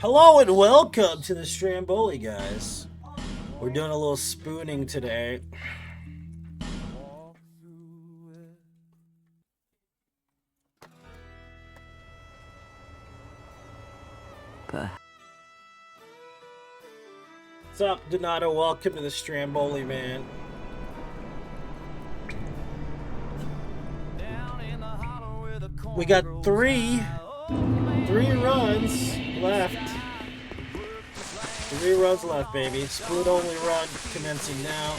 Hello and welcome to the Stramboli, guys. We're doing a little spooning today. What's up, Donato? Welcome to the Stramboli, man. We got three runs left. 3 runs left, baby. Spoon only run commencing now.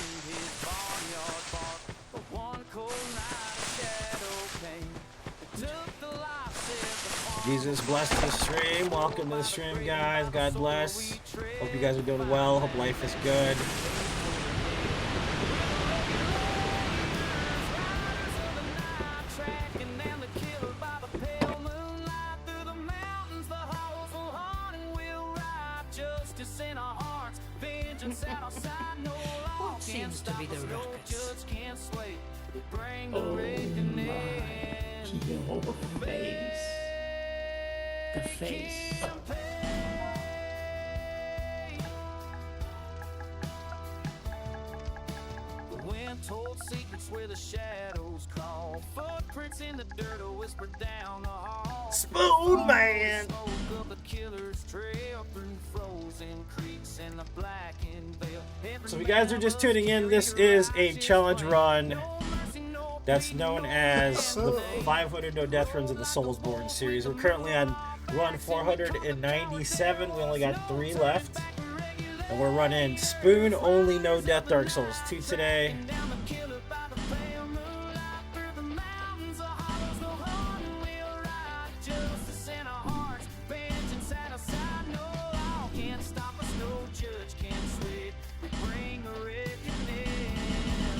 Jesus bless the stream. Welcome to the stream, guys. God bless. Hope you guys are doing well. Hope life is good. What seems to be the rockets? Oh my, your face. The face. Told secrets where the shadows crawl. Footprints in the dirt are whispered down the hall. Spoon man. Smoke of the killer's trail through frozen creeks and the blackened veil. So if you guys are just tuning in, this is a challenge run that's known as the 500 No Death Runs of the Soulsborne series. We're currently on run 497. We only got 3 left. And we're running Spoon only No Death Dark Souls 2 today.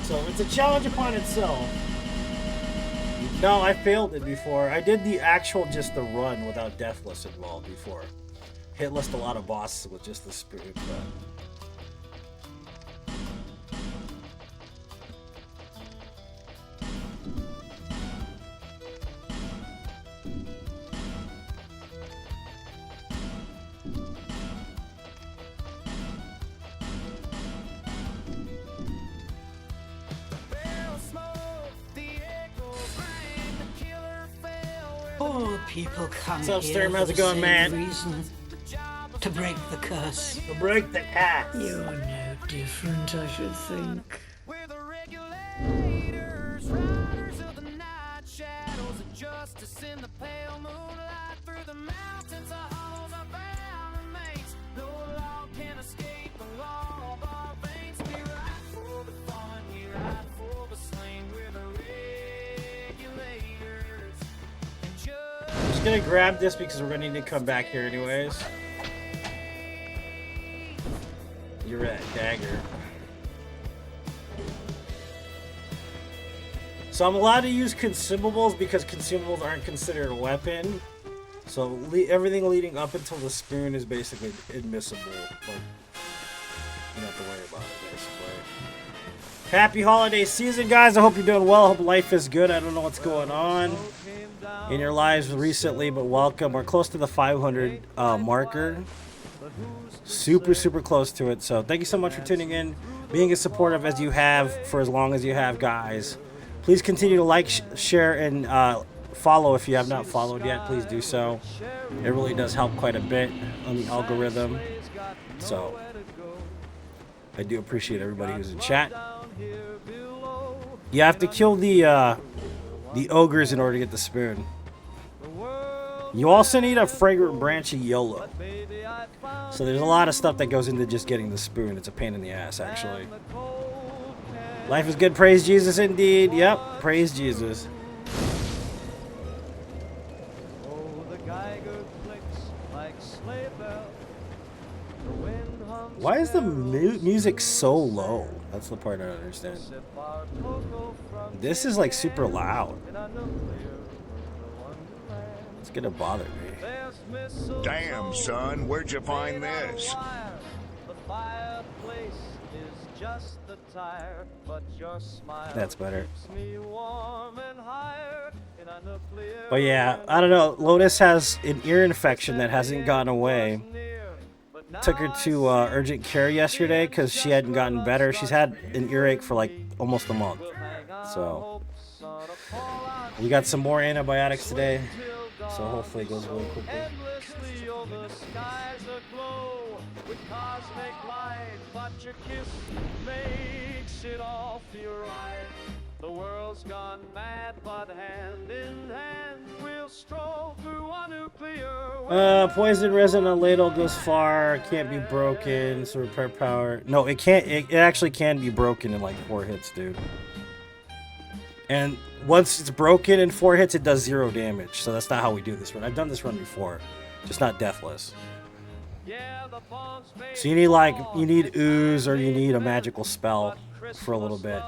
So it's a challenge upon itself. No, I failed it before. I did the actual just the run without Deathless involved before. Hit list a lot of bosses with just the spoon, but All people come what's up, here Sturm? for How's the it going, same man? reason, to break the curse. break the cat. You're no different, I should think. We're the regulators, riders of the night, shadows of justice in the pale moonlight. Through the mountains of hollows I found remains. No law can escape the law of our veins. We ride for the fun, we ride for the slain. We're the regulators. And I'm just gonna grab this because we're gonna need to come back here anyways. You're at dagger. So I'm allowed to use consumables because consumables aren't considered a weapon. So everything leading up until the spoon is basically admissible. Like, you don't have to worry about it, basically. Happy holiday season, guys. I hope you're doing well. I hope life is good. I don't know what's going on in your lives recently, but welcome. We're close to the 500 marker. Super close to it. So thank you so much for tuning in, being as supportive as you have for as long as you have, guys. Please continue to like, share, and follow if you have not followed yet. Please do so. It really does help quite a bit on the algorithm. So I do appreciate everybody who's in chat. You have to kill the ogres in order to get the spoon. You also need a fragrant branch of YOLO. So there's a lot of stuff that goes into just getting the spoon. It's a pain in the ass, actually. Life is good. Praise Jesus indeed. Yep. Praise Jesus. Why is the music so low? That's the part I don't understand. This is like super loud. It's gonna bother me. Damn, son, where'd you find this? That's better. But yeah, I don't know. Lotus has an ear infection that hasn't gone away. Took her to urgent care yesterday because she hadn't gotten better. She's had an earache for like almost a month. So we got some more antibiotics today. So hopefully it goes really quickly. The world's gone mad, but hand in hand we'll stroll through a nuclear Poison resin on ladle goes far. Can't be broken. So repair power. No, it can't. It actually can be broken in like 4 hits, dude. And once it's broken in 4 hits, it does 0 damage. So that's not how we do this run. I've done this run before, just not deathless. So you need ooze or you need a magical spell for a little bit.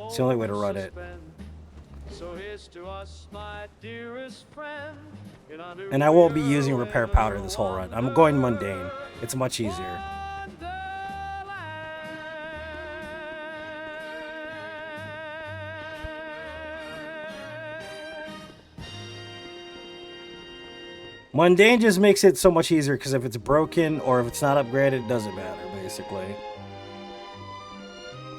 It's the only way to run it. And I won't be using repair powder this whole run. I'm going mundane. It's much easier. Mundane just makes it so much easier because if it's broken or if it's not upgraded, it doesn't matter, basically.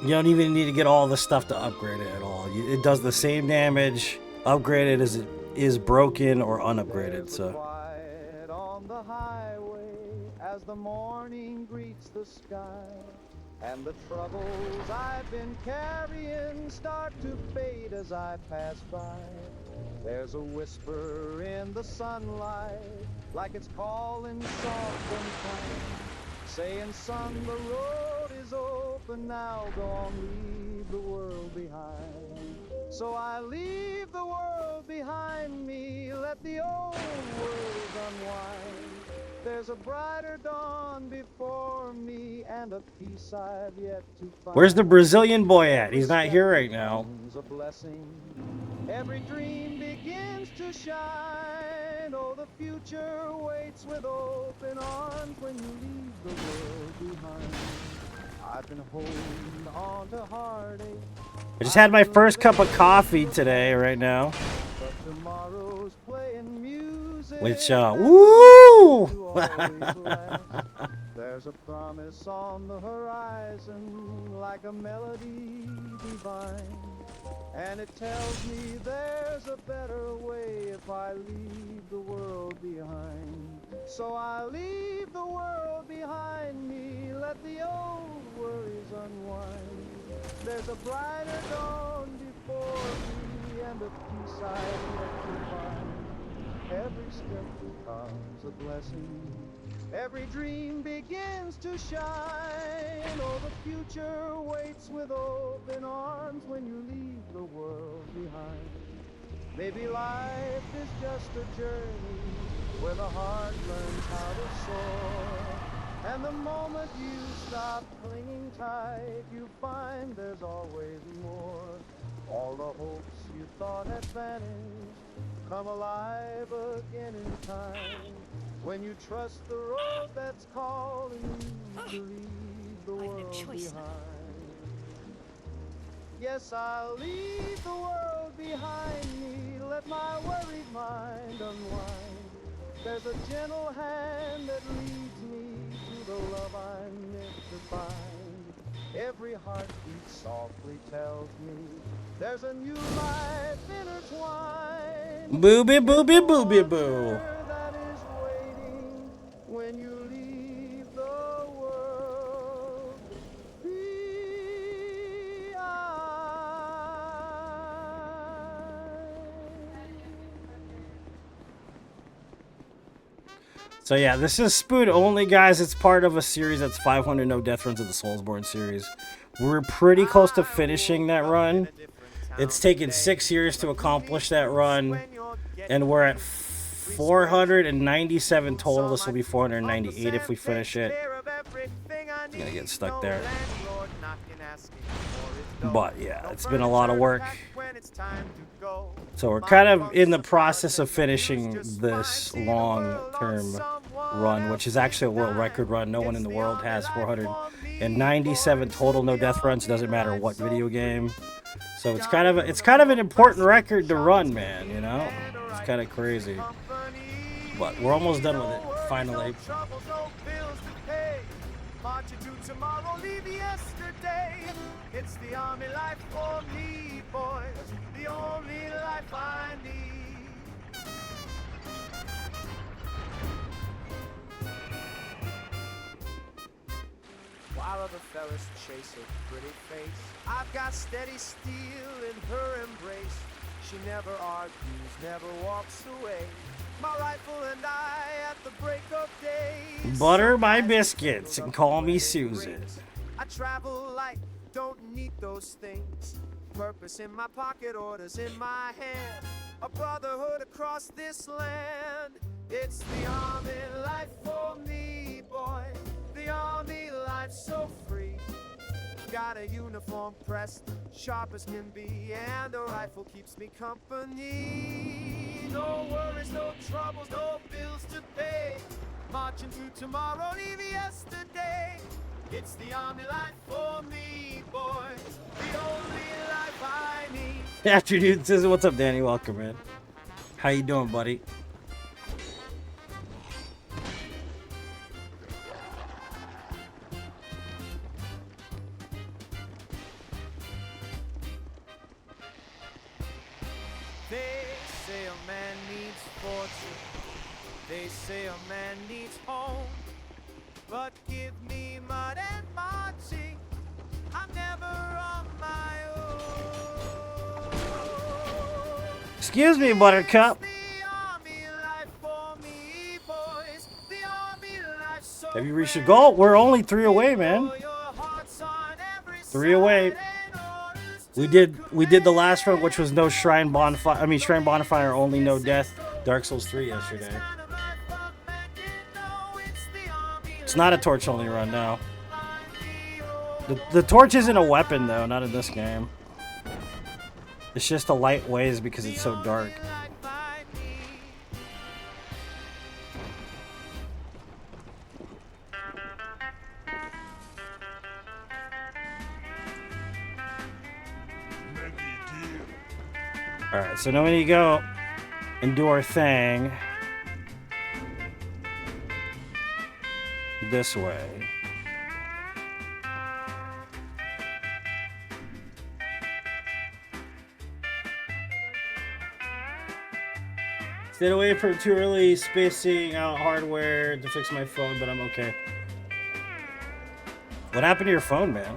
You don't even need to get all the stuff to upgrade it at all. It does the same damage, upgraded as it is broken or unupgraded. So. On the highway as the morning greets the sky, and the troubles I've been carrying start to fade as I pass by. There's a whisper in the sunlight, like it's calling soft and kind, saying, son, the road is open now, go on, leave the world behind. So I leave the world behind me, let the old world unwind. There's a brighter dawn before me and a peace I've yet to find. Where's the Brazilian boy at? He's not here right now. A blessing. Every dream begins to shine. Oh, the future waits with open arms when you leave the world behind. I've been holding on to heartache. I just had my first cup of coffee today, right now. But tomorrow's playing music. Which, woo! There's a promise on the horizon, like a melody divine. And it tells me there's a better way if I leave the world behind. So I leave the world behind me, let the old worries unwind. There's a brighter dawn before me and a peace I've yet to find. Every step becomes a blessing. Every dream begins to shine. Oh, the future waits with open arms when you leave the world behind. Maybe life is just a journey where the heart learns how to soar. And the moment you stop clinging tight, you find there's always more. All the hopes you thought had vanished come alive again in time. When you trust the road that's calling you to leave the world behind. Yes, I'll leave the world behind me, let my worried mind unwind. There's a gentle hand that leads me to the love I'm meant to find. Every heartbeat softly tells me there's a new life intertwined. Booby, booby, booby, boo. That is waiting when you leave the world So yeah, this is Spoon only, guys. It's part of a series that's 500 no death runs of the Soulsborne series. We're pretty close to finishing that run. It's taken 6 years to accomplish that run, and we're at 497 total. This will be 498 if we finish it. I'm gonna get stuck there. But yeah, it's been a lot of work. So we're kind of in the process of finishing this long-term run, which is actually a world record run. No one in the world has 497 total no death runs. Doesn't matter what video game. So it's kind of an important record to run, man, you know? It's kind of crazy. But we're almost done with it, finally. Marching to tomorrow, leave yesterday. It's the army life for me, boys. The only life I need. While other fellas chase a pretty face, I've got steady steel in her embrace. She never argues, never walks away. My rifle and I at the break of day. Butter my biscuits and call me Susan. I travel light, don't need those things. Purpose in my pocket, orders in my hand. A brotherhood across this land. It's the army life for me, boy. The army life so free. Got a uniform pressed, sharp as can be, and a rifle keeps me company. No worries, no troubles, no bills to pay. Marching through tomorrow, leave yesterday. It's the army life for me, boys. The only life I need. Afternoon, says, what's up, Danny? Welcome, man. How you doing, buddy? They say a man needs fortune. They say a man needs home. But give me mud and marching. I'm never on my own. Excuse me, Buttercup. The army life for me, boys. The army life so Have you reached your goal? We're only 3 away, man. 3 away. We did the last one, which was no shrine bonfire. I mean, shrine bonfire only, no death. Dark Souls 3 yesterday. It's not a torch only run now. The torch isn't a weapon though, not in this game. It's just a light ways because it's so dark. Alright, so now we need to go and do our thing this way. Stayed away from too early spacing out hardware to fix my phone, but I'm okay. What happened to your phone, man?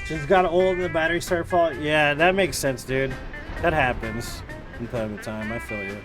Just got old and the battery started falling. Yeah, that makes sense, dude. That happens from time to time. I feel you.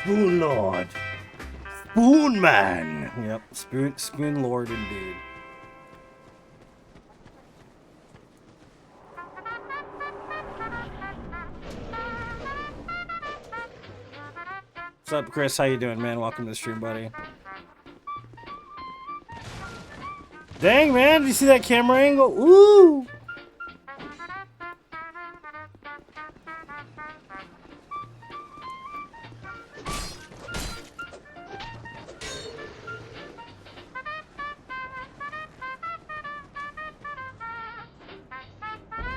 Spoon Lord. Spoon Man. Yep, Spoon Lord indeed. What's up, Chris? How you doing, man? Welcome to the stream, buddy. Dang, man. Did you see that camera angle? Ooh!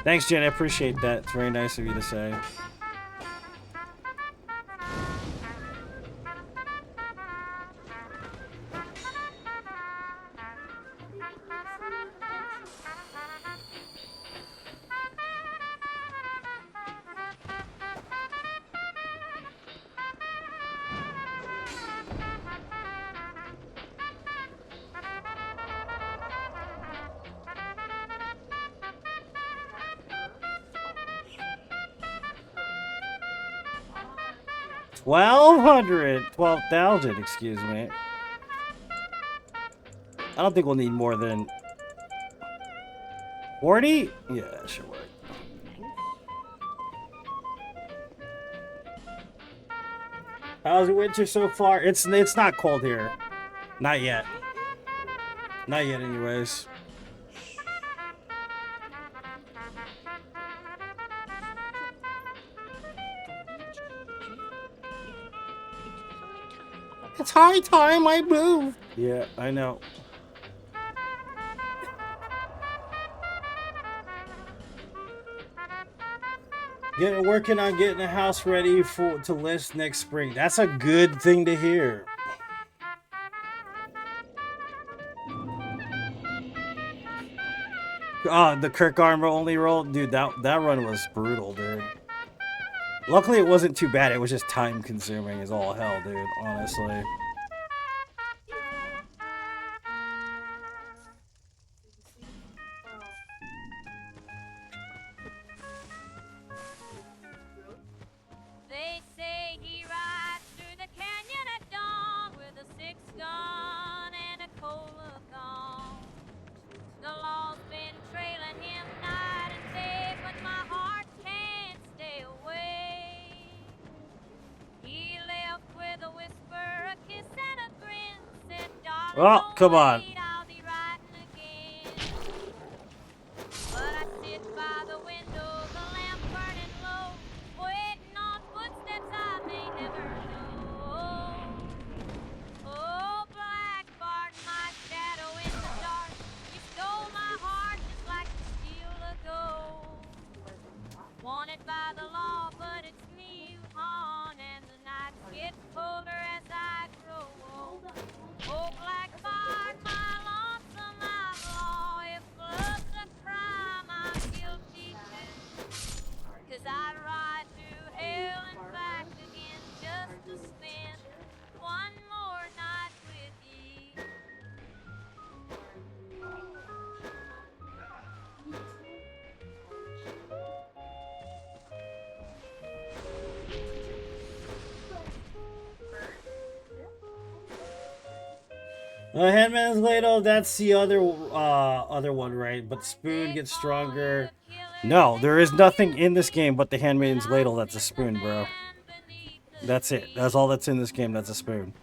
Thanks, Jen. I appreciate that. It's very nice of you to say. 12,000, excuse me. I don't think we'll need more than 40? Yeah, that should work. How's the winter so far? It's not cold here. Not yet. Not yet, anyways. It's high time I move. Yeah, I know. Working on getting a house ready to list next spring. That's a good thing to hear. Oh, the Kirk Armor only roll, dude. That run was brutal, dude. Luckily, it wasn't too bad. It was just time consuming as all hell, dude. Honestly. They say he rides through the canyon at dawn with a 6-gun and a cola gone. The law's been trailing him night and day, but my heart can't stay away. He left with a whisper, a kiss and a grin, said, darling, Oh, come on. wait, I'll be riding again. But I sit by the window, the lamp burning low, waiting on footsteps I may never know. Oh, Black Bart, my shadow in the dark, you stole my heart just like you steal a gold. Wanted by the law, but it's me you haunt, and the nights get colder as I grow old. Oh, Black Bart, my lonesome outlaw, if love's a crime, I'm guilty too. 'Cause I'd ride through hell and back again just to spend one more night with ye. Handman's Ladle, that's the other one, right? But spoon gets stronger. No, there is nothing in this game but the Handmaid's Ladle that's a spoon, bro. That's it. That's all that's in this game that's a spoon.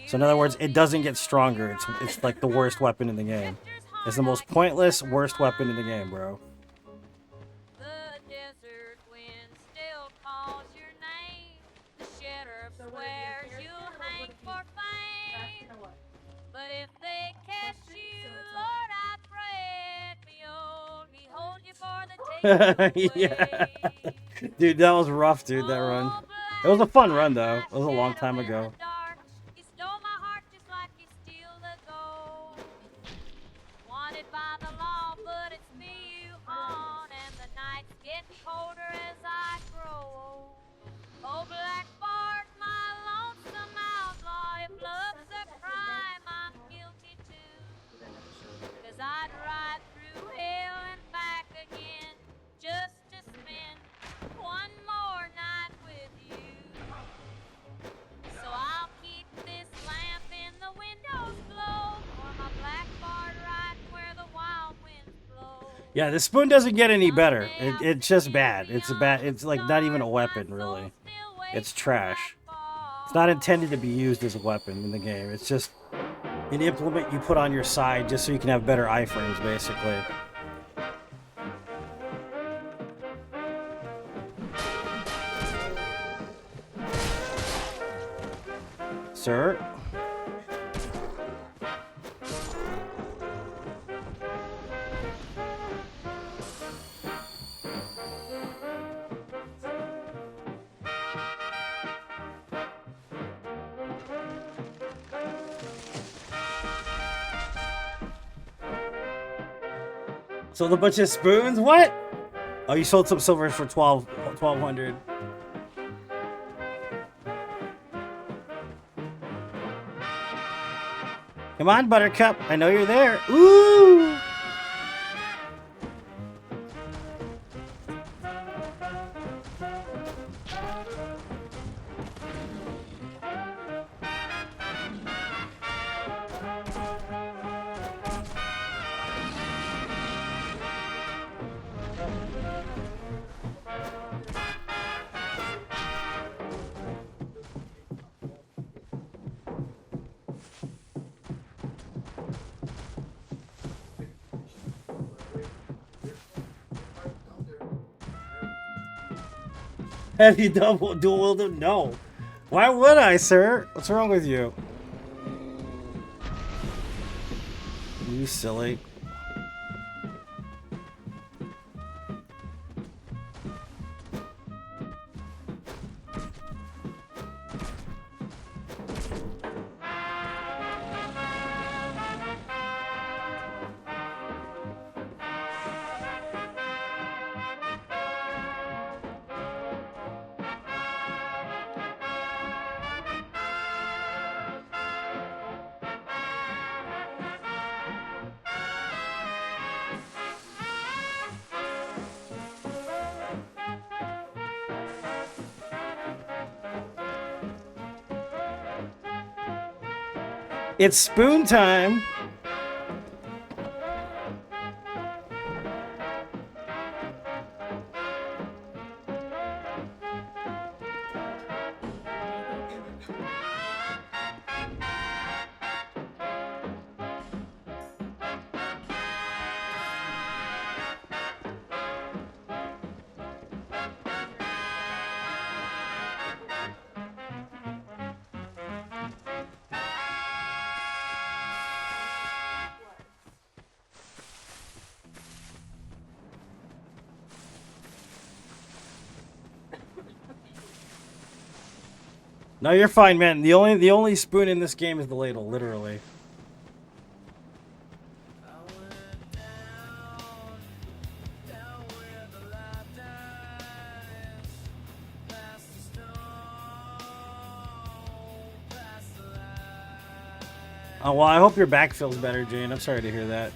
So in other words, it doesn't get stronger. It's like the worst weapon in the game. It's the most pointless, worst weapon in the game, bro. The desert wind still calls your name. The sheriff swears you'll hang for fame. But if they catch you, Lord, I pray me hold you for the taking Yeah. away. Dude, that was rough, dude, that run. It was a fun run, though. It was a long time ago. You stole my heart just like you steal the gold. Wanted by the law, but it's me you haunt, and the nights get colder as I grow old. Oh, Black Bart, my lonesome outlaw, if love's a crime, I'm guilty too. 'Cause I'd ride through hell and back again just to spend one more night with you. So I'll keep this lamp in the window's glow, for my Black Bart riding where the wild winds blow. Yeah, the spoon doesn't get any better. It's just bad. It's like not even a weapon, really. It's trash. It's not intended to be used as a weapon in the game. It's just an implement you put on your side just so you can have better iframes, basically. Sir? Sold a bunch of spoons? What? Oh, you sold some silver for 1,200. Come on, Buttercup. I know you're there. Ooh! Have you dual wielded? No. Why would I, sir? What's wrong with you? You silly. It's spoon time. No, you're fine, man. The only spoon in this game is the ladle, literally. Oh, well, I hope your back feels better, Jane. I'm sorry to hear that.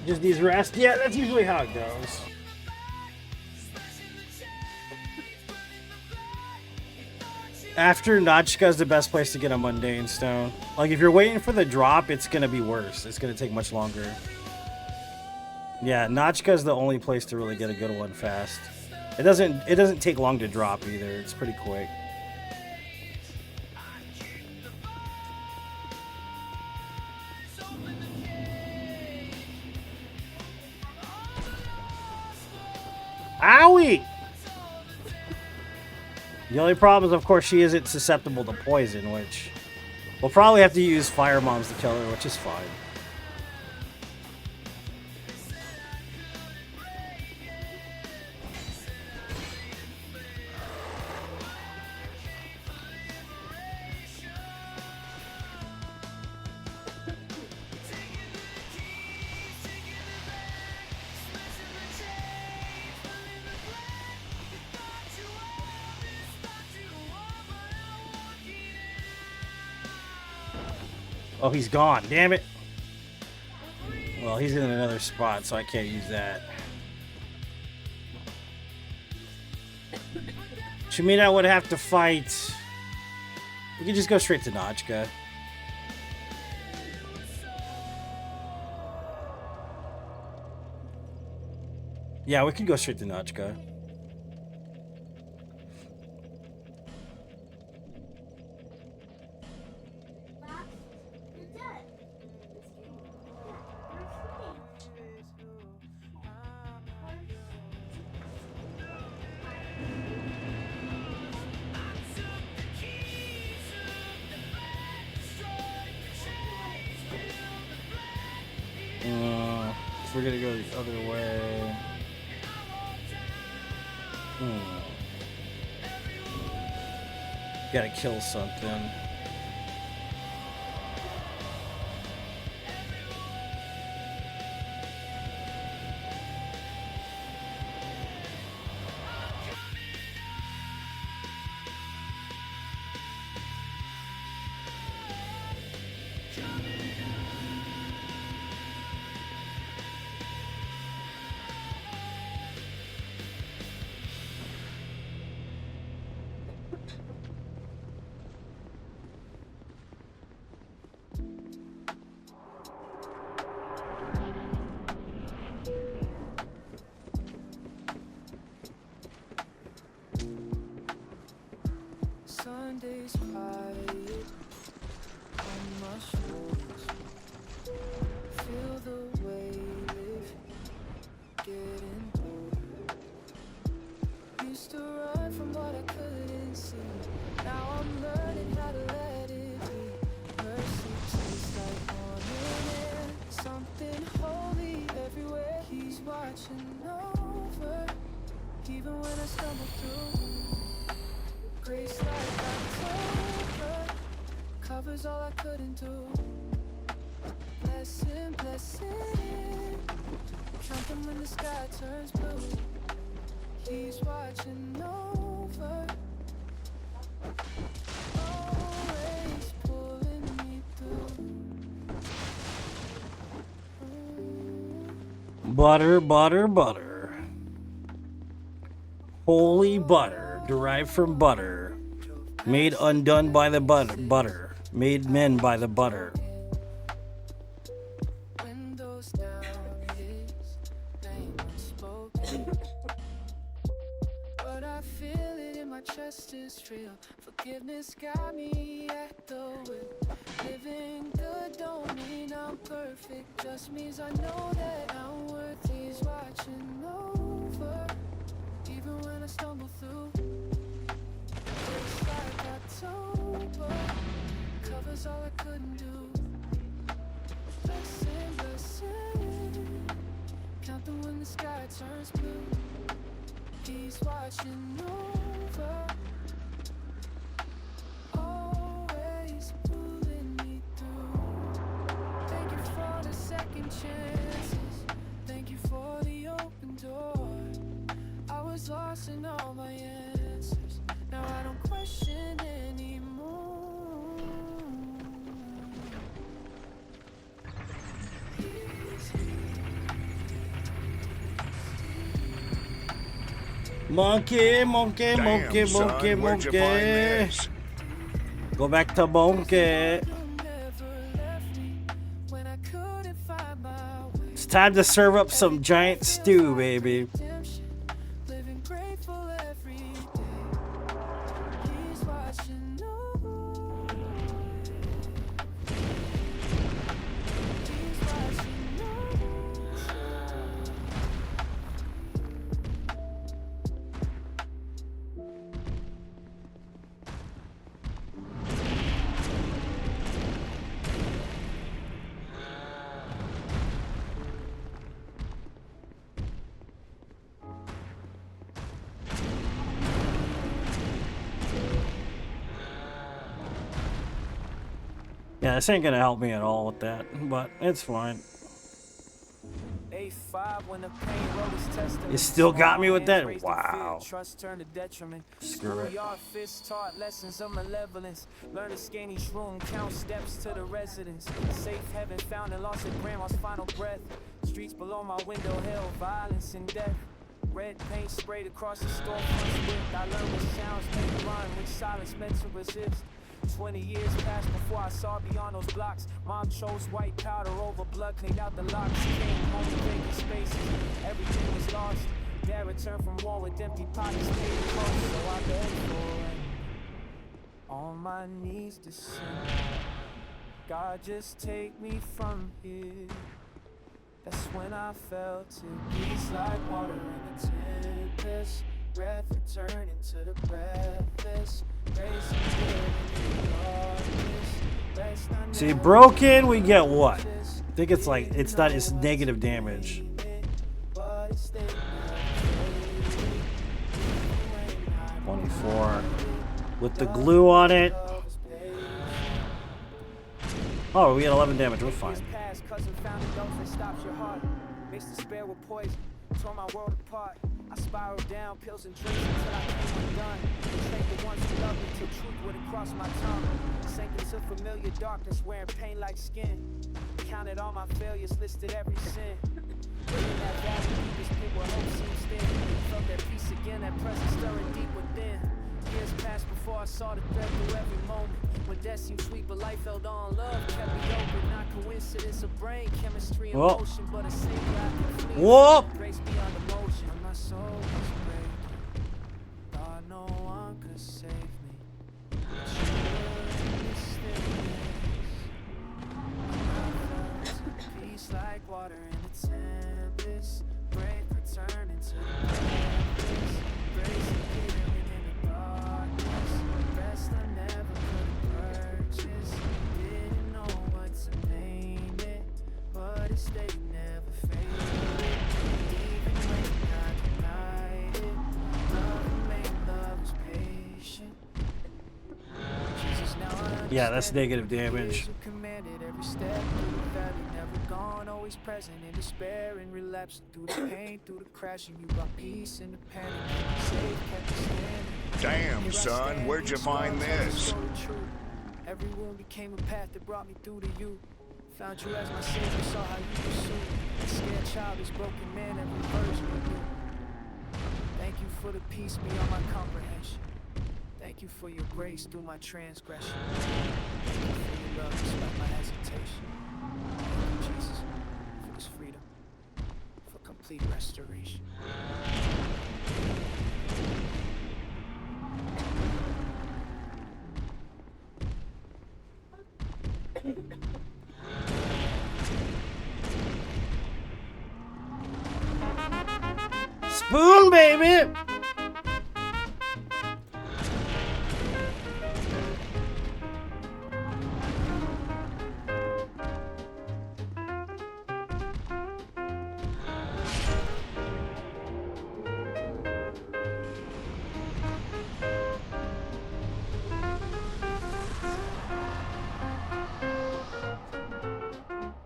Just needs rest. Yeah, that's usually how it goes. After Notchka is the best place to get a mundane stone. Like if you're waiting for the drop, it's gonna be worse. It's gonna take much longer. Yeah, Notchka is the only place to really get a good one fast. It doesn't take long to drop either. It's pretty quick. Owie! The only problem is, of course, she isn't susceptible to poison, which we'll probably have to use fire bombs to kill her, which is fine. Oh, he's gone. Damn it. Well, he's in another spot, so I can't use that. Which mean I would have to fight... We could just go straight to Notchka. Yeah, we could go straight to Notchka. We're gonna go the other way. Gotta kill something. watching over, even when I stumble through. Grace like October covers all I couldn't do. Blessing, blessing, count them when the sky turns blue. He's watching over, always pulling me through. Butter, butter, butter. Holy butter, derived from butter. Made undone by the butter. Made men by the butter. Windows down, his name unspoken. But I feel it in my chest is real. Forgiveness got me at the wheel. Living good don't mean I'm perfect, just means I know that I'm worth. He's watching over, even when I stumble through. It's like October covers all I couldn't do. Blessing, blessing, count them when the sky turns blue. He's watching over, always pulling me through. Thank you for the second chances, thank you for the open door. I was lost in all my answers, now I don't question anymore. Monkey, monkey, Damn, monkey, son, monkey, where'd you find monkey. this? Go back to monkey. Never left me when I couldn't find my way. It's time to serve up some giant stew, baby. Redemption, living grateful every day. He's watching over. He's watching over. Yeah, this ain't gonna help me at all with that, but it's fine. A5 when the pain road is tested. You still got me with that? Raised to Wow. fear, trust turned to detriment. Screw it. Schoolyard fists taught lessons of malevolence. Learn to scan each room, count steps to the residence. Safe heaven found and lost at grandma's final breath. Streets below my window held violence and death. Red paint sprayed across the storefront's width. I learned what sounds meant to run, which silence meant to resist. 20 years passed before I saw beyond those blocks. Mom chose white powder over blood, cleaned out the locks. Came home to vacant spaces, everything was lost. Dad returned from war with empty pockets, paid the cost. So I begged for it, on my knees to sing. God, just take me from here. That's when I felt it. Peace like water in a tempest. Breath returning to the breathless. Grace and good in the darkness. Rest I See, never broken, we get what? purchased. I think it's like, it's not, it's negative damage. But it's stayed 24. With the glue on it. Oh, we had 11 damage, we're fine. past, cousin found a dose that stops your heart. Mixed despair with poison, tore my world apart. I spiraled down, pills and drinks until I came undone. Betrayed the ones who loved me till truth wouldn't cross my tongue. Sank into familiar darkness, wearing pain like skin. Counted all my failures, listed every sin. But in that valley, deepest pit where hope seems thin. Felt that peace again, that presence stirring deep within. Years passed before I saw the thread through every moment. When death seemed sweet, but life held on. Love kept me open, not coincidence of brain chemistry and Whoa. motion, but a single I can flee. Whoa. Grace beyond emotion. My soul was breaking. Thought no one could save me. But you were in this stillness. I felt peace like water in a tempest. Break returning to the purpose. Grace appearing in the darkness. Rest I never could purchase. Didn't know what to name it, but it stayed, never faded. Yeah, that's negative damage. Commanded every step through the valley, never gone, always present in despair and relapse through the pain, through the crashing. You brought peace in the panic, kept me safe, kept me standing. Damn, son, where'd you find this? Every wound became a path that brought me through to you. Found you as my savior, saw how you pursued. A scared child, this broken man, every version of you. Thank you for the peace beyond my comprehension. Thank you for your grace through my transgression. Thank you for your love despite my hesitation. Thank you, Jesus, for this freedom, for complete restoration. Spoon, baby!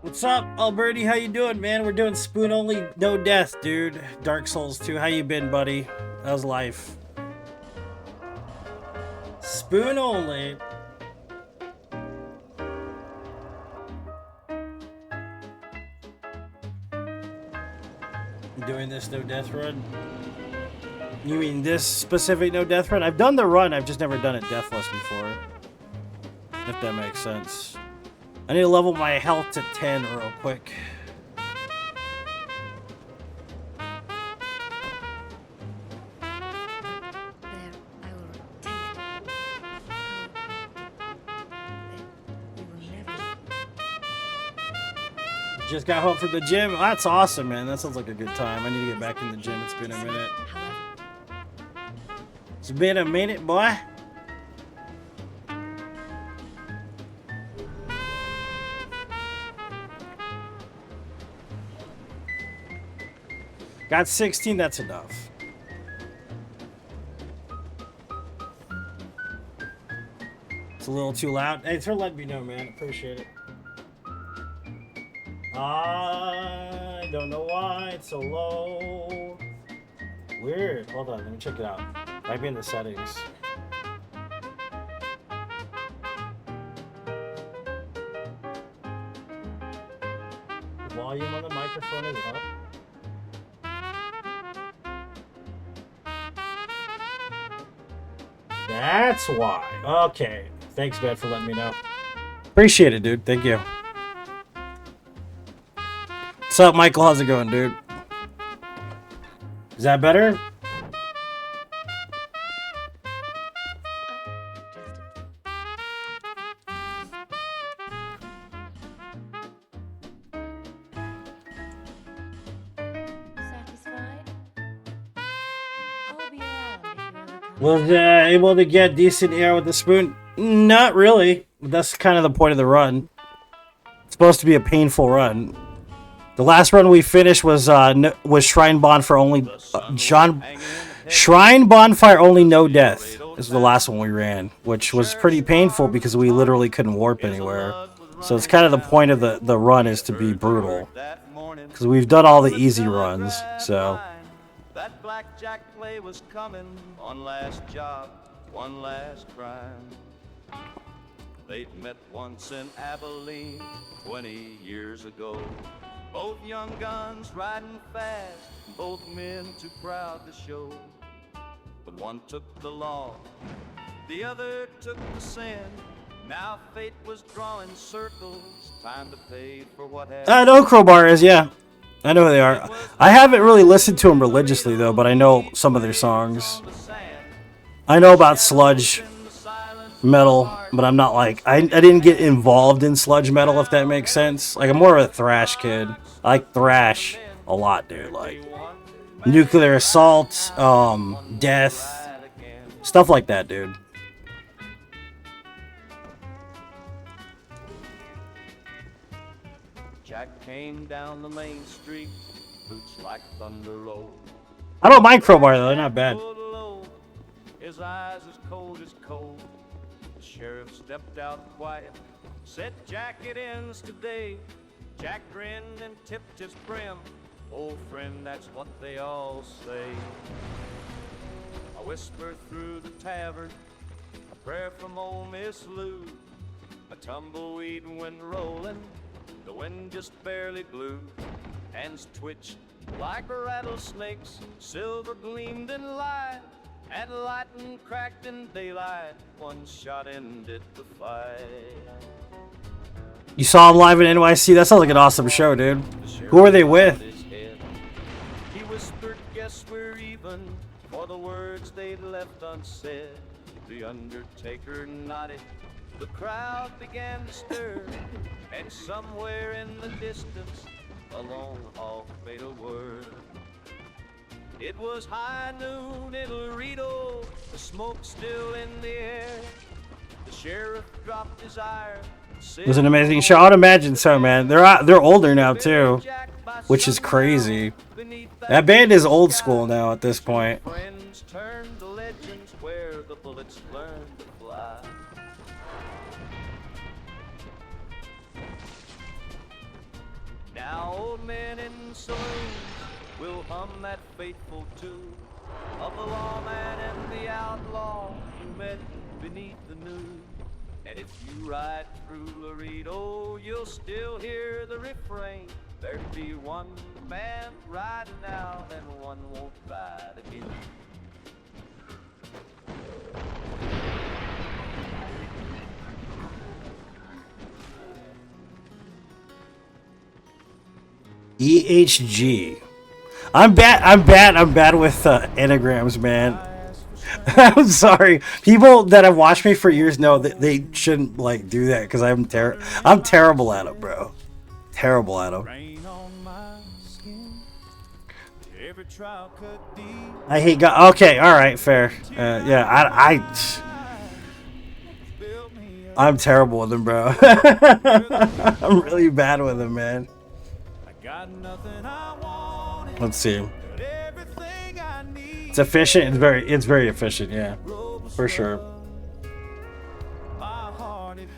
What's up, Alberti? How you doing, man? We're doing spoon only, no death, dude. Dark Souls 2. How you been, buddy? How's life? Spoon only. Doing this no death run? You mean this specific no death run? I've done the run, I've just never done it deathless before. If that makes sense. I need to level my health to 10 real quick. Just got home from the gym. That's awesome, man. That sounds like a good time. I need to get back in the gym. It's been a minute. It's been a minute, boy. Got 16, that's enough. It's a little too loud. Hey, for letting me know, man. Appreciate it. I don't know why it's so low. Weird. Hold on, let me check it out. Might be in the settings. The volume on the microphone is up. That's why. Okay. Thanks, man, for letting me know. Appreciate it, dude. Thank you. What's up, Michael? How's it going, dude? Is that better? Was able to get decent air with the spoon? Not really. That's kind of the point of the run. It's supposed to be a painful run. The last run we finished was Shrine Bonfire only. Shrine Bonfire only, no death. This is the last one we ran, which was pretty painful because we literally couldn't warp anywhere. So it's kind of the point of the run is to be brutal, because we've done all the easy runs. So. That blackjack play was coming. One last job, one last crime. They'd met once in Abilene 20 years ago. Both young guns riding fast, both men too proud to show. But one took the law, the other took the sin. Now fate was drawing circles, time to pay for what happened. I know Crowbar is, yeah. I know who they are. I haven't really listened to them religiously, though, but I know some of their songs. I know about sludge metal, but I'm not like... I didn't get involved in sludge metal, if that makes sense. Like, I'm more of a thrash kid. I like thrash a lot, dude. Like, Nuclear Assault, Death, stuff like that, dude. Jack came down the main street, boots like thunder roll. I don't mind Crowbar, though. They're not bad. His eyes as cold as cold. sheriff stepped out quiet, said, "Jack, it ends today." Jack grinned and tipped his brim. "Old friend, that's what they all say." I whispered through the tavern, a prayer from old Miss Lou. A tumbleweed went rolling, the wind just barely blew. Hands twitched like rattlesnakes, silver gleamed in light, and lightning cracked in daylight. One shot ended the fight. You saw him live in NYC? That sounds like an awesome show, dude. Who are they with? He whispered, "Guess we're even," for the words they'd left unsaid. The undertaker nodded. The crowd began to stir, and somewhere in the distance, a long hawk made a word. It was high noon in Laredo, the smoke still in the air. The sheriff dropped his iron. It was an amazing show. I'd imagine so, man. They're older now too, which is crazy. That band is old school now at this point. Friends turned to legends where the bullets learned to fly. Now old men in saloons will hum that fateful tune of the lawman and the outlaw who met beneath the noon. And if you ride through Laredo, you'll still hear the refrain. There'd be one man riding out and one won't ride again. EHG. I'm bad with anagrams, man. I'm sorry. People that have watched me for years know that they shouldn't like do that because I'm terrible at it, bro. Terrible at them. I hate God. Okay, all right, fair. Yeah, I'm terrible with them, bro. I'm really bad with them, man. Let's see. It's efficient. It's very efficient. Yeah, for sure.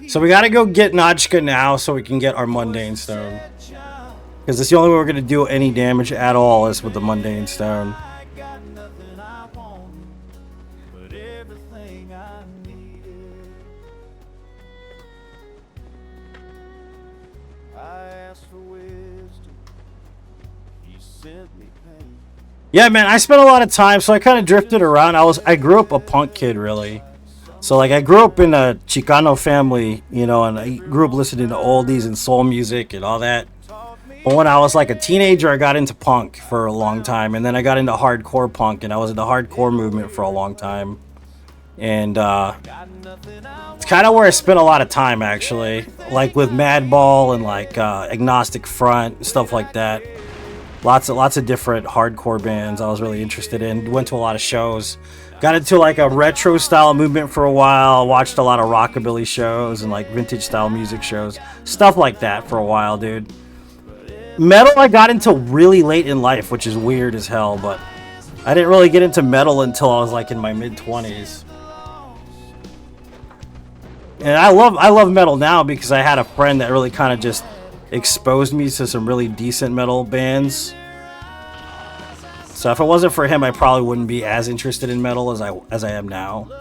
So we gotta go get Notchka now so we can get our mundane stone. Because it's the only way we're gonna do any damage at all is with the mundane stone. Yeah, man, I spent a lot of time, so I kind of drifted around. I grew up a punk kid, really. So, like, I grew up in a Chicano family, you know, and I grew up listening to oldies and soul music and all that. But when I was, like, a teenager, I got into punk for a long time. And then I got into hardcore punk, and I was in the hardcore movement for a long time. And it's kind of where I spent a lot of time, actually. Like, with Madball and, like, Agnostic Front, stuff like that. Lots of different hardcore bands I was really interested in. Went to a lot of shows. Got into like a retro style movement for a while. Watched a lot of rockabilly shows and like vintage style music shows. Stuff like that for a while, dude. Metal I got into really late in life, which is weird as hell, but I didn't really get into metal until I was like in my mid-20s. And I love metal now because I had a friend that really kind of just exposed me to some really decent metal bands. So if it wasn't for him, I probably wouldn't be as interested in metal as I am now.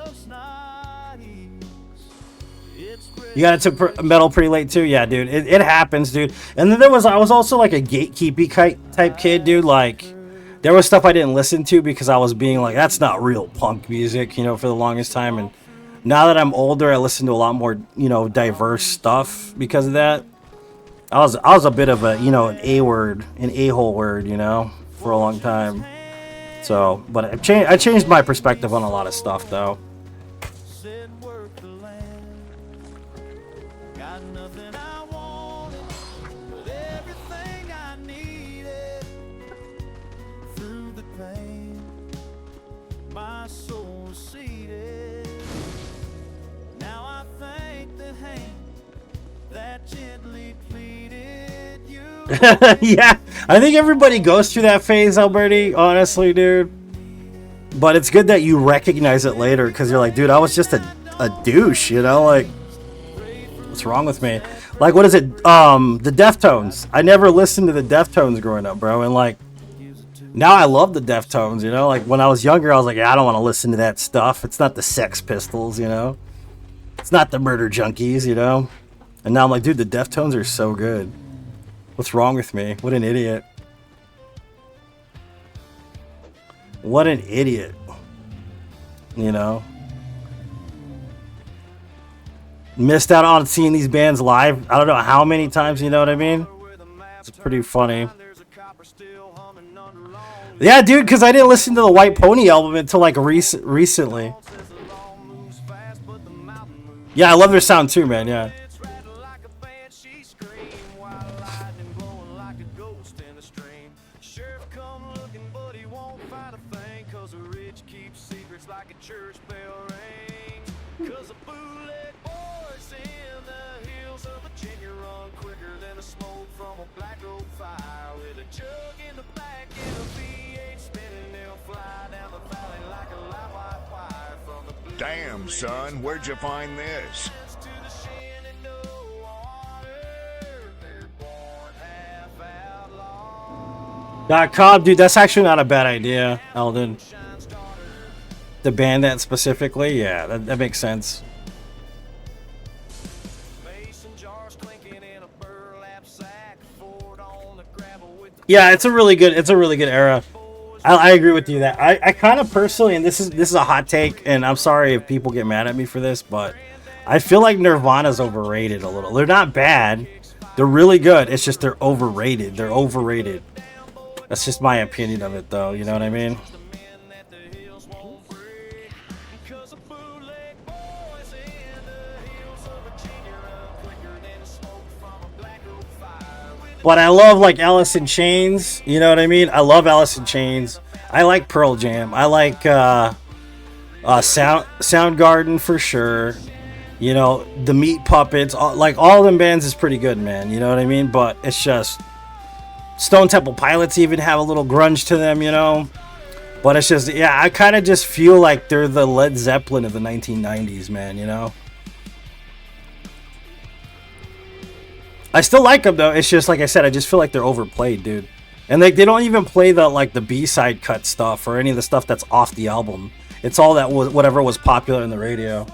You got into metal pretty late too? Yeah, dude. It happens, dude. And then I was also like a gatekeepy type kid, dude. Like, there was stuff I didn't listen to because I was being like, that's not real punk music, you know, for the longest time. And now that I'm older, I listen to a lot more, you know, diverse stuff because of that. I was a bit of a, you know, an a-hole word, you know, for a long time. So, but I changed my perspective on a lot of stuff, though. Yeah, I think everybody goes through that phase, Alberti, honestly, dude. But it's good that you recognize it later, because you're like, dude, I was just a a douche, you know? Like, what's wrong with me? Like, what is it? The Deftones. I never listened to the Deftones growing up, bro. And, like, now I love the Deftones, you know? Like, when I was younger, I was like, yeah, I don't want to listen to that stuff. It's not the Sex Pistols, you know? It's not the Murder Junkies, you know? And now I'm like, dude, the Deftones are so good. What's wrong with me? What an idiot. What an idiot. You know? Missed out on seeing these bands live. I don't know how many times, you know what I mean? It's pretty funny. Yeah, dude, because I didn't listen to the White Pony album until like recently. Yeah, I love their sound too, man, yeah. Damn, son, where'd you find this? .com, dude, that's actually not a bad idea, Eldon. To ban that specifically, yeah, that makes sense. Yeah, it's a really good era. I agree with you that I kind of personally, and this is a hot take, and I'm sorry if people get mad at me for this, but I feel like Nirvana's overrated a little. They're not bad. They're really good. It's just they're overrated. They're overrated. That's just my opinion of it, though. You know what I mean? But I love, like, Alice in Chains. You know what I mean? I love Alice in Chains. I like Pearl Jam. I like Soundgarden for sure. You know, the Meat Puppets. Like, all of them bands is pretty good, man. You know what I mean? But it's just... Stone Temple Pilots even have a little grunge to them, you know? But it's just... Yeah, I kind of just feel like they're the Led Zeppelin of the 1990s, man, you know? I still like them, though. It's just, like I said, I just feel like they're overplayed, dude. And they don't even play the, like, the B-side cut stuff or any of the stuff that's off the album. It's all that was whatever was popular in the radio.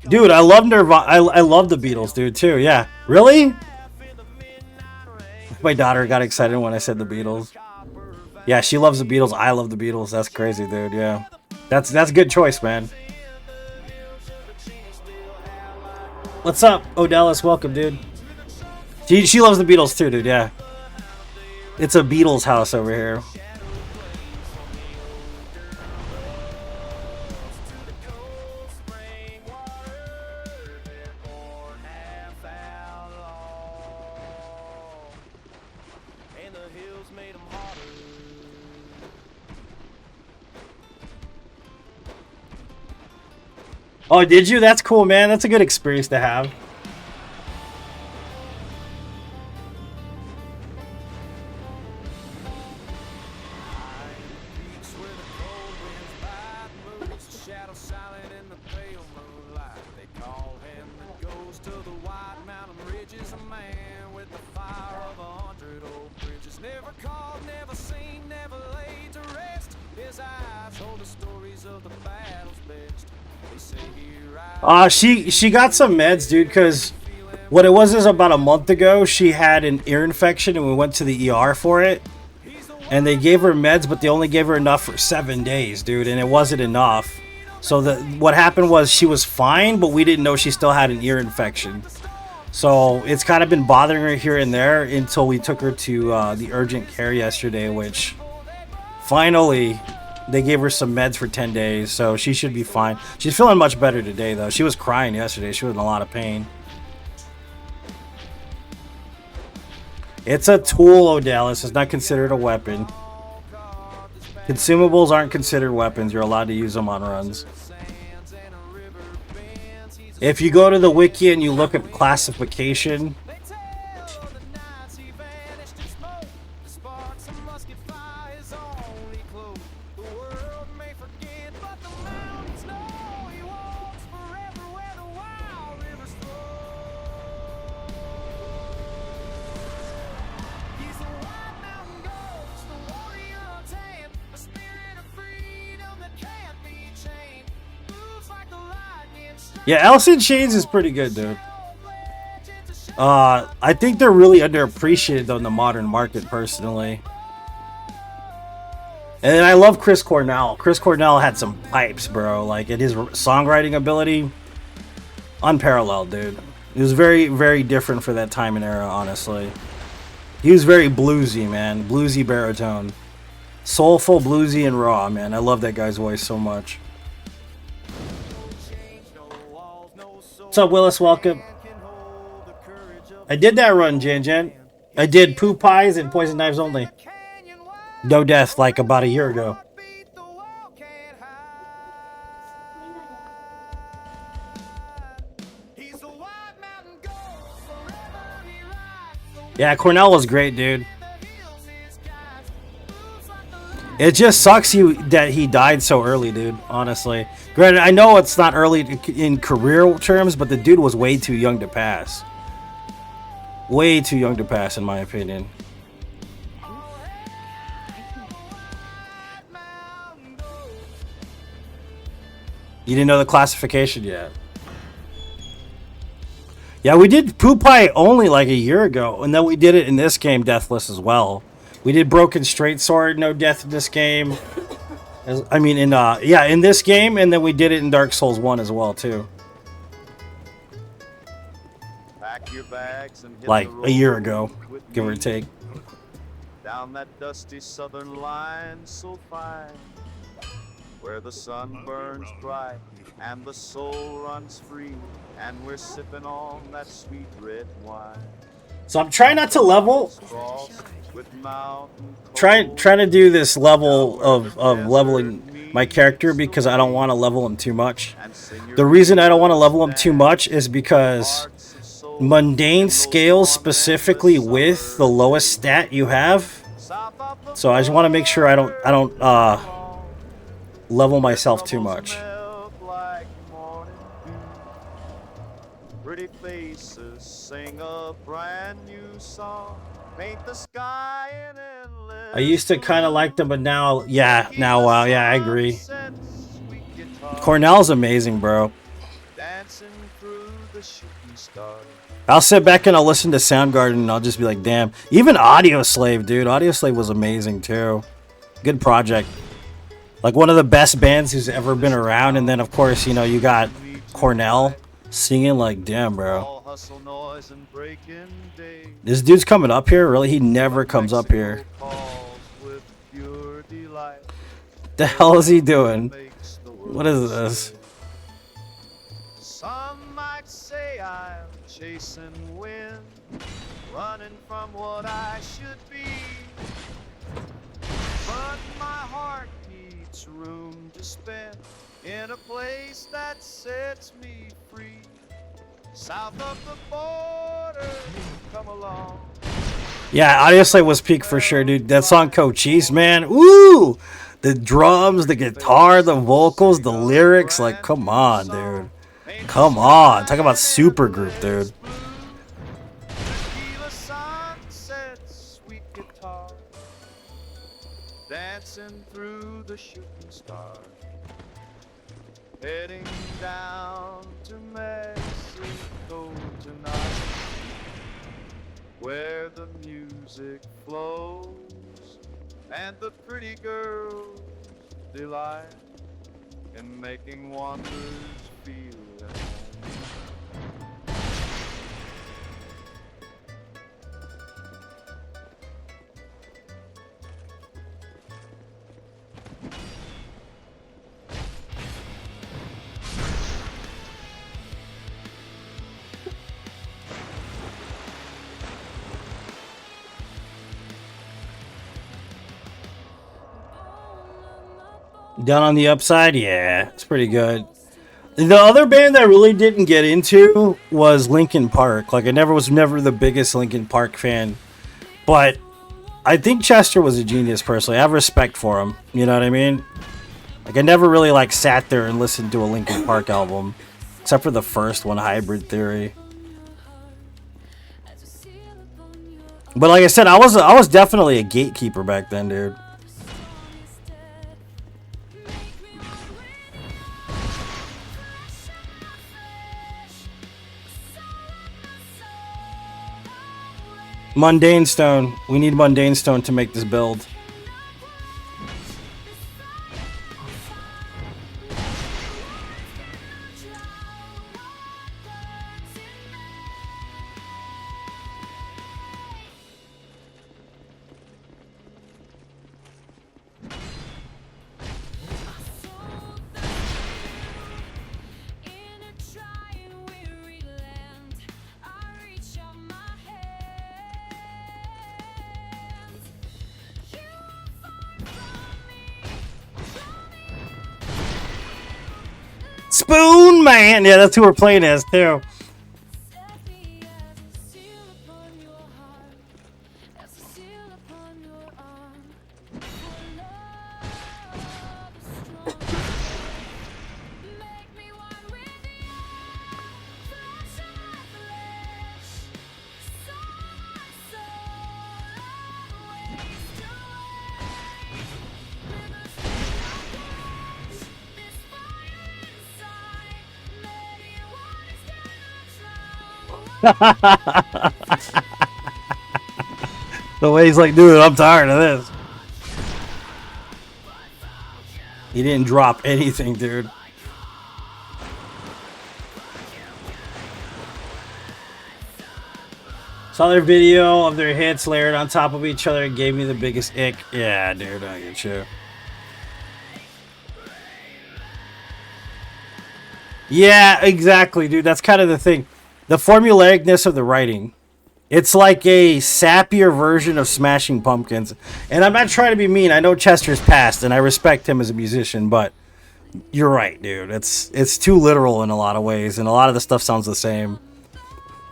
Dude, I love Nirvana. I love the Beatles, dude, too. Yeah. Really? My daughter got excited when I said the Beatles. Yeah, she loves the Beatles. I love the Beatles. That's crazy, dude. Yeah. That's a good choice, man. What's up, Odellis? Welcome, dude. She loves the Beatles too, dude. Yeah. It's a Beatles house over here. Oh, did you? That's cool, man. That's a good experience to have. She got some meds, dude, because what it was is about a month ago, she had an ear infection and we went to the ER for it. And they gave her meds, but they only gave her enough for 7 days, dude, and it wasn't enough. So what happened was she was fine, but we didn't know she still had an ear infection. So it's kind of been bothering her here and there until we took her to the urgent care yesterday, which finally... They gave her some meds for 10 days, so she should be fine. She's feeling much better today, though. She was crying yesterday. She was in a lot of pain. It's a tool, Odalis. It's not considered a weapon. Consumables aren't considered weapons. You're allowed to use them on runs. If you go to the wiki and you look at classification... snow. He walks forever where the wild rivers flow. He's the white mountain ghost, the warrior untamed, a spirit of freedom that can't be chained. Moves like the lightning. Yeah, Alice in Chains is pretty good, dude. I think they're really underappreciated though in the modern market, personally. And then I love Chris Cornell. Chris Cornell had some pipes, bro. Like, and his songwriting ability, unparalleled, dude. It was very, very different for that time and era, honestly. He was very bluesy, man. Bluesy baritone. Soulful, bluesy, and raw, man. I love that guy's voice so much. What's up, Willis? Welcome. I did that run, Jan. I did Poo Pies and Poison Knives only. No death, like about a year ago. Yeah, Cornell was great, dude. It just sucks that he died so early, dude, honestly. Granted, I know it's not early in career terms, but the dude was way too young to pass. Way too young to pass, in my opinion. You didn't know the classification yet. Yeah, we did Poo Pie only like a year ago, and then we did it in this game, Deathless, as well. We did Broken Straight Sword, no death in this game. In this game, and then we did it in Dark Souls 1 as well, too. Pack your bags and hit Like the a year road ago, with give or me. take. Down that dusty southern line so fine, where the sun burns bright and the soul runs free, and we're sipping on that sweet red wine. So I'm trying not to level. Crossed with mountain Trying to do this level of leveling my character because I don't want to level him too much. The reason I don't want to level him too much is because mundane scales specifically with the lowest stat you have. So I just want to make sure I don't level myself too much. Pretty faces sing a brand new song. Paint the sky in endless. I used to kind of like them, but now, I agree. Cornell's amazing, bro. Dancing through the shooting stars. I'll sit back and I'll listen to Soundgarden and I'll just be like, damn. Even Audio Slave, dude. Audio Slave was amazing, too. Good project. Like, one of the best bands who's ever been around. And then, of course, you got Cornell singing like, damn, bro. Hustle, noise, and breaking day. This dude's coming up here? Really? He never comes up here. With pure delight. The hell is he doing? What is this? Some might say I'm chasing wind, running from what I should be. But my heart needs room to spend in a place that sets me free. South of the border, come along. Yeah, Audio Slave was peak for sure, dude. That song Cochise, man. Ooh! The drums, the guitar, the vocals, the lyrics. Like, come on, dude. Come on. Talk about super group, dude. Dancing through the shooting stars. Heading down to Mexico tonight, where the music flows and the pretty girls delight in making wanderers feel at home. Down on the Upside? Yeah, it's pretty good. The other band I really didn't get into was Linkin Park. Like, I was never the biggest Linkin Park fan. But I think Chester was a genius, personally. I have respect for him. You know what I mean? Like, I never really, like, sat there and listened to a Linkin Park album. Except for the first one, Hybrid Theory. But like I said, I was definitely a gatekeeper back then, dude. Mundane Stone. We need Mundane Stone to make this build. Spoon Man! Yeah, that's who we're playing as, too. The way he's like, dude, I'm tired of this. He didn't drop anything, dude. Saw their video of their hits layered on top of each other and gave me the biggest ick. Yeah, dude, I get you. Yeah, exactly, dude. That's kind of the thing. The formulaicness of the writing. It's like a sappier version of Smashing Pumpkins. And I'm not trying to be mean. I know Chester's passed, and I respect him as a musician, but you're right, dude. It's too literal in a lot of ways, and a lot of the stuff sounds the same.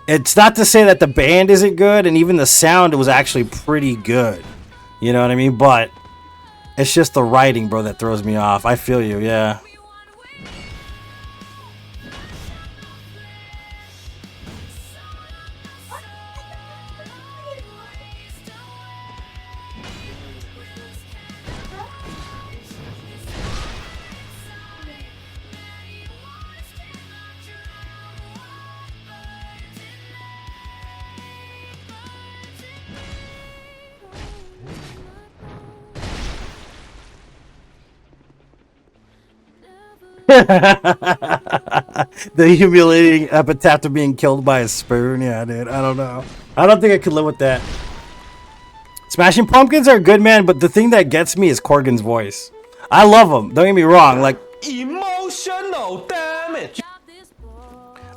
It's not to say that the band isn't good, and even the sound was actually pretty good. You know what I mean? But it's just the writing, bro, that throws me off. I feel you, yeah. The humiliating epitaph of being killed by a spoon. Yeah, dude. I don't know. I don't think I could live with that. Smashing Pumpkins are good, man, but the thing that gets me is Corgan's voice. I love him. Don't get me wrong. Like, emotional damage.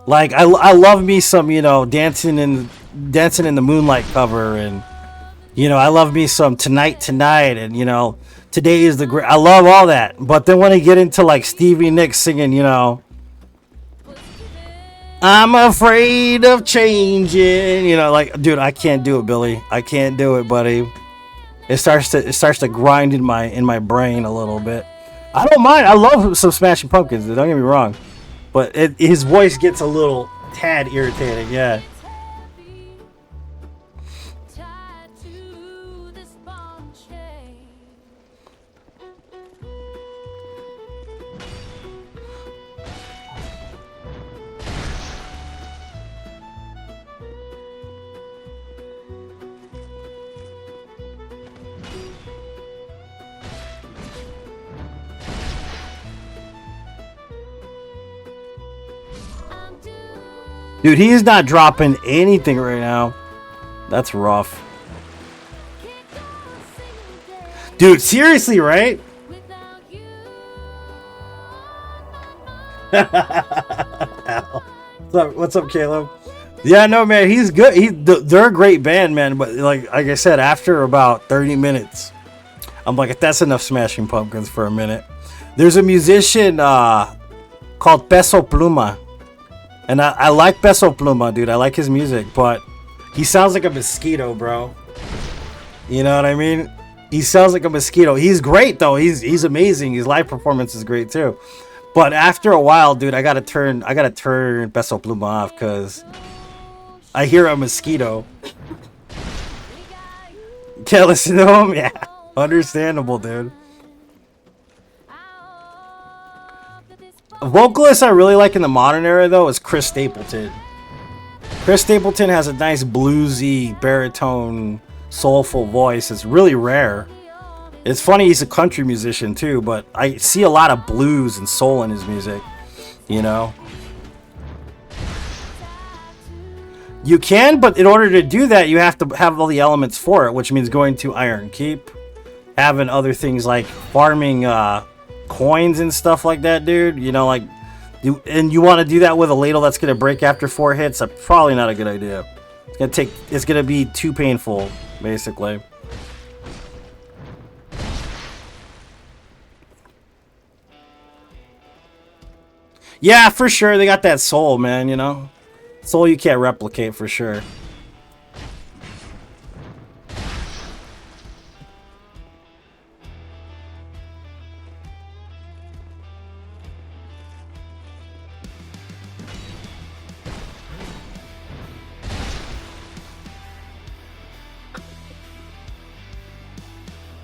Like I love me some, you know, dancing in the moonlight cover, and you know, I love me some tonight, and you know, today is the great. I love all that, but then when I get into like Stevie Nicks singing, you know, I'm afraid of changing, you know, like, dude, I can't do it, Billy. I can't do it, buddy. It starts to grind in my brain a little bit. I don't mind. I love some Smashing Pumpkins. Don't get me wrong, but his voice gets a little tad irritating. Yeah. Dude, he is not dropping anything right now. That's rough. Dude, seriously, right? What's up, Caleb? Yeah, no, man, he's good. They're a great band, man. But like I said, after about 30 minutes, I'm like, that's enough Smashing Pumpkins for a minute. There's a musician called Peso Pluma. And I like Peso Pluma, dude. I like his music, but he sounds like a mosquito, bro. You know what I mean? He sounds like a mosquito. He's great though. He's amazing. His live performance is great too. But after a while, dude, I gotta turn Peso Pluma off because I hear a mosquito. Can't listen to him? Yeah. Understandable, dude. A vocalist I really like in the modern era, though, is Chris Stapleton. Chris Stapleton has a nice bluesy, baritone, soulful voice. It's really rare. It's funny he's a country musician, too, but I see a lot of blues and soul in his music, you know? You can, but in order to do that, you have to have all the elements for it, which means going to Iron Keep, having other things like farming coins and stuff like that, dude. You know, like, you want to do that with a ladle that's going to break after 4 hits. That's probably not a good idea. It's going to be too painful, basically. Yeah, for sure. They got that soul, man, you know? Soul you can't replicate, for sure.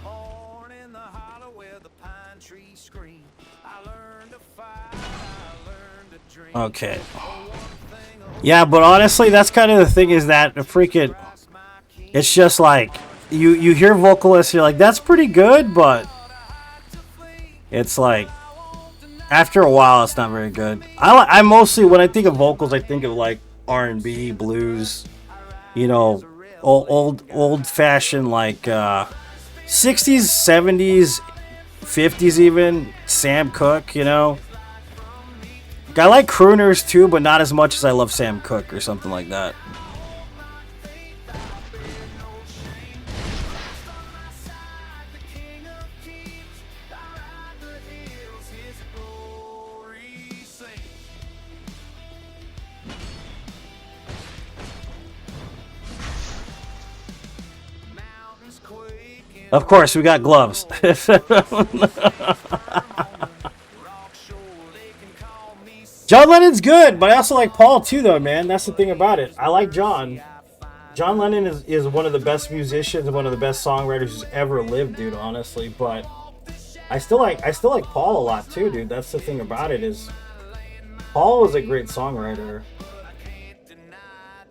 Born in the hollow where the pine trees scream. I learned to fight, I learned to dream. Okay. Yeah, but honestly, that's kind of the thing, is that the freaking... It's just like, you hear vocalists, you're like, that's pretty good, but... It's like... After a while, it's not very good. I mostly, when I think of vocals, I think of like R&B, blues, you know, old-fashioned, like, 60s, 70s, 50s even, Sam Cooke, you know? I like crooners too, but not as much as I love Sam Cooke or something like that. Of course, we got gloves. John Lennon's good, but I also like Paul too, though, man. That's the thing about it. I like John. John Lennon is one of the best musicians and one of the best songwriters who's ever lived, dude, honestly. But I still like Paul a lot too, dude. That's the thing about it, is Paul was a great songwriter.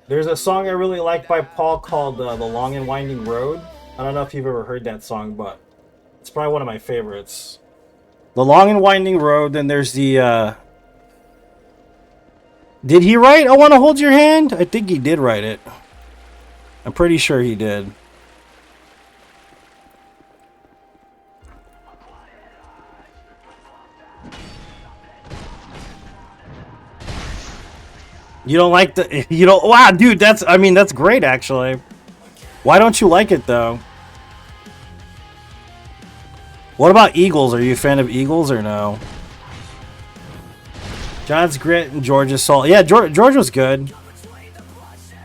There's a song I really like by Paul called The Long and Winding Road. I don't know if you've ever heard that song, but it's probably one of my favorites. The Long and Winding Road, then there's the... Did he write I Want to Hold Your Hand? I think he did write it. I'm pretty sure he did. You don't like the... You don't... Wow, dude, that's great, actually. Why don't you like it, though? What about Eagles? Are you a fan of Eagles or no? John's Grit and George's Soul. Yeah, George was good.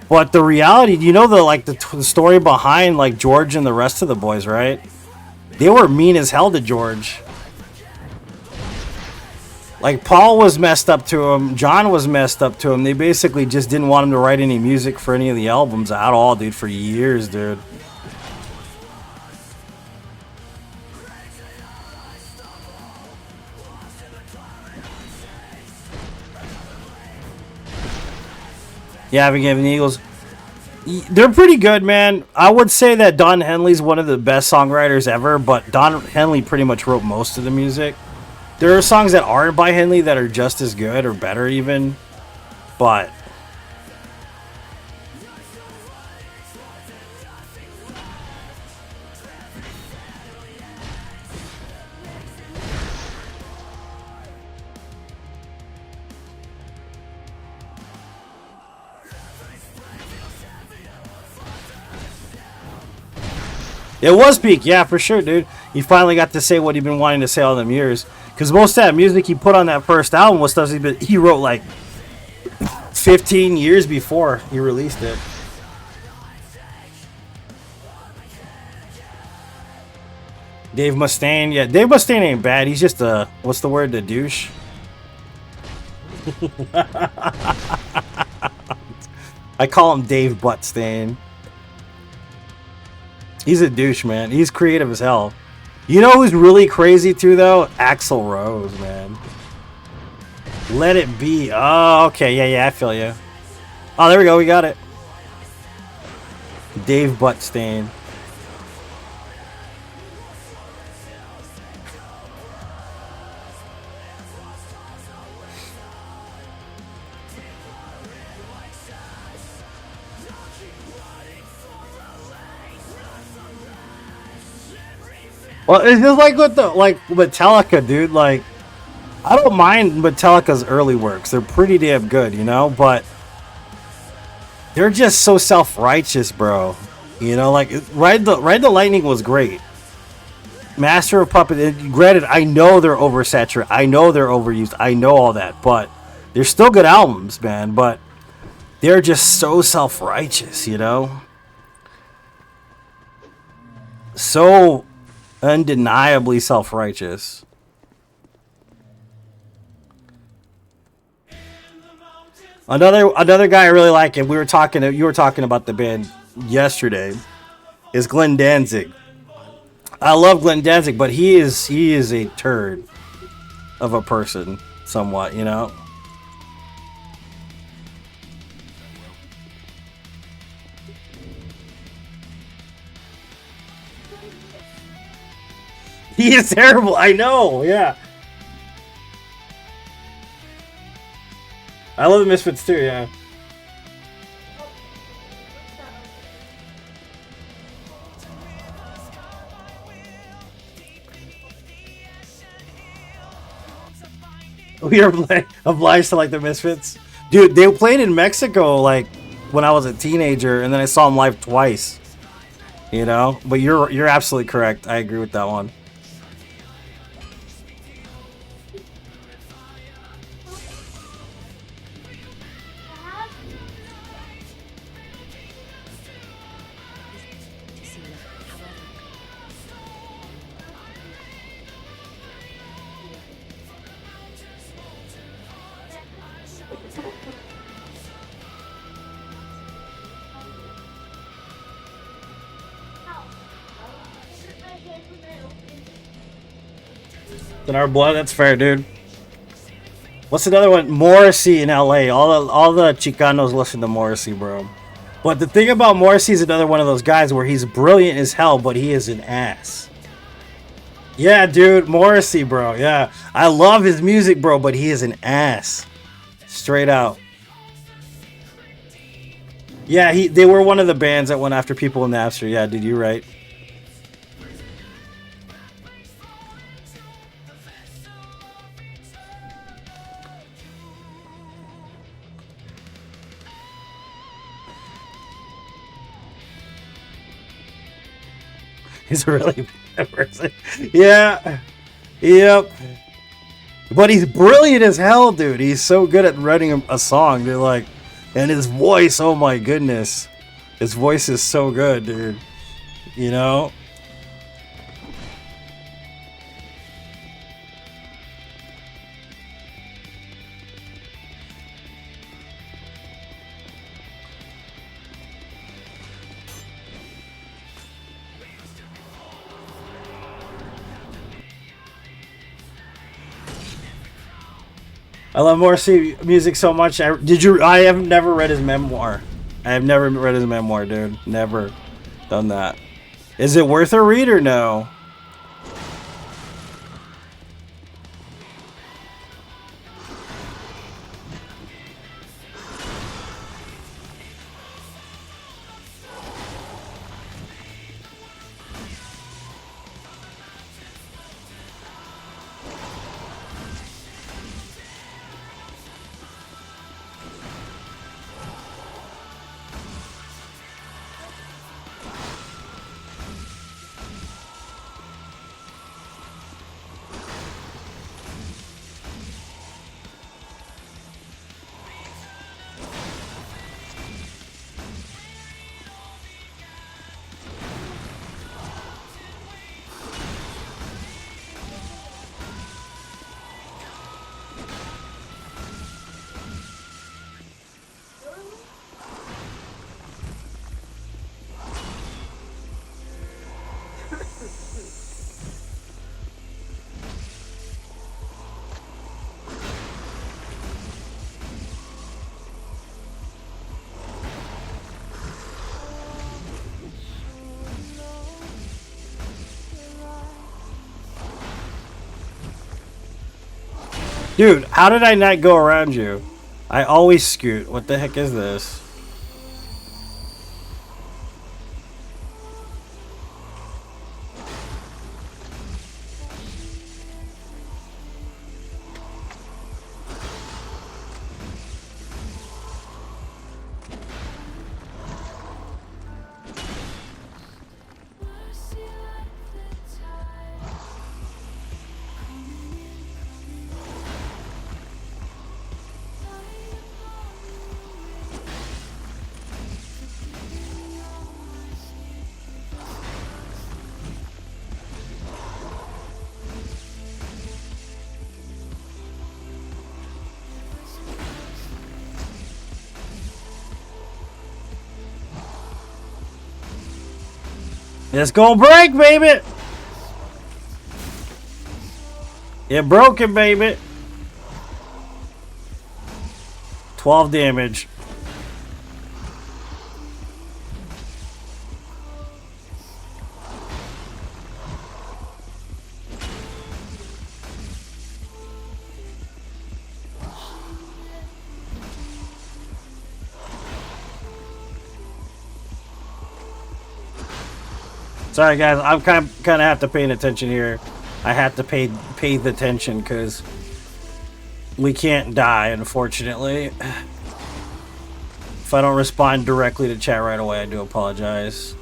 But the reality, you know, the story behind like George and the rest of the boys, right? They were mean as hell to George. Like, Paul was messed up to him. John was messed up to him. They basically just didn't want him to write any music for any of the albums at all, dude, for years, dude. Yeah, I've been giving the Eagles. They're pretty good, man. I would say that Don Henley's one of the best songwriters ever, but Don Henley pretty much wrote most of the music. There are songs that aren't by Henley that are just as good or better even, but... It was peak, yeah, for sure, dude. He finally got to say what he'd been wanting to say all them years. Because most of that music he put on that first album was stuff he wrote like 15 years before he released it. Dave Mustaine, yeah, Dave Mustaine ain't bad. He's just a, what's the word, the douche? I call him Dave Buttstain. He's a douche, man. He's creative as hell. You know who's really crazy too, though? Axl Rose, man. Let It Be. Oh, okay. Yeah, I feel you. Oh, there we go. We got it. Dave Buttstain. Well, it's just like with the Metallica, dude. Like, I don't mind Metallica's early works; they're pretty damn good, you know. But they're just so self-righteous, bro. You know, like Ride the Lightning was great. Master of Puppets. Granted, I know they're oversaturated. I know they're overused. I know all that, but they're still good albums, man. But they're just so self-righteous, you know. So undeniably self-righteous. Another guy I really like, and you were talking about the band yesterday, is Glenn Danzig. I love Glenn Danzig, but he is a turd of a person, somewhat, you know. He is terrible. I know. Yeah. I love the Misfits too. Yeah. We are obliged to like the Misfits, dude. They played in Mexico like when I was a teenager, and then I saw them live twice. You know, but you're absolutely correct. I agree with that one. In our blood, that's fair, dude. What's another one? Morrissey in LA. All the Chicanos listen to Morrissey, bro. But the thing about Morrissey is another one of those guys where he's brilliant as hell, but he is an ass. Yeah, dude, Morrissey, bro. Yeah, I love his music, bro, but he is an ass. Straight out. Yeah, they were one of the bands that went after people in Napster. Yeah, dude, you're right. He's a really bad person. Yeah. Yep. But he's brilliant as hell, dude. He's so good at writing a song, dude. Like, and his voice, oh my goodness. His voice is so good, dude. You know? I love Morrissey music so much. I have never read his memoir. I have never read his memoir, dude. Never done that. Is it worth a read or no? Dude, how did I not go around you? I always scoot. What the heck is this? It's gonna break, baby! It broke it, baby! 12 damage. Sorry guys, I'm kind of have to pay attention here. I have to pay the attention because we can't die, unfortunately. If I don't respond directly to chat right away, I do apologize.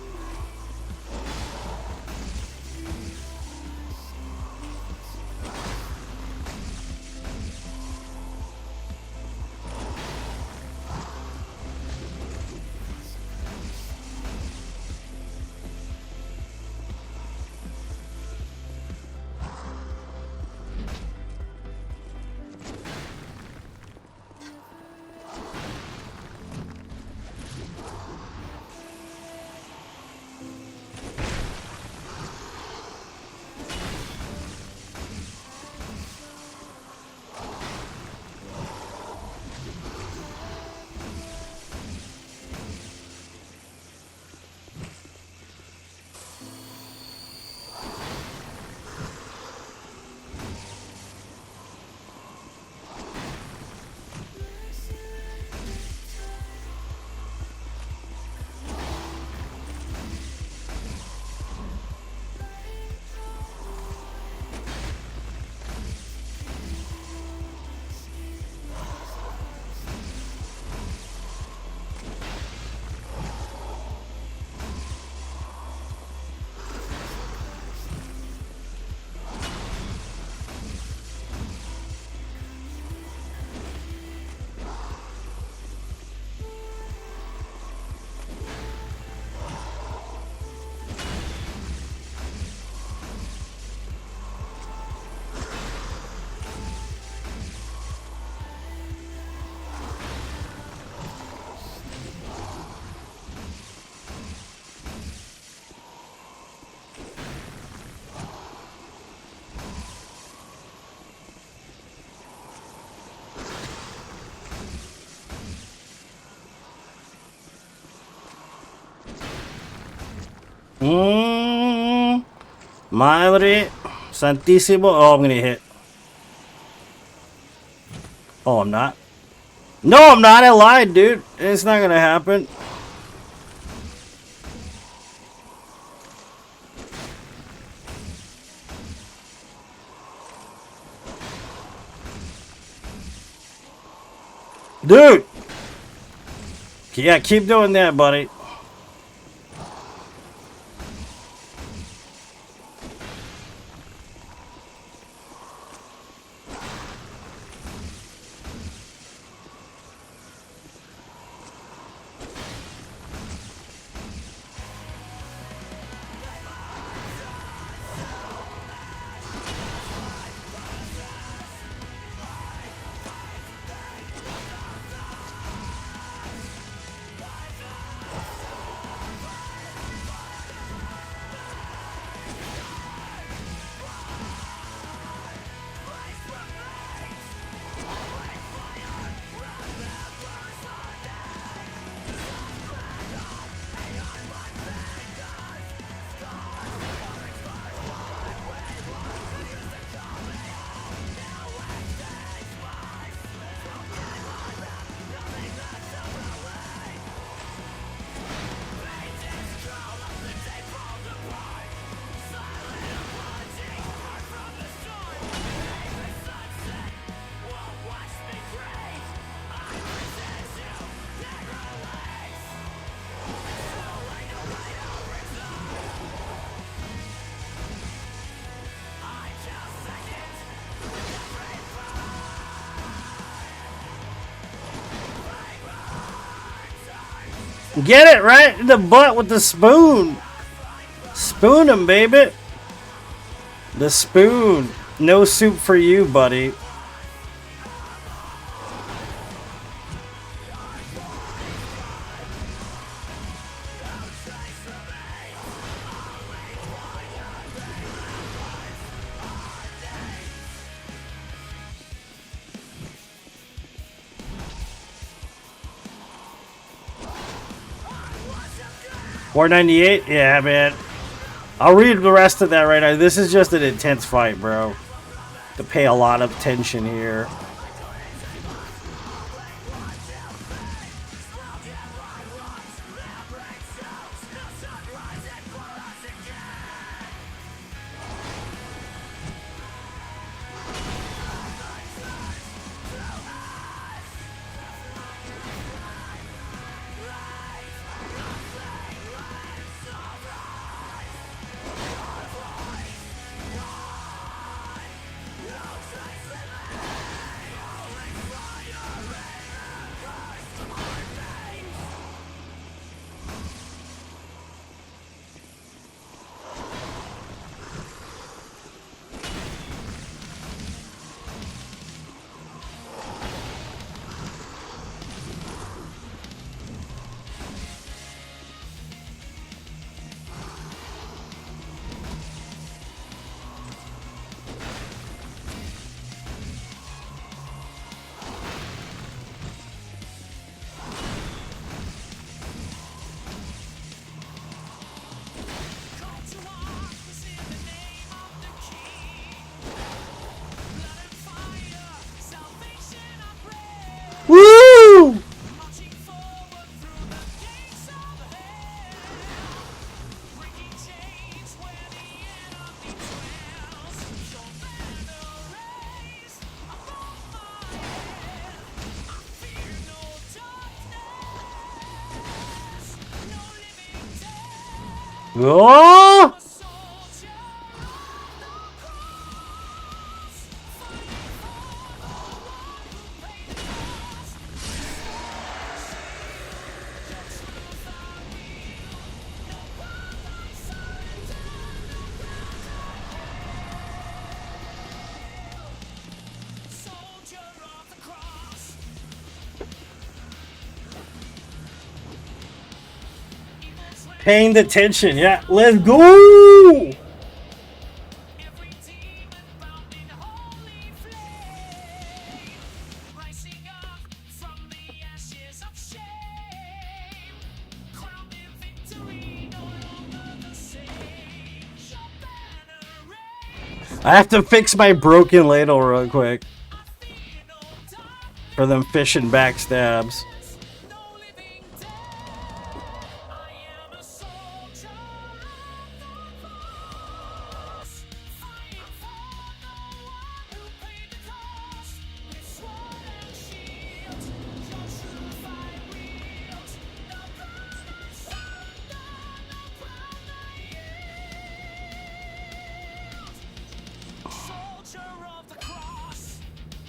Madre Santissimo. Oh, I'm gonna hit. Oh, I'm not. No, I'm not. I lied, dude. It's not gonna happen. Dude! Yeah, keep doing that, buddy. Get it right in the butt with the spoon. Spoon him, baby. The spoon. No soup for you, buddy. $4.98? Yeah, man. I'll read the rest of that right now. This is just an intense fight, bro. To pay a lot of attention here. Woo! Oh! Paying the tension, yeah. Let's go! I have to fix my broken ladle real quick. For them fishing backstabs.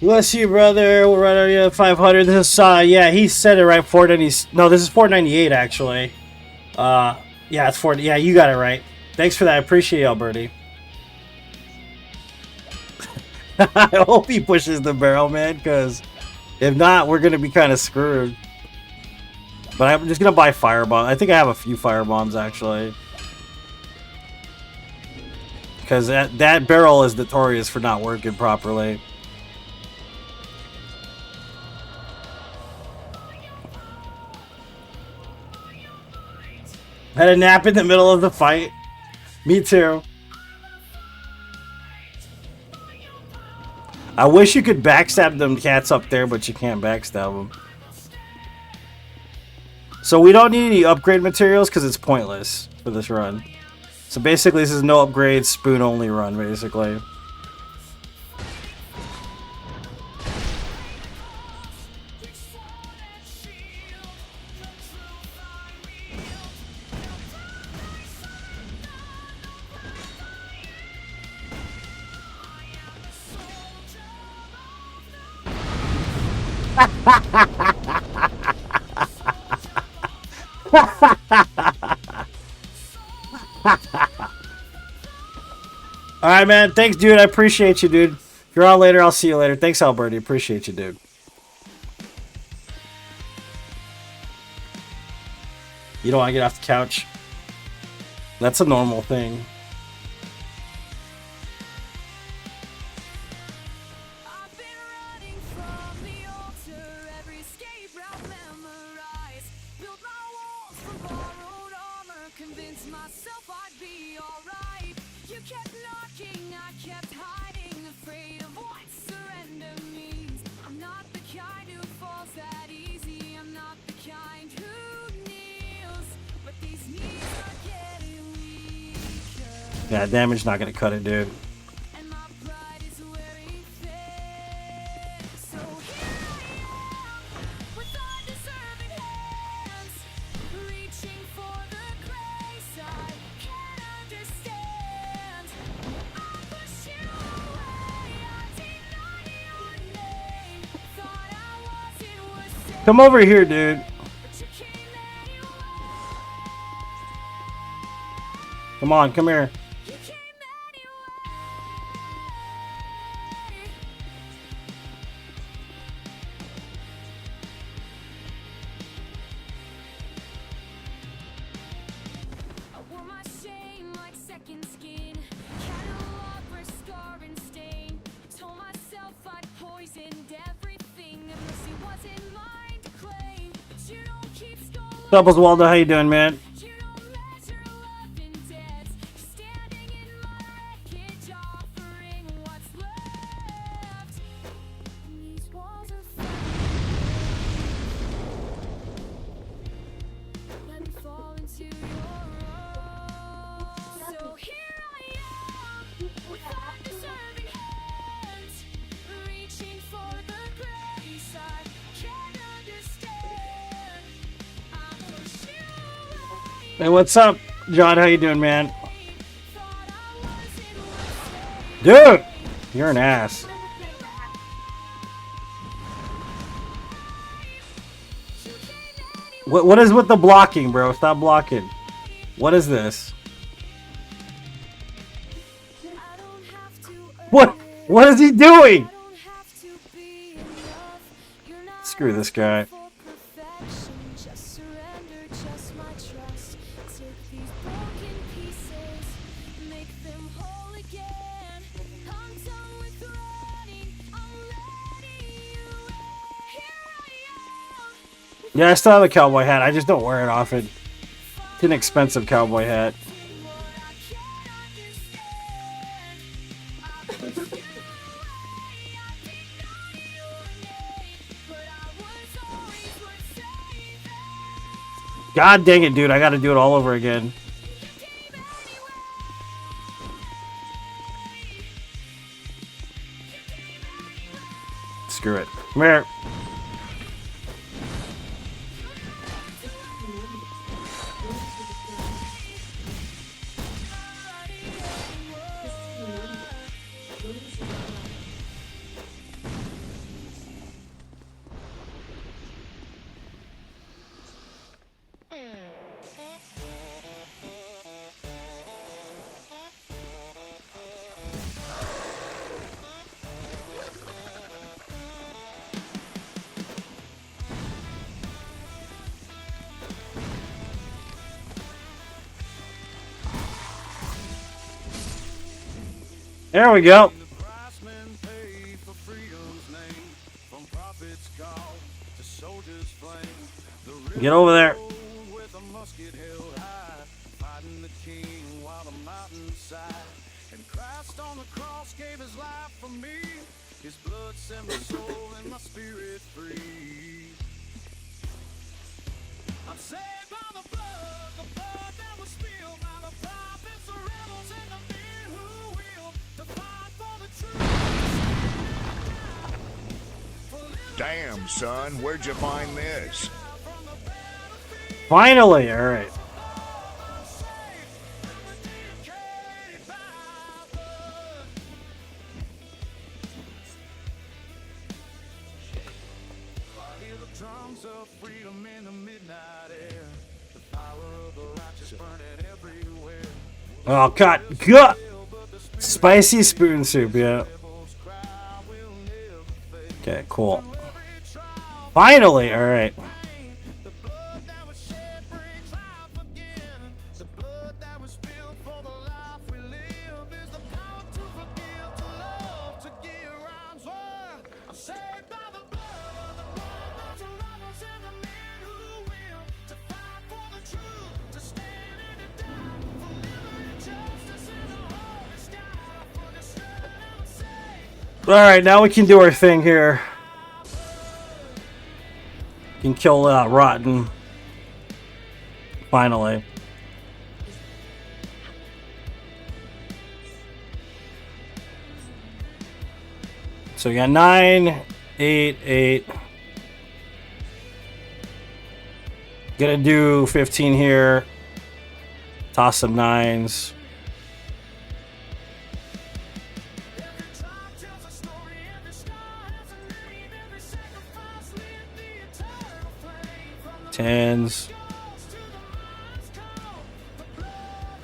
Bless you, brother. We're right on you at 500. This is, yeah, he said it right. 490. No, this is 498 actually. Yeah, it's 40. Yeah, you got it right. Thanks for that. I appreciate you, Alberti. I hope he pushes the barrel, man, because if not, we're gonna be kind of screwed. But I'm just gonna buy firebomb. I think I have a few firebombs actually, because that barrel is notorious for not working properly. Had a nap in the middle of the fight. Me too. I wish you could backstab them cats up there, but you can't backstab them. So we don't need any upgrade materials because it's pointless for this run. So basically this is no upgrade, spoon only run basically. All right, man. Thanks, dude. I appreciate you, dude. If you're on later, I'll see you later. Thanks, Alberti. Appreciate you, dude. You don't want to get off the couch? That's a normal thing. I've been running from the altar, every escape route memorized. Built my walls from borrowed armor, convinced myself I'd be alright. You kept knocking, I kept hiding, afraid of what surrender means. I'm not the kind who falls that easy, I'm not the kind who kneels, but these knees are getting weaker. Yeah, damage not gonna cut it, dude. And my pride is wearing thin. So here I am, with undeserving hands, reaching for the grace I can't understand. I push you away, I deny your name. Thought I wasn't worth saving, Come over here, dude. but you came anyway. Come on, come here. You came anyway. I wore my shame like second skin, candelabra, scar and stain. Told myself I'd poisoned everything, and mercy wasn't mine to claim. But you don't keep score. Doubles Waldo, how you doing, man? You don't measure love in debts. Standing in my wreckage, offering what's left. And these walls are let me fall into your arms. So here I am, with undeserving hands, reaching for the grace I can't understand. I push you away. Hey, what's up, John? How you doing, man? Thought I wasn't worth saving. Dude, you're an ass. What is with the blocking, bro? Stop blocking. What is this? I don't have to What is he doing? I don't have to be enough. You're not Screw this guy. for perfection. Just surrender, just my trust. Take these broken pieces, make them whole again. I'm done with running, I'm letting you in. Here I am. Yeah, I still have a cowboy hat. I just don't wear it often. It's an expensive cowboy hat. What I can't understand. I push you away, I deny your name, but I was always worth saving. God dang it, dude. I gotta do it all over again. Screw it. Come here. There we go. The price men pay for freedom's name, from prophets call to soldiers flame. The Get over there. road with a musket held high, fighting the king while the mountains sigh. And Christ on the cross gave his life for me. His blood set my soul and my spirit free. I'm saved by the blood that was spilled by the prophets, the rebels, and the men who will to fight for the truth. Damn, son, where'd you find this? Finally, all right. I hear the drums of freedom in the midnight air. The Oh, God. Spicy spoon soup, yeah. Okay, cool. Finally, all right. All right, now we can do our thing here. Can kill Rotten. Finally. So we got 9, 8, 8. Gonna do 15 here. Toss some 9s. Tens.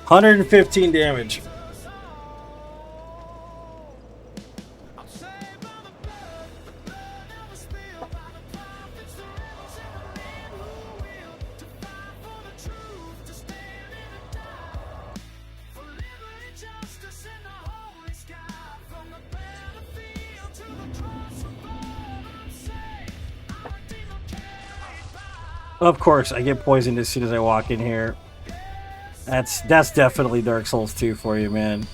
115 damage. Of course, I get poisoned as soon as I walk in here. That's definitely Dark Souls 2 for you, man.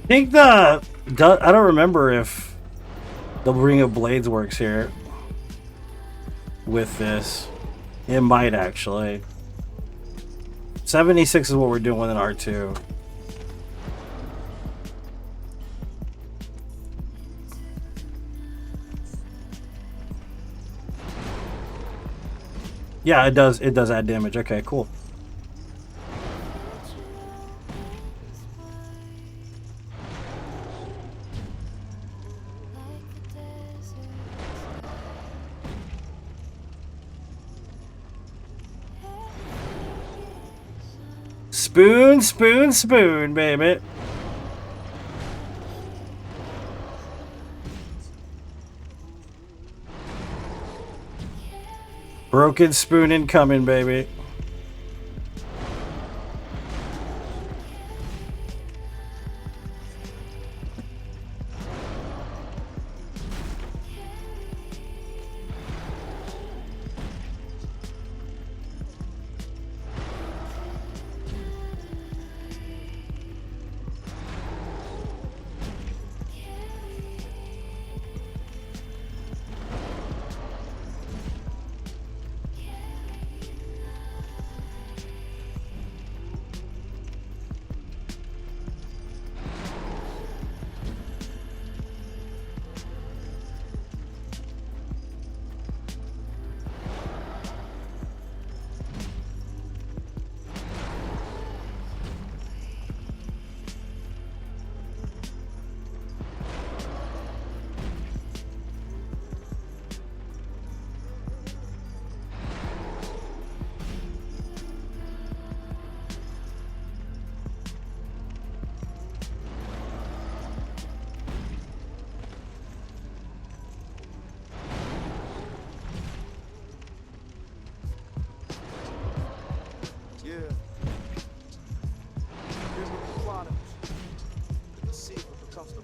I think I don't remember if the Ring of Blades works here with this. It might actually. 76 is what we're doing with an R2. Yeah, it does add damage. Okay, cool. Spoon, spoon, spoon, baby. Broken spoon incoming, baby.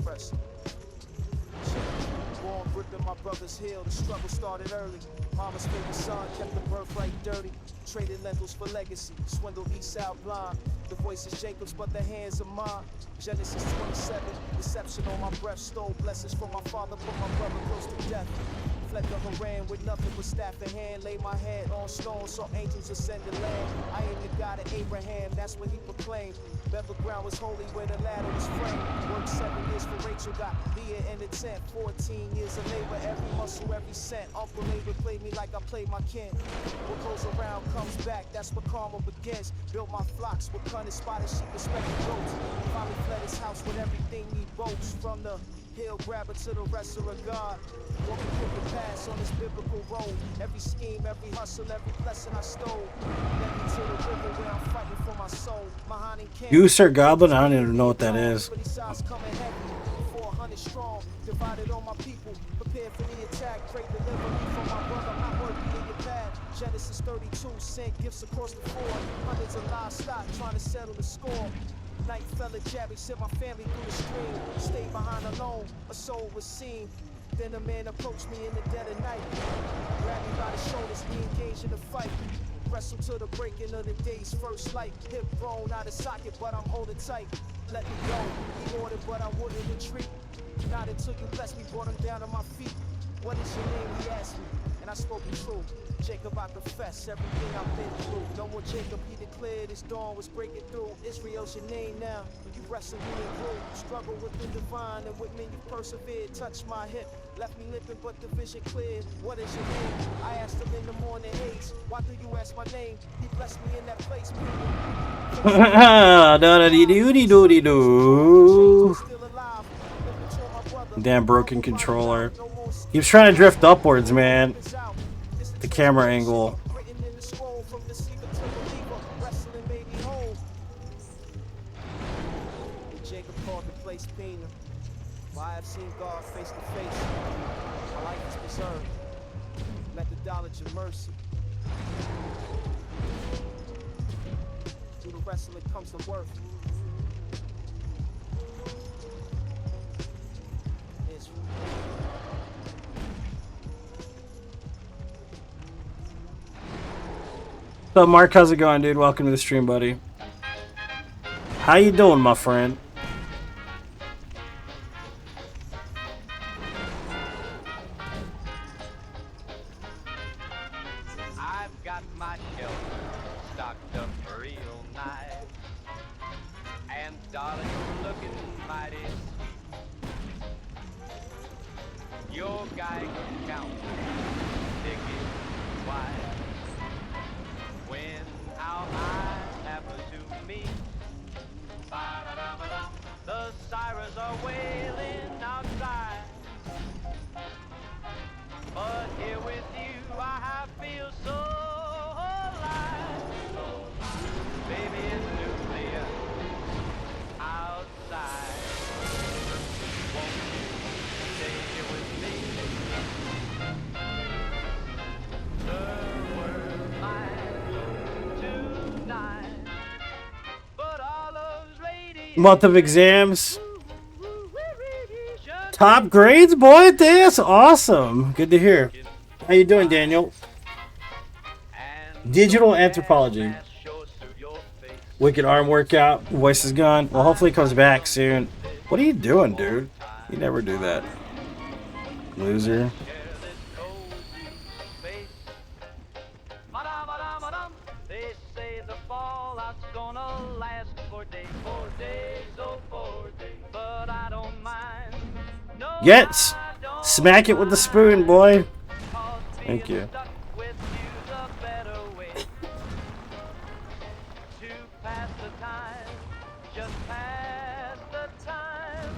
press. Born gripping my brother's heel, the struggle started early. Mama's favorite son kept the birthright dirty. Traded lentils for legacy, swindled east out blind. The voice is Jacob's, but the hands are mine. Genesis 27, deception on my breath. Stole blessings from my father, put my brother close to death. Fled the Haran with nothing but staff in hand. Lay my head on stone, saw angels ascend the land. I am the God of Abraham, that's what he proclaimed. Bevel ground was holy where the ladder was framed. Worked 7 years for Rachel, got Leah in the tent. 14 years of labor, every muscle, every cent. Uncle Labor played me like I played my kin. What goes around comes back, that's where karma begins. Built my flocks with cunning, spotted sheep, respected goats. Finally fled his house with everything he boasts. From the hill grabber to the wrestler of God. Walking through the pass on this biblical road. Every scheme, every hustle, every blessing I stole. Led me to the river where I'm fighting for my soul. My hunting camp. You, Sir Goblin? I don't even know what that is. 400 strong, divided on my people. Prepare for the attack. Pray deliver me from my brother. I'm not worthy in your path. Genesis 32, sent gifts across the board. Hundreds of livestock trying to settle the score. Night fell at Jabby, sent my family through the stream. Stayed behind alone, a soul was seen. Then a man approached me in the dead of night. Grabbed me by the shoulders, we engaged in a fight. Wrestled to the breaking of the day's first light. Hip thrown out of socket, but I'm holding tight. Let me go, he ordered, but I wouldn't retreat. Not until you blessed me, brought him down to my feet. What is your name, he asked me, and I spoke the truth. Jacob, I confess everything I've been through. No more Jacob, he declared his dawn was breaking through. Israel's your name now, you wrestled me and grew. Struggle with the divine, and with me you persevered. Touched my hip, left me limping, but the vision cleared. What is your name? I asked him in the morning haze. Why do you ask my name? He blessed me in that place, people. Damn broken controller. He was trying to drift upwards, man. The camera angle. Jacob called the place Pena. I have seen God face to face. My life is preserved. Met the knowledge of mercy. Through the wrestling comes the worth. Israel. What's up, Mark? How's it going, dude? Welcome to the stream, buddy. How you doing, my friend? I've got my shelf stocked up real nice. And darling, you're looking mighty sweet. Your guy can count ticket wise. When our eyes happen to meet, the sirens are wailing outside. But here with you, I feel so alive. Baby, it's nuclear outside. Won't you stay here with me? The world might go tonight, but all those ladies. Month of exams. Top grades, boy. That's awesome. Good to hear. How you doing, Daniel? Digital anthropology. Wicked arm workout. Voice is gone. Well, hopefully it comes back soon. What are you doing, dude? You never do that. Loser. They say the fallout's gonna last 4 days, 4 days, oh 4 days. But I don't mind. No, Yes. I don't Smack it with the spoon, boy. cause Thank being you. stuck with you's a better way to pass the time. Just pass the time.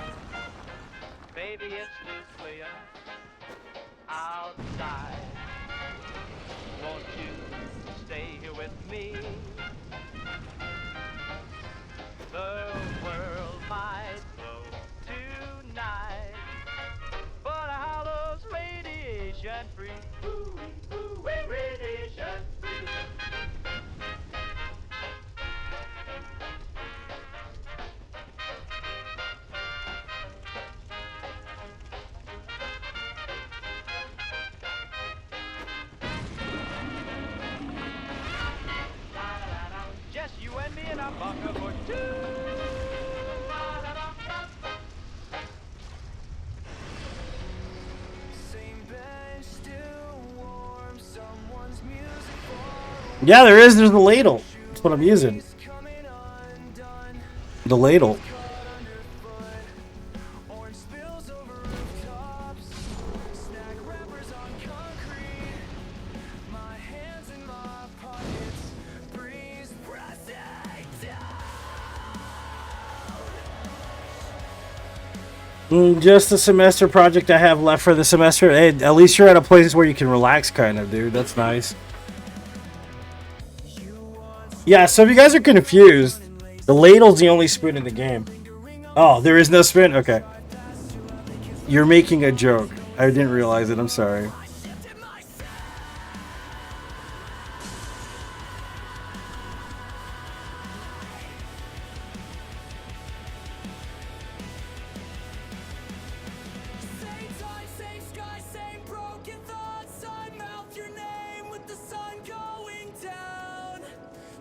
Baby, it's nuclear outside. Won't you stay here with me? The world might blow tonight, but our hollow's radiation free. Ooh, ooh, radiation free. bunker for two. Same bench, still warm. Someone's music Yeah, there is. There's the ladle. That's what I'm using. coming undone. The ladle. Caught underfoot. Orange spills over rooftops. Snack wrappers on concrete. My hands in my pockets. Breeze pressing down. Just a semester project I have left for the semester. Hey, at least you're at a place where you can relax, kind of, dude. That's nice. Yeah, so if you guys are confused, the ladle's the only spoon in the game. Oh, there is no spoon? Okay. You're making a joke. I didn't realize it. I'm sorry. Same time, same sky, same broken thoughts. I mouth your name with the sun going down.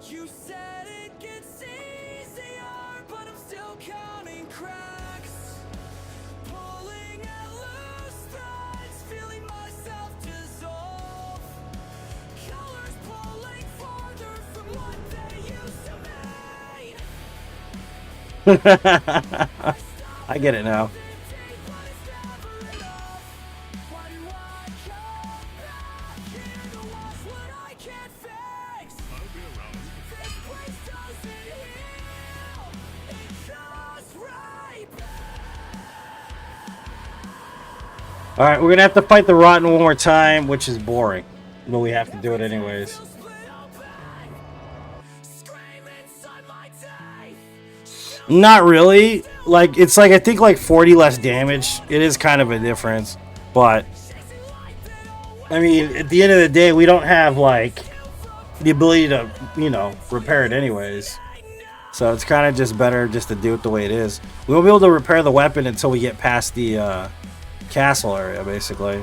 You said it gets easier, but I'm still counting cracks. Pulling at loose threads, feeling myself dissolve. Colors pulling farther from what they used to be. I get it now. Alright, we're gonna have to fight the Rotten one more time, which is boring. But we have to do it anyways. Not really. Like, it's like, I think like 40 less damage. It is kind of a difference. But, I mean, at the end of the day, we don't have like the ability to, you know, repair it anyways. So it's kind of just better just to do it the way it is. We won't be able to repair the weapon until we get past the castle area, basically.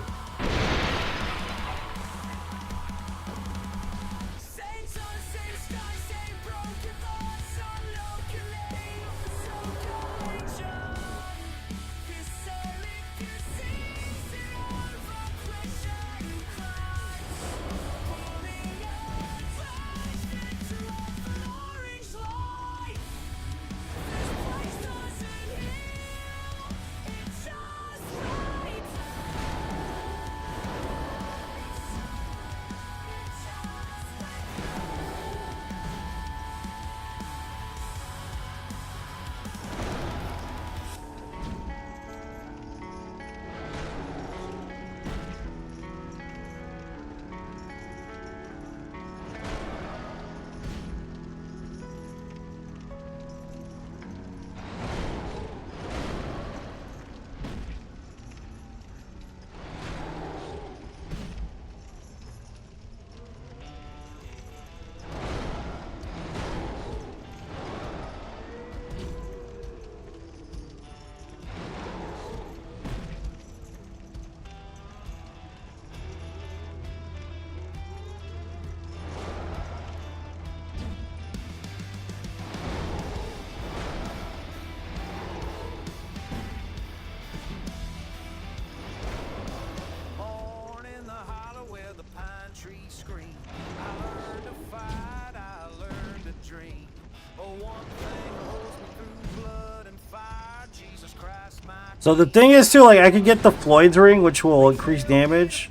So the thing is too, like, I could get the Floyd's ring, which will increase damage,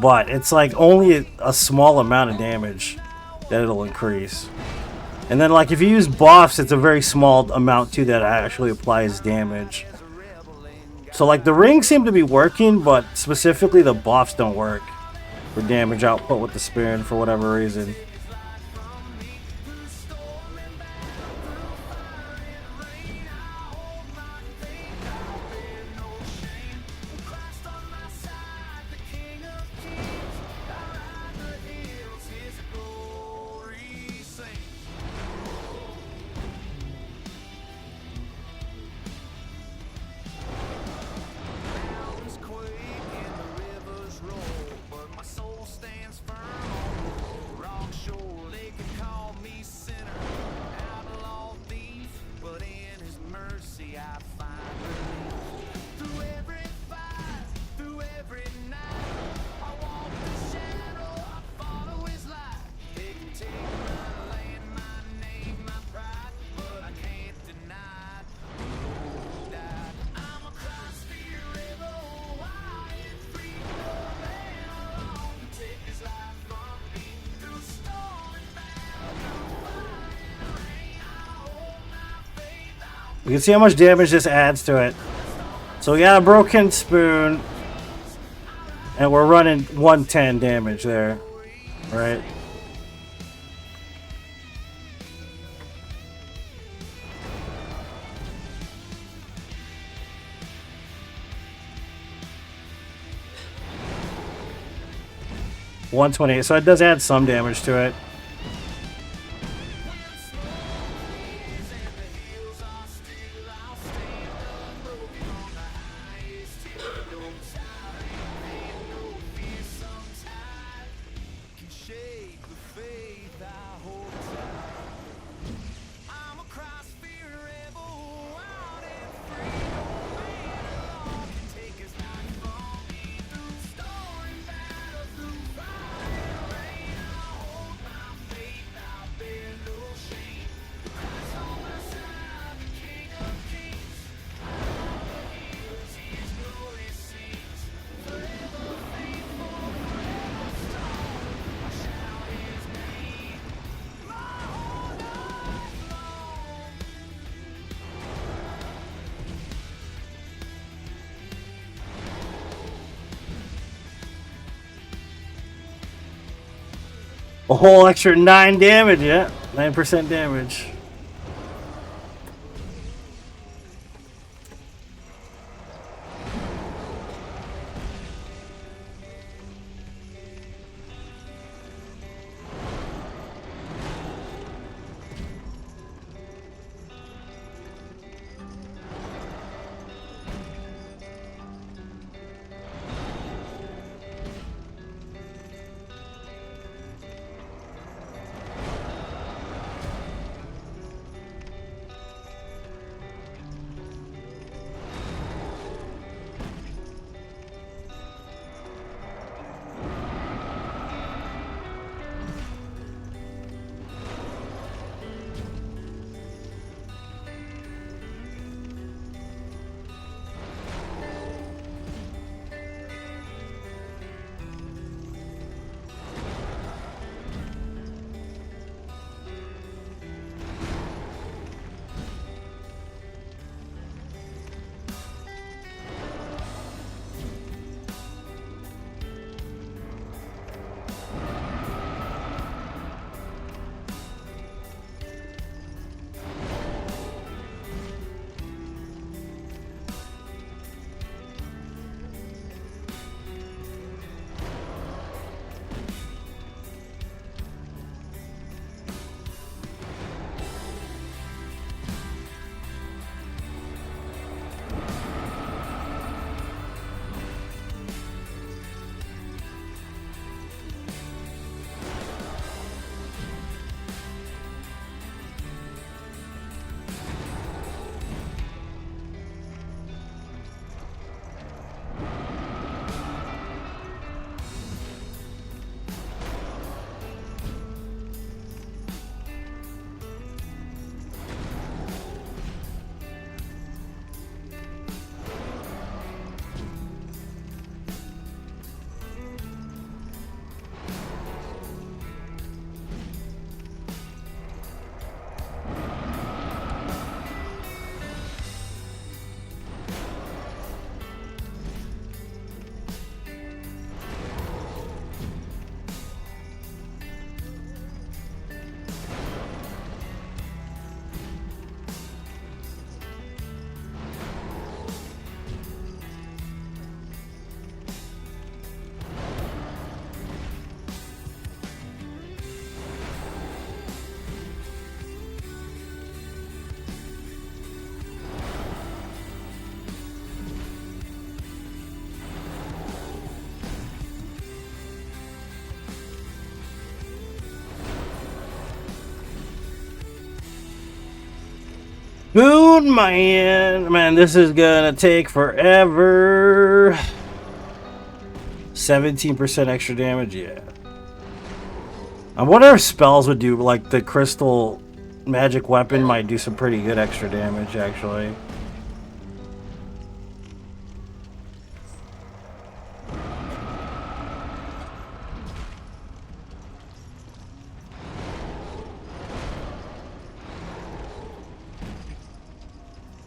but it's like only a small amount of damage that it'll increase. And then, like, if you use buffs, it's a very small amount too that actually applies damage. So like the rings seem to be working, but specifically the buffs don't work for damage output with the spoon for whatever reason. way I find relief. Through every fight, through every night, I walk the shadow, I follow his light. They can take my land, my name, my pride, but I can't deny it. Oh, die. I'm a cross-fear rebel, wild and free, no man alone to take his life from me. Through storm and battle, through fire and rain, I hold my faith, I'll You can see how much damage this adds to it. So we got a broken spoon, and we're running 110 damage there, right? $128, so it does add some damage to it. A whole extra 9 damage, yeah. 9% damage. Spoon man. Man, this is gonna take forever. 17% extra damage, yeah. I wonder if spells would do, like the crystal magic weapon might do some pretty good extra damage, actually.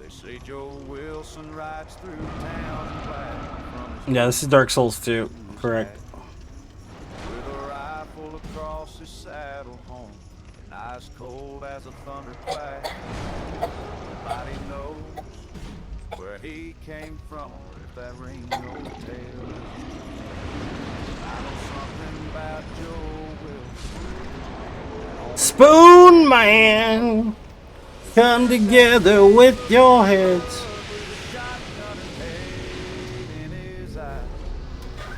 They say Joe Wilson rides through town and black from his Yeah, this is Dark Souls 2, correct. with a rifle across his saddle home, and ice cold as a thunderclap. Nobody knows where he came from, or if that ring no tale. I know something about Joe Wilson. Spoon man, come together with your heads. Shotgun and hate in his eyes.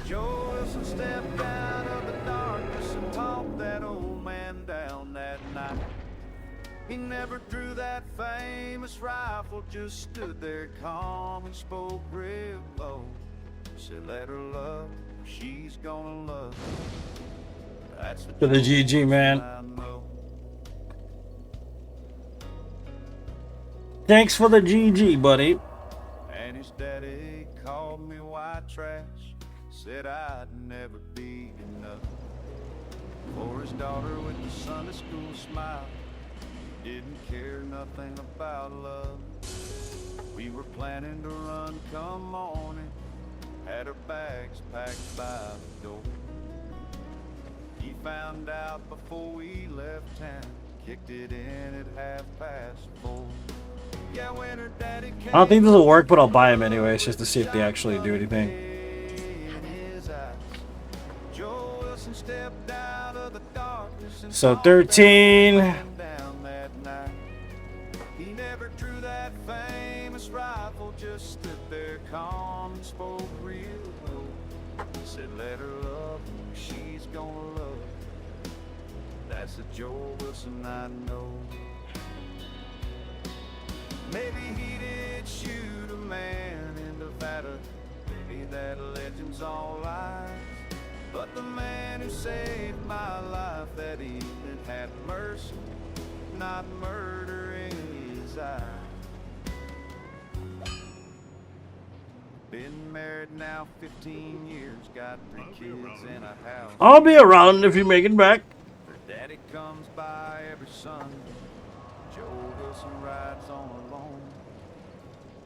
Joe Wilson stepped out of the darkness and talked that old man down that night. He never drew that famous rifle, just stood there calm and spoke real low. Said, let her love, she's gonna love. That's the For the GG, man. I know. Thanks for the GG, buddy. And his daddy called me white trash, said I'd never be enough. For his daughter with the Sunday school smile, didn't care nothing about love. We were planning to run come morning, had our bags packed by the door. He found out before we left town, kicked it in at 4:30. Yeah, when her daddy came, I don't think this will work, but I'll buy them anyways, just to see if they actually do anything. in his eyes, Joe Wilson stepped out of the darkness and So saw 13. that down that night. He never drew that famous rifle, just stood there calm and spoke real low. Said let her love who she's gonna love. That's the Joe Wilson I know. Maybe he did shoot a man in Nevada, maybe that legend's all lies. But the man who saved my life that evening had mercy, not murder in his eyes. Been married now 15 years, got 3 kids and a house. I'll be around if you make it back. Her daddy comes by every Sunday. Joe Wilson rides on alone.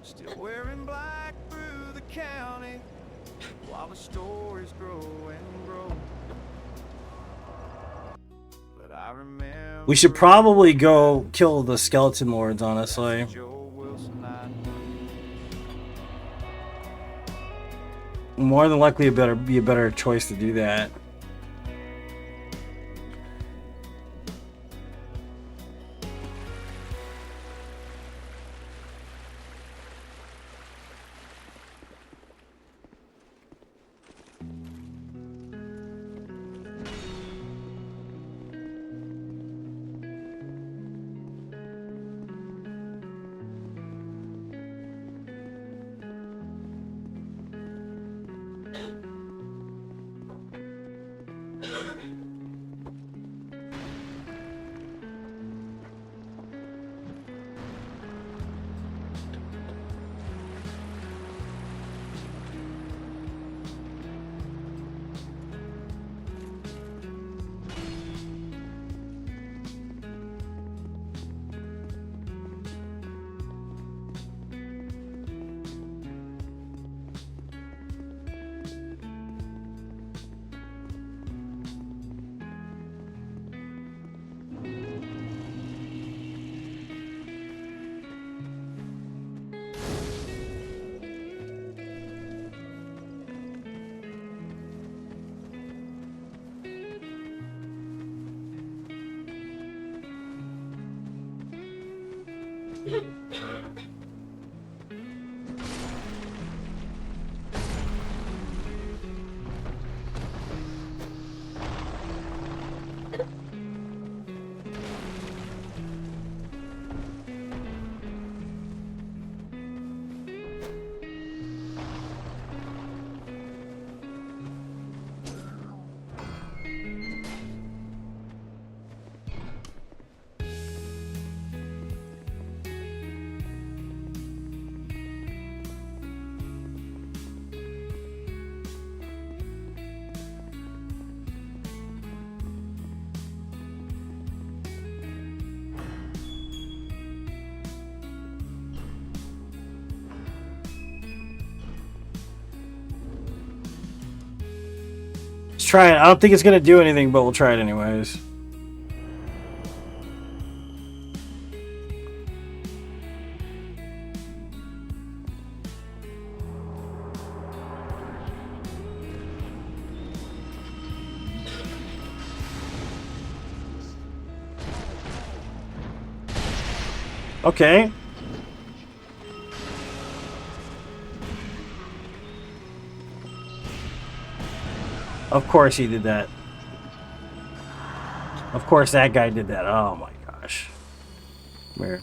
Still wearing black through the county while the stories grow and grow. But I remember We should probably go kill the skeleton lords, honestly. Joe Wilson I knew. More than likely, it better be a better choice to do that. try it. I don't think it's gonna do anything, but we'll try it anyways. Okay. Of course he did that. Of course that guy did that. Oh my gosh. Where?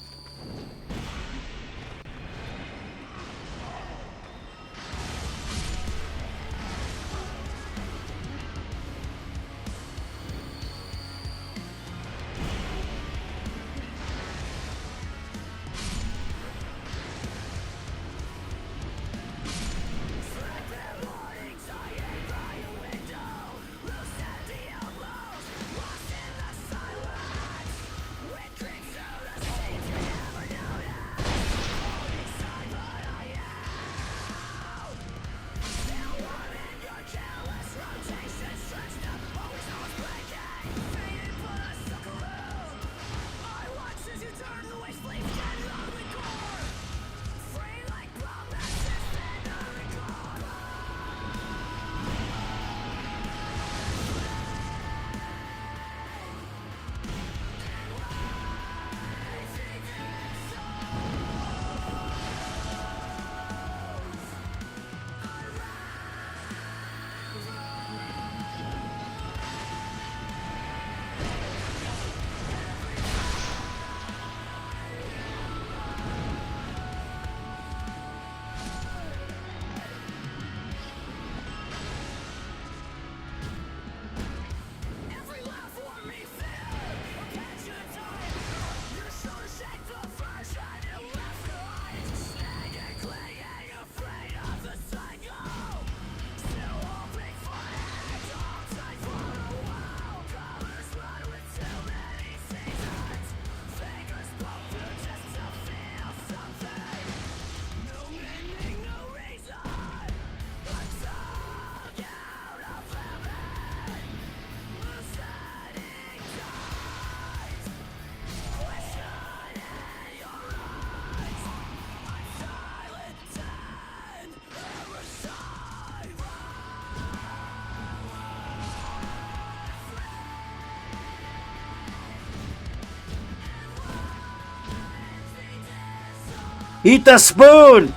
Eat the spoon!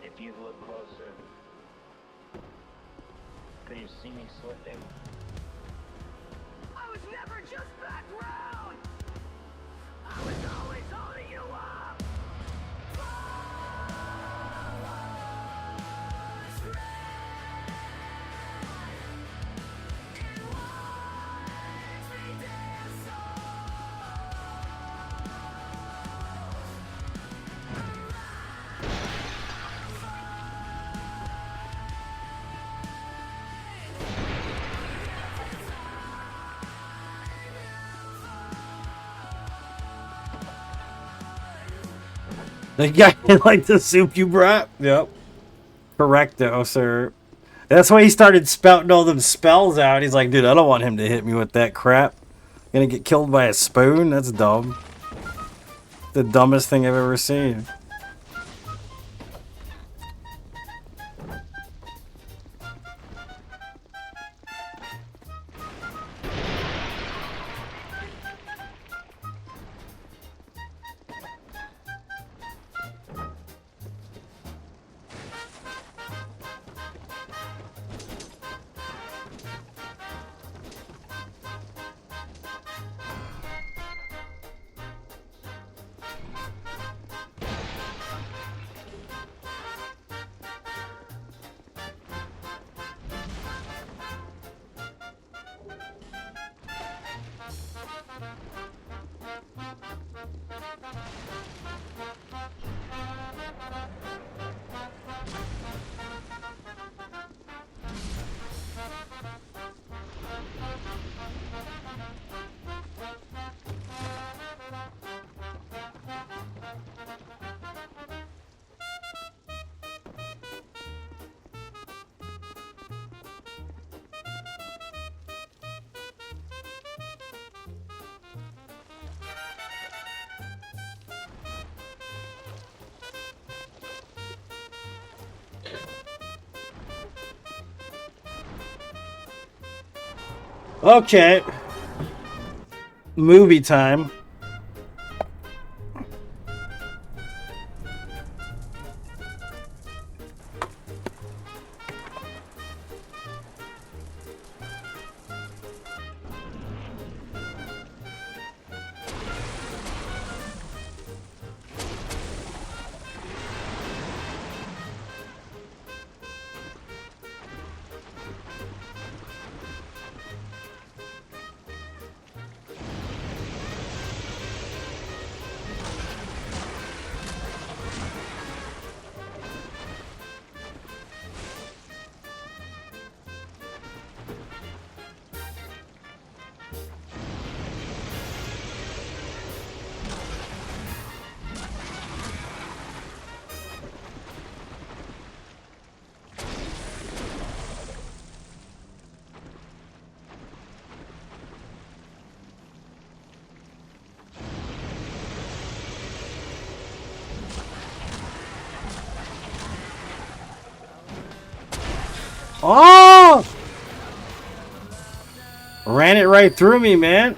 If you look closer, could you see me slipping? I was never just background! I was always holding you up! The guy like the soup you brought? Yep. Correcto, sir. That's why he started spouting all them spells out. He's like, dude, I don't want him to hit me with that crap. Gonna get killed by a spoon? That's dumb. The dumbest thing I've ever seen. Okay. Movie time. Oh! Ran it right through me, man.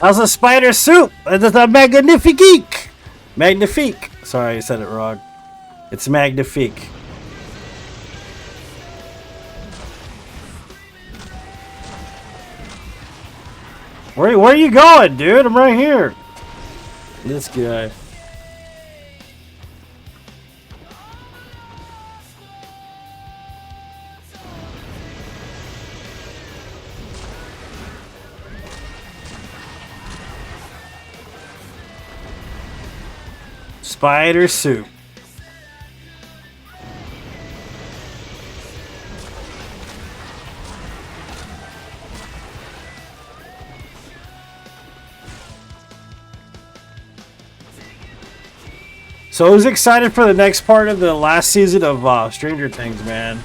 How's a spider soup? It's a magnifique. Magnifique. Sorry, I said it wrong. It's magnifique. Where are you going, dude? I'm right here. This guy. Spider soup. So who's excited for the next part of the last season of Stranger Things, man?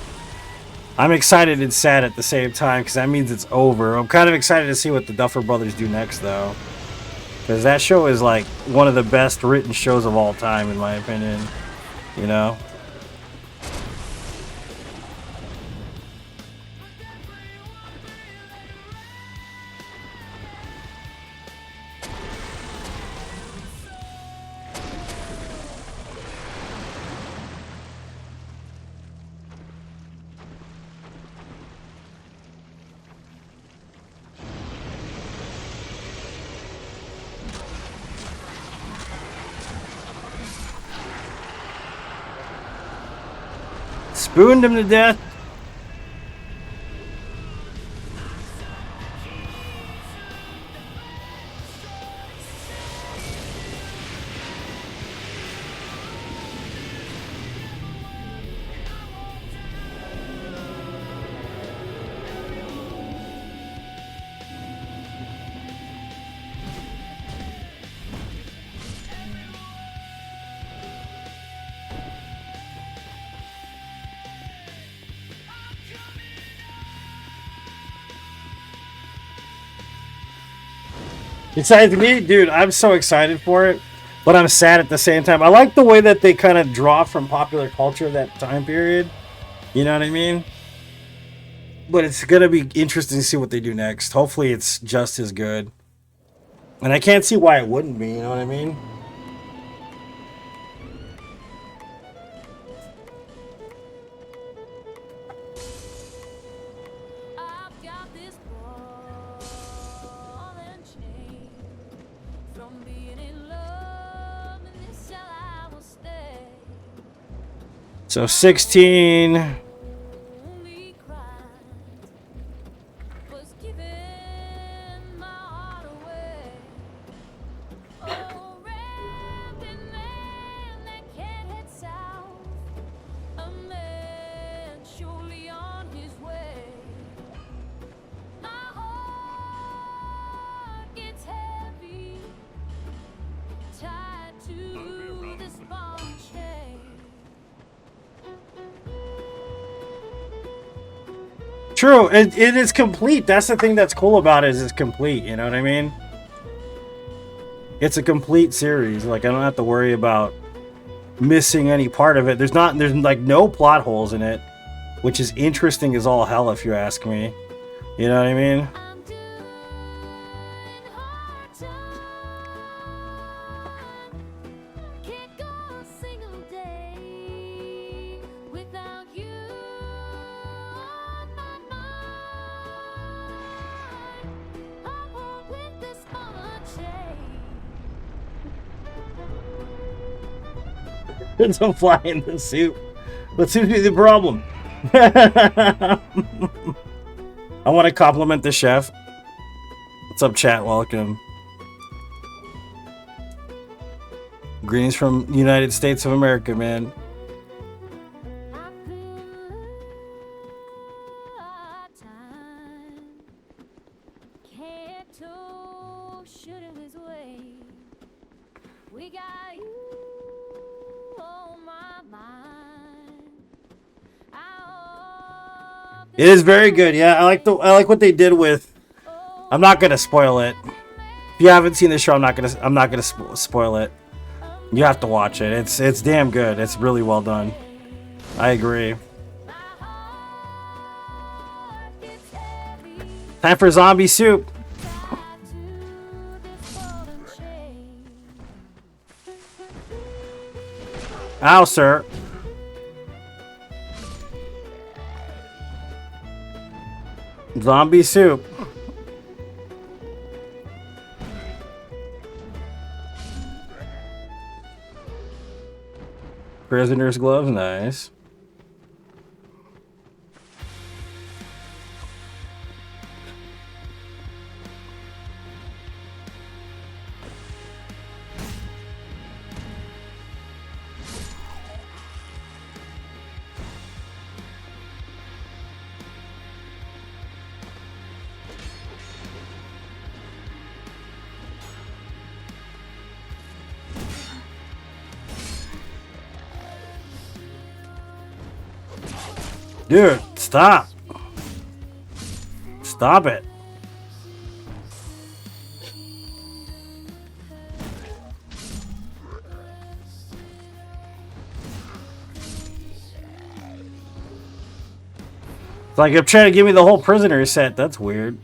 I'm excited and sad at the same time because that means it's over. I'm kind of excited to see what the Duffer Brothers do next, though. Because that show is like one of the best written shows of all time, in my opinion. You know? Spooned him to death. Besides me, dude, I'm so excited for it, but I'm sad at the same time. I like the way that they kind of draw from popular culture of that time period. You know what I mean? But it's going to be interesting to see what they do next. Hopefully it's just as good. And I can't see why it wouldn't be, you know what I mean? I've got this ball and chain from being in love, and this shall I will stay. So 16. Only crime was giving my heart True, it is complete. That's the thing that's cool about it, is it's complete, you know what I mean? It's a complete series. Like, I don't have to worry about missing any part of it. There's like no plot holes in it, which is interesting as all hell if you ask me. You know what I mean? It's a fly in the soup. What seems to be the problem? I want to compliment the chef. What's up, chat? Welcome. Greetings from United States of America, man. It is very good. Yeah, I like what they did with. I'm not gonna spoil it. If you haven't seen the show, I'm not gonna spoil it. You have to watch it. It's damn good. It's really well done. I agree. Time for zombie soup. Ow, sir. Zombie soup. Prisoner's gloves, nice. Dude, stop. Stop it. It's like you're trying to give me the whole prisoner set. That's weird.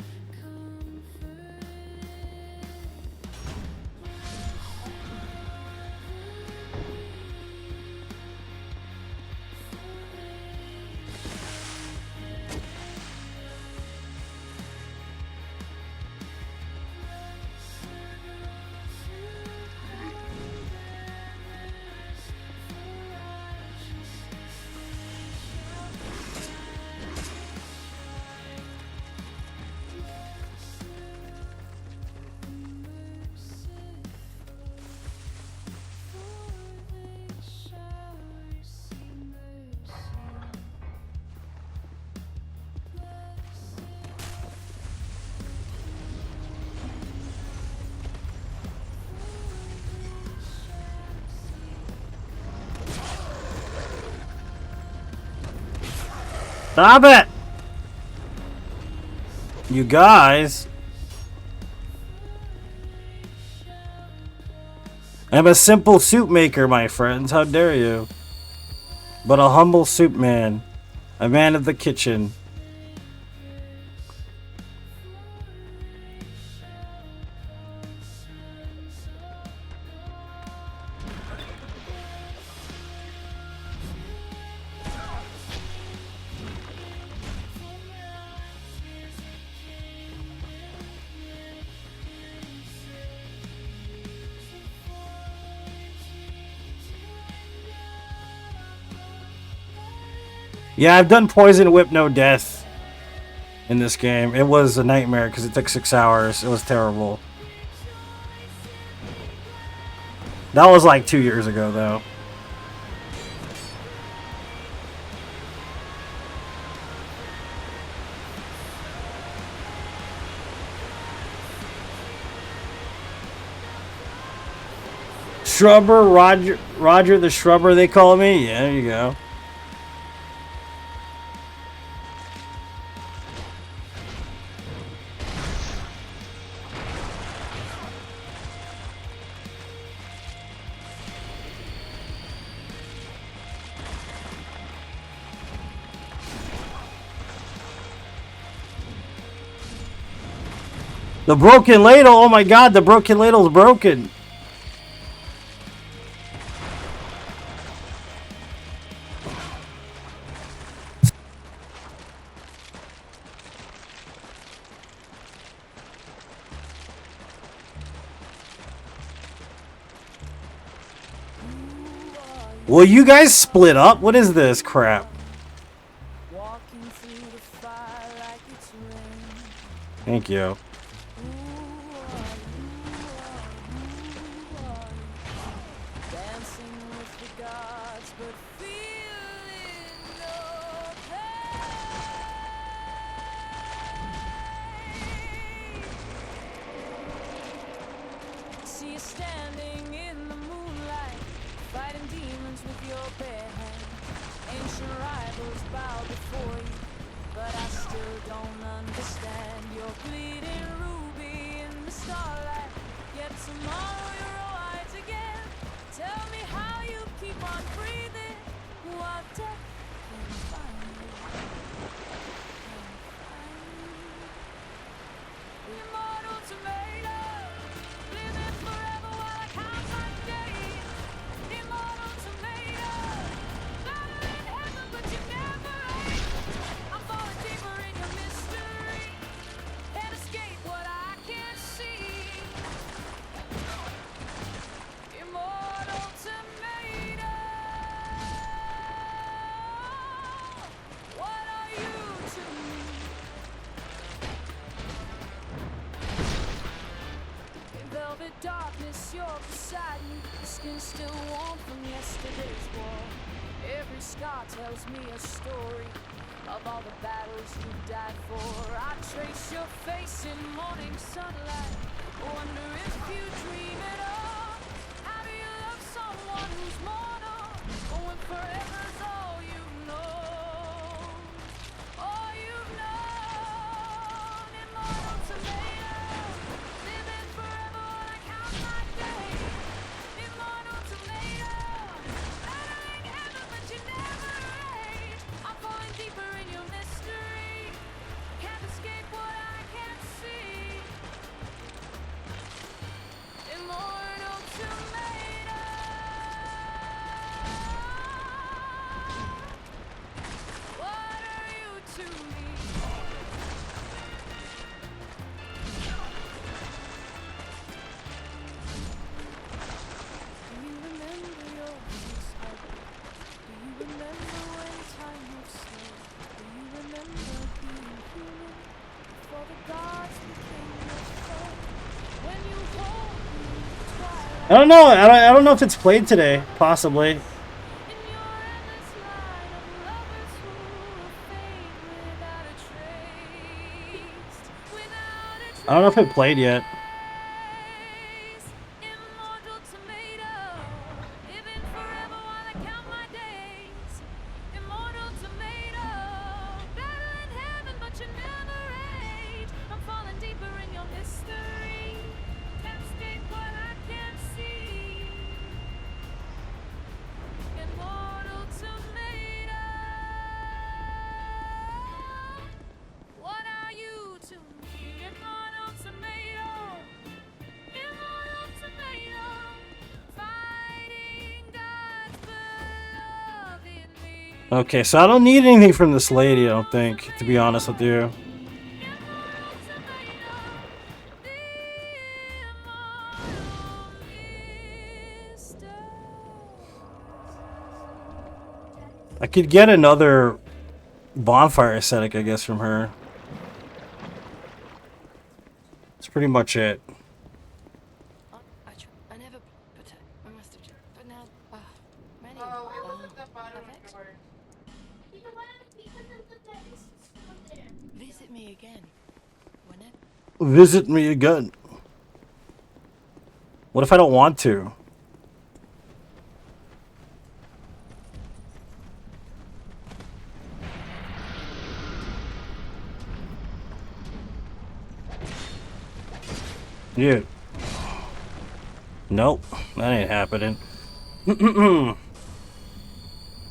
Stop it! You guys. I'm a simple soup maker, my friends. How dare you? But a humble soup man. A man of the kitchen. Yeah, I've done Poison Whip No Death in this game. It was a nightmare because it took 6 hours. It was terrible. That was like 2 years ago, though. Shrubber, Roger the Shrubber, they call me. Yeah, there you go. The broken ladle. Oh my god, the broken ladle's broken. Will you guys split up? What is this crap? Walking through the fire like it's rain. Thank you. Dancing with the gods, but feeling no pain. See you standing in the moonlight, fighting demons with your bare hands. Ancient rivals bow before you, but I still don't understand. You're bleeding ruby in the starlight, yet tomorrow you're all white again. Tell me how you keep on breathing while death can find you. Immortal tomato, living forever while I count my days. Immortal tomato, battle in heaven but you never age. I'm falling deeper in your mystery, can't escape what I can't see. Immortal tomato, what are you to me? In velvet darkness, you're beside me. Your skin still warm from yesterday's war. Every scar tells me a story of all the battles you died for. I trace your face in morning sunlight. Wonder if you dream it all. How do you love someone who's mortal when forever's all you know? All you've known. Immortal tomato, living forever while I count my days. Immortal tomato, battling heaven but you never age. I'm falling deeper in your mystery, can't escape what I can't see. Immortal tomato, what are you to me? Do you remember your first hug? Do you remember when time moved slow? Do you remember being human before the gods became your foe? When you hold me in the twilight, I don't know. I don't know if it's played today. Possibly. in your endless line of lovers who will fade without a trace, without a trace. I don't know if it played yet. Immortal tomato, living forever while I count my days. Immortal tomato, battle in heaven but you never age. I'm falling deeper in your mystery, can't escape what I can't see. Immortal tomato, what are you to me? Immortal tomato, immortal tomato, fighting God's beloved me. Okay, so I don't need anything from this lady, I don't think, to be honest with you. Immortal tomato, the immortal mystery. I could get another bonfire aesthetic, I guess, from her. That's pretty much it. I never, but I must have. But now, many. Visit me again. Whenever. Visit me again. What if I don't want to? Yeah. Nope, that ain't happening.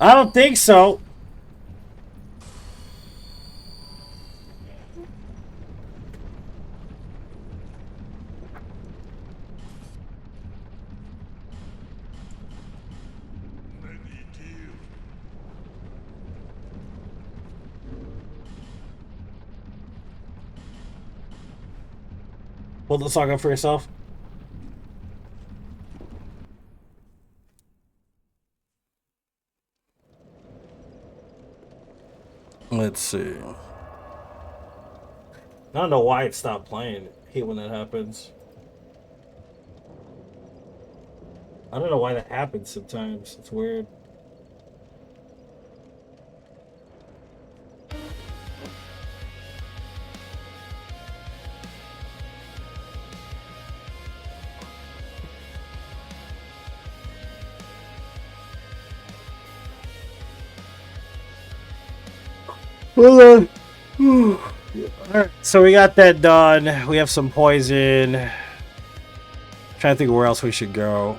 I don't think so. Hold the song up for yourself. Let's see. I don't know why it stopped playing. I hate when that happens. I don't know why that happens sometimes. It's weird. Hold on. Alright, so we got that done. We have some poison. Trying to think of where else we should go.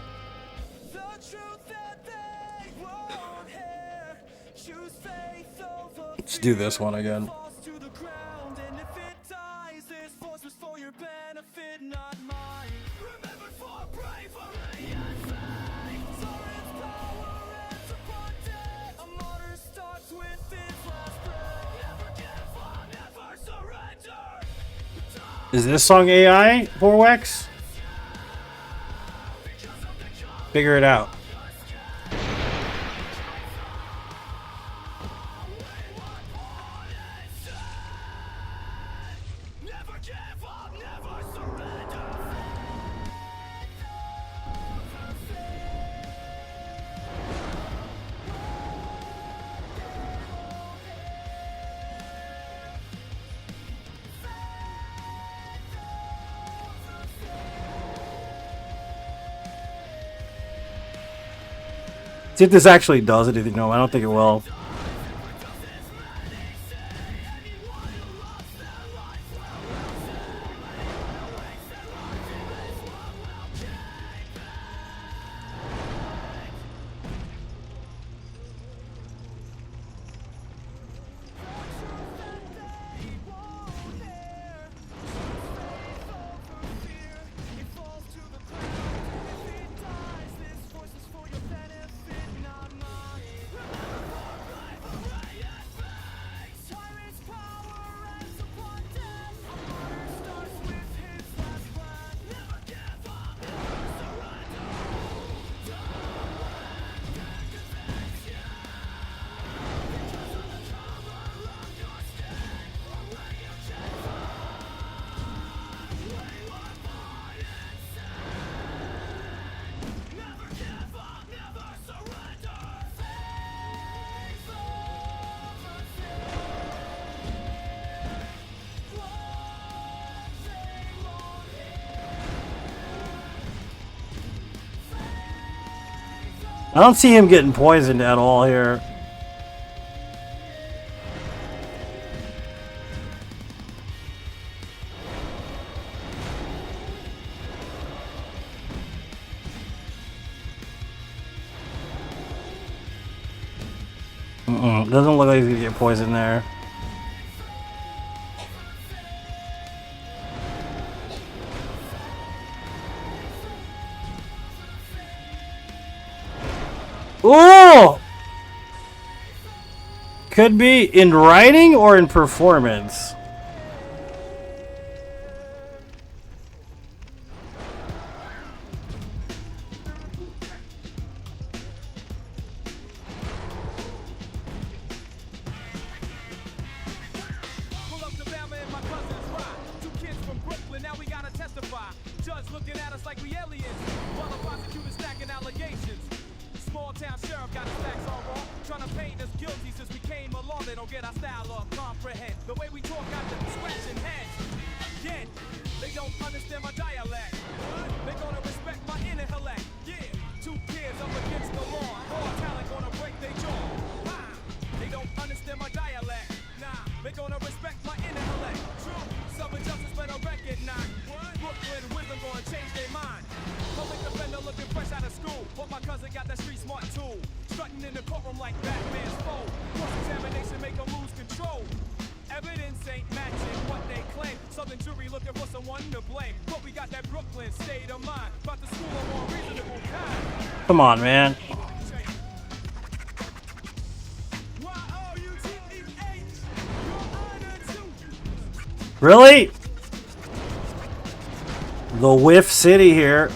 Let's do this one again. Is this song AI, Vorwex? Figure it out. See if this actually does anything. No, I don't think it will. I don't see him getting poisoned at all here. Doesn't look like he's gonna get poisoned there. Oh! Could be in writing or in performance. Come on, man. Really? The Whiff City here.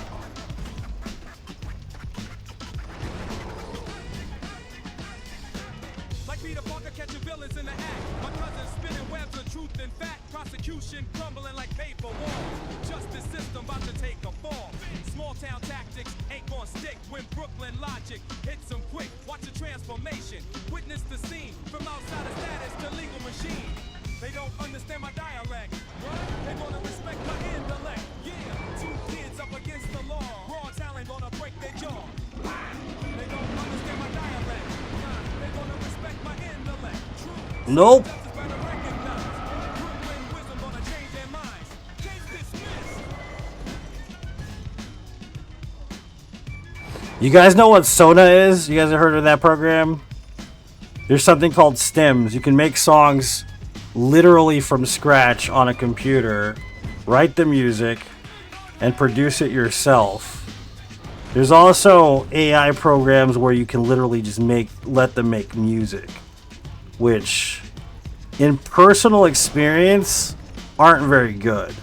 Like Peter Parker catching villains in the act. My cousin's spinning webs of truth and fact. Prosecution crumbling like paper walls. Justice system about to take a fall. Small town tactics ain't gonna stick when Brooklyn logic hits them quick. Watch the transformation. Witness the scene from outside of status to legal machine. They don't understand my dialect. What? They wanna respect my intellect. Yeah, two kids up against the law. Raw talent gonna break their jaw. They don't understand my dialect. They gonna respect my intellect. True. Nope. Justice better recognize. Brooklyn wisdom gonna change their minds. Case dismissed. You guys know what Sona is? You guys have heard of that program? There's something called stems. You can make songs literally from scratch on a computer, write the music, and produce it yourself. There's also AI programs where you can literally just let them make music, which in personal experience aren't very good.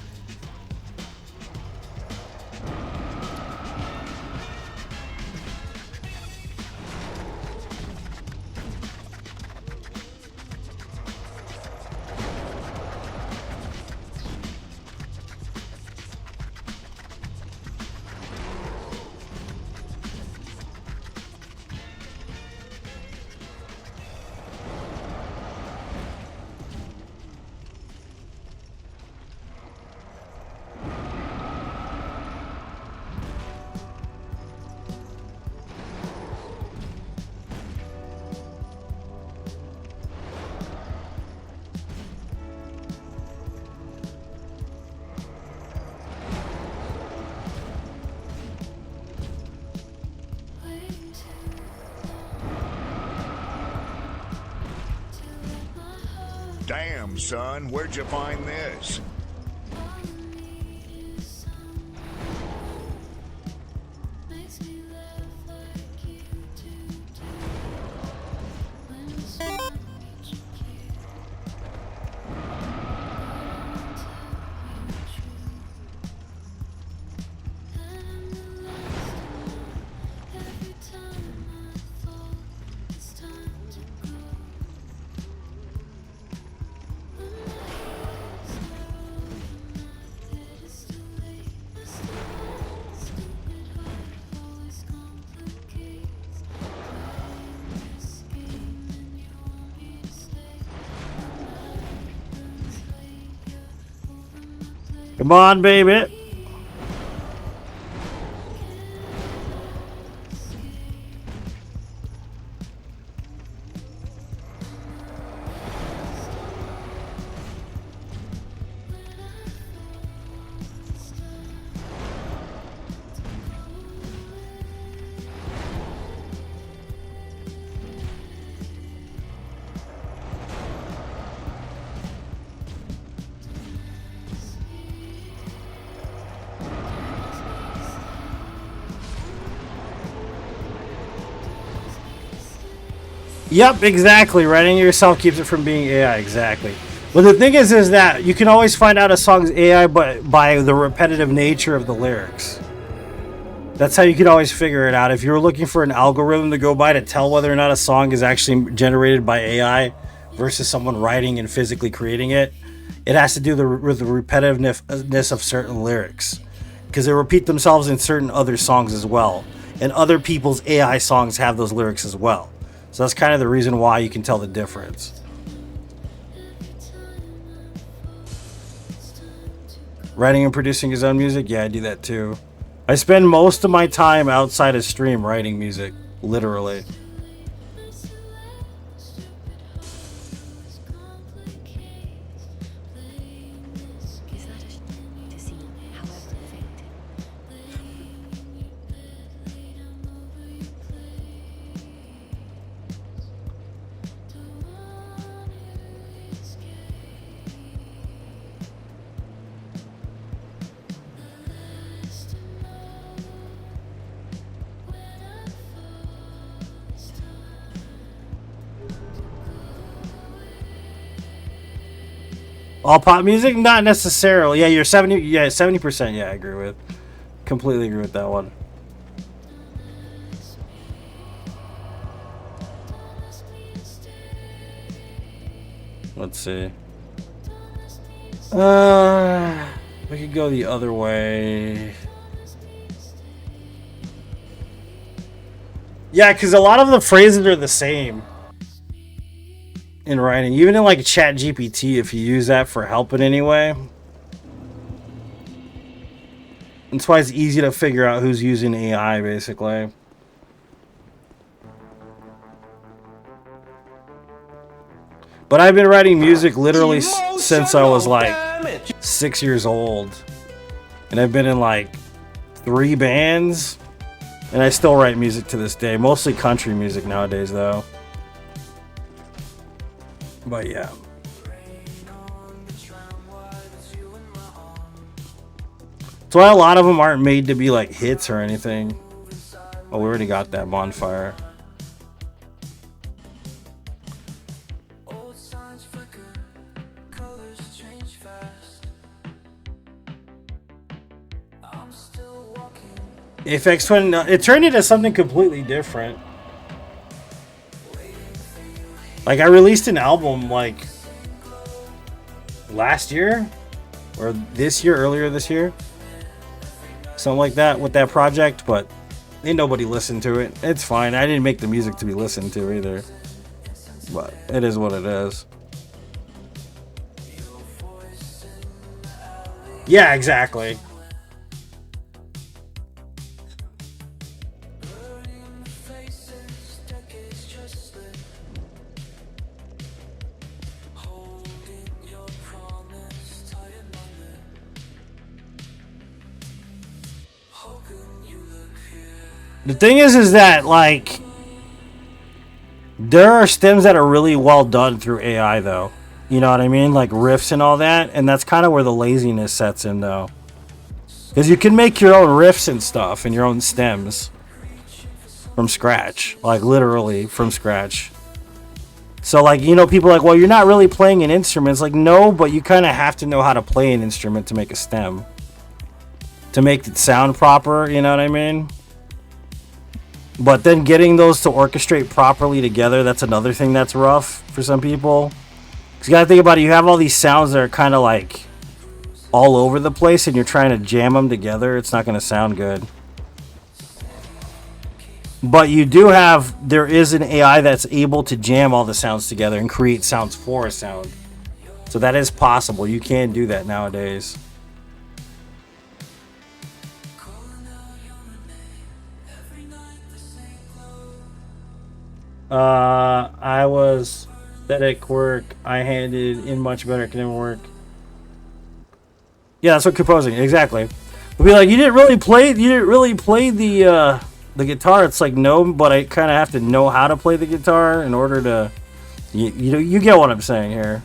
Damn, son, where'd you find this? Come on, baby. Yep, exactly. Writing it yourself keeps it from being AI, exactly. But the thing is that you can always find out a song's AI by the repetitive nature of the lyrics. That's how you can always figure it out. If you're looking for an algorithm to go by to tell whether or not a song is actually generated by AI versus someone writing and physically creating it, it has to do with the repetitiveness of certain lyrics. Because they repeat themselves in certain other songs as well. And other people's AI songs have those lyrics as well. So that's kind of the reason why you can tell the difference. Writing and producing his own music? Yeah, I do that too. I spend most of my time outside of stream writing music, literally. All pop music? Not necessarily. Yeah, you're 70. Yeah, 70%. Yeah, I agree with. Completely agree with that one. Let's see. We could go the other way. Yeah, because a lot of the phrases are the same in writing. Even in like Chat GPT, if you use that for help in any way. That's why it's easy to figure out who's using AI, basically. But I've been writing music literally since I was like 6 years old. And I've been in like 3 bands. And I still write music to this day. Mostly country music nowadays, though. But yeah. That's why a lot of them aren't made to be like hits or anything. Oh, we already got that bonfire. Aphex Twin, it turned into something completely different. Like, I released an album, like, last year? Or this year, earlier this year? Something like that with that project, but ain't nobody listened to it. It's fine. I didn't make the music to be listened to either. But it is what it is. Yeah, exactly. The thing is that, like, there are stems that are really well done through AI, though. You know what I mean? Like riffs and all that. And that's kind of where the laziness sets in, though. Because you can make your own riffs and stuff and your own stems from scratch. Like, literally from scratch. So, like, you know, people are like, well, you're not really playing an instrument. It's like, no, but you kind of have to know how to play an instrument to make a stem. To make it sound proper, you know what I mean? But then getting those to orchestrate properly together, that's another thing that's rough for some people. Because you gotta think about it, you have all these sounds that are kind of like all over the place and you're trying to jam them together, it's not going to sound good. But you do have, there is an AI that's able to jam all the sounds together and create sounds for a sound. So that is possible, you can do that nowadays. I was aesthetic work. I handed in much better academic work. Yeah, that's what composing exactly. We'll be like, you didn't really play the guitar. It's like, no, but I kind of have to know how to play the guitar in order to. You get what I'm saying here.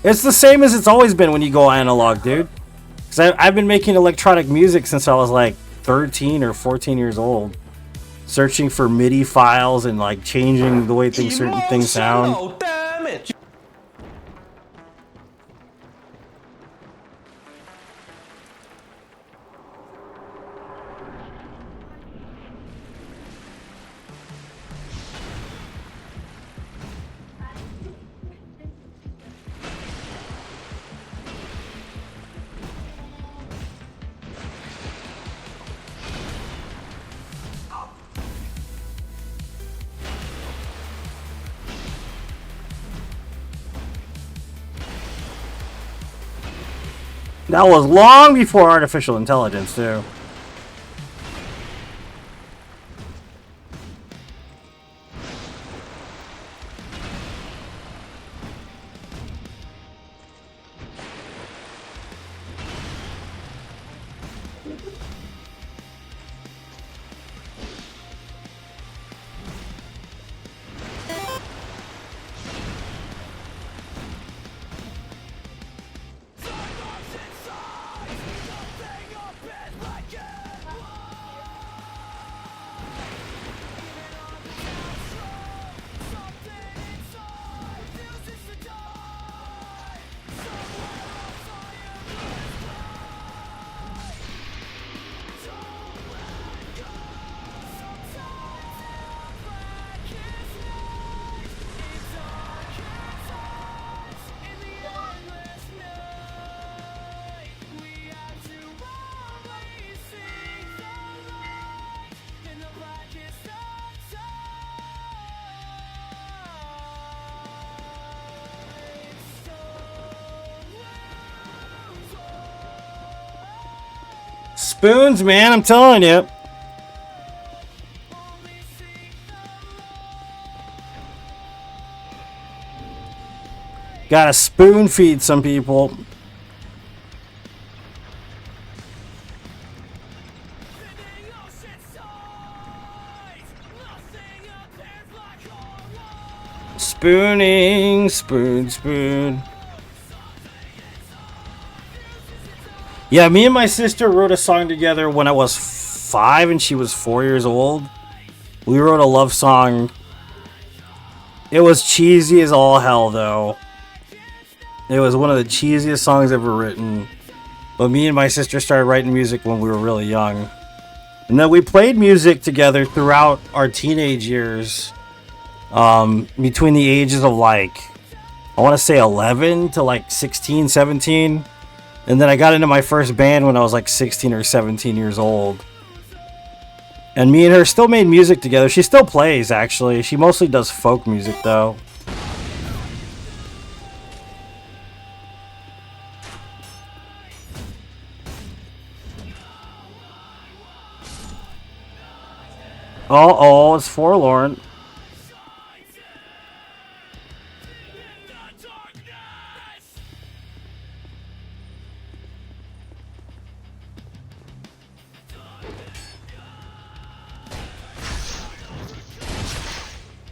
It's the same as it's always been when you go analog, dude. Because I've been making electronic music since I was like 13 or 14 years old, searching for MIDI files and like changing the way certain things sound. Damage. That was long before artificial intelligence, too. Spoons, man, I'm telling you. Gotta spoon feed some people. Spooning, spoon. Yeah, me and my sister wrote a song together when I was 5 and she was 4 years old. We wrote a love song. It was cheesy as all hell, though. It was one of the cheesiest songs ever written. But me and my sister started writing music when we were really young. And then we played music together throughout our teenage years. Between the ages of like, I want to say 11 to like 16, 17. And then I got into my first band when I was like 16 or 17 years old. And me and her still made music together. She still plays, actually. She mostly does folk music, though. Oh, it's forlorn.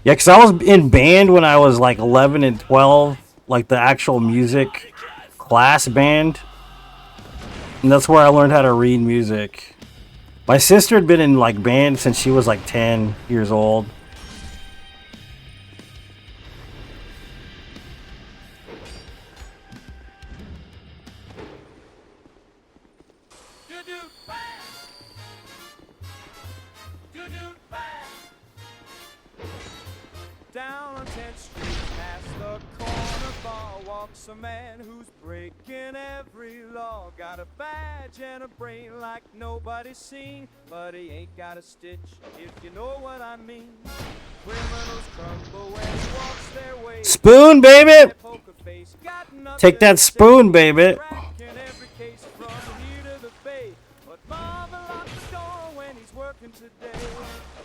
Yeah, because I was in band when I was like 11 and 12, like the actual music class band. And that's where I learned how to read music. My sister had been in like band since she was like 10 years old. Down on 10th Street, past the corner bar, walks a man who's breaking every law. Got a badge and a brain like nobody's seen, but he ain't got a stitch, if you know what I mean. Criminals crumble when he walks their way. Spoon, baby! Take that spoon, baby! But Mama locked the door when he's working today.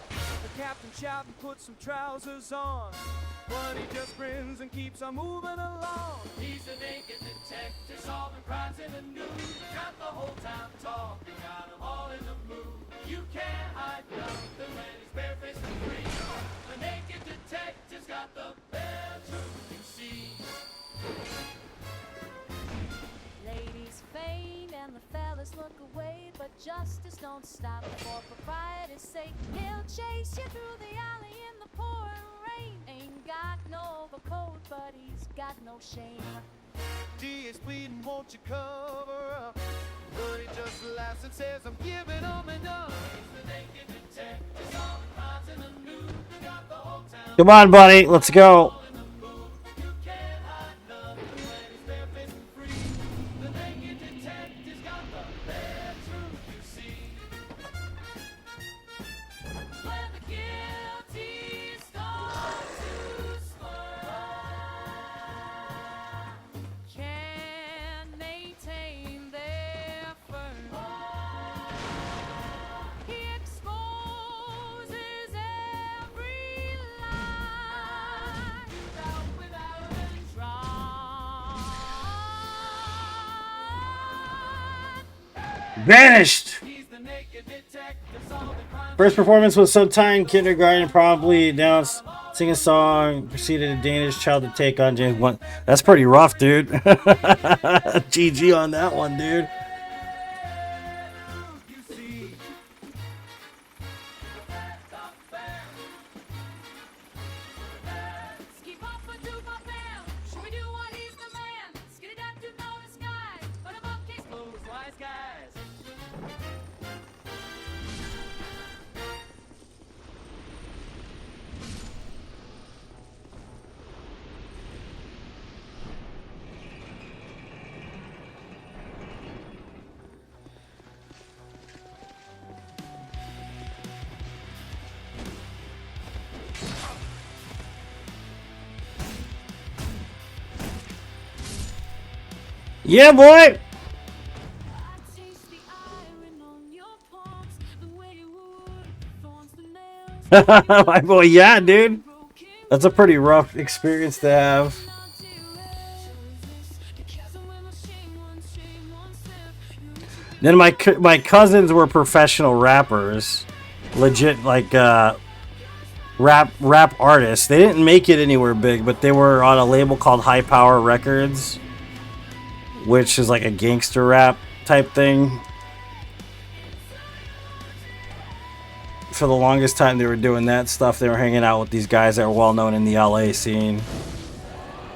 The captain shouts and puts some trousers on, but he just grins and keeps on moving along. He's a naked detective solving crimes in the news. Got the whole town talking, got 'em all in the mood. You can't hide nothing when he's barefaced and free. The naked detective's got the bare truth, you see. Ladies faint and the fellas look away, but justice don't stop for propriety's sake. He'll chase you through the alley in the pouring rain. Ain't got no overcoat, but he's got no shame. DA's pleading, won't you cover up? But he just laughs and says, I'm giving him enough. He's the naked detective, solving crimes in the news. Got the whole town. Come on, buddy, let's go. Vanished! First performance was sometime in kindergarten, probably announced, sing a song, proceeded a Danish child to take on James Blunt. That's pretty rough, dude. GG on that one, dude. Yeah, boy! My boy, yeah, dude. That's a pretty rough experience to have. Then my cousins were professional rappers, legit like rap artists. They didn't make it anywhere big, but they were on a label called High Power Records, which is like a gangster rap type thing. For the longest time, they were doing that stuff. They were hanging out with these guys that were well known in the LA scene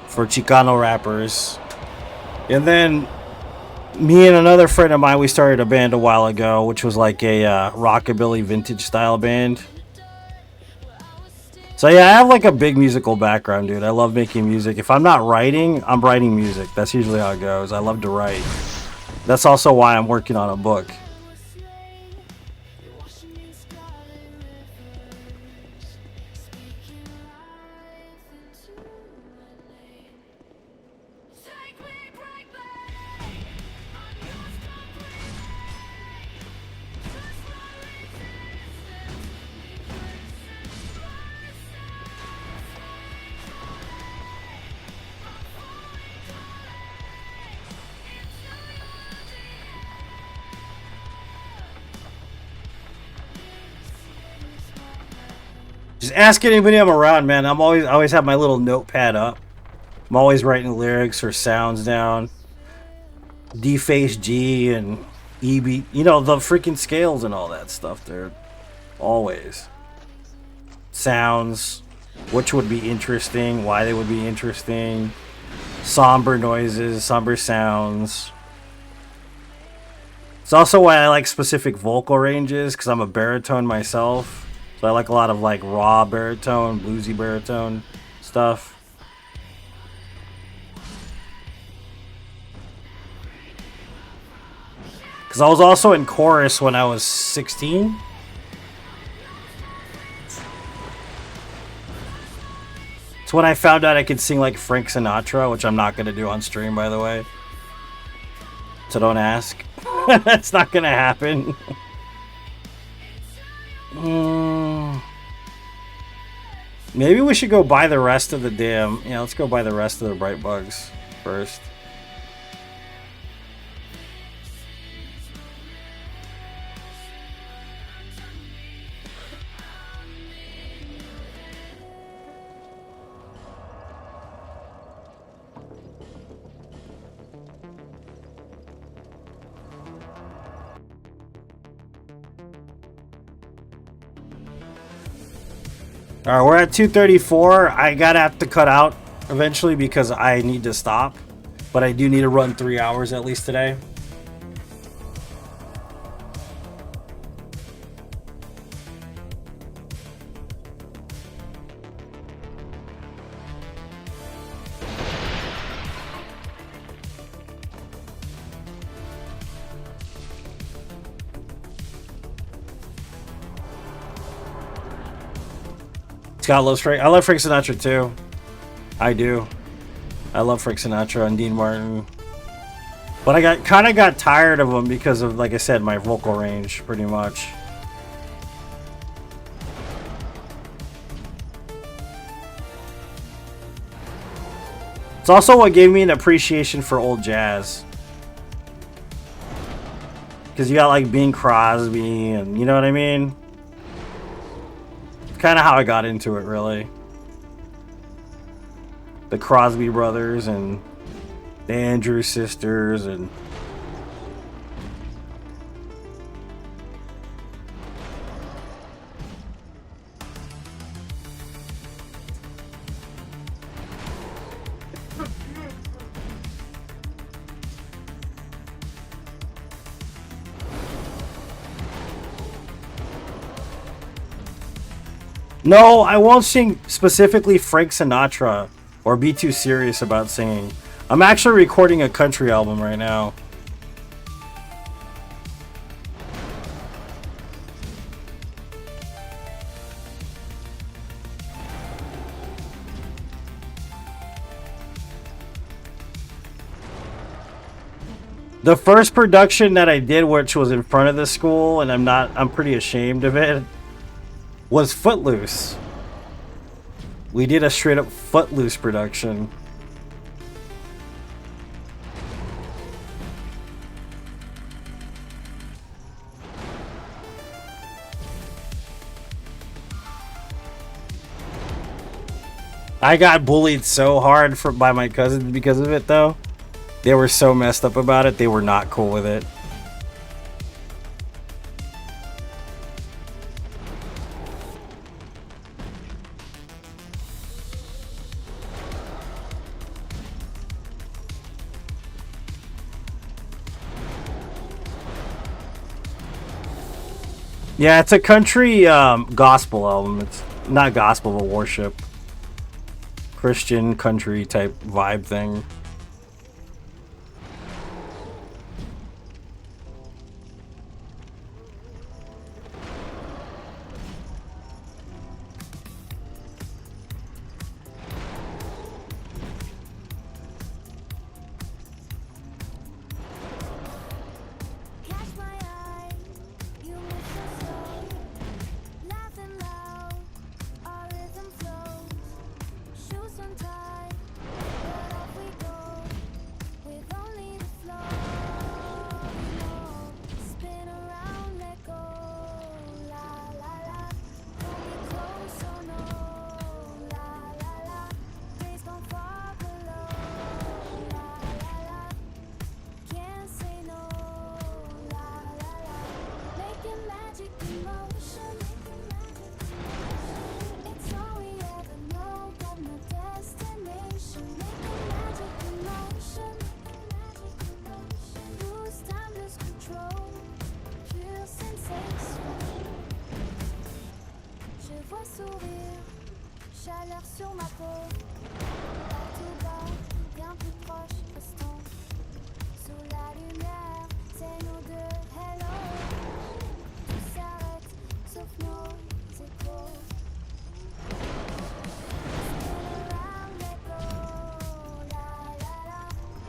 for Chicano rappers. And then me and another friend of mine, we started a band a while ago, which was like a rockabilly vintage style band. So yeah, I have like a big musical background, dude. I love making music. If I'm not writing, I'm writing music. That's usually how it goes. I love to write. That's also why I'm working on a book. Just ask anybody I'm around, man. I always have my little notepad up. I'm always writing lyrics or sounds down. D face G and E beat, you know, the freaking scales and all that stuff. They're always sounds, which would be interesting, why they would be interesting, somber noises, somber sounds. It's also why I like specific vocal ranges, because I'm a baritone myself. So I like a lot of like raw baritone, bluesy baritone stuff. Because I was also in chorus when I was 16. It's when I found out I could sing like Frank Sinatra, which I'm not going to do on stream, by the way. So don't ask. It's not going to happen. Maybe we should go buy the rest of the damn... Yeah, let's go buy the rest of the bright bugs first. Alright, we're at 2:34. I gotta have to cut out eventually because I need to stop. But I do need to run 3 hours at least today. Scott loves Frank. I love Frank Sinatra too. I do. I love Frank Sinatra and Dean Martin. But I kind of got tired of them because of, like I said, my vocal range, pretty much. It's also what gave me an appreciation for old jazz. Because you got like Bing Crosby and, you know what I mean? Kind of how I got into it, really. The Crosby brothers and the Andrews sisters and no, I won't sing specifically Frank Sinatra or be too serious about singing. I'm actually recording a country album right now. The first production that I did, which was in front of the school, and I'm pretty ashamed of it, was Footloose. We did a straight up Footloose production. I got bullied so hard by my cousins because of it, though. They were so messed up about it. They were not cool with it. Yeah, it's a country gospel album. It's not gospel, but worship. Christian country type vibe thing.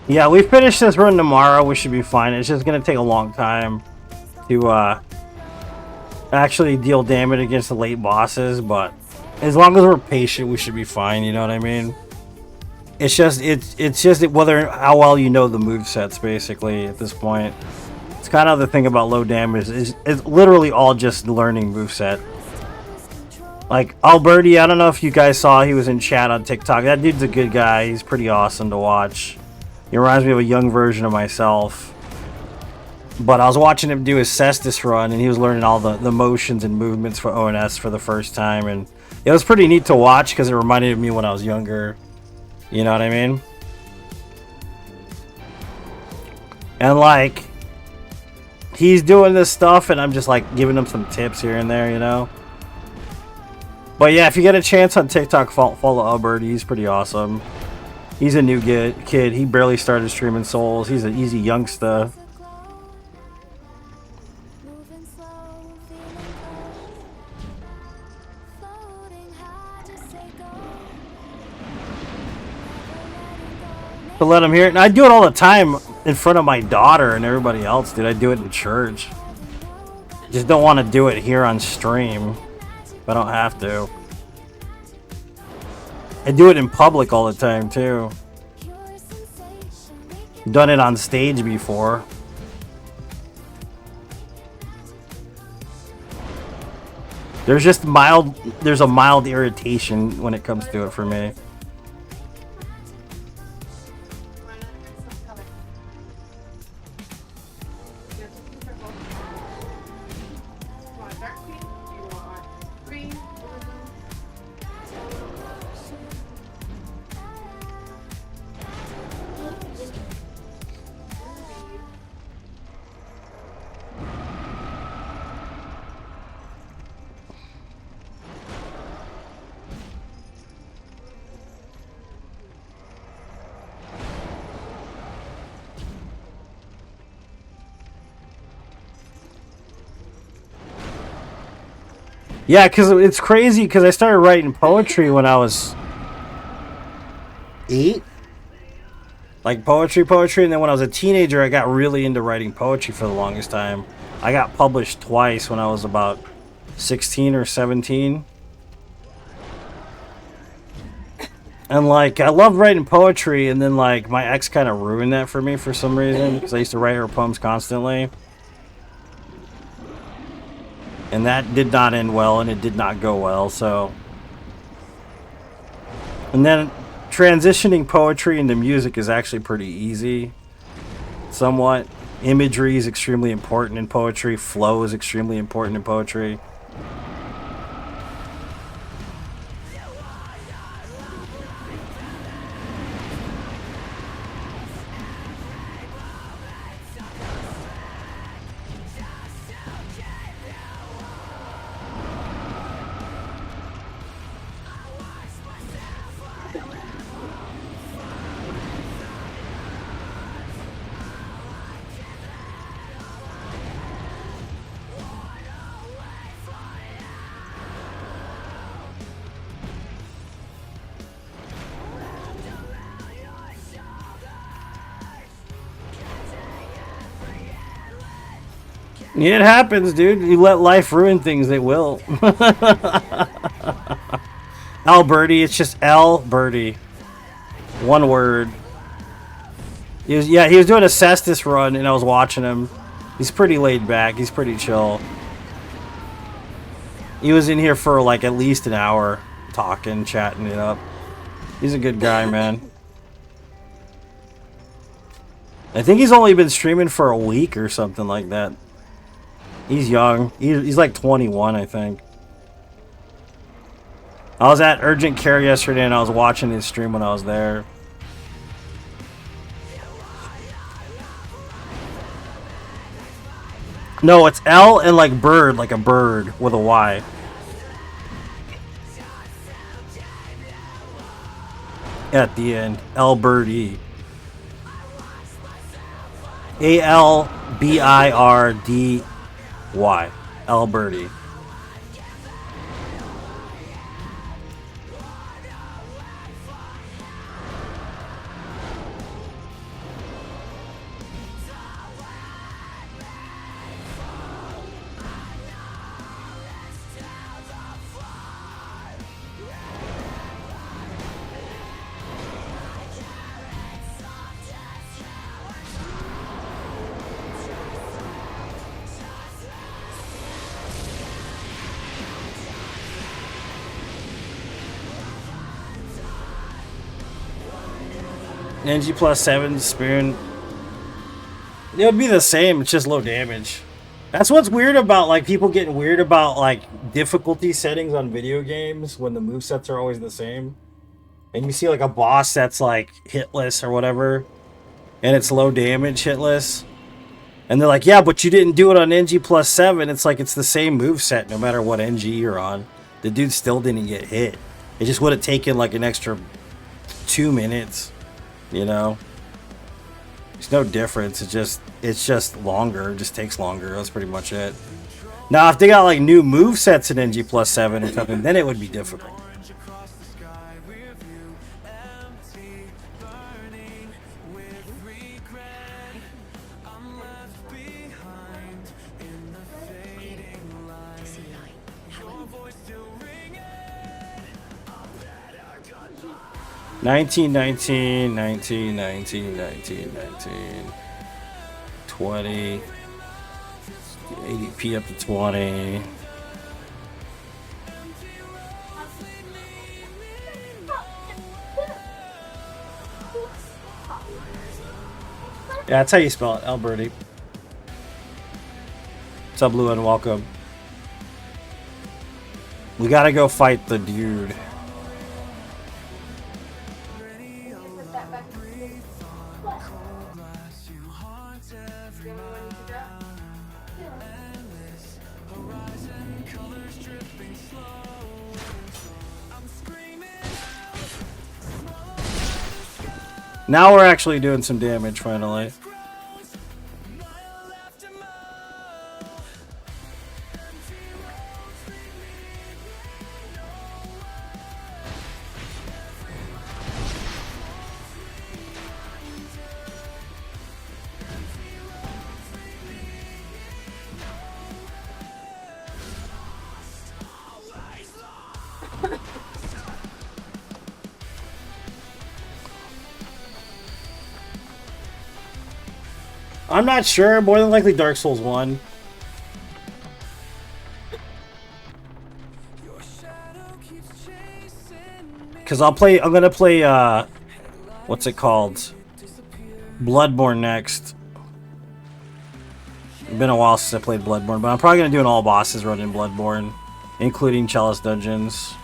Yeah, we finish this run tomorrow. We should be fine. It's just gonna take a long time to actually deal damage against the late bosses, but as long as we're patient, we should be fine. You know what I mean? It's just whether how well you know the movesets, basically. At this point, it's kind of the thing about low damage. It's literally all just learning moveset. Like Alberti, I don't know if you guys saw. He was in chat on TikTok. That dude's a good guy. He's pretty awesome to watch. He reminds me of a young version of myself. But I was watching him do his Cestus run, and he was learning all the motions and movements for ONS for the first time, and it was pretty neat to watch because it reminded me when I was younger. You know what I mean? And like, he's doing this stuff, and I'm just like giving him some tips here and there, you know? But yeah, if you get a chance on TikTok, follow Alberti. He's pretty awesome. He's a new kid. He barely started streaming Souls. He's an easy youngster. To let him hear it. And I do it all the time in front of my daughter and everybody else, dude. I do it in church. Just don't want to do it here on stream. But I don't have to. I do it in public all the time too. Done it on stage before. There's a mild irritation when it comes to it for me. Yeah, because it's crazy because I started writing poetry when I was 8. Like poetry, and then when I was a teenager, I got really into writing poetry for the longest time. I got published twice when I was about 16 or 17. And like, I love writing poetry, and then like my ex kind of ruined that for me for some reason, because I used to write her poems constantly. And that did not end well, and it did not go well, so. And then transitioning poetry into music is actually pretty easy. Somewhat. Imagery is extremely important in poetry. Flow is extremely important in poetry. It happens, dude. You let life ruin things, it will. Alberti, it's just Alberti. One word. He was doing a Cestus run, and I was watching him. He's pretty laid back. He's pretty chill. He was in here for like at least an hour, talking, chatting it up. He's a good guy, man. I think he's only been streaming for a week or something like that. He's young. He's like 21, I think. I was at Urgent Care yesterday, and I was watching his stream when I was there. No, it's L and like bird, like a bird with a Y. At the end, Alberti. A-L-B-I-R-D-Y. Alberti. NG plus 7 spoon. It would be the same, it's just low damage. That's what's weird about like people getting weird about like difficulty settings on video games when the movesets are always the same. And you see like a boss that's like hitless or whatever, and it's low damage hitless. And they're like, yeah, but you didn't do it on NG plus 7. It's like it's the same moveset no matter what NG you're on. The dude still didn't get hit. It just would have taken like an extra 2 minutes. You know, there's no difference. It's just longer. It just takes longer. That's pretty much it. Now, if they got like new move sets in NG plus 7 or something, then it would be difficult. $19, $19, $19, $19, $19, $19, $20, ADP up to 20. Yeah, that's how you spell it, Alberti. What's up, Blue, and welcome. We gotta go fight the dude. Now we're actually doing some damage, finally. I'm not sure. More than likely Dark Souls 1. Cause I'm gonna play what's it called? Bloodborne next. It's been a while since I played Bloodborne, but I'm probably gonna do an all bosses run in Bloodborne, including Chalice Dungeons.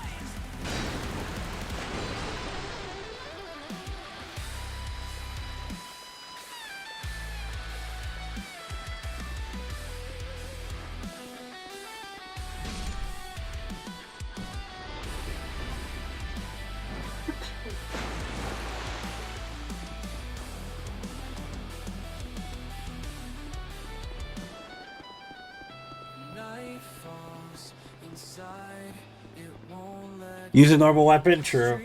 Use a normal weapon? True.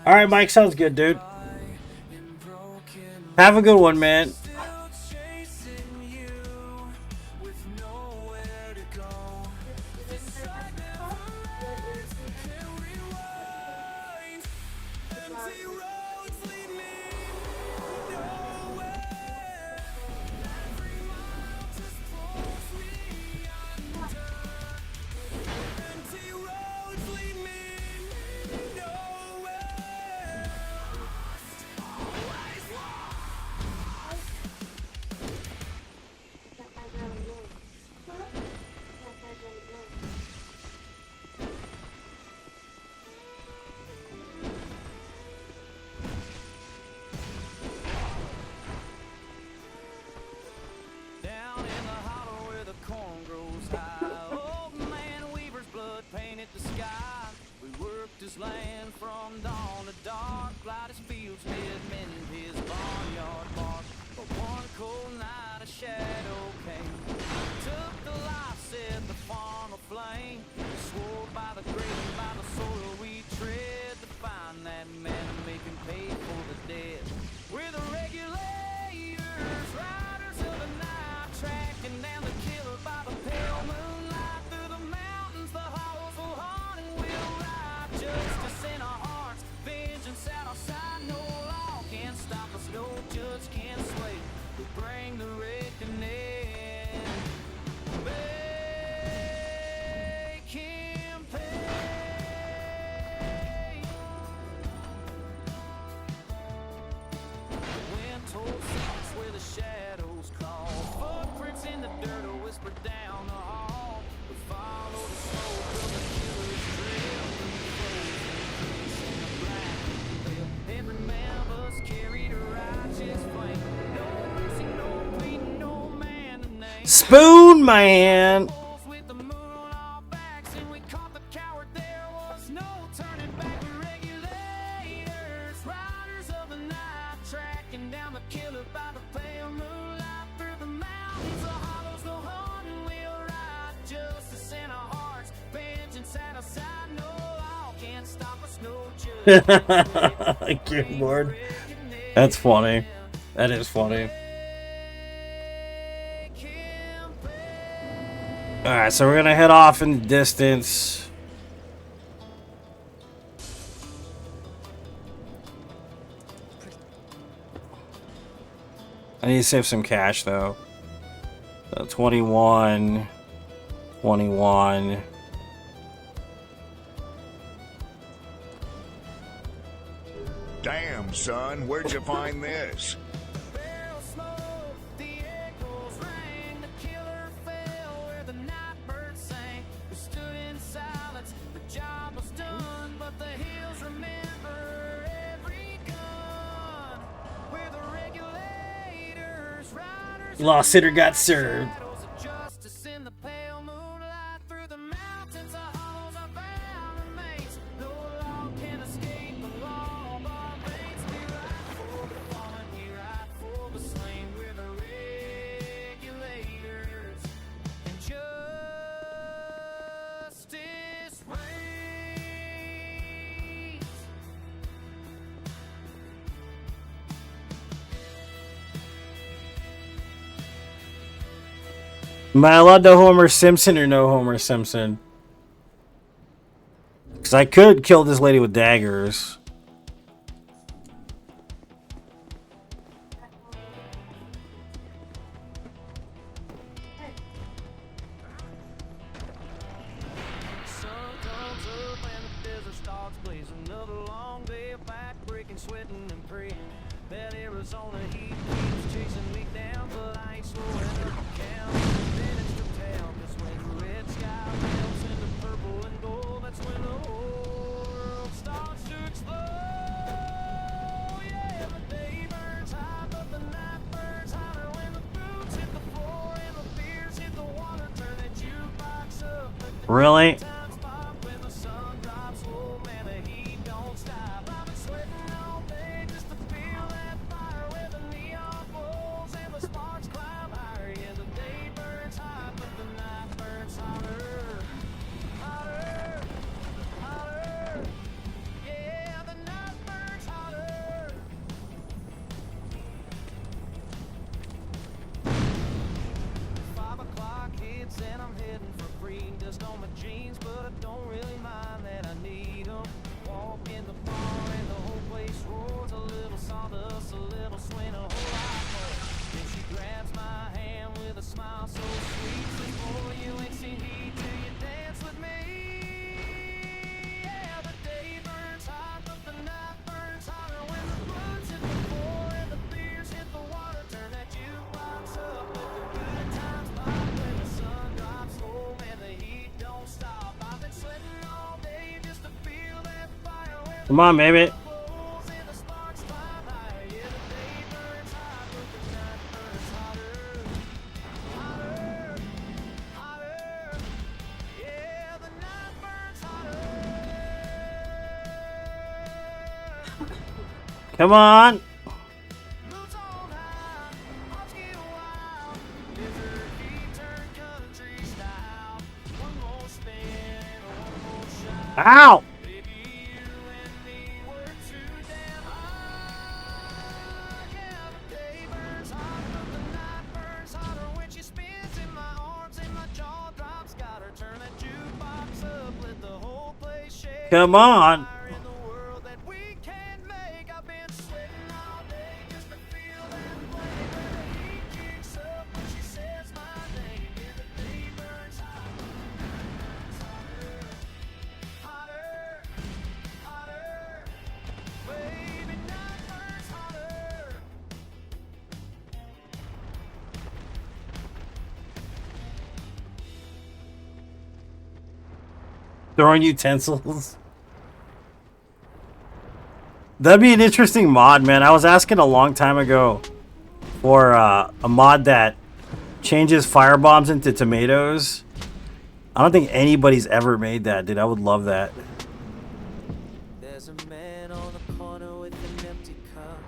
Alright, Mike, sounds good, dude. Have a good one, man. Spoon Man. Keyboard. That's funny. That is funny. Alright, so we're gonna head off in the distance. I need to save some cash though. So 21. 21. Damn, son, where'd you find this? Lost hitter got served. Am I allowed to Homer Simpson or no Homer Simpson? Because I could kill this lady with daggers. Arizona heat keeps chasing me down, but I ain't slowing up a count. Minutes to town, 'cause when the red sky melts into purple and gold, that's when the whole world starts to explode. Yeah, the day burns hot, but the night burns hotter when the boots hit the floor and the beers hit the water. Turn that jukebox up. Really? And I'm heading for free. Dust on my jeans, but I don't really mind that I need 'em. Walk in the bar and the whole place roars. A little sawdust, a little swing, a whole lot more. Then she grabs my hand with a smile so sweet. Says, boy, you ain't seen heat till you dance with me. Yeah, the day burns hot, but the night burns hotter when the bloods hit the floor and the beers hit the water. Turn that jukebox up, let the good times pop when the sun drops low, man, the heat don't stop. I've been sweating all day just to feel that fire when Come on, baby. the blows and the sparks fly higher. Yeah, the day burns hot, but the night burns hotter. Hotter, hotter. Yeah, the night burns hotter. Come on. Moves on high, hearts get wild. Desert heat turn country style. One more spin, one more shot. Ow. Baby, you and me were too damn high. Yeah, the day burns hot, but the night burns hotter when she spins in my arms and my jaw drops. Got her turn that jukebox up, let the whole place shake. Come on. Fire in the world that we can't make. I've been sweating all day just to feel that flame. When the heat kicks up when she says my name. Yeah, the day burns hot, hotter, hotter. Baby, night burns hotter. Throwing utensils. That'd be an interesting mod, man. I was asking a long time ago for a mod that changes firebombs into tomatoes. I don't think anybody's ever made that, dude. I would love that. There's a man on the corner with an empty cup.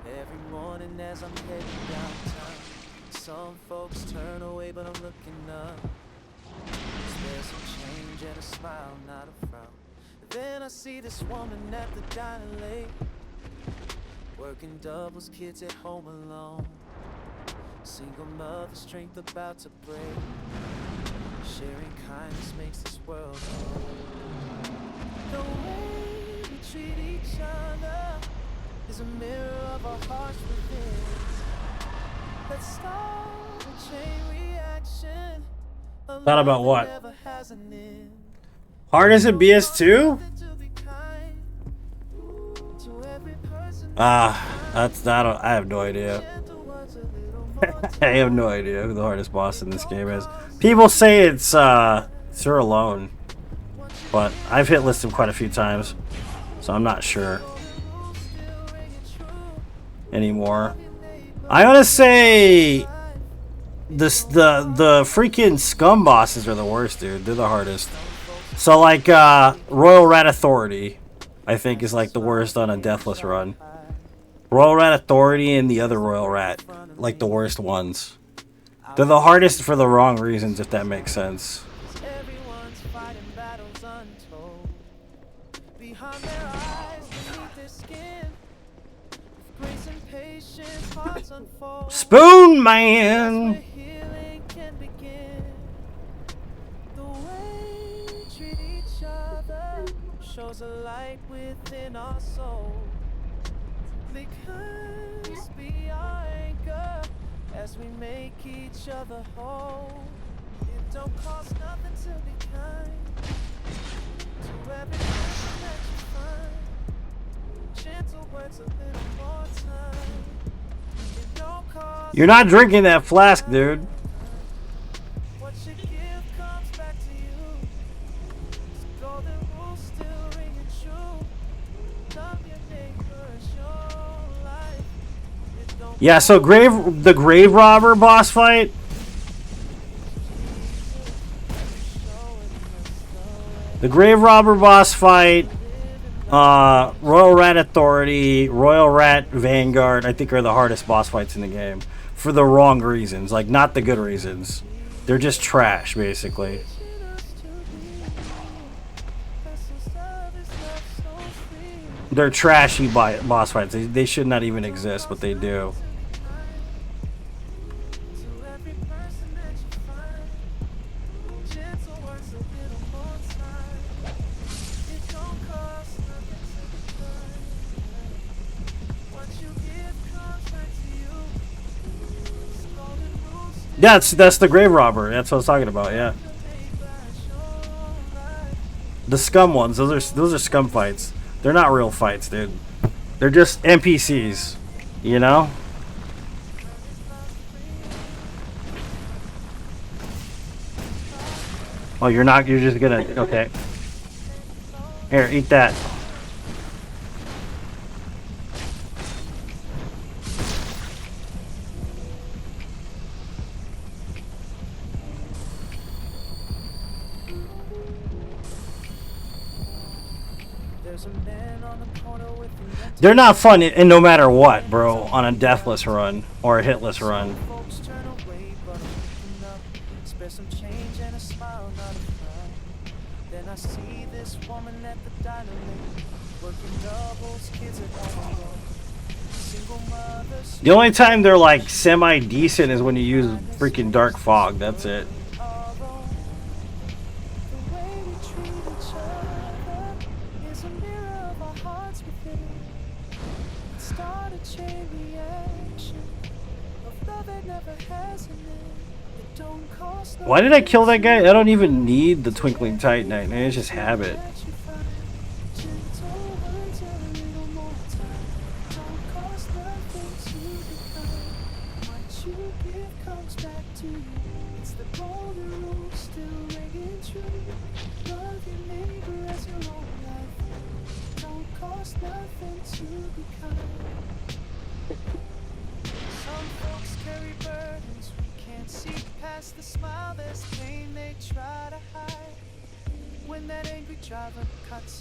Every morning as I'm heading downtown, some folks turn away, but I'm looking up. There's some change and a smile, not a frown. Then I see this woman at the diner late, working doubles, kids at home alone. Single mother, strength about to break. Sharing kindness makes this world whole. The way we treat each other is a mirror of our hearts within. Let's start a chain reaction. Thought about what? Hard as a BS2? That's not. I have no idea. I have no idea who the hardest boss in this game is. People say it's Sir Alone, but I've hit list him quite a few times, so I'm not sure anymore. I gotta say, the freaking scum bosses are the worst, dude. They're the hardest. So like Royal Rat Authority, I think is like the worst on a deathless run. Royal Rat Authority and the other Royal Rat, like the worst ones. They're the hardest for the wrong reasons, if that makes sense. Everyone's fighting battles untold. Behind their eyes, beneath their skin, with grace and patience, hearts unfold. Spoon Man. That's where healing can begin. The way we treat each other shows a light within our soul. Because be our anchor as we make each other whole. It don't cost nothing to be kind to every person that you find. You're not drinking that flask, dude. Yeah, so the grave robber boss fight. The grave robber boss fight. Royal Rat Authority, Royal Rat Vanguard, I think are the hardest boss fights in the game. For the wrong reasons, like not the good reasons. They're just trash, basically. They're trashy boss fights. They should not even exist, but they do. Yeah, that's the grave robber. That's what I was talking about. Yeah, the scum ones. Those are scum fights. They're not real fights, dude. They're just NPCs. You know. Oh, you're not. You're just gonna. Okay. Here, eat that. They're not fun, and no matter what, bro. On a deathless run or a hitless run. The only time they're like semi-decent is when you use freaking dark fog. That's it. Why did I kill that guy? I don't even need the Twinkling Titanite. I just have it.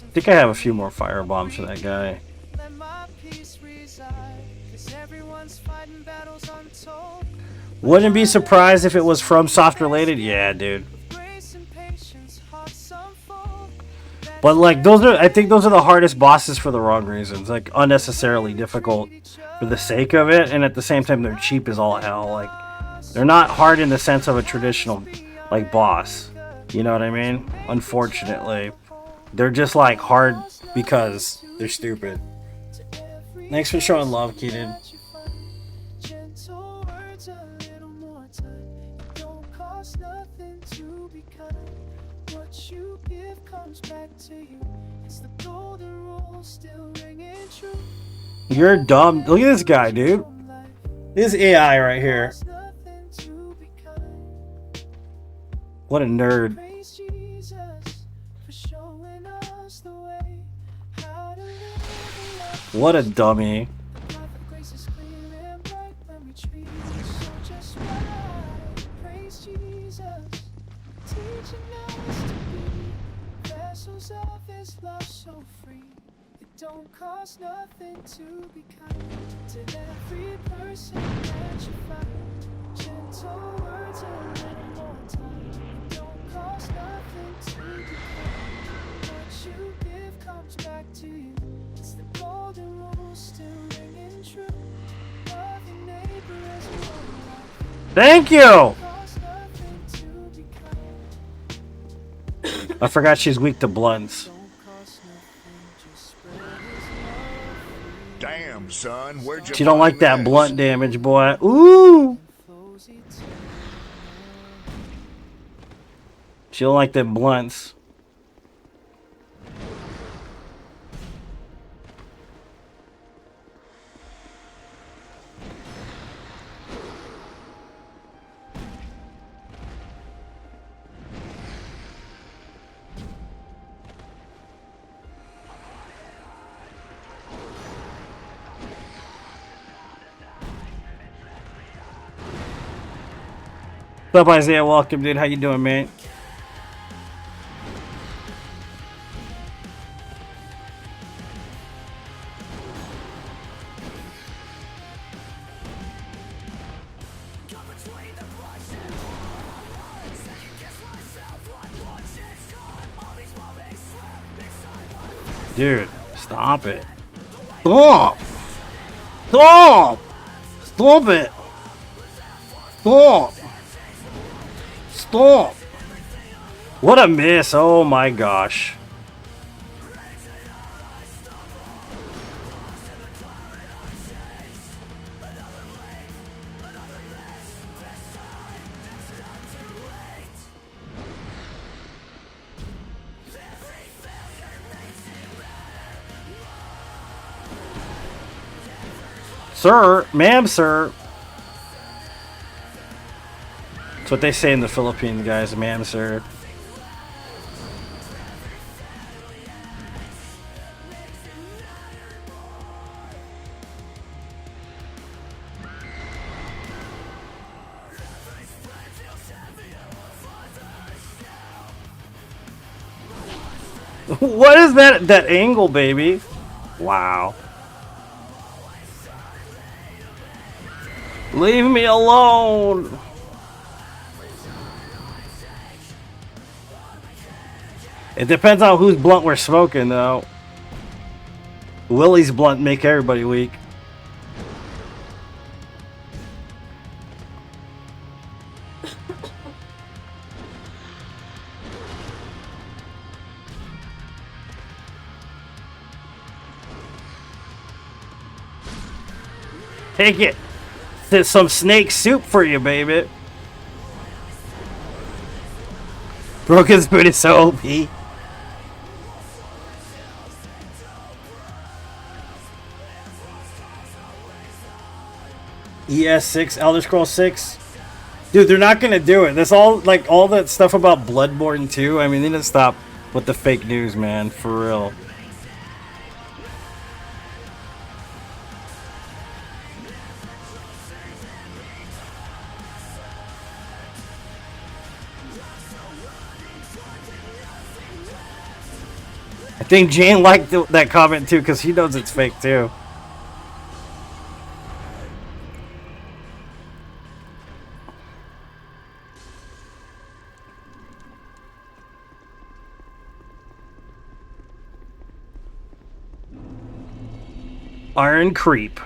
I think I have a few more fire bombs for that guy. Wouldn't be surprised if it was From Soft related. Yeah, dude. But like I think those are the hardest bosses for the wrong reasons. Like unnecessarily difficult for the sake of it, and at the same time they're cheap as all hell. Like they're not hard in the sense of a traditional like boss. You know what I mean? Unfortunately. They're just like hard because they're stupid. Thanks for showing love, Keaton. You're dumb. Look at this guy, dude. This AI right here. What a nerd. What a dummy. Don't cost nothing to be kind to every person that you find. Gentle words a little more time. Don't cost nothing to be kind. What you give comes back to you. It's the golden rule still ringing true. Love your neighbor as your own life. Thank you! I forgot she's weak to blunts. Damn, son, where'd you She don't like that this? blunt damage, boy. Ooh! She don't like them blunts. What's up, Isaiah? Welcome, dude. How you doing, man? Dude, stop it. Stop! Stop! Stop it! Stop! Stop! What a miss! Oh my gosh. Sir, ma'am, sir. That's what they say in the Philippines, guys. Ma'am, sir. What is that angle, baby? Wow. Leave me alone. It depends on whose blunt we're smoking, though. Willie's blunt make everybody weak. Take it. There's some snake soup for you, baby. Broken Spoon is so OP. ES6, Elder Scrolls 6. Dude, they're not gonna do it. That's all, like, all that stuff about Bloodborne 2. I mean, they need to stop with the fake news, man. For real. I think Jane liked that comment too, because he knows it's fake too. Iron Creep.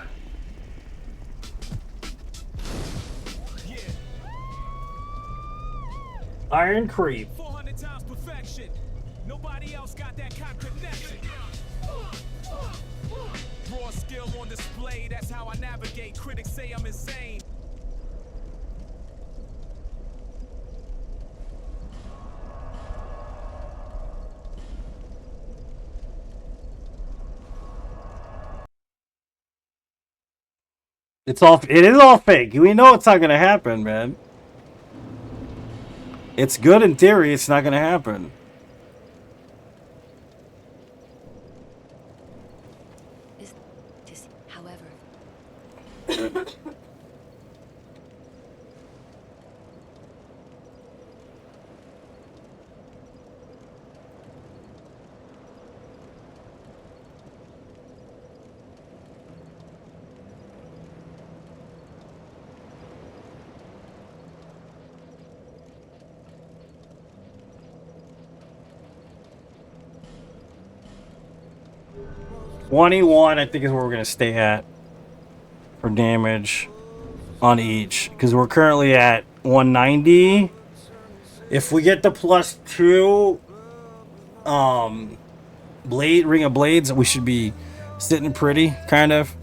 Iron Creep. 400 times perfection. Nobody else got that kind of connection. Raw skill on display. That's how I navigate. Critics say I'm insane. It is all fake. We know it's not gonna happen, man. It's good in theory, it's not gonna happen. However. $21, I think, is where we're gonna stay at for damage on each, because we're currently at 190. If we get the +2 blade ring of blades, we should be sitting pretty, kind of.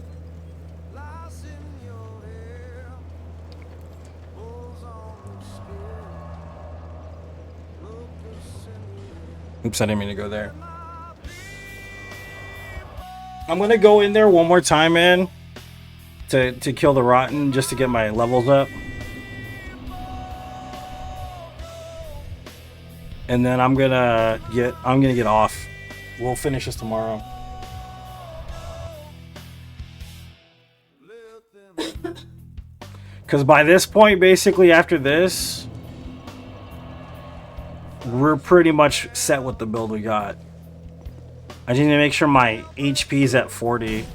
Oops, I didn't mean to go there. I'm gonna go in there one more time, man, to kill the rotten, just to get my levels up. And then I'm gonna get off. We'll finish this tomorrow. Because by this point, basically after this, we're pretty much set with the build we got. I just need to make sure my HP is at 40.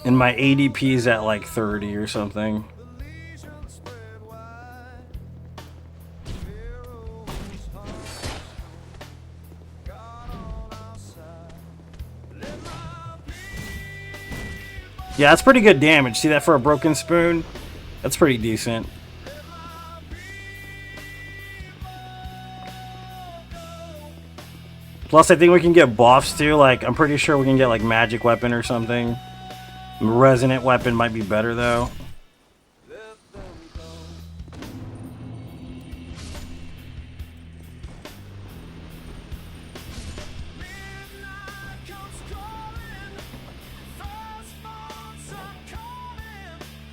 And my ADP is at like 30 or something. Yeah, that's pretty good damage. See that for a broken spoon? That's pretty decent. Plus, I think we can get buffs too. Like, I'm pretty sure we can get like magic weapon or something. Resonant weapon might be better though.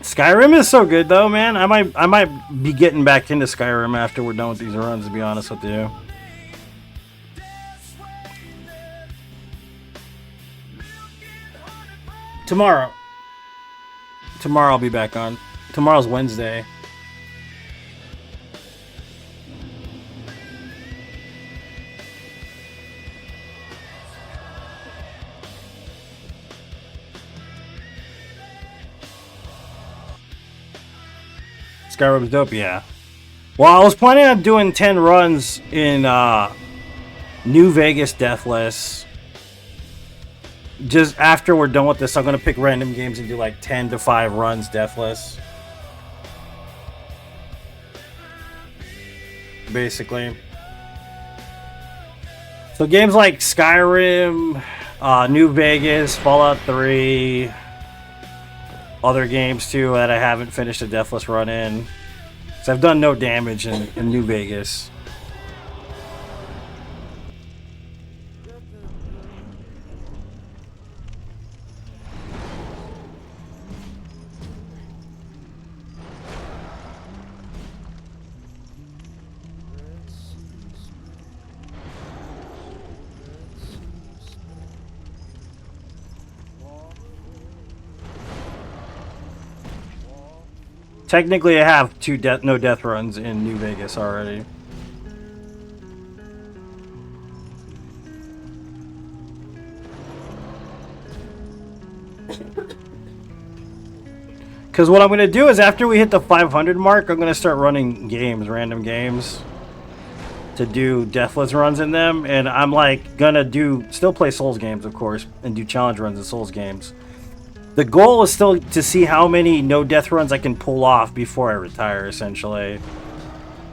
Skyrim is so good though, man. I might be getting back into Skyrim after we're done with these runs, to be honest with you. Tomorrow I'll be back on. Tomorrow's Wednesday. Skyrim's dope, yeah. Well, I was planning on doing 10 runs in New Vegas Deathless. Just after we're done with this, I'm going to pick random games and do like 10 to 5 runs Deathless. Basically. So games like Skyrim, New Vegas, Fallout 3... other games too that I haven't finished a Deathless run in. So I've done no damage in New Vegas. Technically, I have 2 no death runs in New Vegas already. Because what I'm going to do is after we hit the 500 mark, I'm going to start running games, random games, to do deathless runs in them. And I'm like going to still play Souls games, of course, and do challenge runs in Souls games. The goal is still to see how many no-death runs I can pull off before I retire, essentially.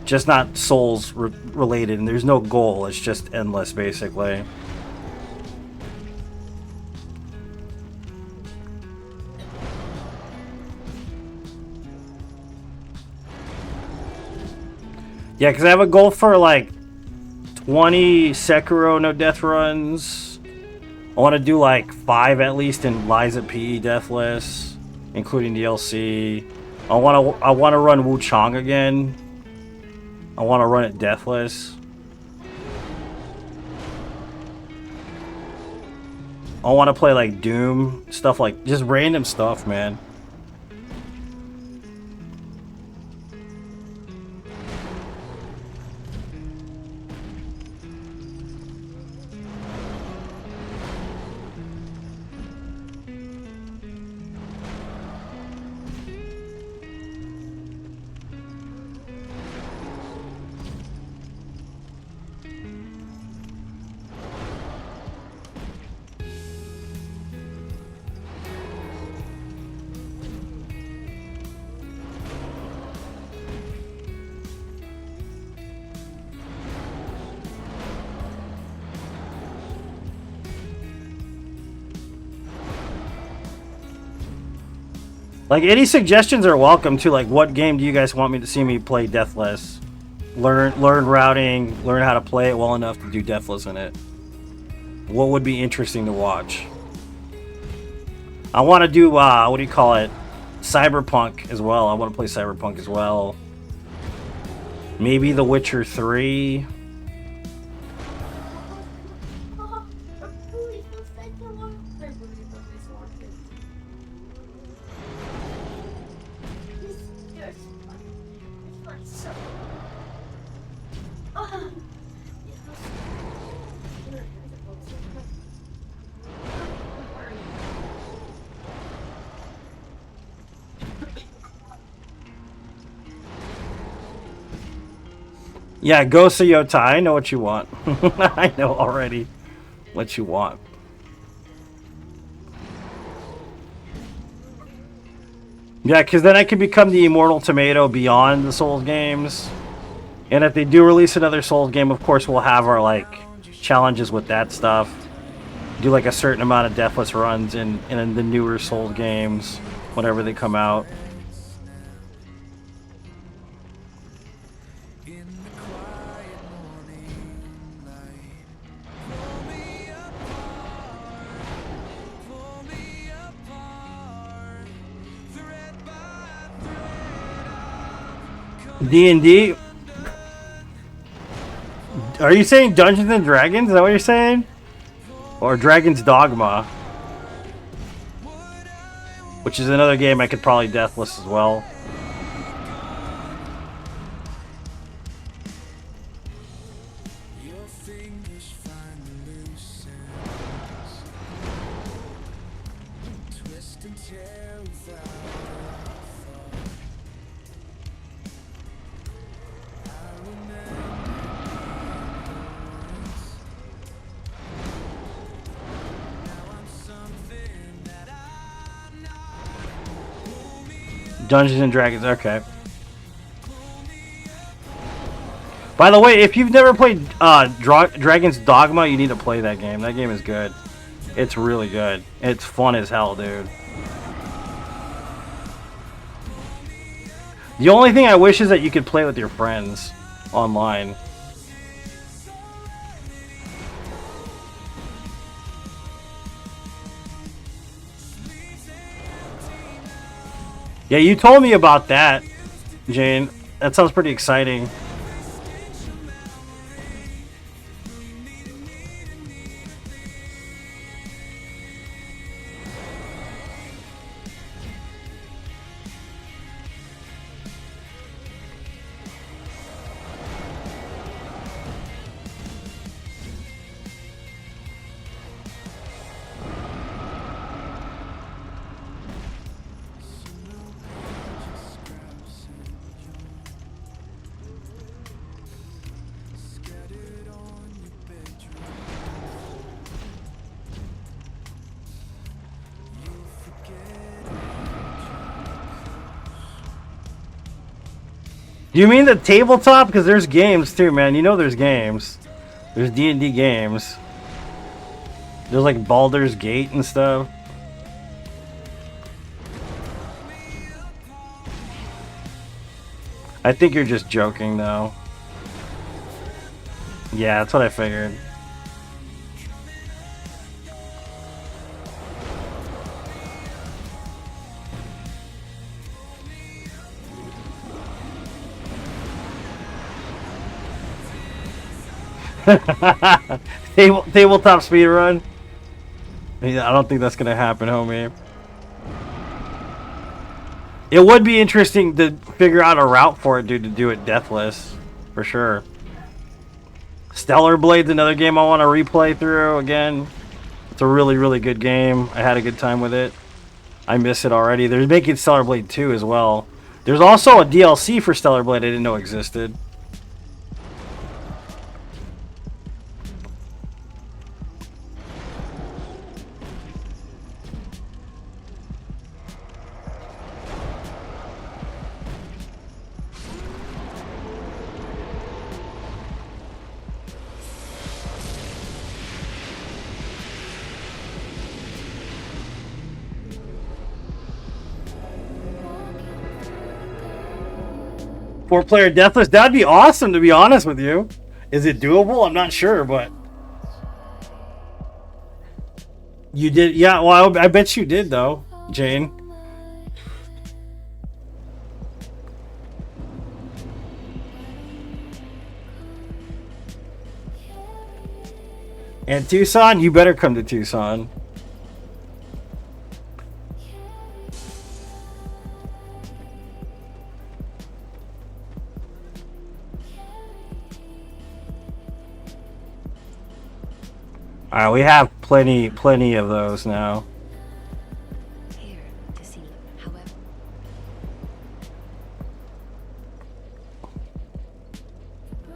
Just not Souls related, and there's no goal. It's just endless, basically. Yeah, because I have a goal for, like, 20 Sekiro no-death runs. I want to do like 5 at least in Liza P Deathless, including DLC. I want to run Wu Chang again. I want to run it Deathless. I want to play like Doom stuff, like just random stuff, man. Like, any suggestions are welcome to, like, what game do you guys want me to see me play Deathless? Learn routing, learn how to play it well enough to do Deathless in it. What would be interesting to watch? I want to do, what do you call it? Cyberpunk as well. I want to play Cyberpunk as well. Maybe The Witcher 3. Yeah, go Sayota. I know what you want. I know already what you want. Yeah, because then I can become the Immortal Tomato beyond the Souls games. And if they do release another Souls game, of course we'll have our, like, challenges with that stuff. Do, like, a certain amount of Deathless runs in the newer Souls games whenever they come out. D&D? Are you saying Dungeons and Dragons? Is that what you're saying? Or Dragon's Dogma? Which is another game I could probably deathless as well. Dungeons and Dragons, okay. By the way, if you've never played Dragon's Dogma, you need to play that game. That game is good. It's really good. It's fun as hell, dude. The only thing I wish is that you could play with your friends online. Yeah, you told me about that, Jane. That sounds pretty exciting. Do you mean the tabletop? Because there's games too, man. You know there's games. There's D&D games. There's like Baldur's Gate and stuff. I think you're just joking though. Yeah, that's what I figured. Tabletop speedrun? I don't think that's gonna happen, homie. It would be interesting to figure out a route for it, dude, to do it deathless. For sure. Stellar Blade's another game I want to replay through again. It's a really, really good game. I had a good time with it. I miss it already. They're making Stellar Blade 2 as well. There's also a DLC for Stellar Blade I didn't know existed. Four-player deathless? That'd be awesome, to be honest with you. Is it doable? I'm not sure, but... You did? Yeah, well, I bet you did, though, Jane. And Tucson? You better come to Tucson. Alright, we have plenty of those now. Here to see, however.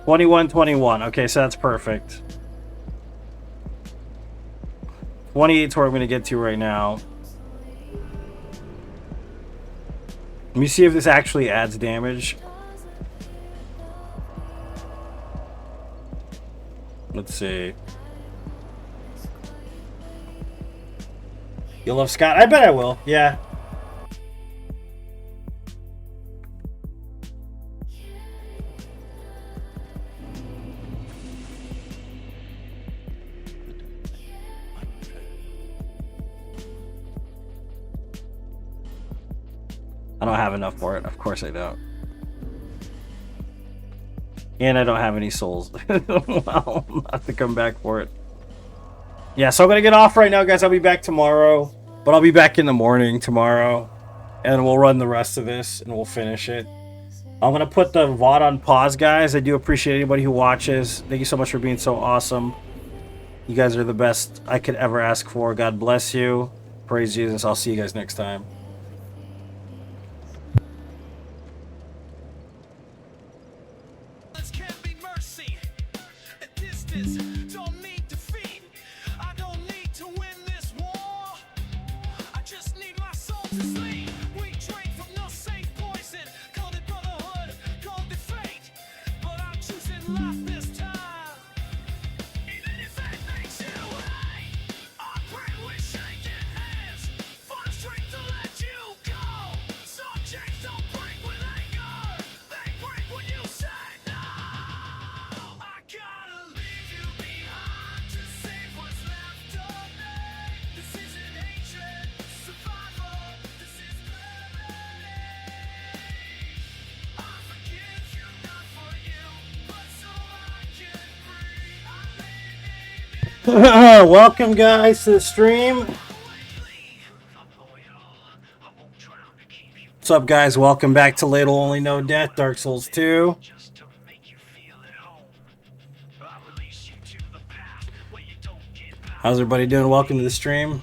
21. Okay, so that's perfect. 28 is where I'm going to get to right now. Let me see if this actually adds damage. Let's see. You'll love Scott? I bet I will. Yeah. I don't have enough for it. Of course I don't. And I don't have any souls. Well, not to come back for it. Yeah, so I'm going to get off right now, guys. I'll be back tomorrow. But I'll be back in the morning tomorrow. And we'll run the rest of this and we'll finish it. I'm going to put the VOD on pause, guys. I do appreciate anybody who watches. Thank you so much for being so awesome. You guys are the best I could ever ask for. God bless you. Praise Jesus. I'll see you guys next time. Welcome, guys, to the stream. What's up, guys? Welcome back to Ladle Only No Death, Dark Souls 2. How's everybody doing? Welcome to the stream.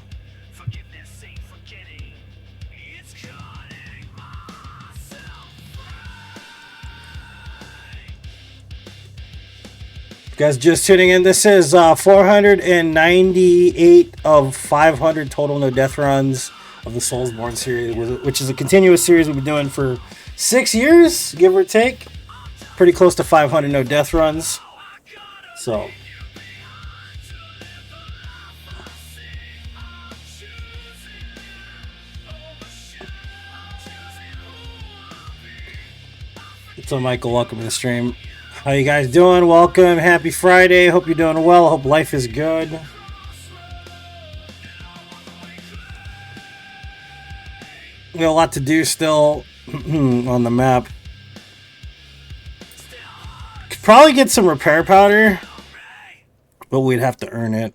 Guys, just tuning in. This is 498 of 500 total no death runs of the Soulsborne series, which is a continuous series we've been doing for 6 years, give or take. Pretty close to 500 no death runs. So so Michael, welcome to the stream. How you guys doing? Welcome. Happy Friday. Hope you're doing well. Hope life is good. We got a lot to do still on the map. Could probably get some repair powder, but we'd have to earn it.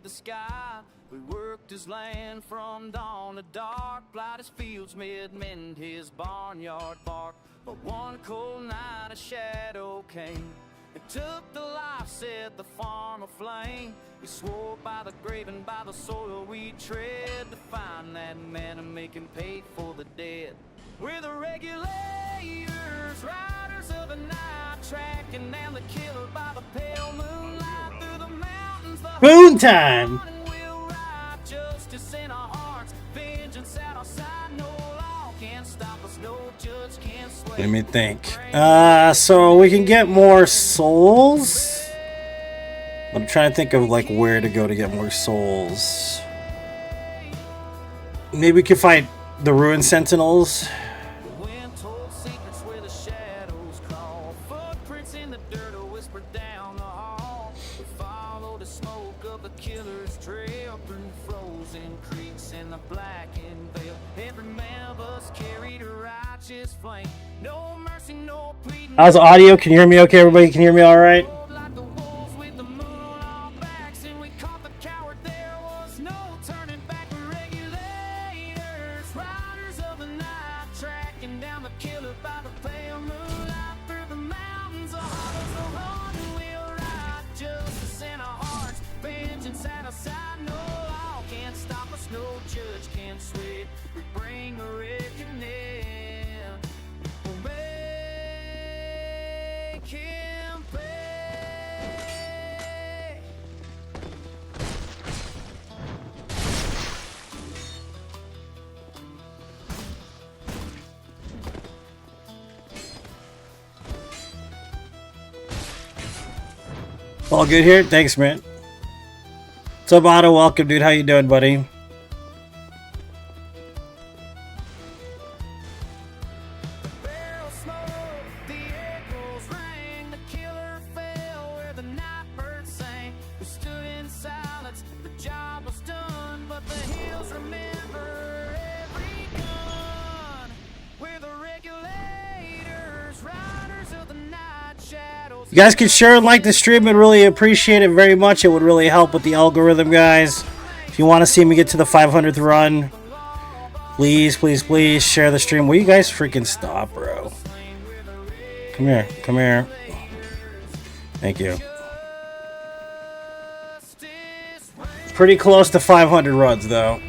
The sky, we worked his land from dawn to dark, plowed his fields mend his barnyard bark. But one cold night a shadow came and took the life, set the farm aflame. He swore by the grave and by the soil we tread to find that man and make him pay for the dead. We're the regulators, riders of the night, tracking down the killer by the pale moonlight through the mountains. Moon time. Let me think. So we can get more souls. I'm trying to think of like where to go to get more souls. Maybe we could fight the Ruined Sentinels. How's the audio? Can you hear me okay? Everybody can hear me all right? by the pale moonlight through the mountains of hollows of one-wheel ride. Justice in our hearts, vengeance at our side. No law can't stop us, no judge can sway. We bring a reckoning. We'll make him pay. All good here? Thanks, man. What's up, Otto? Welcome, dude. How you doing, buddy? Barrel smoke, the echoes rang, the killer fell where the night bird sang. We stood in silence, the job was done, but the hills remember every gun. We're the regulators, riders of the night shadows. You guys can share and like the stream. I'd really appreciate it very much. It would really help with the algorithm, guys. If you want to see me get to the 500th run, please, please, please share the stream. Will you guys freaking stop, bro? Come here. Come here. Thank you. Pretty close to 500 runs, though.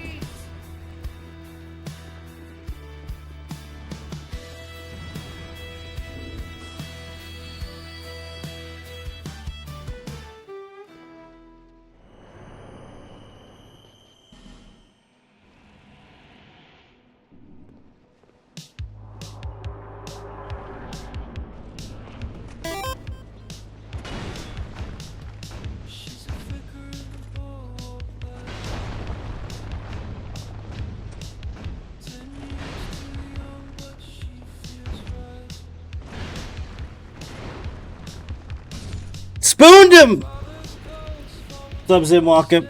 Spooned him! What's up, Zim? Welcome.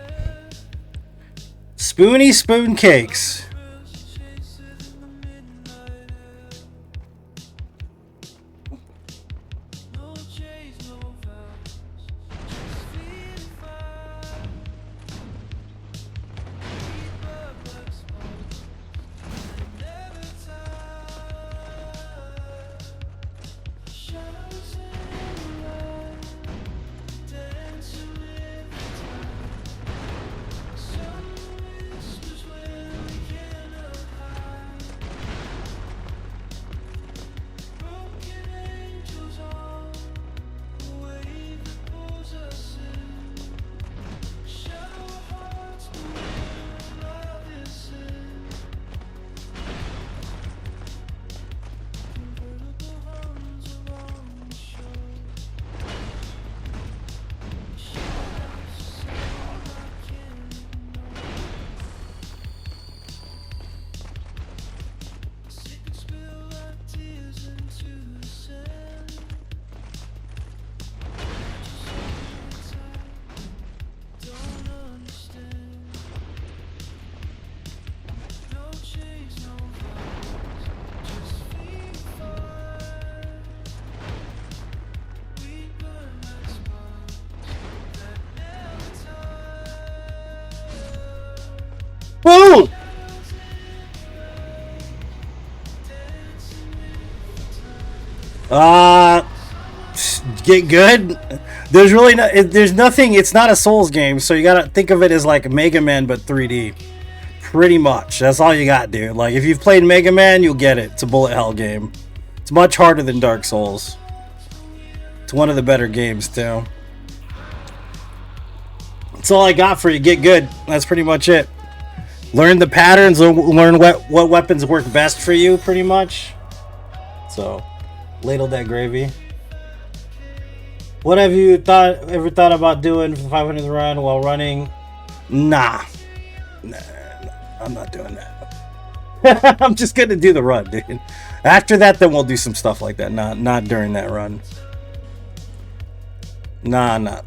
Spoony Spoon Cakes. Woo! Get good. There's really no, there's nothing. It's not a Souls game, so you gotta think of it as like Mega Man but 3D. Pretty much. That's all you got, dude. Like if you've played Mega Man, you'll get it. It's a bullet hell game. It's much harder than Dark Souls. It's one of the better games too. That's all I got for you. Get good. That's pretty much it. Learn the patterns. Learn what weapons work best for you, pretty much. So, ladle that gravy. What have you ever thought about doing for 500th run while running? Nah, I'm not doing that. I'm just gonna do the run, dude. After that, then we'll do some stuff like that. Not during that run. Nah.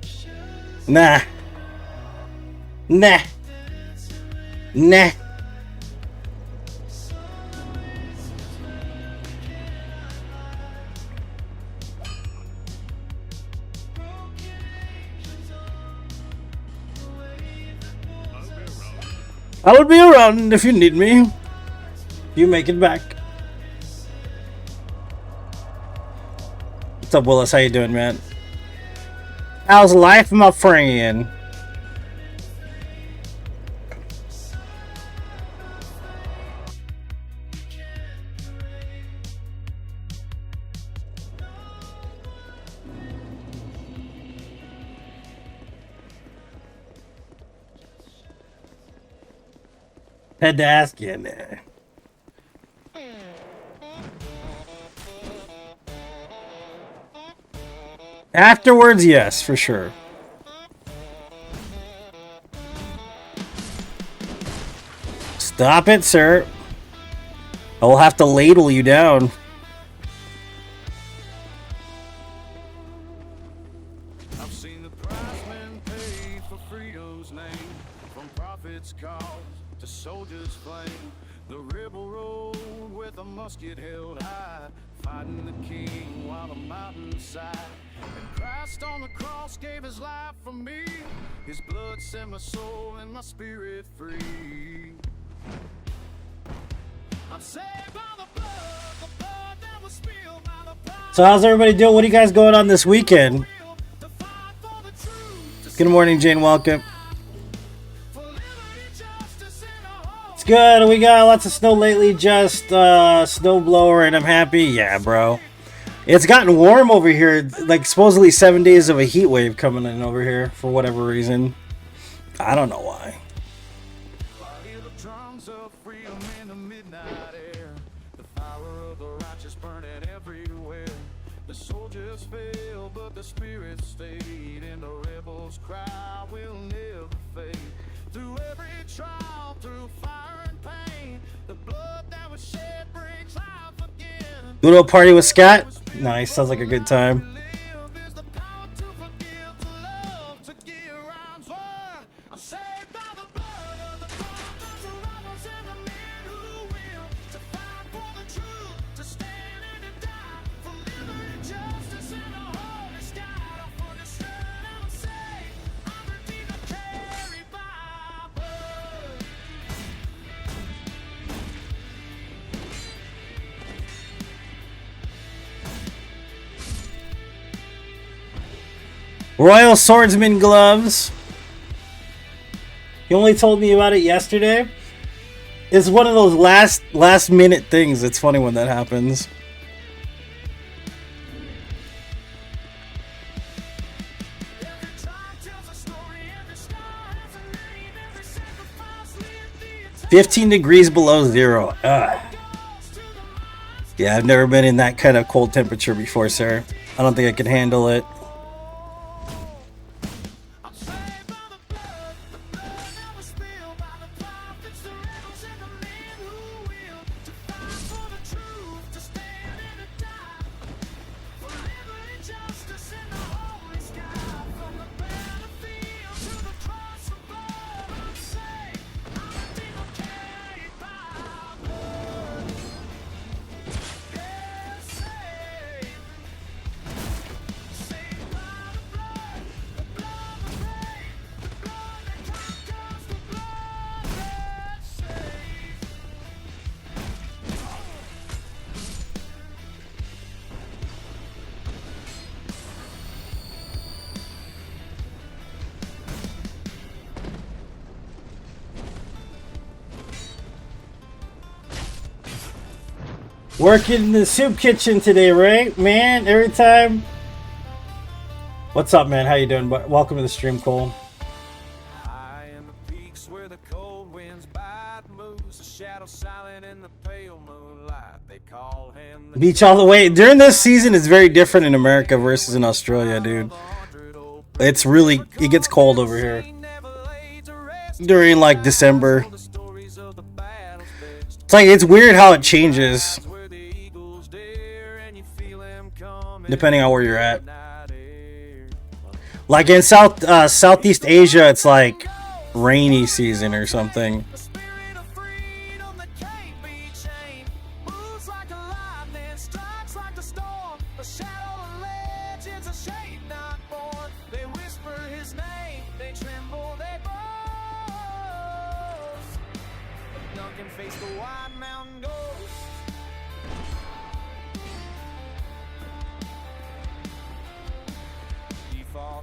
I would be around if you need me. You make it back. What's up, Willis? How you doing, man? How's life, my friend? Had to ask you, man. Afterwards, yes, for sure. Stop it, sir. I will have to ladle you down. I've seen the price men pay for freedom's name, from prophets' cause to soldiers' flame. The rebel road with a musket held high, fighting the king while the mountainside. And Christ on the cross gave his life for me. His blood set my soul and my spirit free. I'm saved by the blood that was spilled by the power. So how's everybody doing? What are you guys going on this weekend? Good morning, Jane. Welcome. It's good. We got lots of snow lately. Just snow blower, and I'm happy. Yeah, bro. It's gotten warm over here. Like supposedly 7 days of a heat wave coming in over here for whatever reason. I don't know why. The soldiers failed, but the spirit stayed, and the rebels' cry will never fade. Through every trial, through fire and pain, the blood that was shed brings life again. Good old party with Scott. Nice, sounds like a good time. Royal Swordsman gloves. You only told me about it yesterday. It's one of those last minute things. It's funny when that happens. $15 degrees below zero. Ugh. Yeah, I've never been in that kind of cold temperature before, sir. I don't think I can handle it. Working in the soup kitchen today, right, man? Every time. What's up, man? How you doing? Welcome to the stream, Cole. High in the peaks where the cold winds bite moves, the shadow silent in the pale moonlight. They call him the Beach all the way. During this season, it's very different in America versus in Australia, dude. It's really, it gets cold over here during like December. It's like, it's weird how it changes depending on where you're at. Like in Southeast Asia, it's like rainy season or something.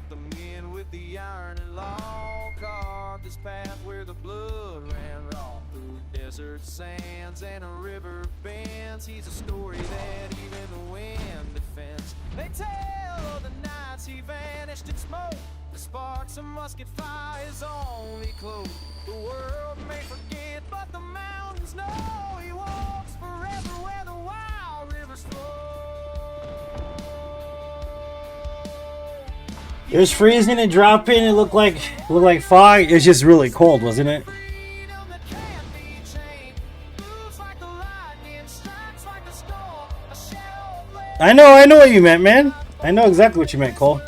the men with the iron and law carved this path where the blood ran raw through desert sands and a river bends. He's a story that even the wind defends. They tell of the nights he vanished in smoke. The sparks of musket fire his only cloak. The world may forget, but the mountains know he walks forever where the wild rivers flow. It was freezing and dropping. It looked like fog. It was just really cold, wasn't it? I know what you meant, man. I know exactly what you meant, Cole.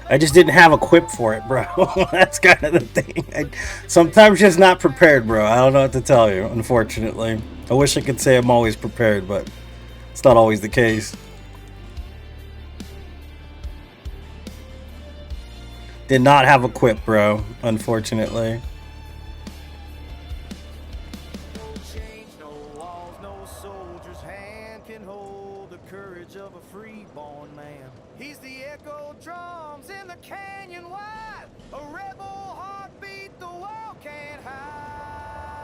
I just didn't have a quip for it, bro. That's kind of the thing. Sometimes just not prepared, bro. I don't know what to tell you, unfortunately. I wish I could say I'm always prepared, but it's not always the case. Did not have a quip, bro, unfortunately. No chains, no walls, no soldier's hand can hold the courage of a free-born man. He's the echo drums in the canyon wide, a rebel heartbeat the world can't hide.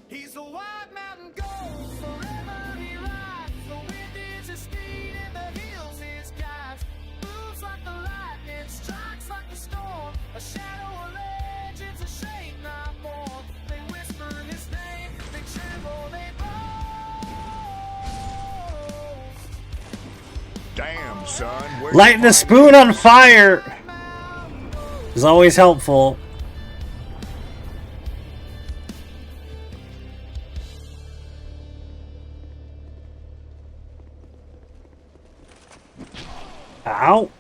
He's the white mountain gold, forever he rides. The wind is his steed and the hills his guides. Moves like the lightning, strikes like the storm. A shadow of legends, a shame not born. They whisper his name, they tremble, they boast. Damn, son. Where'd Lighting you the find spoon this? on fire is always helpful. Ow.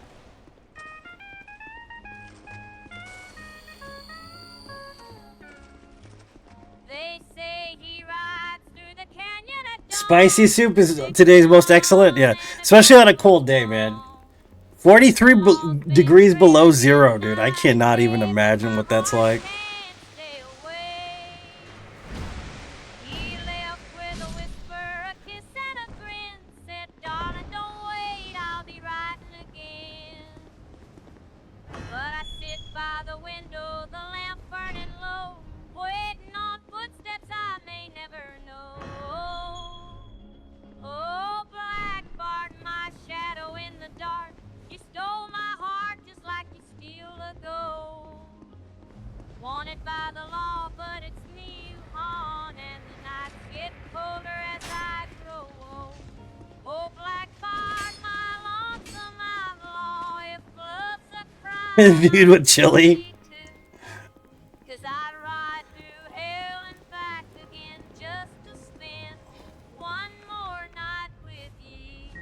They say he rides through the canyon at dawn. Spicy soup is today's most excellent. Yeah, especially on a cold day, man. 43 degrees below zero, dude. I cannot even imagine what that's like. Stay away. He left with a whisper, a kiss and a grin. Said, darling, don't wait, I'll be riding again. But I sit by the window, the lamp burning low, waiting on footsteps I may never know. Oh, Black Bart, my shadow in the dark, you stole my heart just like you steal a gold. Wanted by the law, but it's me you haunt, and the nights get colder as I grow old. Oh, Black Bart, my lonesome outlaw, if love's a crime, Dude with chili. 'cause I'd ride through hell and back again just to spend one more night with ye.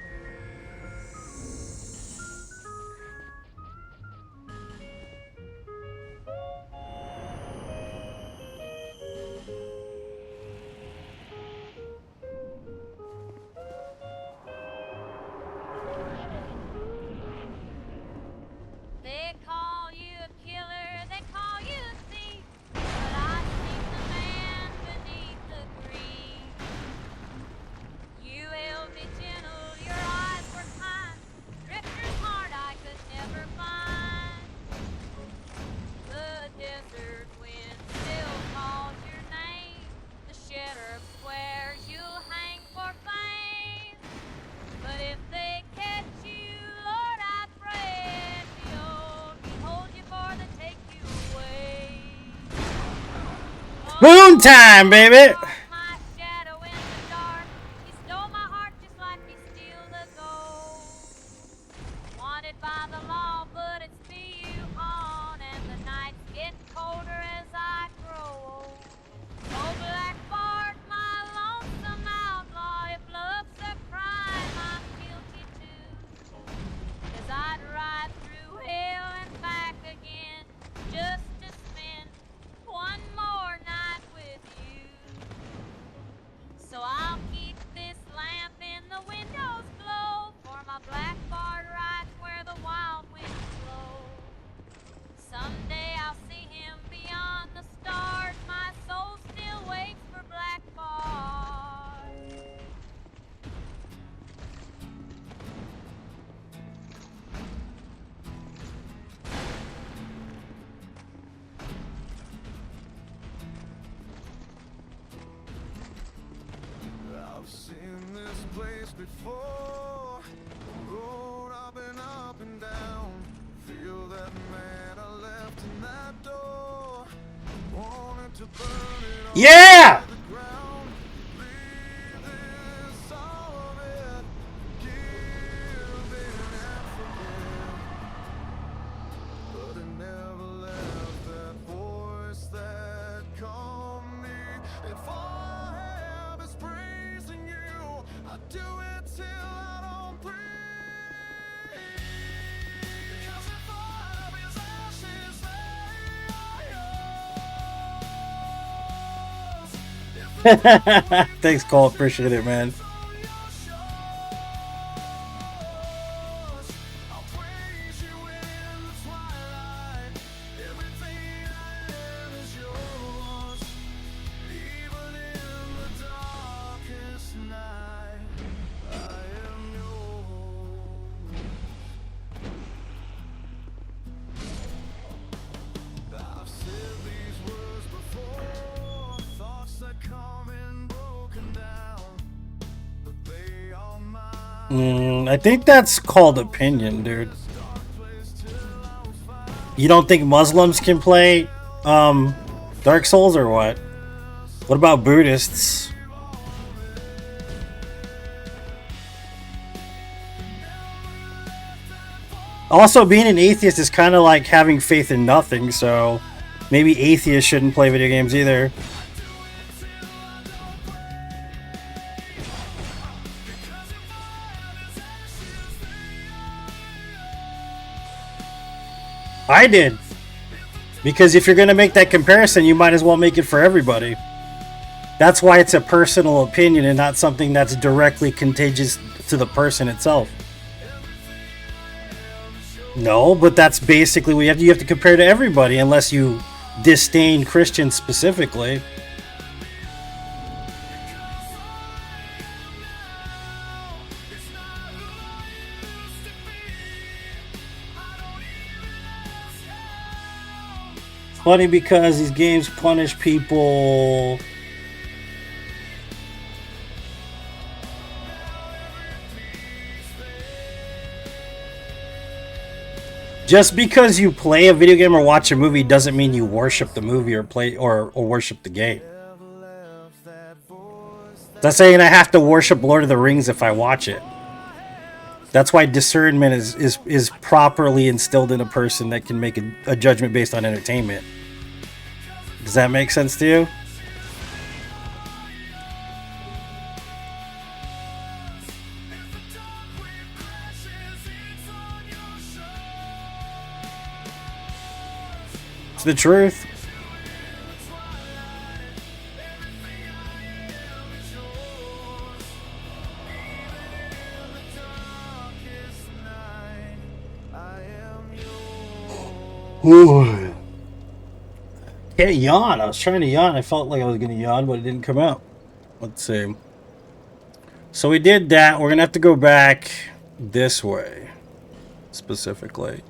They call you a killer, they call you a thief, but I seen the man beneath the grief. You held me gentle, your eyes were kind, drifter's heart I could never find. The desert wind still calls your name, the sheriff swears you'll hang for fame. But if they catch you, Lord, I pray, behold you for the take you away. Moon time, baby. My shadow in the dark, you stole my heart just like you steal the gold. Wanted by the law, but it's me you haunt, and the nights get colder as I grow old. Oh, Black Bart, my lonesome outlaw, if love's a crime, I'm guilty too. 'Cause I'd ride through hell and back again just to spend one more night with you. place before. Road I've been up and down. Feel that man I left in that door. Wanted to burn it all Yeah! to the ground. Leave this all of it. Give in and forget. But it never left that voice that calmed me. If all I have is praising you, I do it till I don't breathe. Because if love is ashes, they are yours. Thanks, Cole. Appreciate it, man. I'll praise you in the twilight. Everything I am is yours. Even in the darkest night, I am yours. I've said these words before, thoughts that come in broken down, but they are mine. I think that's called opinion, dude. You don't think Muslims can play Dark Souls or what? What about Buddhists? Also, being an atheist is kind of like having faith in nothing, so maybe atheists shouldn't play video games either. I did. Because if you're going to make that comparison, you might as well make it for everybody. That's why it's a personal opinion and not something that's directly contagious to the person itself. No, but that's basically what you have to compare to everybody, unless you disdain Christians specifically. Funny because these games punish people. Just because you play a video game or watch a movie doesn't mean you worship the movie or play or worship the game. That's saying I have to worship Lord of the Rings if I watch it. That's why discernment is properly instilled in a person that can make a judgment based on entertainment. Does that make sense to you? It's the truth. Ooh. Can't yawn. I was trying to yawn. I felt like I was going to yawn, but it didn't come out. Let's see. So we did that. We're going to have to go back this way, specifically.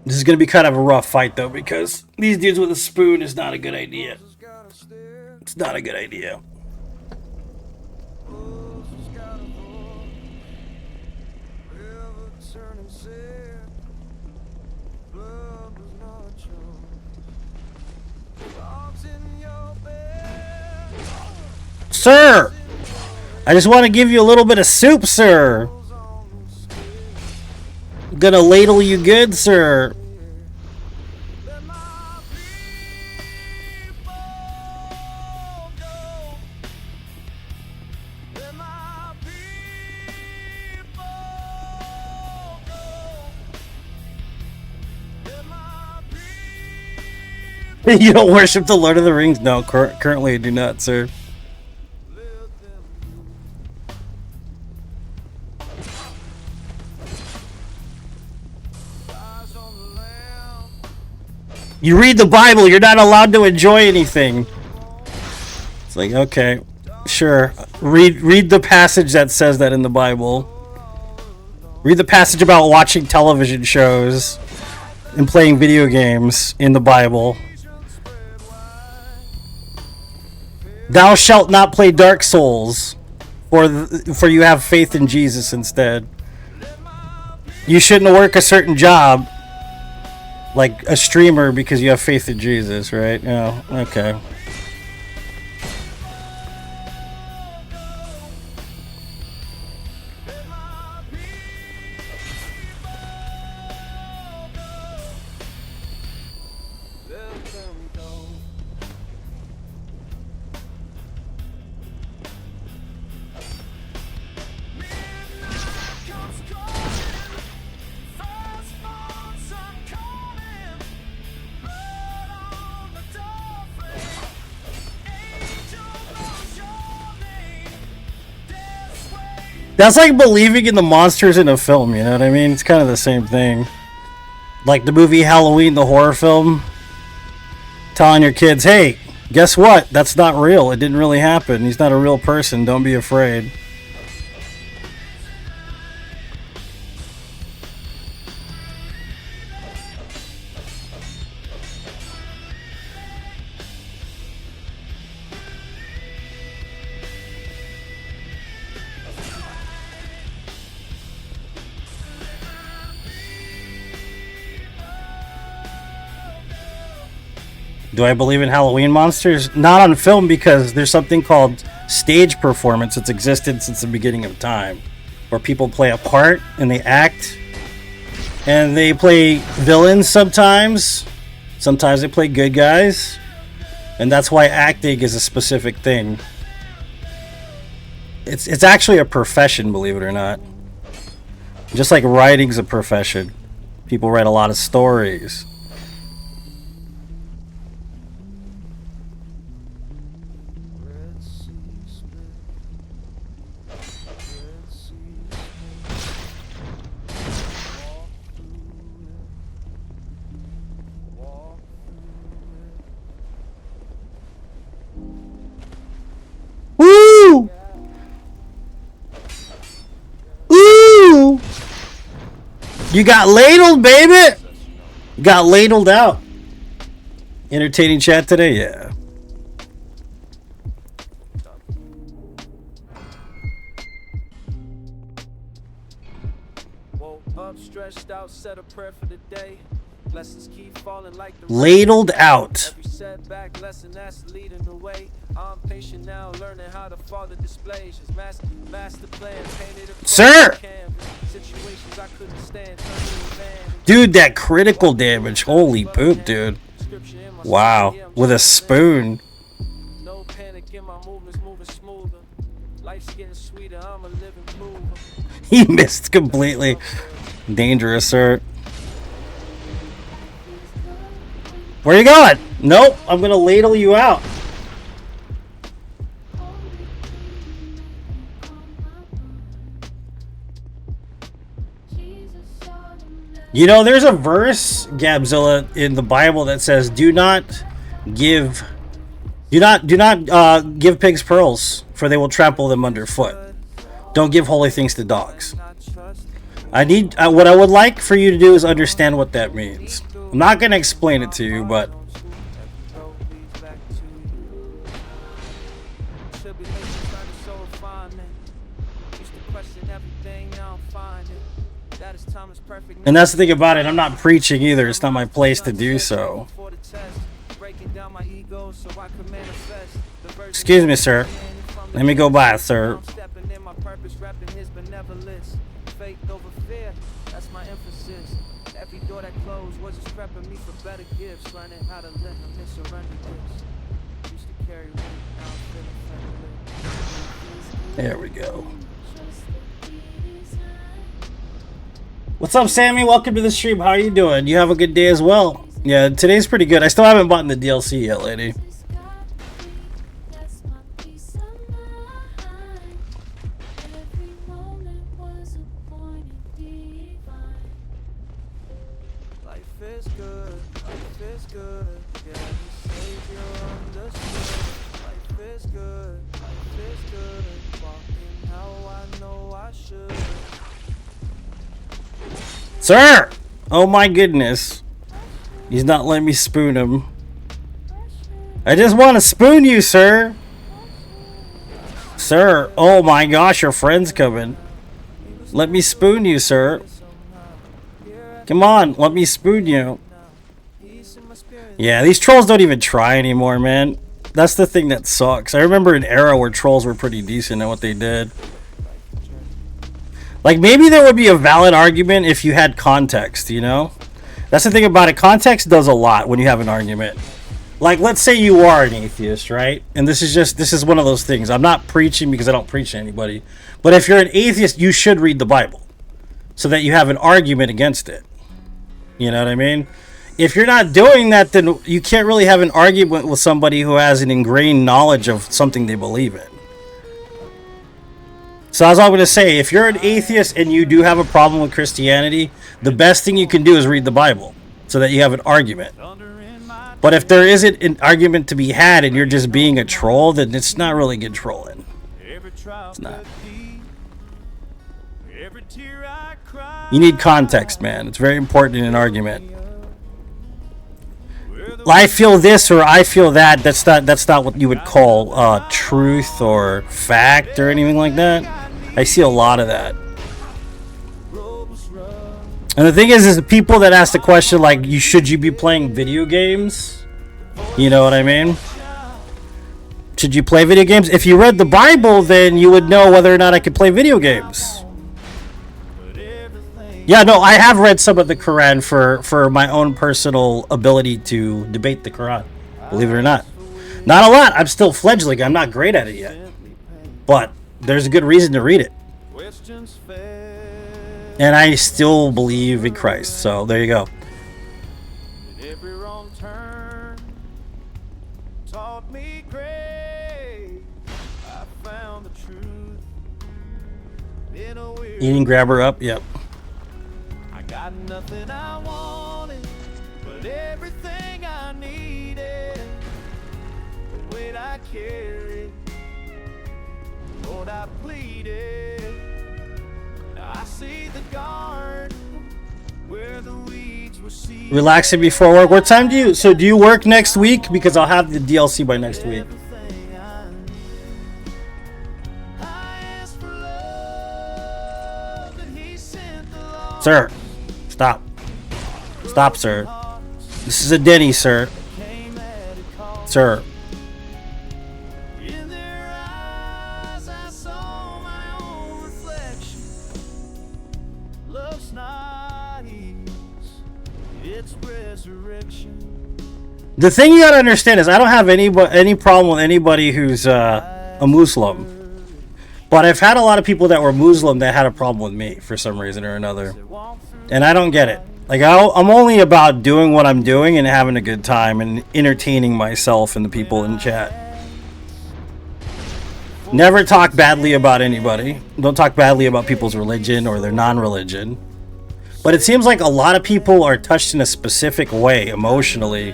This is going to be kind of a rough fight, though, because these dudes with a spoon is not a good idea. It's not a good idea. Sir! I just want to give you a little bit of soup, sir. I'm gonna ladle you good, sir. You don't worship the Lord of the Rings? No, currently I do not, sir. You read the Bible, you're not allowed to enjoy anything. It's like, okay, sure. Read the passage that says that in the Bible. Read the passage about watching television shows and playing video games in the Bible. Thou shalt not play Dark Souls, for you have faith in Jesus instead. You shouldn't work a certain job, like a streamer, because you have faith in Jesus, right? Oh, okay. That's like believing in the monsters in a film, you know what I mean? It's kind of the same thing. Like the movie Halloween, the horror film. Telling your kids, hey, guess what? That's not real. It didn't really happen. He's not a real person. Don't be afraid. Do I believe in Halloween monsters? Not on film, because there's something called stage performance that's existed since the beginning of time, where people play a part and they act, and they play villains sometimes. Sometimes they play good guys, and that's why acting is a specific thing. It's actually a profession, believe it or not. Just like writing's a profession. People write a lot of stories. Woo! Ooh! You got ladled, baby! Got ladled out. Entertaining chat today? Yeah. Woke up, stretched out, said a prayer for the day. Lessons keep falling like the Ladled out. Every setback lesson that's leading the way. I'm patient now, learning how the Father displays his master plan painted across Sir! the canvas. Situations I couldn't stand, turned to a van. Dude, that critical damage. Holy poop, dude. Wow. With a spoon. No panic in my movements, moving smoother. Life's getting sweeter, I'm a living mover. He missed completely. Dangerous, sir. Where you going? Nope, I'm gonna ladle you out. You know, there's a verse, Gabzilla, in the Bible that says, "Do not give pigs pearls, for they will trample them underfoot. Don't give holy things to dogs." What I would like for you to do is understand what that means. I'm not going to explain it to you, but and that's the thing about it. I'm not preaching either. It's not my place to do so. Excuse me, sir. Let me go by, sir. There we go. What's up, Sammy? Welcome to the stream. How are you doing? You have a good day as well. Yeah, today's pretty good. I still haven't bought the DLC yet, lady. Sir! Oh my goodness. He's not letting me spoon him. I just want to spoon you, sir. Sir, oh my gosh, your friend's coming. Let me spoon you, sir. Come on, let me spoon you. Yeah, these trolls don't even try anymore, man. That's the thing that sucks. I remember an era where trolls were pretty decent at what they did. Like, maybe there would be a valid argument if you had context, you know? That's the thing about it. Context does a lot when you have an argument. Like, let's say you are an atheist, right? And this is one of those things. I'm not preaching because I don't preach to anybody. But if you're an atheist, you should read the Bible so that you have an argument against it. You know what I mean? If you're not doing that, then you can't really have an argument with somebody who has an ingrained knowledge of something they believe in. So that's all I'm going to say. If you're an atheist and you do have a problem with Christianity, the best thing you can do is read the Bible so that you have an argument. But if there isn't an argument to be had and you're just being a troll, then it's not really good trolling. It's not. You need context, man. It's very important in an argument. I feel this or I feel that. That's not what you would call truth or fact or anything like that. I see a lot of that. And the thing is the people that ask the question like, should you be playing video games? You know what I mean? Should you play video games? If you read the Bible, then you would know whether or not I could play video games. Yeah, no, I have read some of the Quran for my own personal ability to debate the Quran. Believe it or not. Not a lot. I'm still fledgling. I'm not great at it yet. But there's a good reason to read it. And I still believe in Christ. So there you go. Eating grabber up? Yep. Got nothing I wanted, but everything I needed. The weight I carried, Lord, I pleaded. Now I see the garden where the weeds were seeded. Relaxing before work. What time do you work next week? Because I'll have the DLC by next week. Sir. Stop. Stop, sir. This is a Denny, sir. Sir. In their eyes I saw my own reflection. Love's not ease, it's resurrection. The thing you gotta understand is I don't have any problem with anybody who's a Muslim. But I've had a lot of people that were Muslim that had a problem with me for some reason or another. And I don't get it. Like, I'm only about doing what I'm doing and having a good time and entertaining myself and the people in chat. Never talk badly about anybody. Don't talk badly about people's religion or their non-religion. But it seems like a lot of people are touched in a specific way emotionally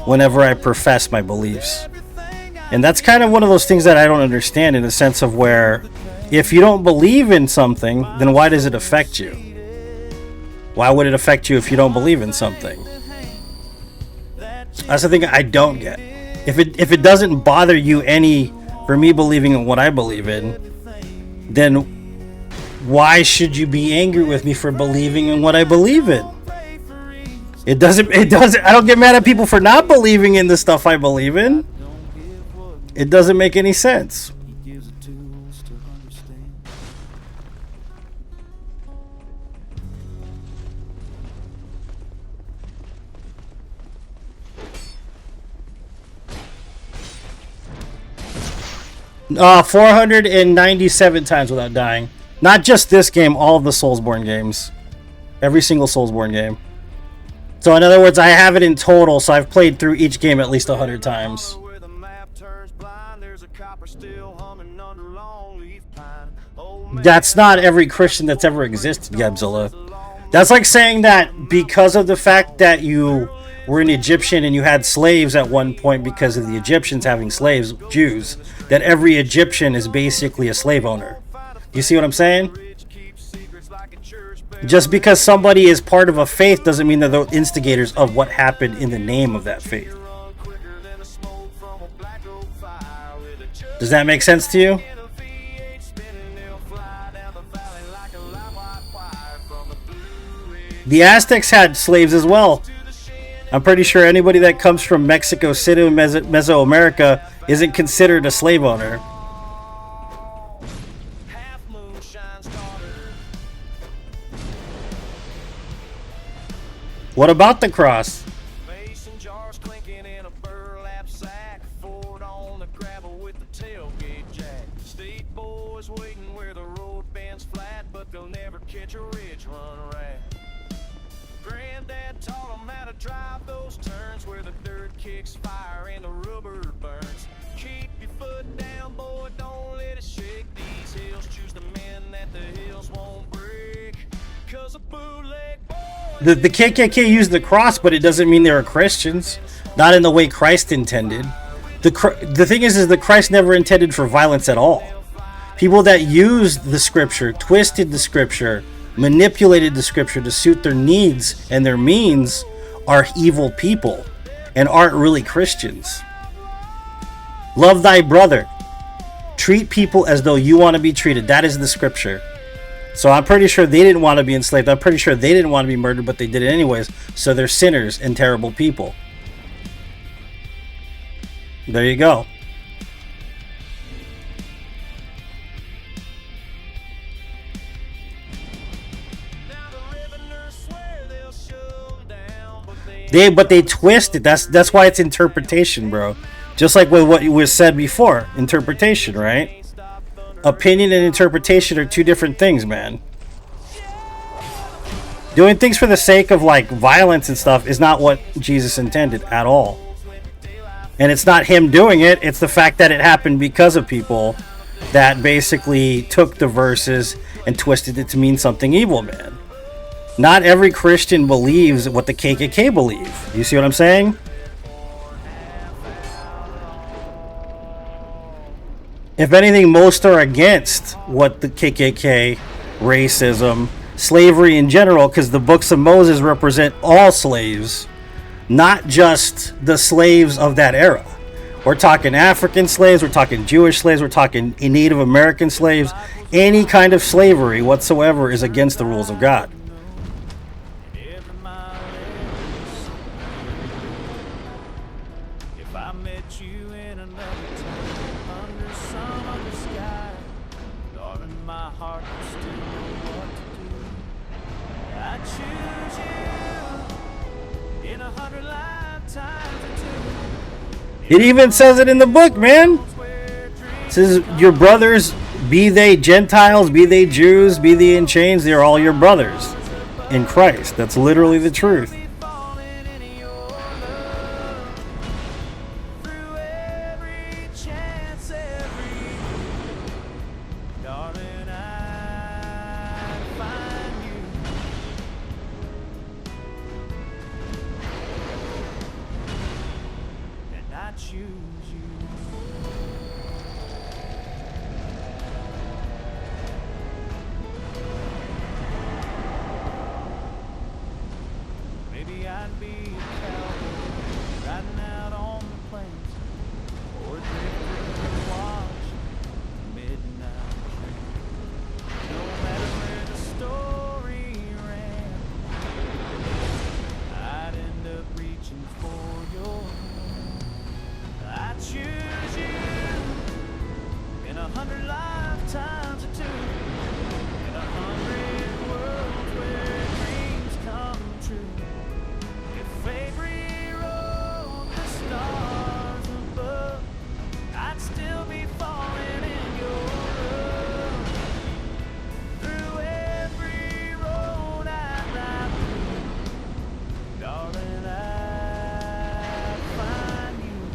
whenever I profess my beliefs. And that's kind of one of those things that I don't understand, in the sense of where if you don't believe in something, then why does it affect you? Why would it affect you if you don't believe in something? That's the thing I don't get. If it doesn't bother you any for me believing in what I believe in, then why should you be angry with me for believing in what I believe in? It doesn't I don't get mad at people for not believing in the stuff I believe in. It doesn't make any sense. 497 times without dying. Not just this game, all of the Soulsborne games. Every single Soulsborne game. So in other words, I have it in total, so I've played through each game at least 100 times. That's not every Christian that's ever existed, Gabzilla. That's like saying that because of the fact that you were an Egyptian and you had slaves at one point because of the Egyptians having slaves, Jews, that every Egyptian is basically a slave owner. You see what I'm saying? Just because somebody is part of a faith doesn't mean they're the instigators of what happened in the name of that faith. Does that make sense to you? The Aztecs had slaves as well. I'm pretty sure anybody that comes from Mexico City, Mesoamerica, isn't considered a slave owner. What about the cross? Mason jars clinking in a burlap sack. Ford on the gravel with the tailgate jack. State boys waiting where the road bends flat, but they'll never catch a ridge run rat. Granddad taught them how to drive those turns where the dirt kicks fire and the rubber burns. Keep your foot down, boy, don't let it shake. These hills choose the men that the hills won't break. Cause a bootleg boy. The KKK used the cross, but it doesn't mean they were Christians. Not in the way Christ intended. The thing is that Christ never intended for violence at all. People that used the scripture, twisted the scripture, manipulated the scripture to suit their needs and their means are evil people and aren't really Christians. Love thy brother. Treat people as though you want to be treated. That is the scripture. So I'm pretty sure they didn't want to be enslaved. I'm pretty sure they didn't want to be murdered, but they did it anyways. So they're sinners and terrible people. There you go. But they twist it. That's why it's interpretation, bro. Just like with what was said before, interpretation, right? Opinion and interpretation are two different things, man. Doing things for the sake of like violence and stuff is not what Jesus intended at all. And it's not him doing it, it's the fact that it happened because of people that basically took the verses and twisted it to mean something evil, man. Not every Christian believes what the KKK believe. You see what I'm saying? If anything, most are against what the KKK, racism, slavery in general, because the books of Moses represent all slaves, not just the slaves of that era. We're talking African slaves, we're talking Jewish slaves, we're talking Native American slaves. Any kind of slavery whatsoever is against the rules of God. It even says it in the book, man. It says your brothers, be they Gentiles, be they Jews, be they in chains, they're all your brothers in Christ. That's literally the truth.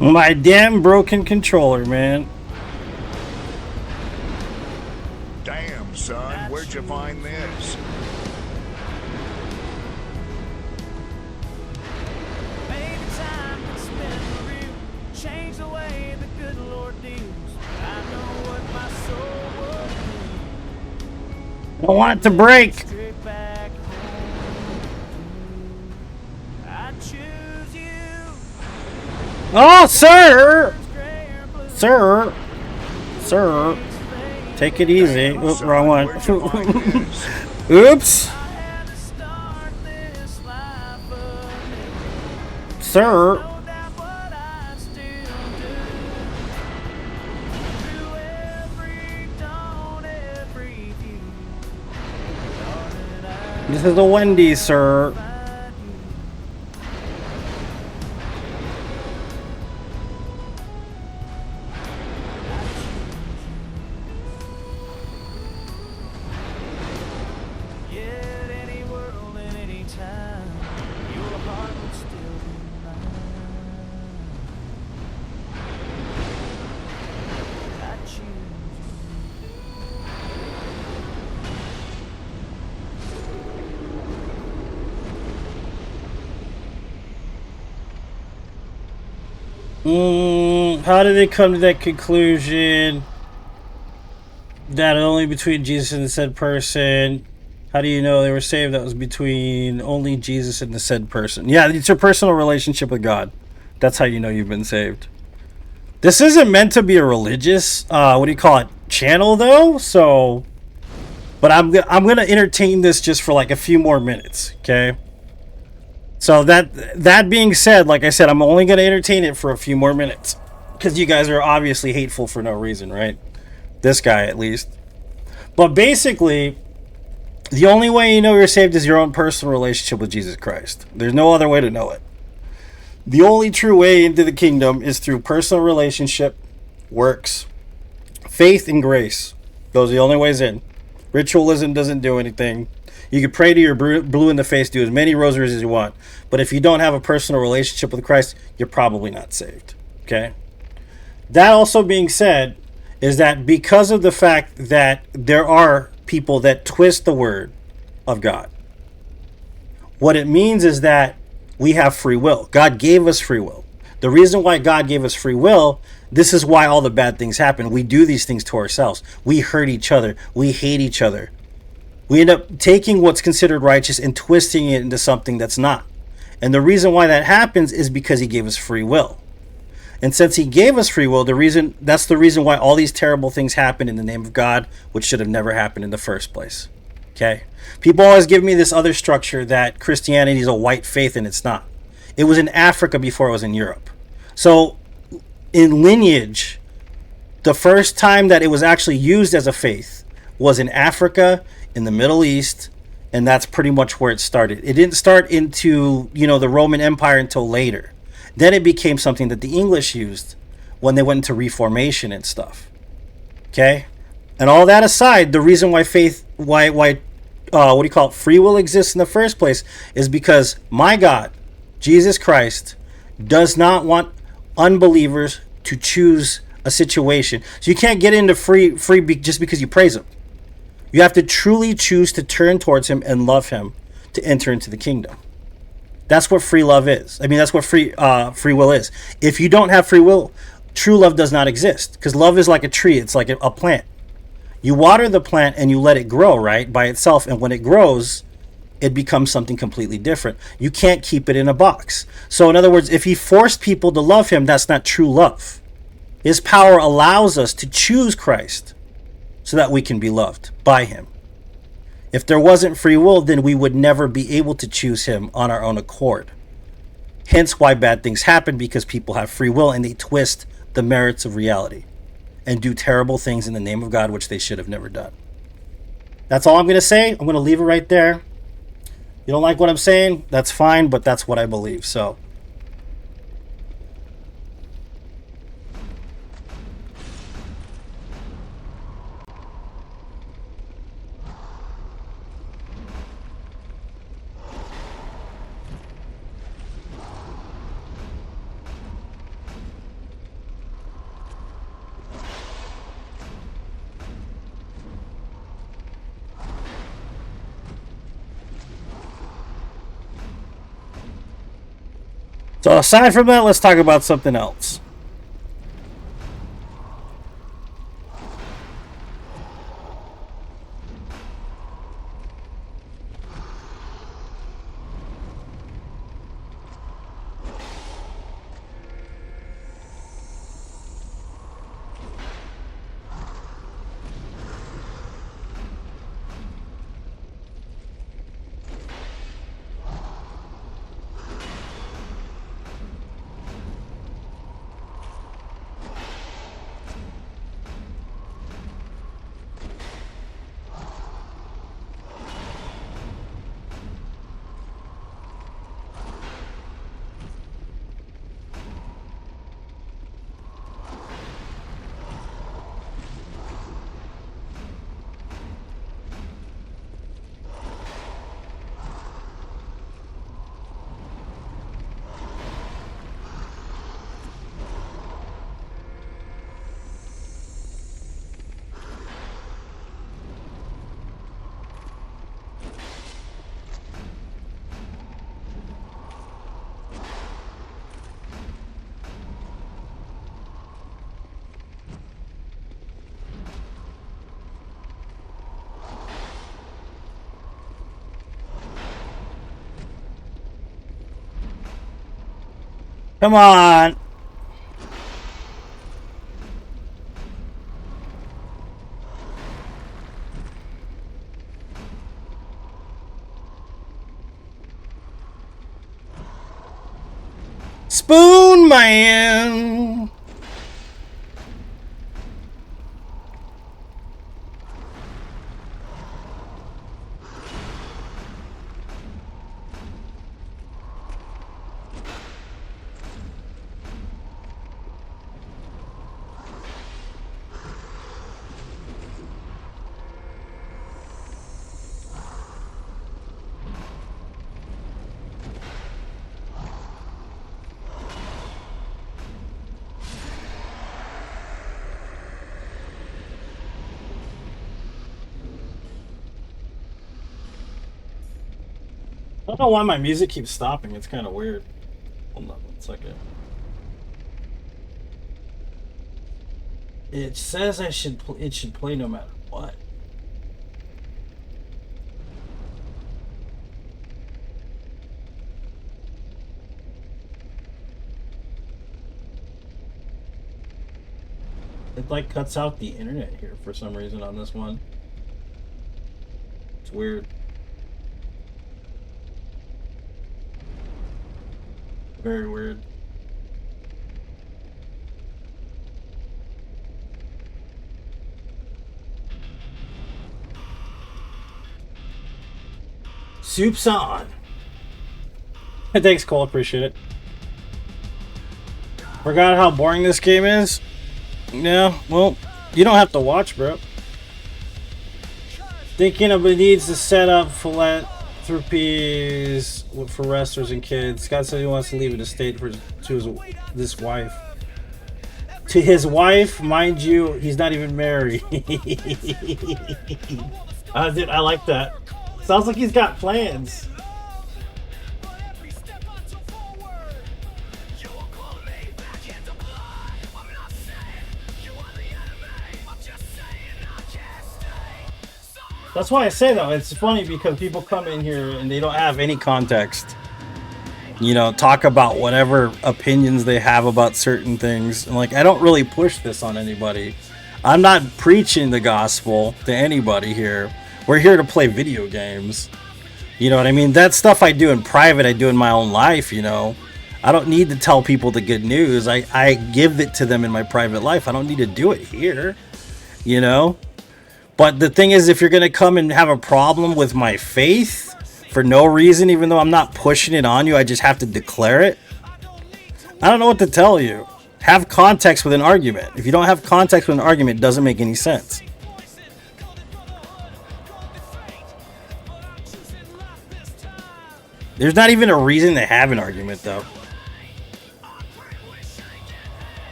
My damn broken controller, man. Damn, son, where'd you find this? Change the way the good Lord deals. I know what my soul would do. I don't want it to break. Oh, sir! Sir! Sir! Take it easy. Oops, wrong one. Oops! sir. This is a Wendy's, sir. How did they come to that conclusion? That only between Jesus and the said person. How do you know they were saved? That was between only Jesus and the said person. Yeah, it's your personal relationship with God. That's how you know you've been saved. This isn't meant to be a religious, what do you call it, channel though. So, but I'm gonna entertain this just for like a few more minutes, okay? So that being said, like I said, I'm only gonna entertain it for a few more minutes because you guys are obviously hateful for no reason, right? This guy at least. But basically, the only way you know you're saved is your own personal relationship with Jesus Christ. There's no other way to know it. The only true way into the kingdom is through personal relationship, works, faith, and grace. Those are the only ways in. Ritualism doesn't do anything. You can pray to your blue in the face, do as many rosaries as you want. But if you don't have a personal relationship with Christ, you're probably not saved. Okay? That also being said, is that because of the fact that there are people that twist the word of God, what it means is that we have free will. God gave us free will. The reason why God gave us free will, this is why all the bad things happen. We do these things to ourselves. We hurt each other. We hate each other. We end up taking what's considered righteous and twisting it into something that's not. And the reason why that happens is because he gave us free will. And since he gave us free will, that's the reason why all these terrible things happen in the name of God, which should have never happened in the first place. Okay? People always give me this other structure that Christianity is a white faith, and it's not. It was in Africa before it was in Europe. So, in lineage, the first time that it was actually used as a faith was in Africa, in the Middle East, and that's pretty much where it started. It didn't start into, the Roman Empire until later. Then it became something that the English used when they went into Reformation and stuff. Okay? And all that aside, the reason why free will exists in the first place is because my God, Jesus Christ, does not want unbelievers to choose a situation. So you can't get into free just because you praise him. You have to truly choose to turn towards him and love him to enter into the kingdom. That's what free love is. I mean, that's what free will is. If you don't have free will, true love does not exist. Because love is like a tree. It's like a plant. You water the plant and you let it grow, right, by itself. And when it grows, it becomes something completely different. You can't keep it in a box. So in other words, if he forced people to love him, that's not true love. His power allows us to choose Christ so that we can be loved by him. If there wasn't free will, then we would never be able to choose him on our own accord. Hence why bad things happen, because people have free will and they twist the merits of reality and do terrible things in the name of God, which they should have never done. That's all I'm going to say. I'm going to leave it right there. You don't like what I'm saying? That's fine, but that's what I believe. So, So aside from that, let's talk about something else. Come on. Spoon Man. I don't know why my music keeps stopping. It's kind of weird. Hold on 1 second. It says it should play no matter what. It like cuts out the internet here for some reason on this one. It's weird. Very weird. Soup's on. Thanks, Cole. Appreciate it. Forgot how boring this game is? Yeah, well, you don't have to watch, bro. Thinking of it needs to set up philanthropies for wrestlers and kids. Scott said he wants to leave an estate to this wife. To his wife, mind you, he's not even married. Dude, I like that. Sounds like he's got plans. That's why I say, though, it's funny because people come in here and they don't have any context. You know, talk about whatever opinions they have about certain things. And, like, I don't really push this on anybody. I'm not preaching the gospel to anybody here. We're here to play video games. You know what I mean? That stuff I do in private, I do in my own life, you know. I don't need to tell people the good news. I give it to them in my private life. I don't need to do it here, you know. But the thing is, if you're going to come and have a problem with my faith for no reason, even though I'm not pushing it on you, I just have to declare it. I don't know what to tell you. Have context with an argument. If you don't have context with an argument, it doesn't make any sense. There's not even a reason to have an argument, though.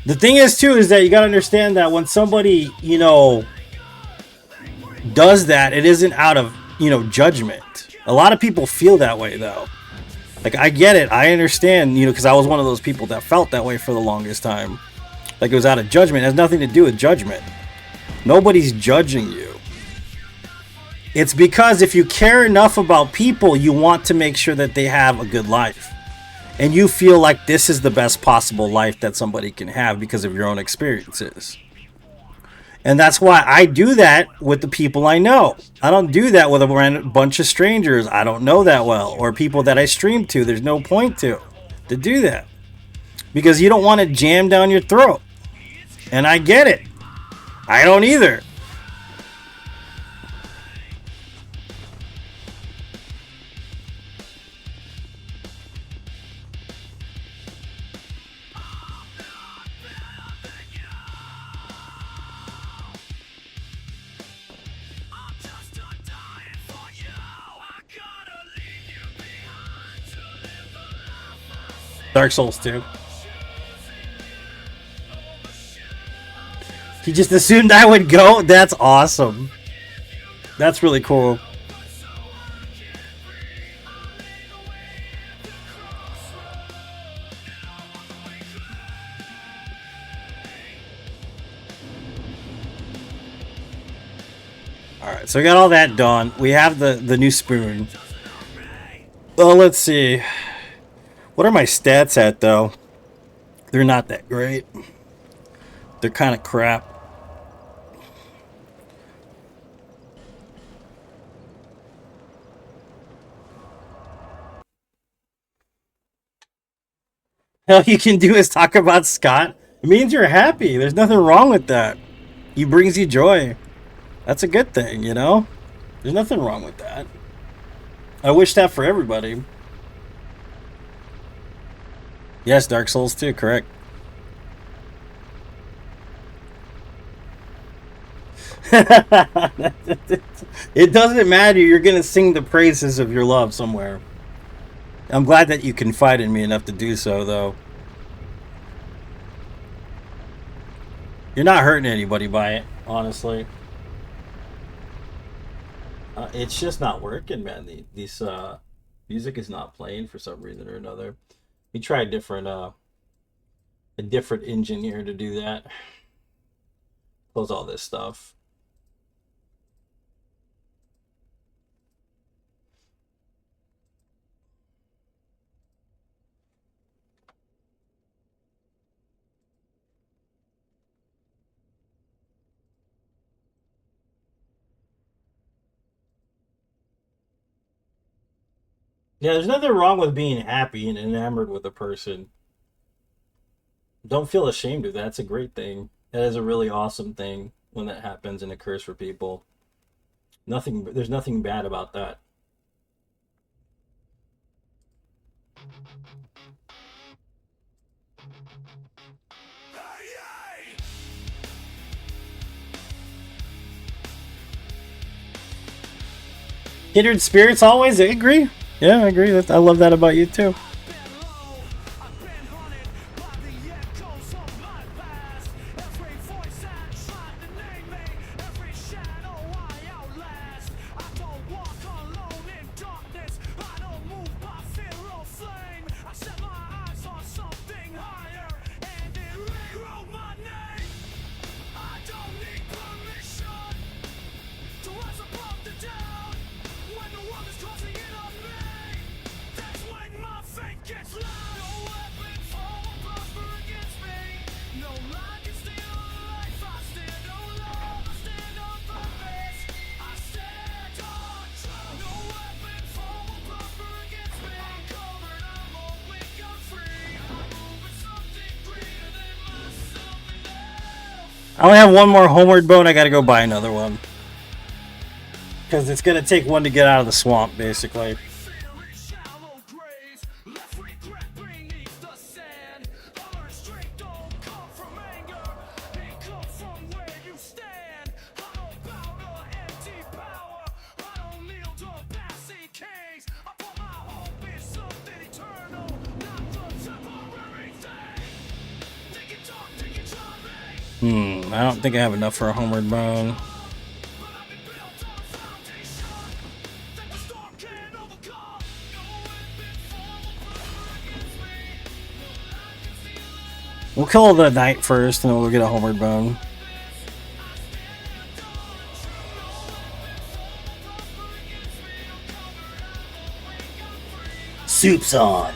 The thing is, too, is that you got to understand that when somebody, you know, does that, it isn't out of, you know, judgment. A lot of people feel that way, though. Like, I get it. I understand, you know, because I was one of those people that felt that way for the longest time. Like, it was out of judgment. It has nothing to do with judgment. Nobody's judging you. It's because if you care enough about people, you want to make sure that they have a good life. And you feel like this is the best possible life that somebody can have because of your own experiences. And that's why I do that with the people I know. I don't do that with a random bunch of strangers I don't know that well. Or people that I stream to. There's no point to do that. Because you don't want to jam down your throat. And I get it. I don't either. Dark Souls 2. He just assumed I would go? That's awesome. That's really cool. Alright, so we got all that done. We have the new spoon. Well, let's see. What are my stats at, though? They're not that great. They're kind of crap. All you can do is talk about Scott. It means you're happy. There's nothing wrong with that. He brings you joy. That's a good thing, you know? There's nothing wrong with that. I wish that for everybody. Yes, Dark Souls 2, correct. It doesn't matter. You're going to sing the praises of your love somewhere. I'm glad that you confide in me enough to do so, though. You're not hurting anybody by it, honestly. It's just not working, man. This music is not playing for some reason or another. We tried a different engine here to do that. Close all this stuff. Yeah, there's nothing wrong with being happy and enamored with a person. Don't feel ashamed of that. It's a great thing. That is a really awesome thing when that happens and occurs for people. There's nothing bad about that. Kindred spirits always. I agree. Yeah, I agree. I love that about you too. I only have one more homeward bone. I gotta go buy another one. Because it's gonna take one to get out of the swamp, basically. I don't think I have enough for a homeward bone. We'll kill the knight first, and then we'll get a homeward bone. Soup's on.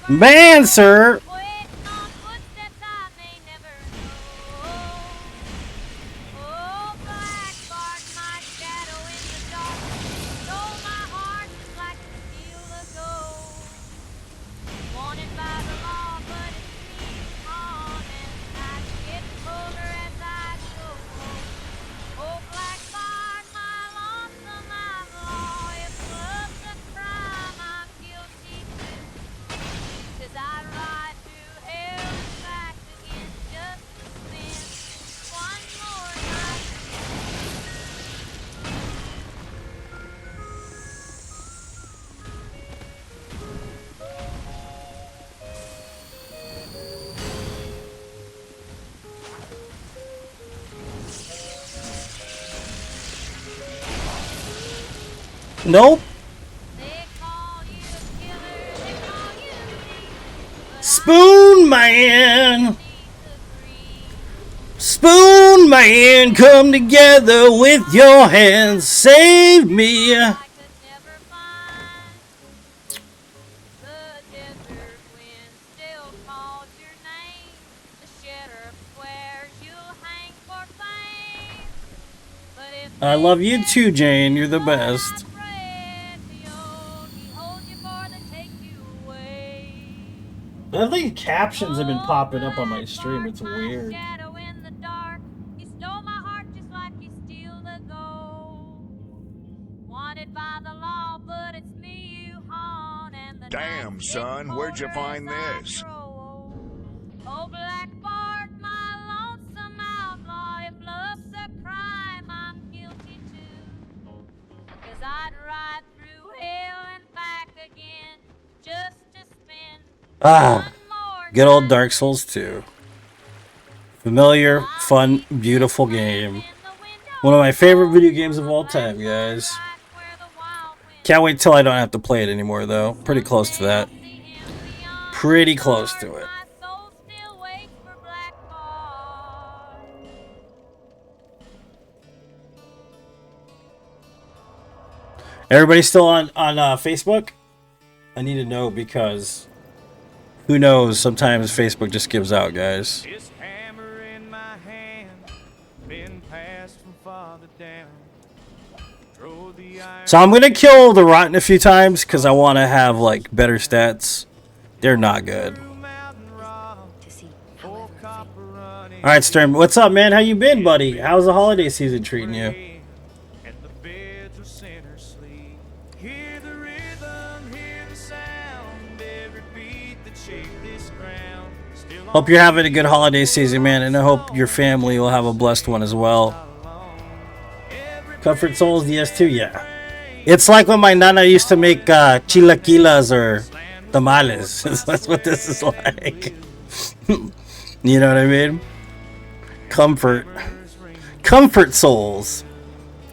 Man, sir. Nope. Spoon Man. Spoon Man, come together with your hands. Save me. I love you too, Jane. You're the best. I think captions have been popping up on my stream. It's weird. Damn, son, where'd you find this? Oh, Black Bart, my lonesome outlaw, if love's a crime, I'm guilty too. 'Cause I'd ride through hell and back again just to spend Good old Dark Souls 2. Familiar, fun, beautiful game. One of my favorite video games of all time, guys. Can't wait till I don't have to play it anymore, though. Pretty close to that. Pretty close to it. Everybody still on Facebook? I need to know because who knows? Sometimes Facebook just gives out, guys. This hammer in my hand, been passed from father down. So I'm gonna kill the Rotten a few times because I want to have like better stats. They're not good. All right, Stern, what's up, man? How you been, buddy? How's the holiday season treating you? Hope you're having a good holiday season, man, and I hope your family will have a blessed one as well. Comfort Souls DS2, yeah. It's like when my nana used to make chilaquilas or tamales. That's what this is like. You know what I mean? Comfort Souls.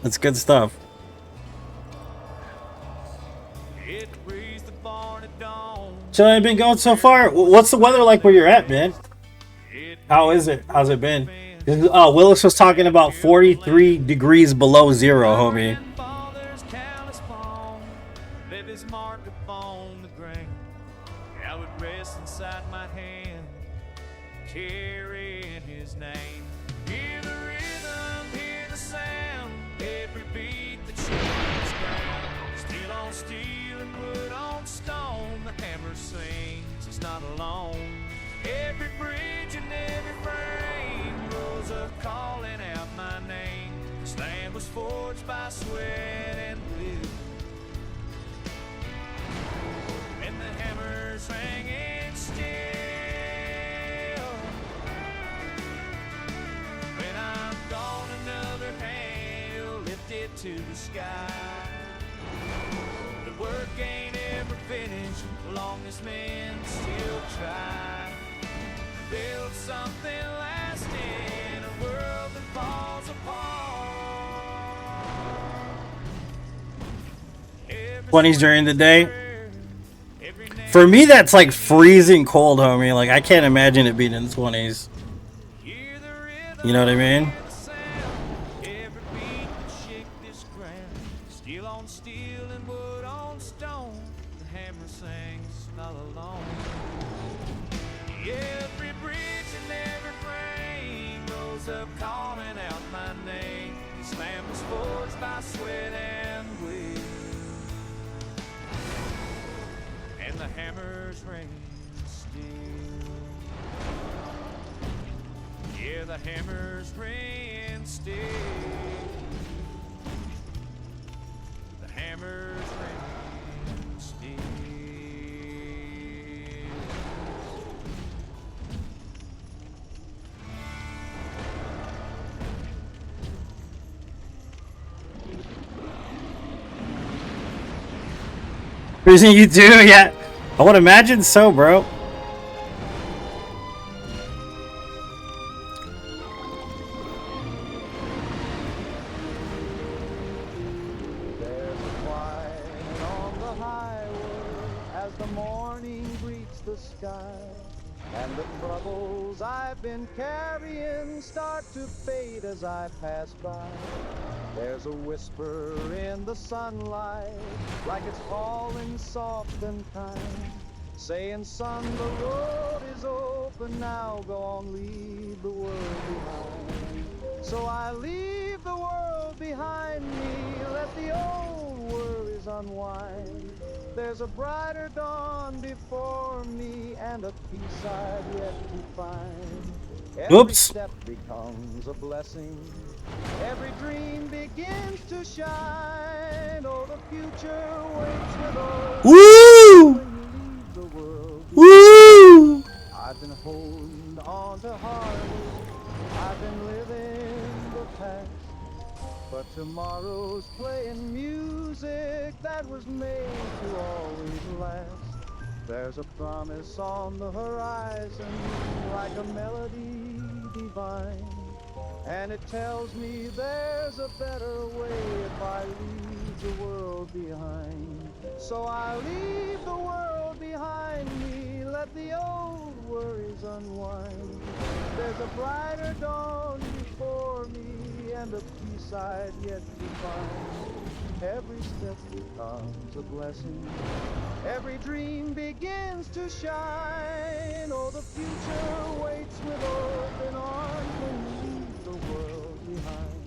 That's good stuff. So I've been going so far. What's the weather like where you're at, man? How is it? How's it been? Willis was talking about 43 degrees below zero, homie. Forged by sweat and blue, and the hammer's hanging still. When I'm gone, another hand will lift it to the sky. The work ain't ever finished, long as men still try. Build something lasting, a world that falls apart. 20s during the day. For me, that's like freezing cold, homie. Like, I can't imagine it being in the 20s. You know what I mean? rose up calling out my name. This land was forged by sweat and bleed, and the hammers rain steel. Yeah, the hammers rain steel. The hammers rain steel. Reason you do? Yeah. I would imagine so, bro. There's a quiet on the highway as the morning greets the sky, and the troubles I've been carrying start to fade as I pass by. There's a whisper in the sunlight, like it's falling soft and kind, saying, son, the road is open now, go on, leave the world behind. So I leave the world behind me, let the old worries unwind. There's a brighter dawn before me, and a peace I've yet to find. Every Oops. step becomes a blessing, every dream begins to shine. Oh, the future waits with open Woo! when you leave the world. Woo! I've been holding on to hardly, I've been living the past, but tomorrow's playing music that was made to always last. There's a promise on the horizon, like a melody divine, and it tells me there's a better way if I leave the world behind. So I leave the world behind me, let the old worries unwind. There's a brighter dawn before me, and a peace I've yet to find. Every step becomes a blessing, every dream begins to shine. Oh, the future waits with open arms when you leave the world behind.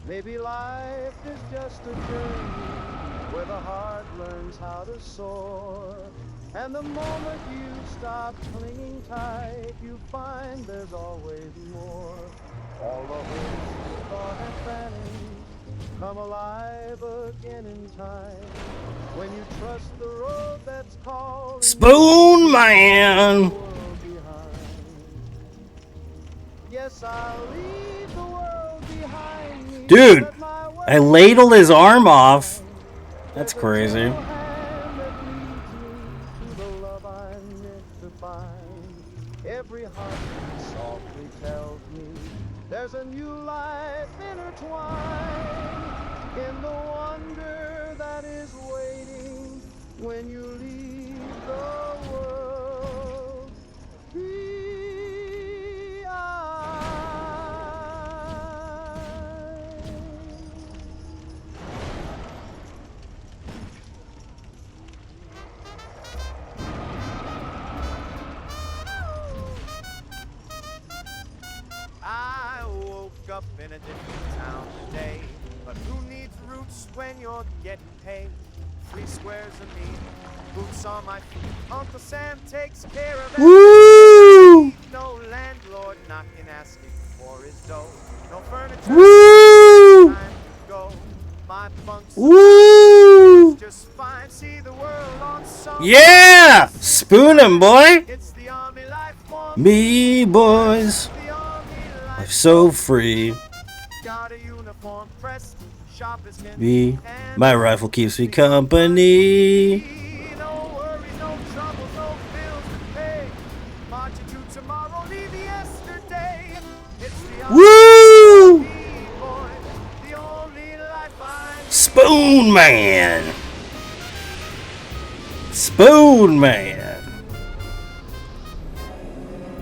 Maybe life is just a journey where the heart learns how to soar, and the moment you stop clinging tight, you find there's always more. All the hopes you thought had vanished come alive again in time when you trust the road that's calling. Spoon Man. Yes, I'll leave the world behind me. Dude, I ladled his arm off. That's crazy. Every heartbeat softly tells me there's a new life intertwined in the wonder that is waiting when you leave the world behind. I woke up in a different town today, but who needs roots when you're getting paid? 3 squares of me, boots on my feet. Uncle Sam takes care of everything. Woo! No landlord knocking asking for his dough. No furniture. Woo! Time to go. My bunk's Woo! just fine. See the world on some. Yeah! Spoon him, boy! It's the army life for Me, boys. the army life. Life so free. Got a uniform pressed, sharp as can Me, and my rifle keeps me company. no worries, no troubles, no bills to pay. Marching to tomorrow, leave yesterday. It's the Woo! boy, the only life I Spoon Man. Spoon Man.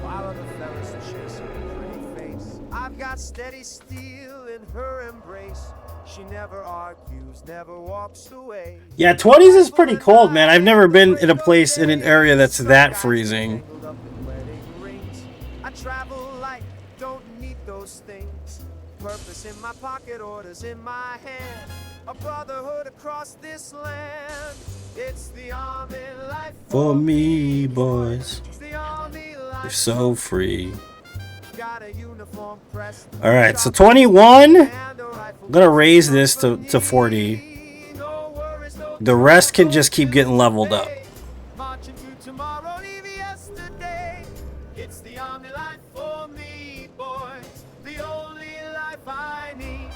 follow the fellas chasing a pretty face. I've got steady steel in her embrace. She never argues, never walks away. Yeah, 20s is pretty cold, man. I've never been in a place in an area that's that freezing. Tangled up in wedding rings. I travel light, don't need those things. Purpose in my pocket, orders in my hand. A brotherhood across this land. It's the army life For me, boys. The army life. They're so free. Got a uniform pressed. All right, so 21. I'm gonna raise this to 40. The rest can just keep getting leveled up. Marching through tomorrow, leave yesterday. It's the army life for me, boys. The only life I need.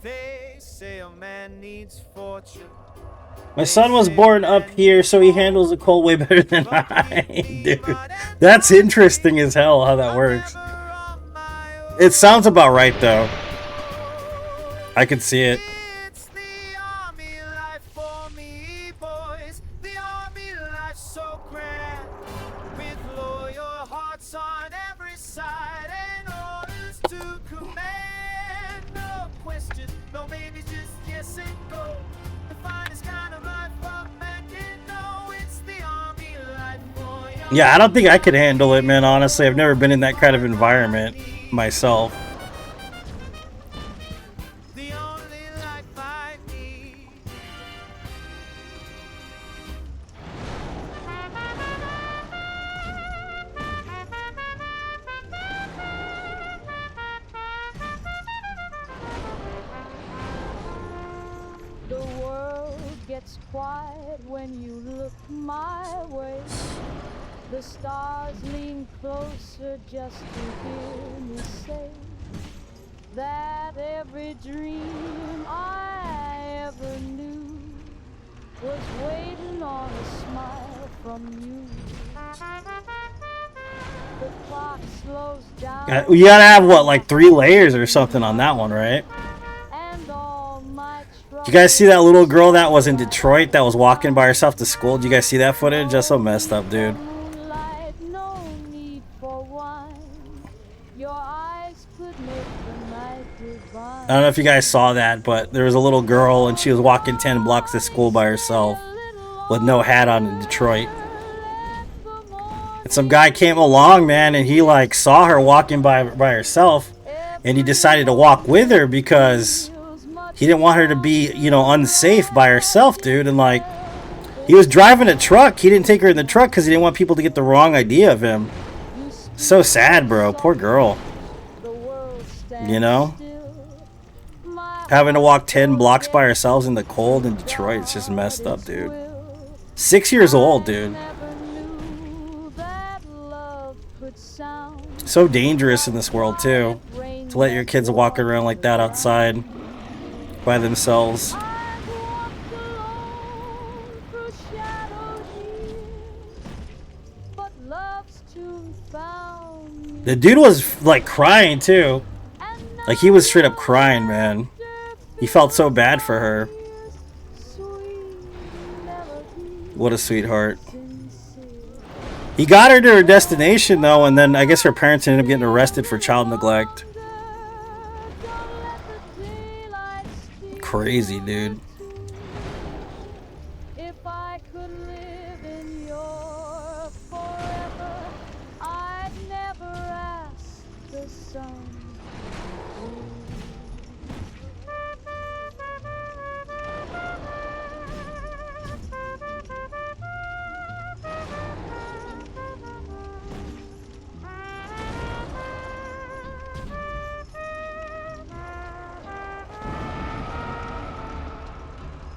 They say a man needs fortune. My son was born up here, so he handles the cold way better than I do. That's interesting as hell how that works. It sounds about right, though. I can see it. It's the army life for me, boys. The army life so grand. With loyal hearts on every side and orders to command. No questions, no maybe, just yes and go. The finest kind of life a man can know. It's the army life for you. Yeah, I don't think I could handle it, man, honestly. I've never been in that kind of environment myself. The only life I need. The world gets quiet when you look my way. The stars lean closer just to hear me say that every dream I ever knew was waiting on a smile from you. The clock slows down. You gotta have, what, like 3 layers or something on that one, right? And all my Did you guys see that little girl that was in Detroit that was walking by herself to school? Did you guys see that footage? That's so messed up, dude. moonlight, no need for wine. Your eyes could make the night divine. I don't know if you guys saw that, but there was a little girl and she was walking 10 blocks to school by herself with no hat on in Detroit. And some guy came along, man, and he like saw her walking by herself, and he decided to walk with her because he didn't want her to be, you know, unsafe by herself, dude. And like, he was driving a truck. He didn't take her in the truck because he didn't want people to get the wrong idea of him. So sad, bro. Poor girl. You know? Having to walk 10 blocks by herself in the cold in Detroit, it's just messed up, dude. 6 years old, dude. So dangerous in this world, too. To let your kids walk around like that outside by themselves. The dude was like crying too. Like he was straight up crying, man. He felt so bad for her. What a sweetheart. He got her to her destination though, and then I guess her parents ended up getting arrested for child neglect. Crazy, dude. If I could live in your forever, I'd never ask the sun.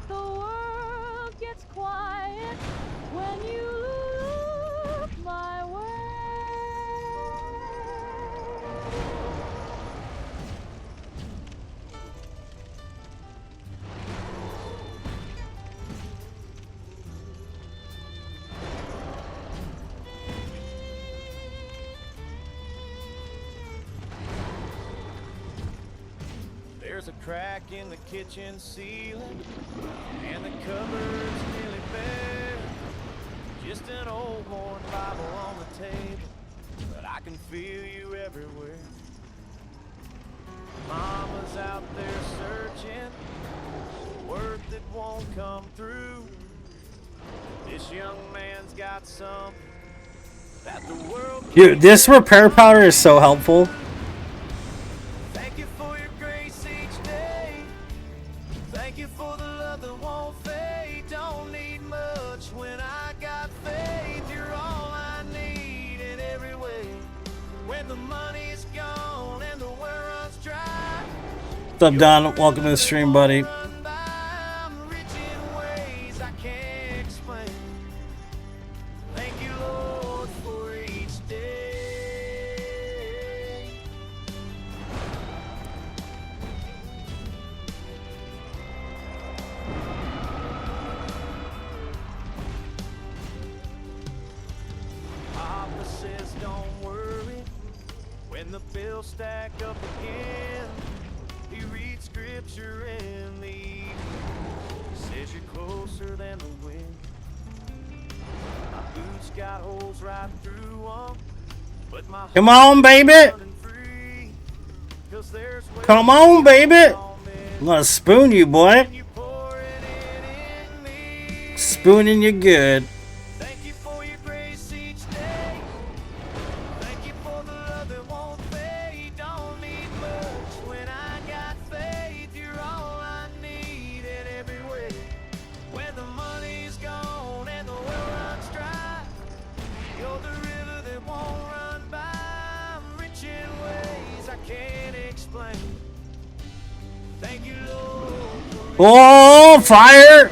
The world gets quiet when you look my way. There's a crack in the kitchen ceiling, and the cupboard's nearly bare. Just an old worn Bible on the table, but I can feel you every everywhere. Mama's out there searching, word that won't come through. This young man's got some that the world. Dude, this repair powder is so helpful. Thank you for your grace each day. Thank you for the love that won't fade. Don't need much when I got faith. You're all I need in every way. When the money's gone and the well runs dry. What's up, Don? Welcome to the stream, buddy. I'm rich in ways I can't explain. Thank you, Lord, for each day. Papa says don't worry when the bills stack up again. He reads scripture in the evening. He says you're closer than the wind. My boots got holes right through them, but my Come on, baby. Come on, baby. I'm gonna spoon you, boy. Spooning you good. Thank you for your grace each day. Thank you for the love that won't fade. Don't need much when I got faith. You're all I need in every way. When the money's gone and the well runs dry, you're the river that won't run by. I'm rich in ways I can't explain. Thank you, Lord. Oh, fire!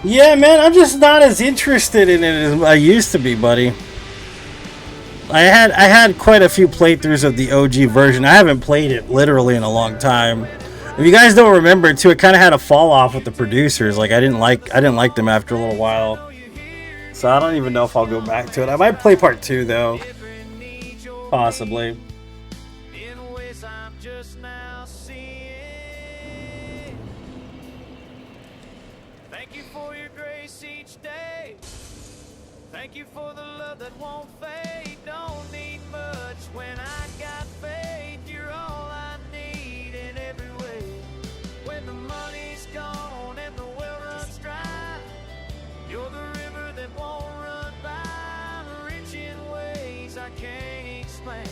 Yeah, man, I'm just not as interested in it as I used to be, buddy. I had quite a few playthroughs of the OG version. I haven't played it literally in a long time. If you guys don't remember too, it kind of had a fall off with the producers. Like I didn't like them after a little while. So I don't even know if I'll go back to it. I might play part 2 though. Possibly. In ways I'm just now seeing. Thank you for your grace each day. Thank you for the love that won't fade. Don't need much when I got faith. You're all I need in every way. When the money's gone and the well runs dry, you're the river that won't run by. I'm rich in ways I can't explain.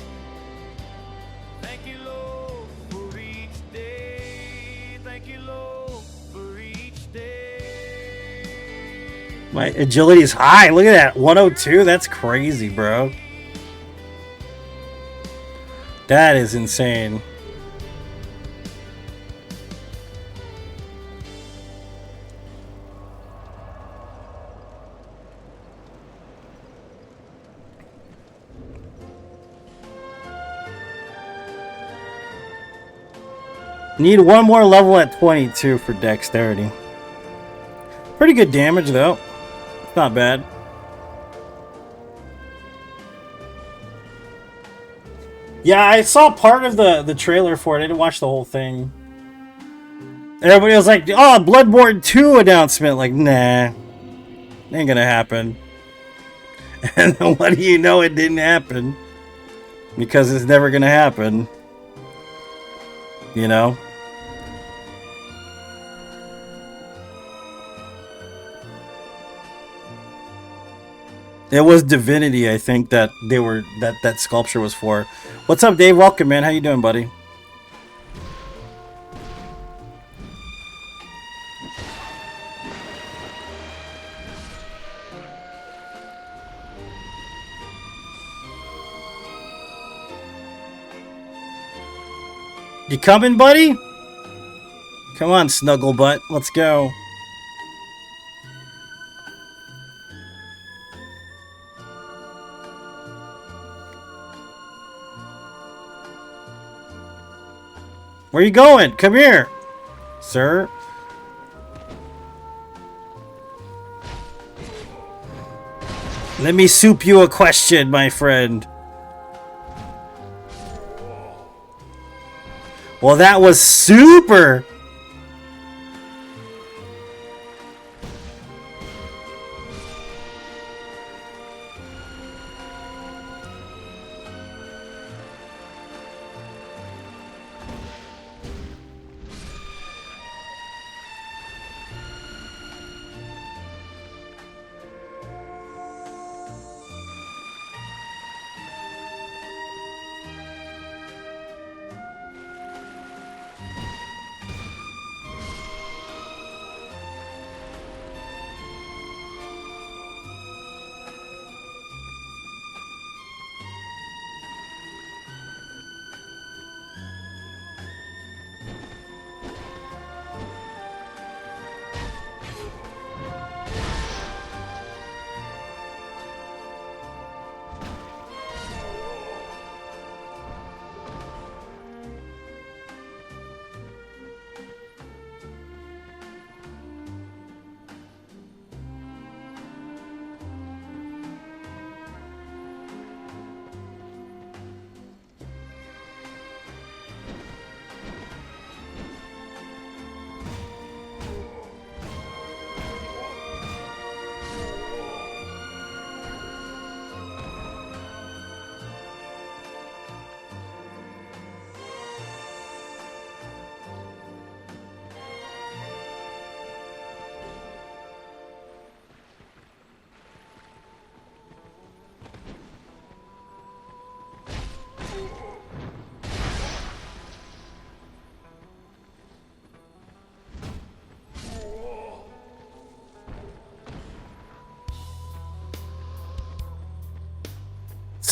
Thank you, Lord, for each day. Thank you, Lord, for each day. My agility is high. Look at that. 102. That's crazy, bro. That is insane. Need one more level at 22 for dexterity. Pretty good damage, though. It's not bad. Yeah, I saw part of the trailer for it. I didn't watch the whole thing. Everybody was like, oh, Bloodborne 2 announcement. Like, nah. Ain't gonna happen. And then what do you know, it didn't happen. Because it's never gonna happen. You know? It was Divinity, I think, that they were that sculpture was for. What's up, Dave? Welcome, man. How you doing, buddy? You coming, buddy? Come on, snuggle butt. Let's go. Where you going? Come here, sir. Let me soup you a question, my friend. Well, that was super.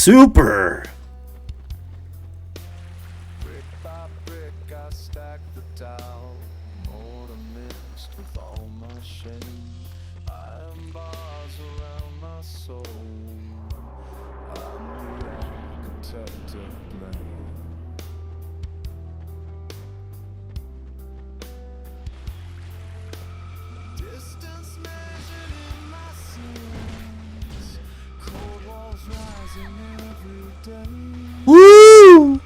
Super. Brick by brick, I stack the tile, mortar mixed with all my shame. I am bars around my soul. I'm the architect of blame. Distance measured in my sins. Cold walls rising every day. Woo!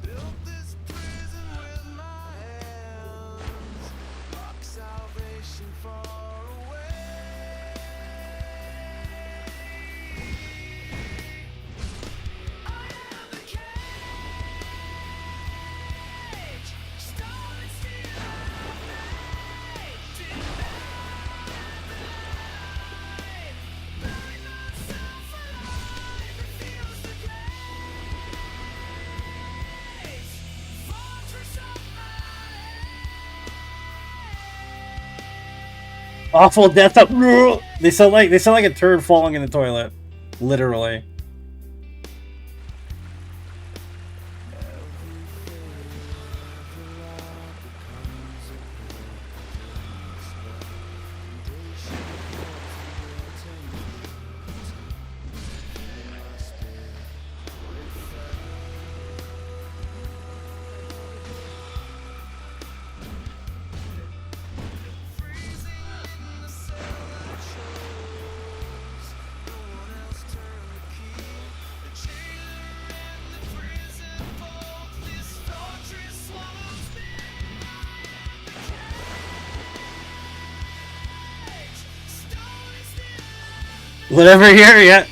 Built this prison with my hands. Rock salvation far away. I am the cage. Stone and steel made. Denied the light. Bury myself alive. Refuse the gaze. Fortress of Awful death up. They sound like a turd falling in the toilet. Literally. Whatever here, yeah.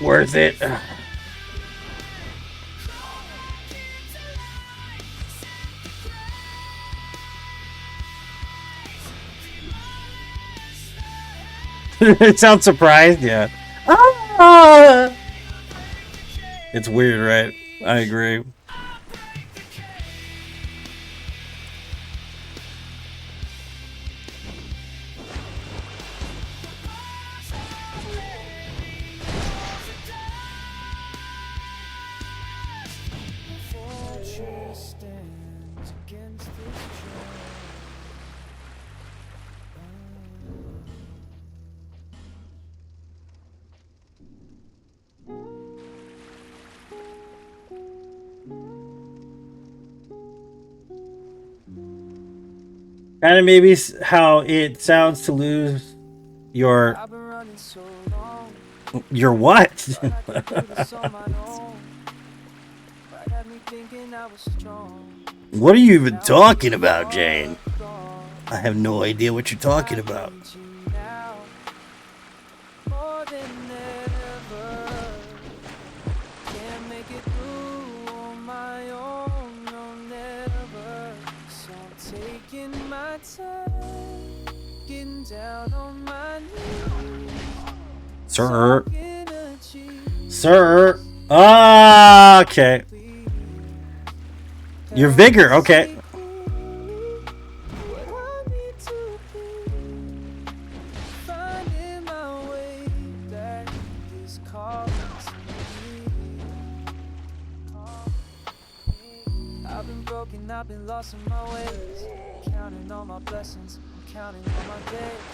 Worth it. It sounds surprised, yeah. Ah! It's weird, right? I agree. Kind of maybe how it sounds to lose your what? What are you even talking about, Jane? I have no idea what you're talking about. Sir. Sir. Ah, okay. Your vigor, okay. I've been broken, I've been lost in my ways. Counting all my blessings, I'm counting all my days.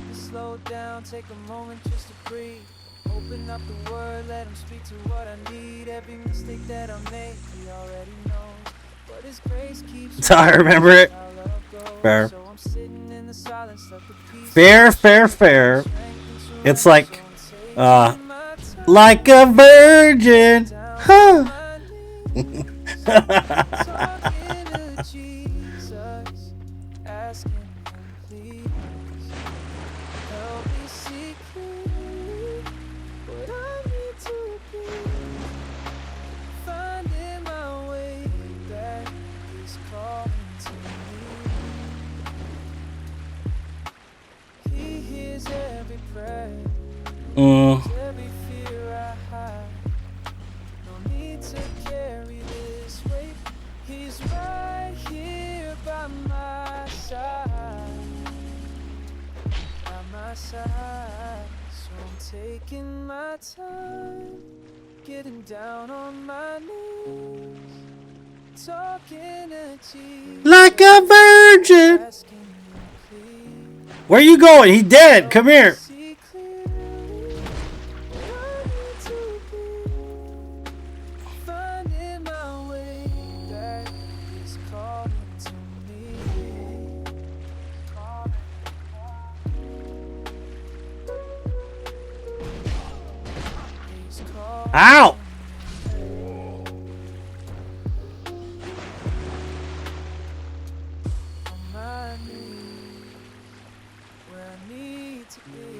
Just slow down, take a moment just to breathe. Open up the word, let him speak to what I need. Every mistake that I make, he already knows. But his grace keeps I remember it. Fair. Fair, fair, fair. It's like Like a virgin. Huh. Every fear I hide, no need to carry this weight. He's right here by my side, So I'm taking my time, getting down on my knees, talking to Jesus, like a virgin. asking him please. Where you going? He dead. Come here. See clearly where I need to be, finding my way back. He's calling to me. He's calling. Ow. On my knees, where I need to be.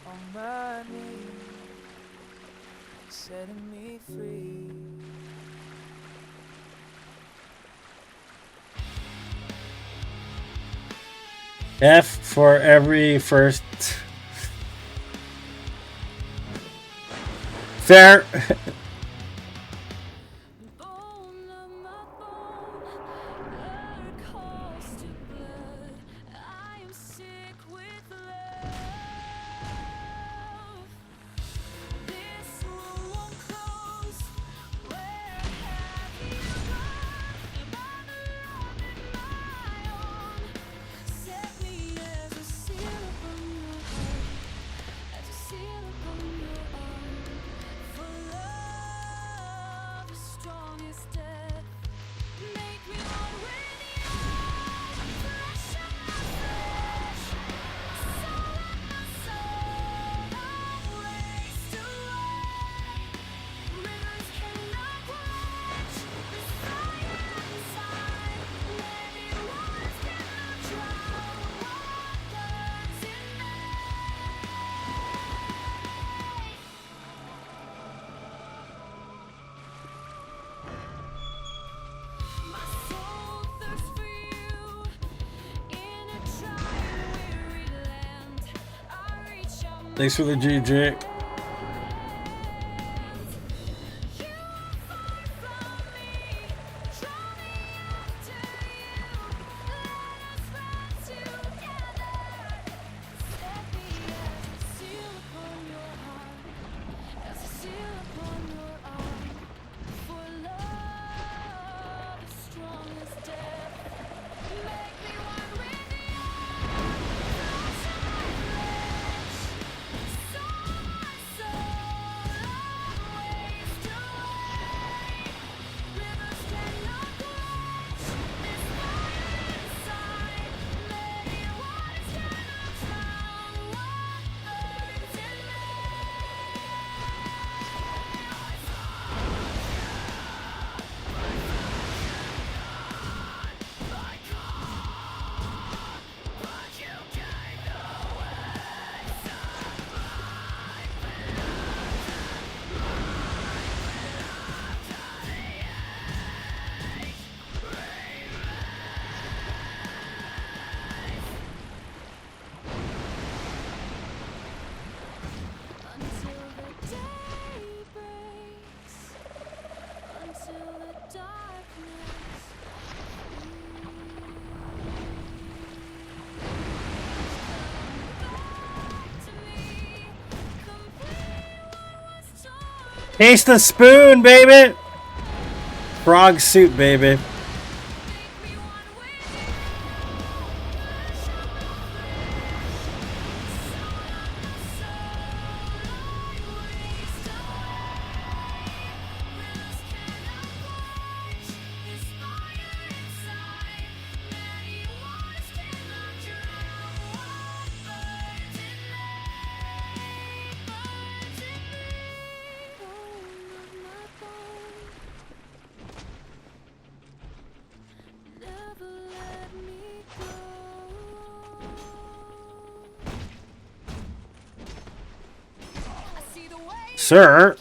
On my knees, setting me free. F for every first. Fair. Bone of my bone, blood calls to blood. I am sick with love. This room won't close. Where have you gone? My love and my own. Set me as a seal upon your heart, as a seal upon your arm. For love is strong as death. Make me one with you. Flesh of my flesh, soul of my soul. I'll waste away. Rivers cannot quench this fire inside. Many waters cannot drown what burns in me. My soul thirsts for you in a dry and weary land. I reach out my Thanks for the G, Jake. you far from me, draw me after you. Let us run together. Set me as a seal upon your heart, as a seal upon your arm. For love is strong as death. Make me one with you. Flesh of my flesh, soul of my soul. I'll waste away. Rivers cannot quench this fire inside. Many waters cannot drown what burns in me. Until the day breaks, until the darkness back to me, complete what was torn. Taste the spoon, baby. Frog soup, baby. Make me one with you. Flesh of my flesh, soul of my soul. I'll waste away. Rivers cannot quench this fire inside. Many waters cannot drown what burns in me. Sir.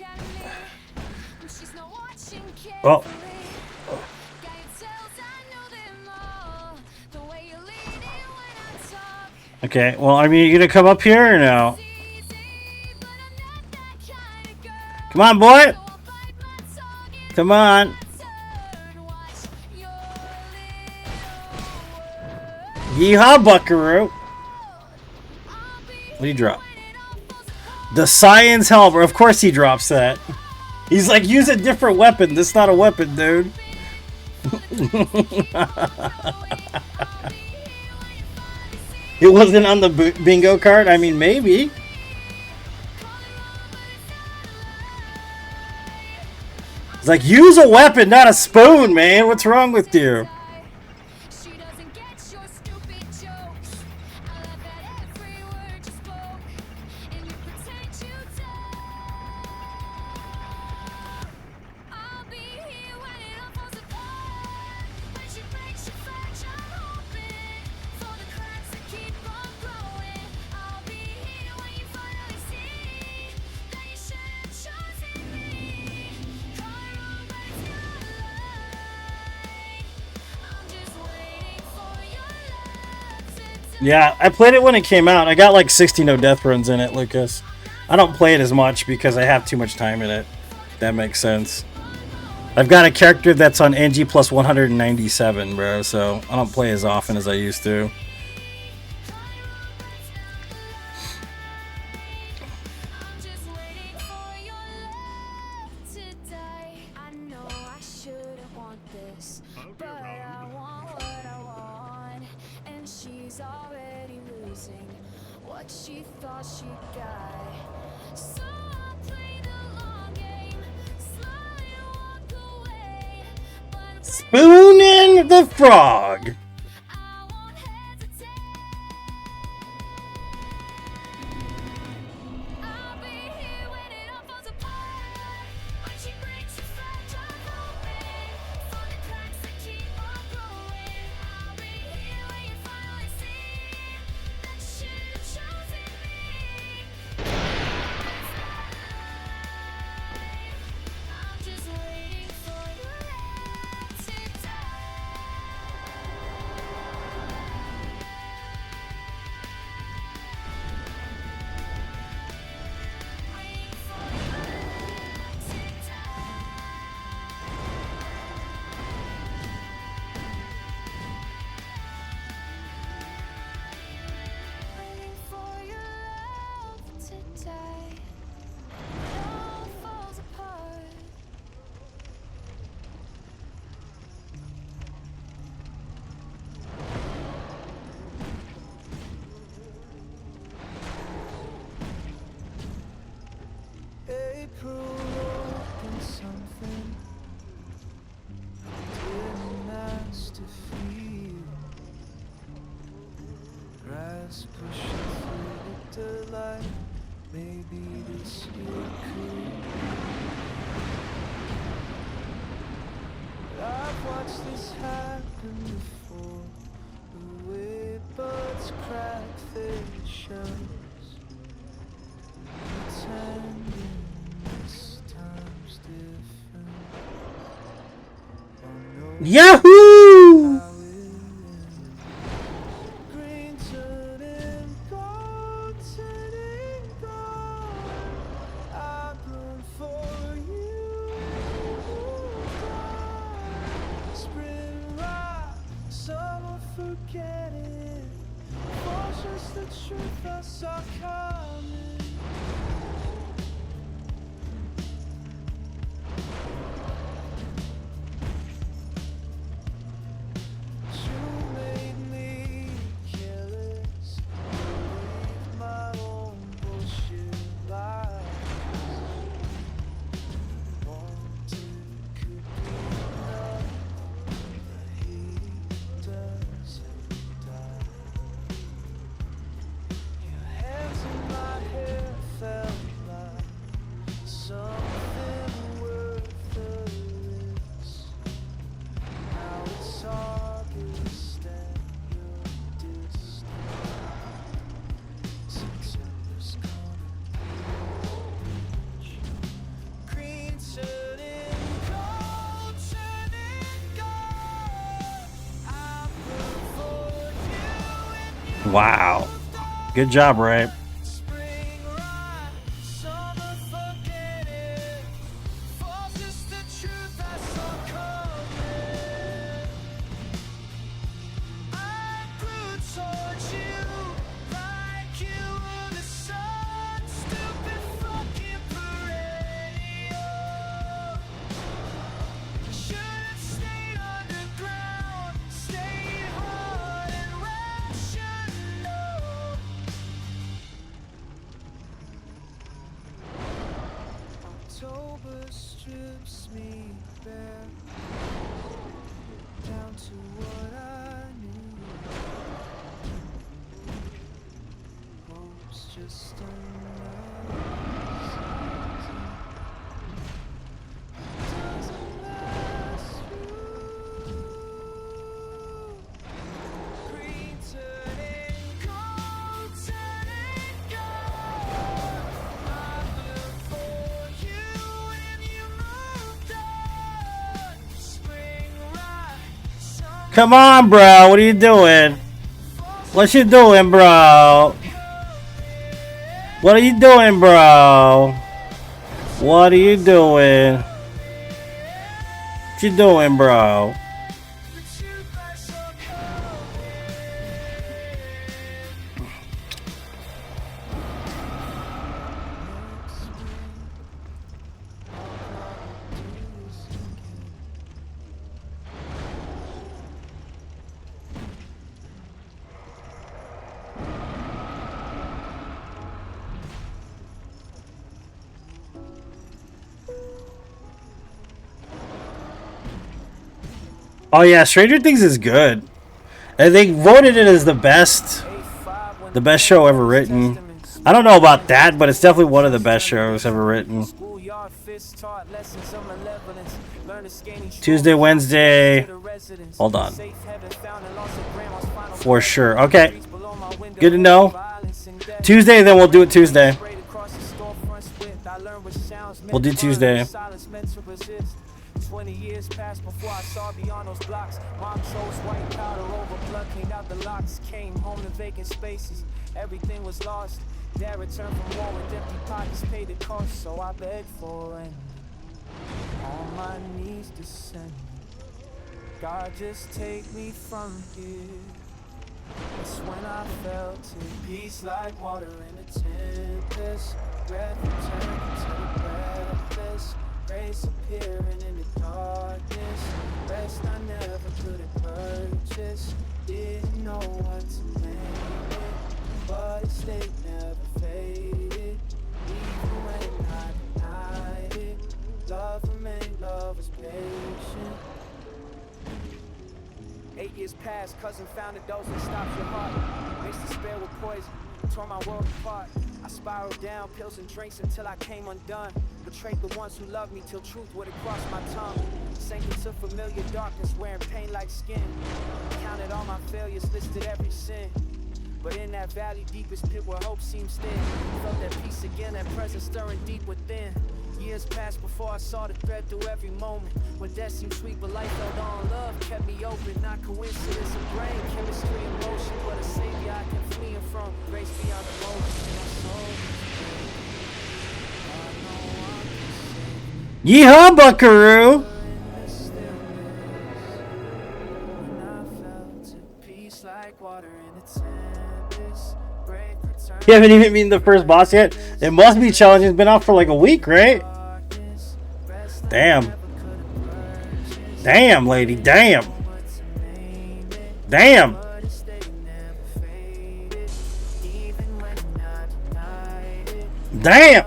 Oh. Okay, well, I mean, you gonna come up here or no? Come on, boy! Come on! Yeehaw, buckaroo! What do you drop? The science helper. Of course he drops that. He's like, use a different weapon. This is not a weapon, dude. It wasn't on the bingo card? I mean, maybe. It's like, use a weapon, not a spoon, man. What's wrong with you? Yeah, I played it when it came out. I got like 60 no death runs in it, Lucas. I don't play it as much because I have too much time in it. That makes sense. I've got a character that's on NG plus 197, bro, so I don't play as often as I used to. Spooning the frog. Yahoo! Hands in my head. Wow. Good job, Ray. October strips me bare down to what I knew. Hope's just another season. Doesn't last through. Green turning gold, turning gold. I look for you when you moved on. Spring right. Come on, bro. What are you doing? What you doing, bro? What are you doing, bro? What are you doing? What you doing, bro? Oh yeah, Stranger Things is good. And they voted it as the best show ever written. I don't know about that, but it's definitely one of the best shows ever written. Tuesday, Wednesday. Hold on. For sure. Okay. Good to know. Tuesday, then we'll do it Tuesday. We'll do Tuesday. 20 years passed before I saw beyond those blocks. Mom chose white powder over blood, cleaned out the locks. Came home to vacant spaces, everything was lost. Dad returned from war with empty pockets, paid the cost. So I begged for rain, on my knees descend. God, just take me from here. That's when I felt it. Peace like water in a tempest. Breath returned to the breathless. Grace appearing in the darkness. Rest I never could have purchased. Didn't know what to make it, but its state never faded. Even when I denied it, love remained, love was patient. 8 years passed, cousin found a dose that stops your heart. Mixed despair with poison, tore my world apart. I spiraled down, pills and drinks until I came undone. Betrayed the ones who loved me till truth would have crossed my tongue. Sank into familiar darkness, wearing pain like skin. Counted all my failures, listed every sin. But in that valley, deepest pit where hope seems thin, felt that peace again, that presence stirring deep within. Years passed before I saw the thread through every moment. When death seemed sweet, but life held on. Love kept me open, not coincidence of brain, chemistry, emotion, but a savior I can flee from. Grace beyond emotion, my soul. Yeehaw, Buckaroo! You haven't even beaten the first boss yet? It must be challenging. It's been out for like a week, right? Damn. Damn, lady. Damn. Damn. Damn.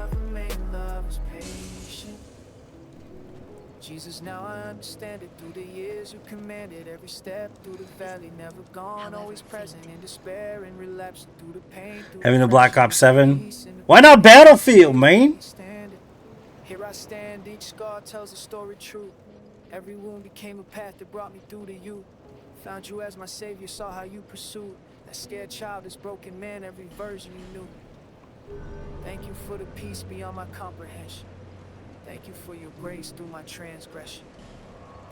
Jesus, now I understand it. Through the years you commanded every step through the valley, never gone, always present in despair and relapse through the pain. Having the Black Ops 7. Why not Battlefield, man? Here I stand, each scar tells a story true. Every wound became a path that brought me through to you. Found you as my savior, saw how you pursued that scared child, this broken man, every version you knew. Thank you for the peace beyond my comprehension. Thank you for your grace through my transgression.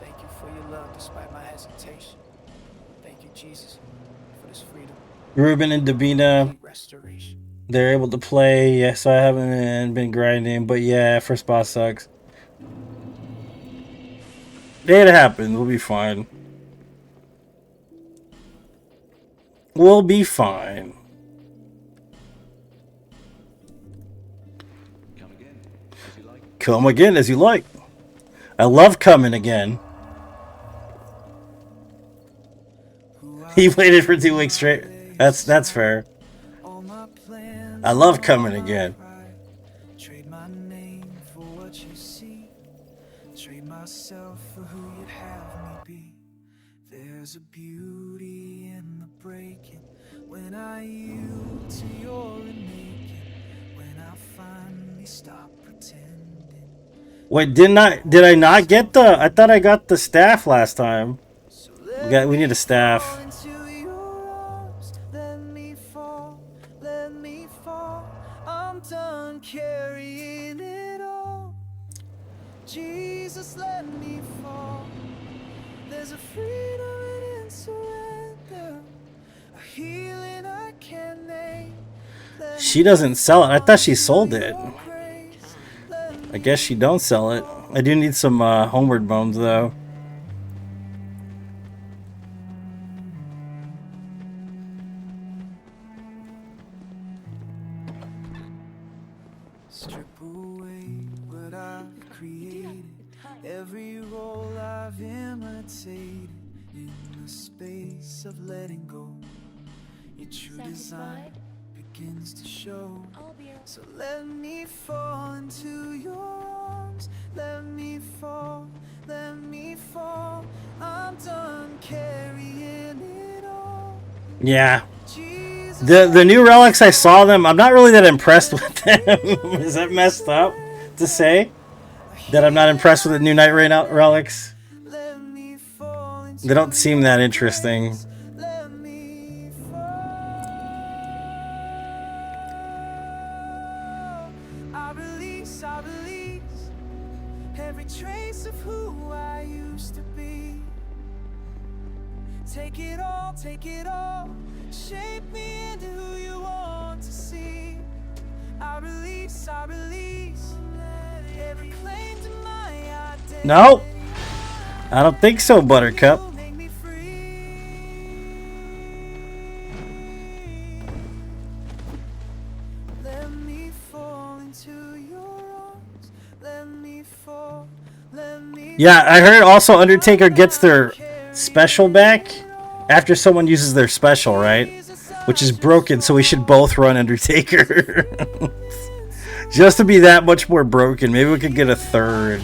Thank you for your love despite my hesitation. Thank you, Jesus, for this freedom. Ruben and Davina, they're able to play. Yeah, so I haven't been grinding, but yeah, first boss sucks. It happens. We'll be fine. We'll be fine. Come again as you like. I love coming again. He waited for 2 weeks straight. That's fair. I love coming again. Trade my name for what you see. Trade myself for who you'd have me be. There's a beauty in the breaking when I yield to your naked. When I finally stop pretending. Wait, did I not get the? I thought I got the staff last time. We need a staff. I'm done carrying it all. Jesus, let me fall. There's a freedom in surrender, a healing I can't name. She doesn't sell it. I thought she sold it. I guess she don't sell it. I do need some homeward bones though. Strip away what I've created, every role I've imitated. In the space of letting go, your true design begins to show. So let me fall into your arms. Let me fall, let me fall. I'm done carrying it all. Yeah. The new relics, I saw them. I'm not really that impressed with them. Is that messed up to say? That I'm not impressed with the new Night Rain relics? They don't seem that interesting. I release every trace of who I used to be. Take it all, shape me into who you want to see. I release every claim to my identity. No, I don't think so, Buttercup. Let me fall into your arms. Let me fall, let me. Yeah, I heard also Undertaker gets their special back after someone uses their special, right? Which is broken, so we should both run Undertaker. Just to be that much more broken. Maybe we could get a third.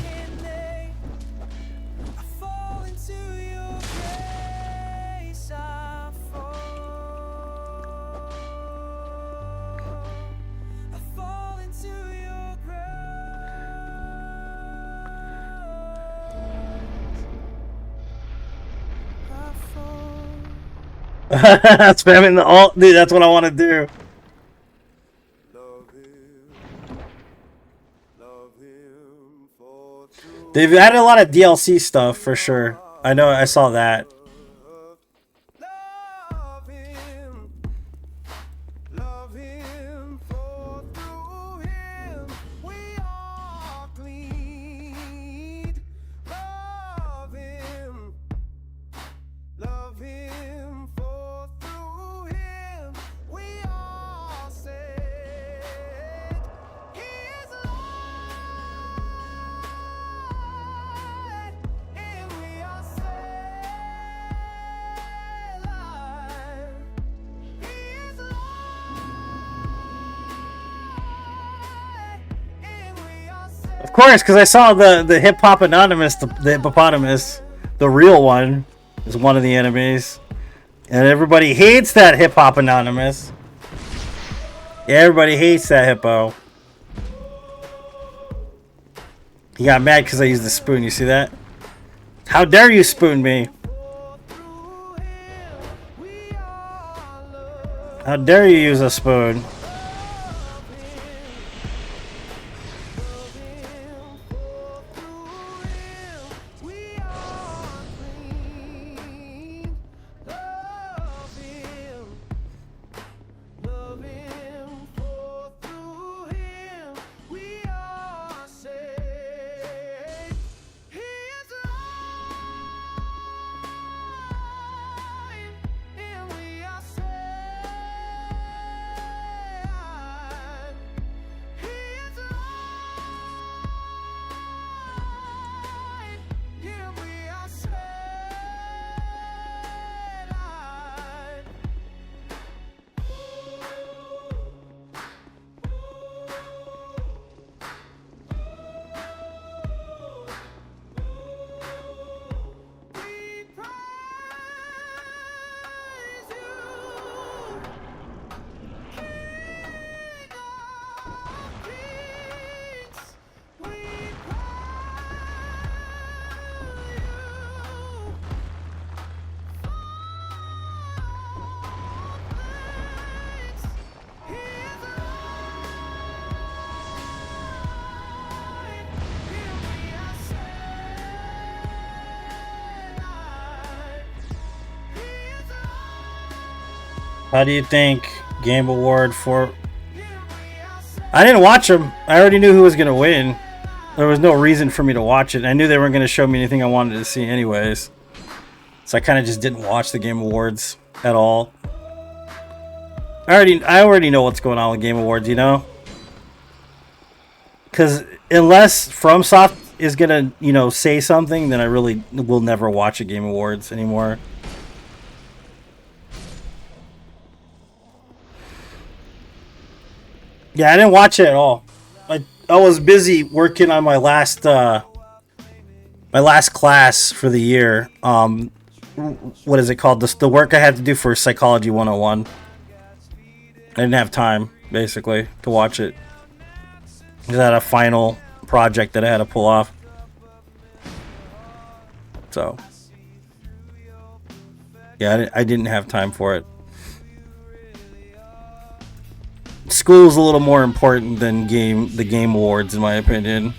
Spamming the alt, dude, that's what I want to do. They've added a lot of DLC stuff for sure. I know, I saw that. Of course, because I saw the Hip Hop Anonymous, the hippopotamus, the real one, is one of the enemies. And everybody hates that Hip Hop Anonymous. Yeah, everybody hates that hippo. He got mad because I used the spoon, you see that? How dare you spoon me? How dare you use a spoon? How do you think Game Award for... I didn't watch them. I already knew who was going to win. There was no reason for me to watch it. I knew they weren't going to show me anything I wanted to see anyways. So I kind of just didn't watch the Game Awards at all. I already know what's going on with Game Awards, you know? Because unless FromSoft is going to, you know, say something, then I really will never watch a Game Awards anymore. Yeah, I didn't watch it at all. I was busy working on my last class for the year. What is it called? The work I had to do for Psychology 101. I didn't have time, basically, to watch it. I had a final project that I had to pull off. So, yeah, I didn't have time for it. School's a little more important than the Game Awards, in my opinion.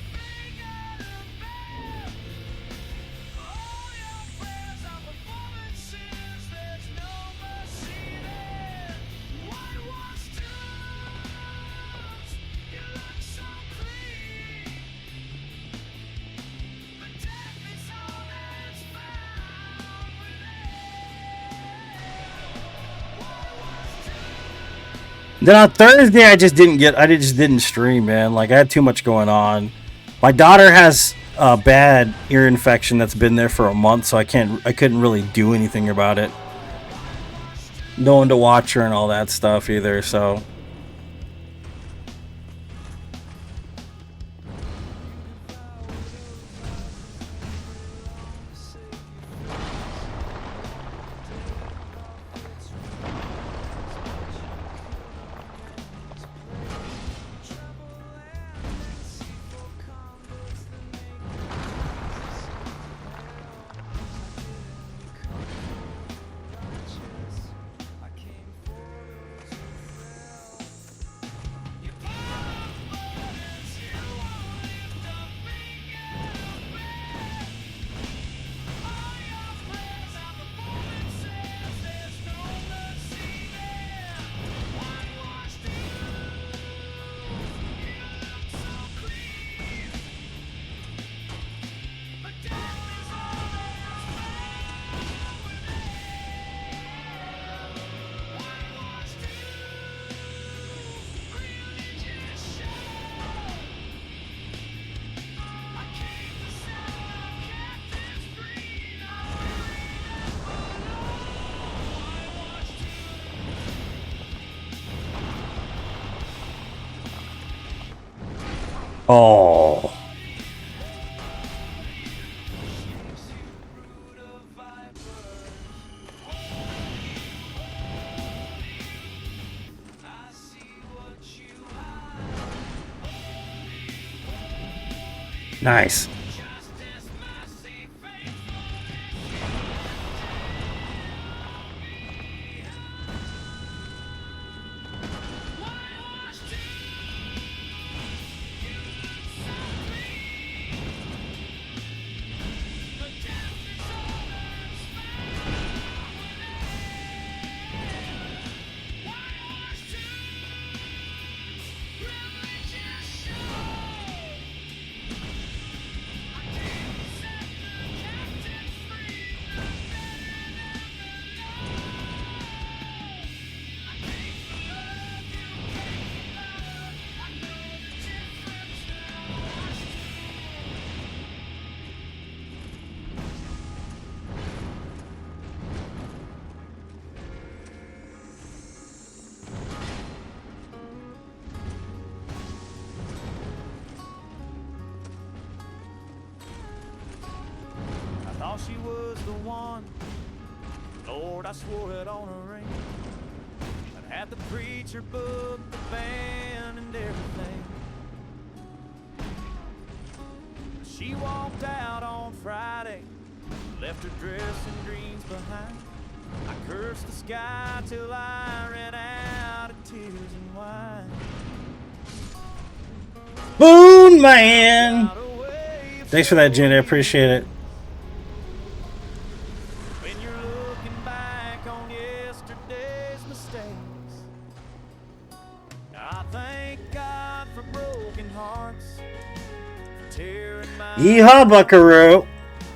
Then on Thursday, I just didn't stream, man. Like, I had too much going on. My daughter has a bad ear infection that's been there for a month, so I couldn't really do anything about it. No one to watch her and all that stuff either, so. Oh. Nice. She was the one. Lord, I swore it on a ring. I'd had the preacher book, the band, and everything. She walked out on Friday, left her dress and dreams behind. I cursed the sky till I ran out of tears and wine. Boon Man! Thanks for that, Jen. I appreciate it. When you're looking back on yesterday's mistakes, broken hearts, tearing my Yeehaw, Buckaroo.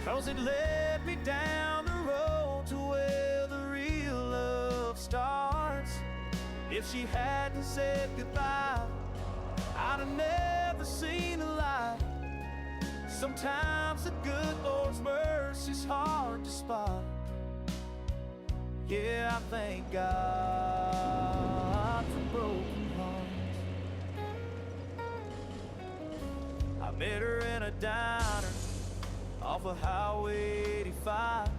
Cause it led me down the road to where the real love starts. If she hadn't said goodbye, I'd have never seen the light. Sometimes the good Lord's mercy's hard to spot. Yeah, I thank God for broken hearts. I met her in a diner off of Highway 85.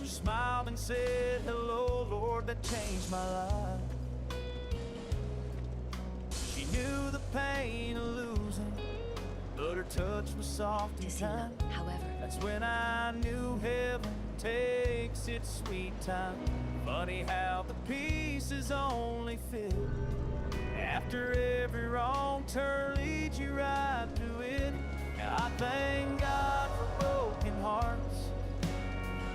She smiled and said, hello, Lord, that changed my life. She knew the pain of losing, but her touch was soft and kind. However, that's when I knew heaven takes its sweet time. Funny how the pieces only fit after every wrong turn leads you right to it. I thank God for broken hearts,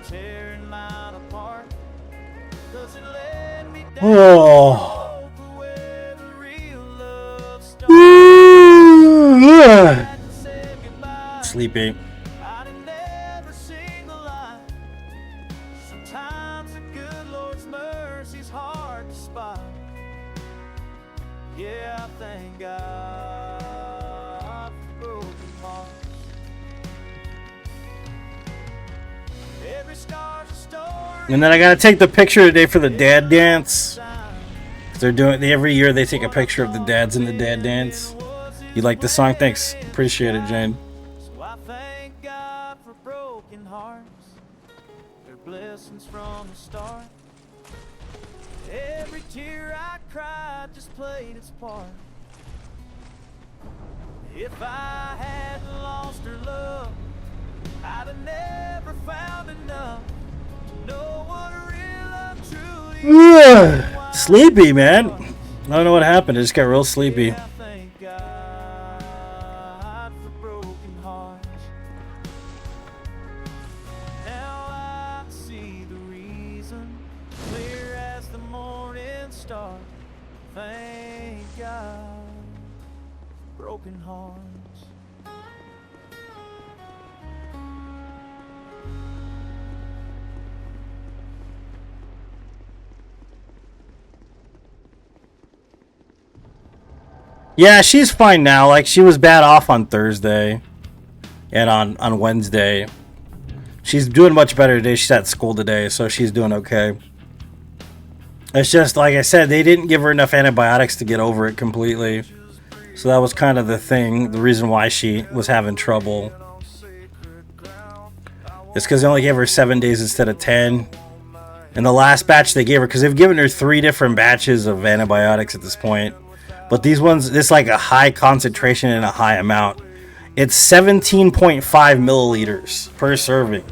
tearing mine apart, 'cause it led me down Oh. to where the real love starts. Sleepy. I'd have never seen the light. Sometimes the good Lord's mercy's hard to spot. Yeah, I thank God for broken hearts. Every star's a story. And then I gotta take the picture today for the dad dance. They're doing every year. They take a picture of the dads in the dad dance. You like the song? Thanks. Appreciate it, Jane. So I thank God for broken hearts. They're blessings from the start. Every tear I cried just played its part. If I hadn't lost her love, I'd have never found enough to know what real love truly is. Sleepy, man. I don't know what happened. I just got real sleepy. I thank God for broken hearts. Now I see the reason, clear as the morning star. Thank God for broken hearts. Yeah, she's fine now. Like, she was bad off on Thursday and on Wednesday. She's doing much better today. She's at school today, so she's doing okay. It's just, like I said, they didn't give her enough antibiotics to get over it completely. So that was kind of the thing, the reason why she was having trouble. It's because they only gave her 7 days instead of 10. And the last batch they gave her, because they've given her 3 different batches of antibiotics at this point. But these ones, it's like a high concentration and a high amount. It's 17.5 milliliters per serving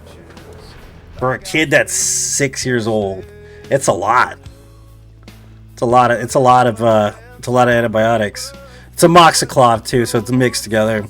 for a kid that's 6 years old. It's a lot. It's a lot of antibiotics. It's a Moxiclav too, so it's mixed together.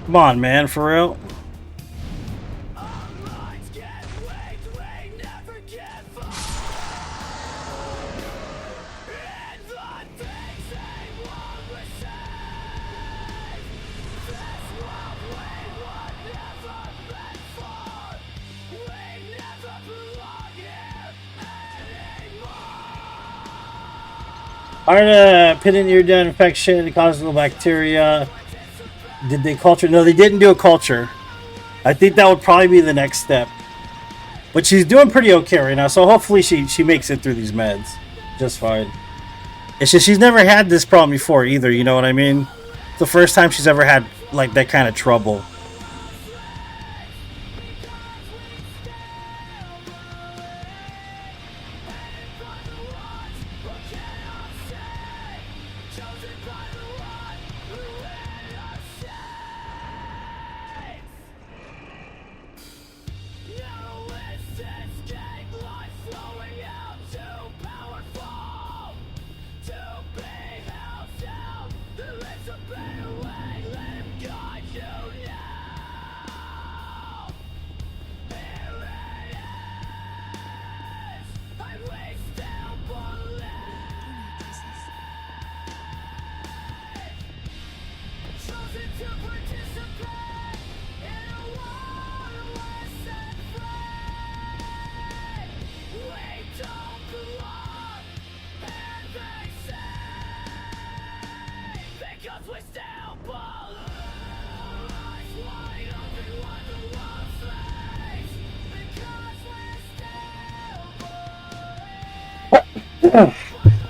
Come on, man, for real. Hard pin in ear dead infection causes little bacteria. Did they culture? No, they didn't do a culture. I think that would probably be the next step. But she's doing pretty okay right now, so hopefully she makes it through these meds just fine. It's just she's never had this problem before either, you know what I mean? It's the first time she's ever had like that kind of trouble.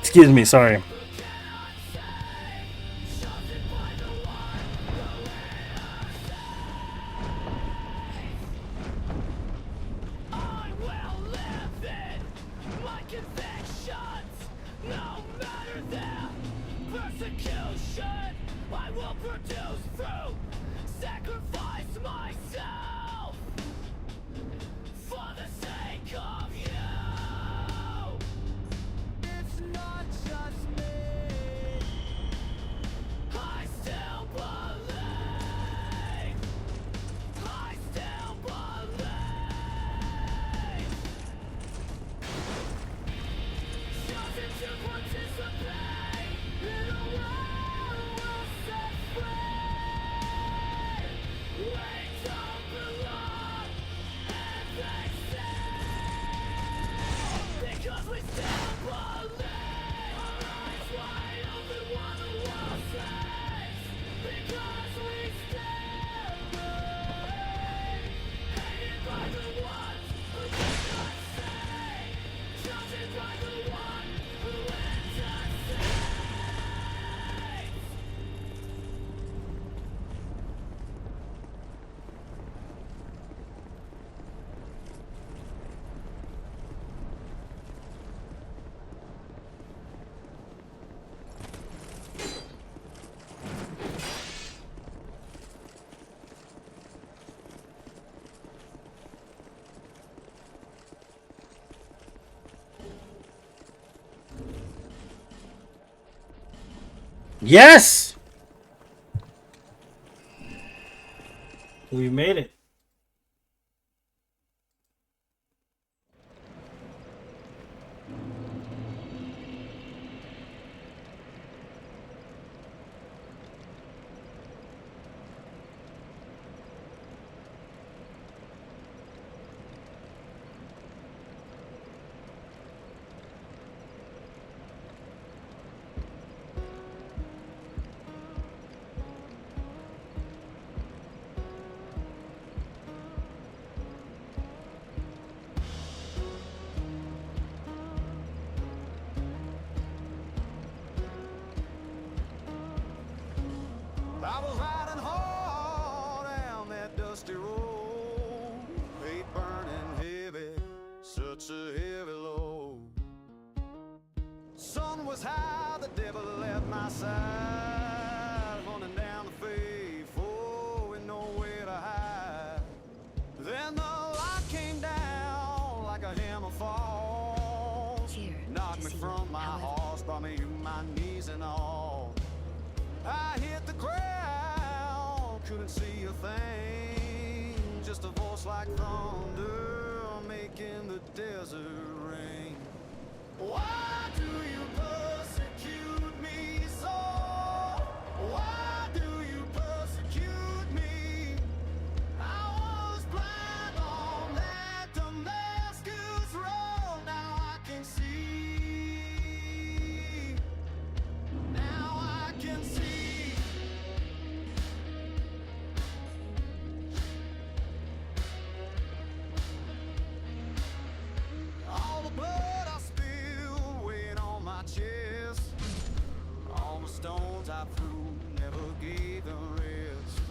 Excuse me, sorry. Yes! We made it. I was riding hard down that dusty road, hate burning heavy, such a heavy load. Sun was high, the devil left my side, running down the faithful with nowhere to hide. Then the light came down like a hammer falls, knocked me from my horse, brought me to my knees and all. I hit the ground, couldn't see a thing, just a voice like thunder making the desert rain. Why do you persecute me so? Why do you persecute me? I was blind on that Damascus road. Now I can see. Now I can see. All the blood I spilled weighing on my chest. All the stones I threw never gave the rest.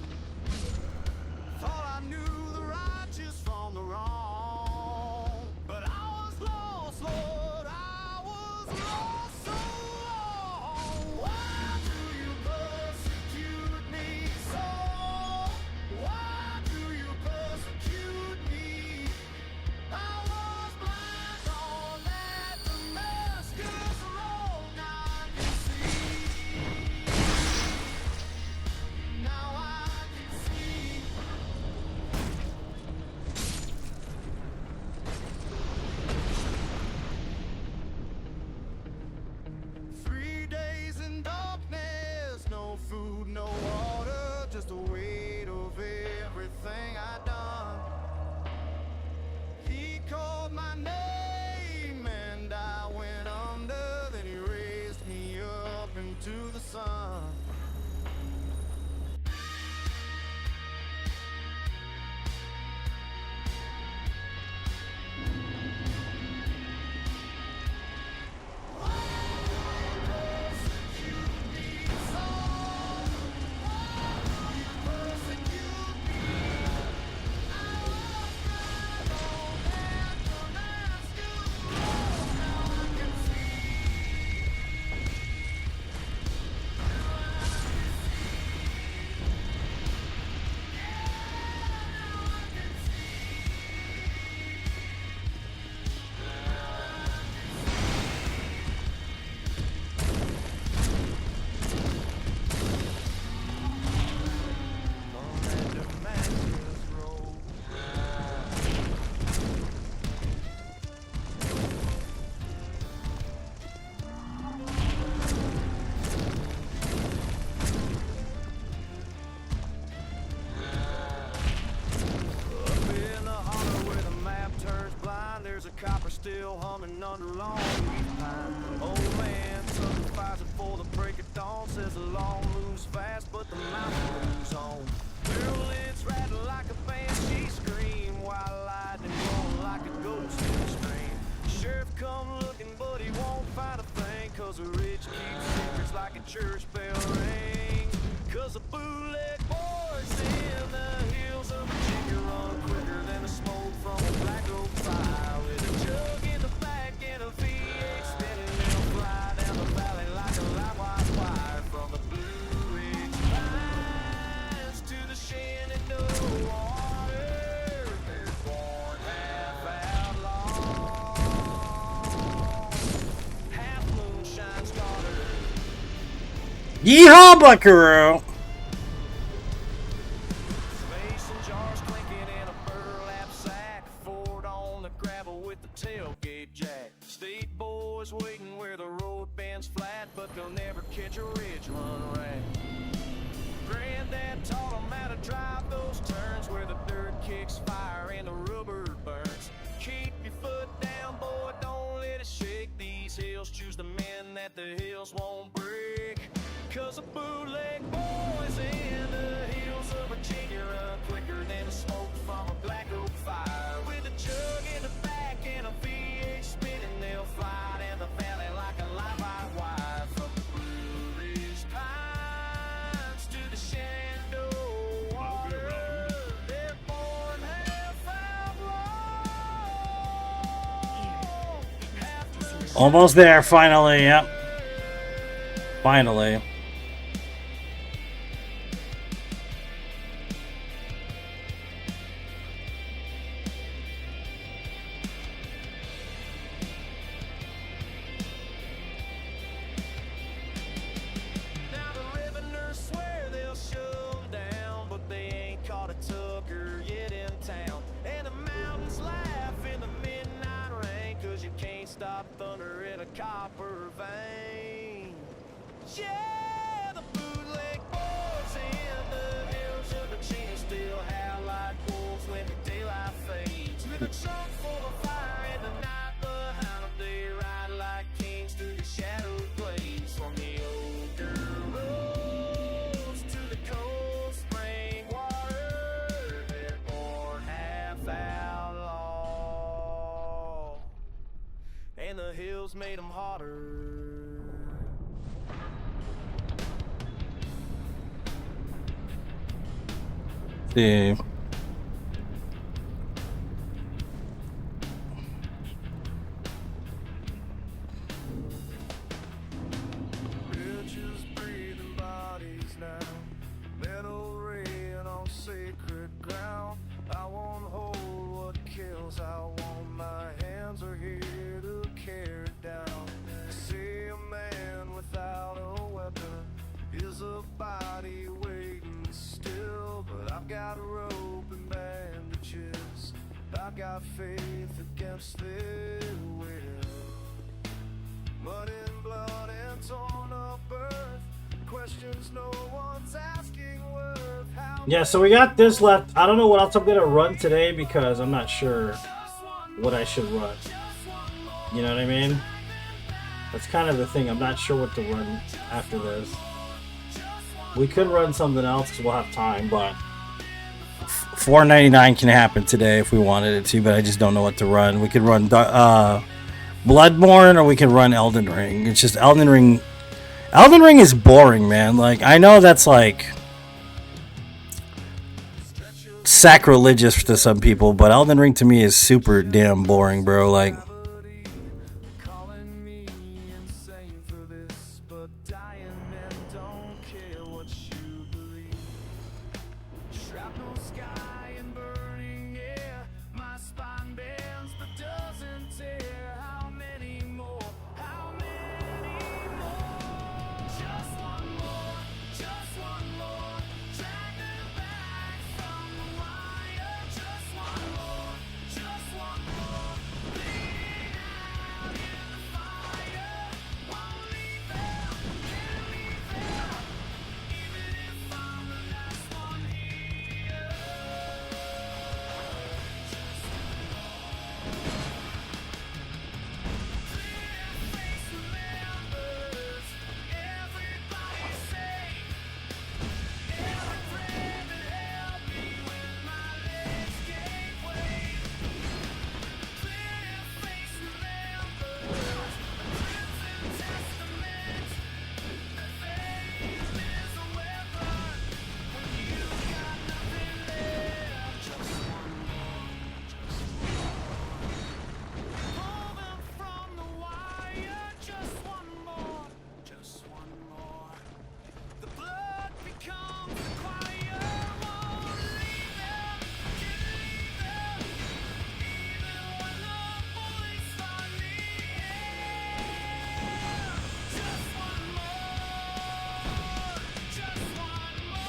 Thought I knew the righteous from the wrong, but I was lost, Lord. I was lost so long. Why do you persecute me so? Why do you persecute me? I was blind on that Damascus road. Now I can see. Now I can see. 3 days in darkness, no food, no water, just the weight of everything I'd done. He called my name and I went under, then he raised me up into the sun. Copper still humming under long pine. Old man sacrificing for the break of dawn. Says the law moves fast, but the mountain moves on. Virulence rattle like a banshee scream, while lightning blowing like a ghost in the stream. Sheriff come looking, but he won't find a thing, 'cause the rich keep secrets like a church bell ring. 'Cause the bootleg boys in the hills of Virginia run quicker than the smoke from a black oak fire. With a jug in the back and a V8 spinning, they'll fly down the valley like a light white wire. From the Blue Ridge pines to the Shenandoah water, they're born half outlaw, half moonshine starter. Yeehaw, buckaroo! Mason jars clinking in a burlap sack, Ford on the gravel with the tailgate jack. State boys waiting where the road bends flat, but they'll never catch a ridge run rat. Granddad taught them how to drive those turns where the dirt kicks fire and the rubber burns. Keep your foot down, boy, don't let it shake. These hills choose the men that the hills won't break. 'Cause the bootleg boys in the hills of Virginia run quicker than the smoke from a black oak fire. With a jug in the back and a V8 spinning, they'll fly down the valley like a live wire. From the Blue Ridge pines to the Shenandoah water, they're born half outlaw. Almost there, finally, yep. Finally. Now the revenues swear they'll shove down, but they copper vein. Yeah, the bootleg boys in the hills of Virginia still howl like wolves when the daylight fades. With a trunk full of fire and the night behind them, they ride like kings through the shadowed glades. From the old dirt roads to the cold spring water, they're born half outlaw, and the hills made them hotter. See. Bitches breathing bodies now, metal rain on sacred ground. I won't hold what kills, I want my hands are here to carry it down. See a man without a weapon is a body waiting still, but I've got a rope and bandages, I've got faith against their will. Mud and blood and torn up earth, questions no one's asking worth. How Yeah, so we got this left. I don't know what else I'm gonna run today because I'm not sure what I should run. You know what I mean? That's kind of the thing. I'm not sure what to run after this. We could run something else because we'll have time, but $4.99 can happen today if we wanted it to, but I just don't know what to run. We could run Bloodborne or we could run Elden Ring. It's just Elden Ring. Elden Ring is boring, man. Like, I know that's like sacrilegious to some people, but Elden Ring to me is super damn boring, bro. Like, calling me insane for this, but dying men don't care what you believe. Shrapnel sky and burning air, my spine bends but doesn't tear. How many more? How many more? Just one more, just one more. Drag them back from the wire. Just one more, just one more. Bleeding out in the fire. Won't leave them, can't leave them, even if I'm the last one here. Face remembers everybody safe. Every prayer that helped me when my legs gave way. Clear face remembers crimson testament. Faith is a weapon when you got nothing left. Just one more, just one more. Pull them from the wire. Just one more, just one more. The blood becomes the choir. Won't leave them, can't leave them, even when the bullets find me. Just one more, just one more, just one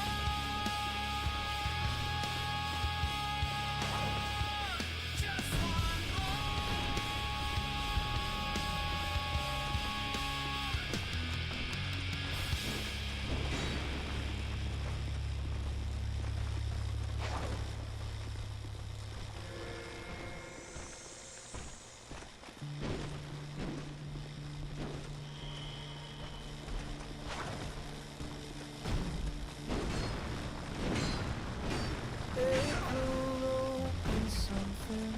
April opened something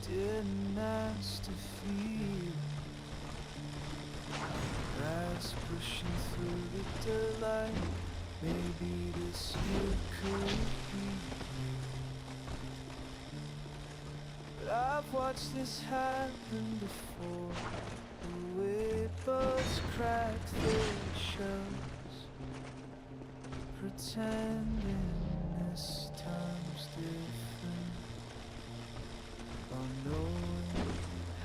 didn't ask to feel. Grass pushing through the daylight. Maybe this year could be new. But I've watched this happen before. The way buds crack their shells, pretending this time's different, unknowing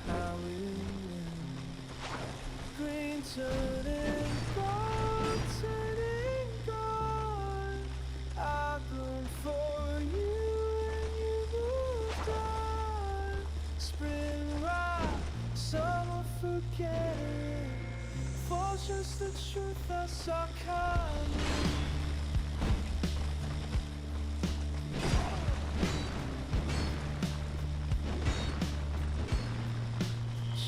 how it ends. Green turning gold, turning gold. I've grown for you and you moved on. Spring rock, so forget it. Falls just the truth I saw coming.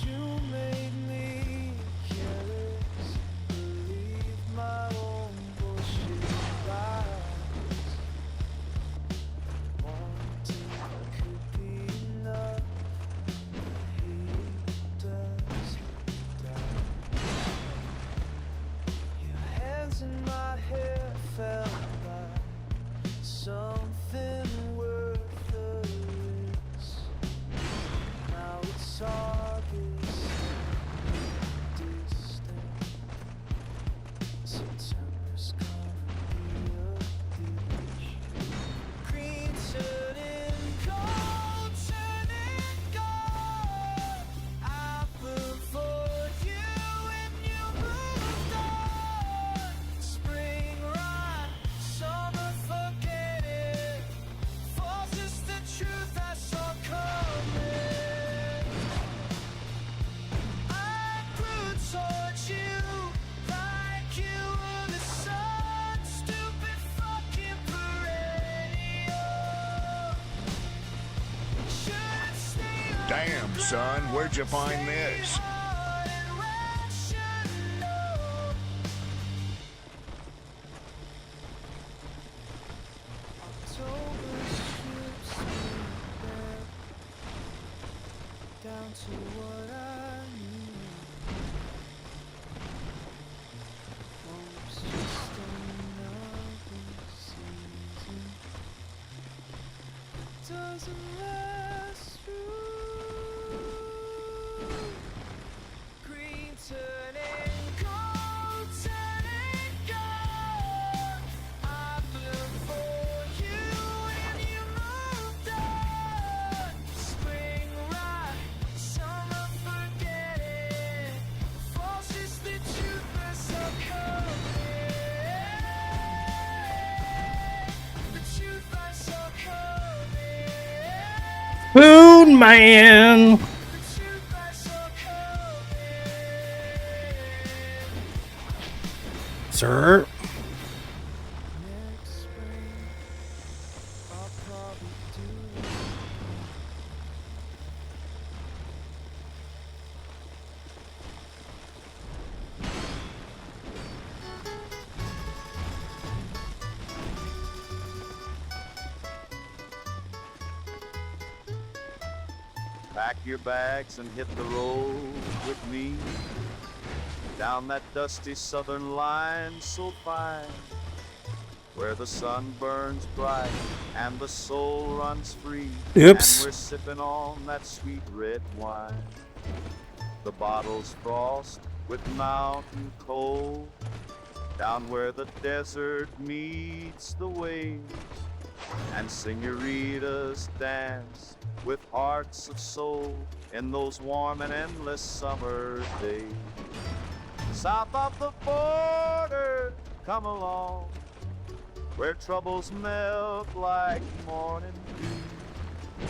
You made me careless, believe my own bullshit lies. Wanting could be enough, he does die. Your hands in my hair felt like something worth the risk. Now it's August, distant. September's gonna be a bitch. Green turning cold, turning gold. I look for you when you moved on. Spring run, summer forget it. Falls is the truth I saw coming. I grew towards you like you were the sun. Stupid fucking perennial. Should stay Damn, son, where'd you find this? on and rational. October strips me back down to what I knew. Hope's just another season. Doesn't last through. Green turning gold, turning gold. I blew for you when you moved on. Spring right, summer forget it. Falls is the truth that's coming. The truth that's coming. Spoon Man. The truth that's coming. Sir. Next spring, I'll probably do it. Pack your bags and hit the road with me. Down that dusty southern line so fine, where the sun burns bright and the soul runs free. Oops. And we're sipping on that sweet red wine. The bottle's frost with mountain cold, down where the desert meets the waves. And senoritas dance with hearts of soul in those warm and endless summer days. South of the border, come along, where troubles melt like morning dew.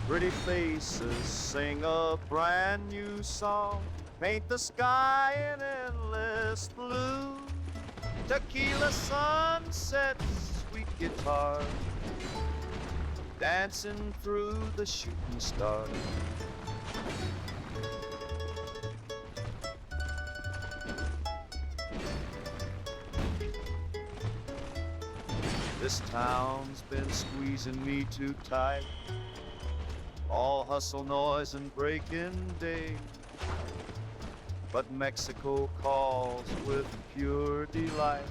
Pretty faces sing a brand new song, paint the sky in endless blue. Tequila sunsets, sweet guitar, dancing through the shooting stars. This town's been squeezing me too tight. All hustle, noise, and breaking day. But Mexico calls with pure delight,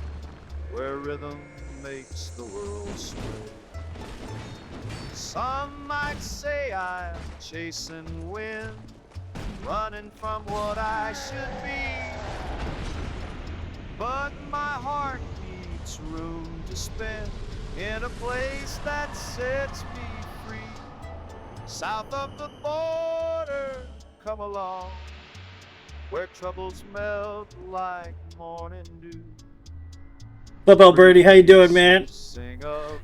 where rhythm makes the world sway. Some might say I'm chasing wind, running from what I should be. But my heart needs room to spend in a place that sets me free. South of the border, come along, where troubles melt like morning dew. What's up, Birdie? How you doing, man?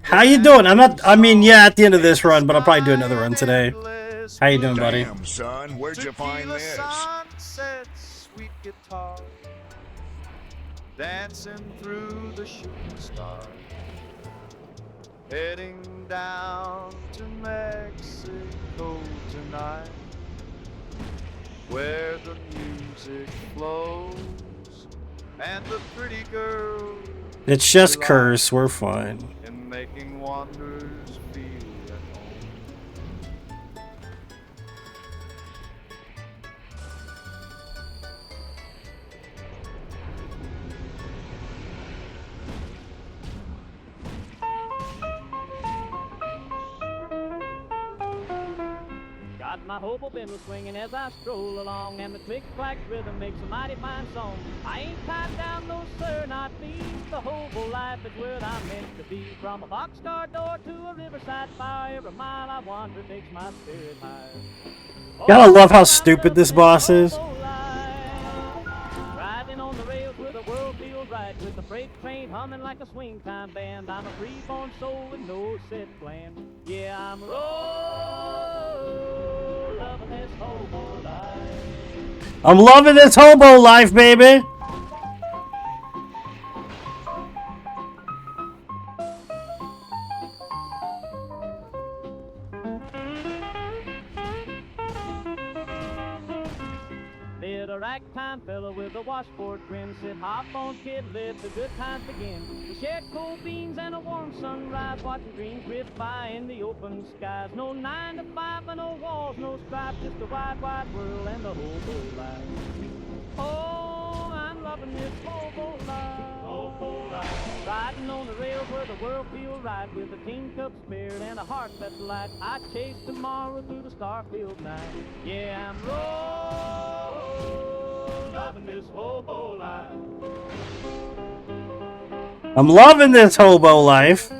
How you doing? Yeah, at the end of this run, but I'll probably do another run today. How you doing, buddy? Damn, son, where'd you find this? said, sweet guitar, dancing through the shooting stars, heading down to Mexico tonight, where the music flows and the pretty girls. It's just curse. We're fine. And making wonders feel at home. Got my hobo bindle swinging as I stroll along, and the click-clack rhythm makes a mighty fine song. I ain't tied down, no sir, not me. The hobo life is where I'm meant to be. From a boxcar door to a riverside fire, every mile I wander makes my spirit higher. Gotta love how stupid this boss is. Riding on the rails where the world feels right, with the freight train humming like a swing time band. I'm a free-born soul with no set plan. Yeah, I'm loving this hobo life. I'm loving this hobo life, baby. A ragtime fella with a washboard grin said, hop on, kid, let the good times begin. We shared cold beans and a warm sunrise, watching dreams drift by in the open skies. No 9 to 5 and no walls, no stripes, just a wide, wide world and the hobo life. Oh, I'm loving this hobo life. Hobo life. Riding on the rails where the world feels right, with a tin cup spirit and a heart that's light. I chase tomorrow through the star-filled night. Yeah, I'm loving this hobo life. I'm loving this hobo life.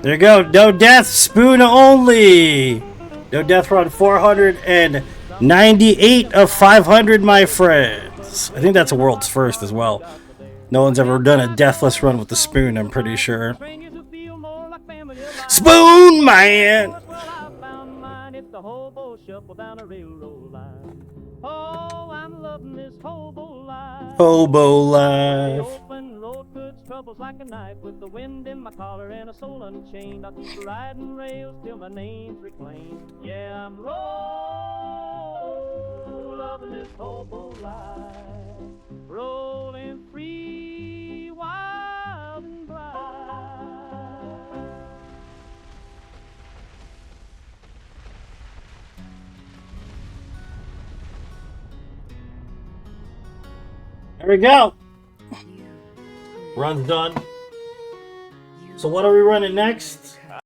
There you go. No death. Spoon only. No death run. 498 of 500, my friends. I think that's a world's first as well. No one's ever done a deathless run with the spoon, I'm pretty sure. Spoon man. The hobo shuffle down a railroad line. Oh, I'm loving this hobo life. Hobo life. The open road cuts troubles like a knife, with the wind in my collar and a soul unchained. I'll keep riding rails till my name's reclaimed. Yeah, I'm loving this hobo life. Rolling free, wild and bright. There we go. Run's done. So what are we running next?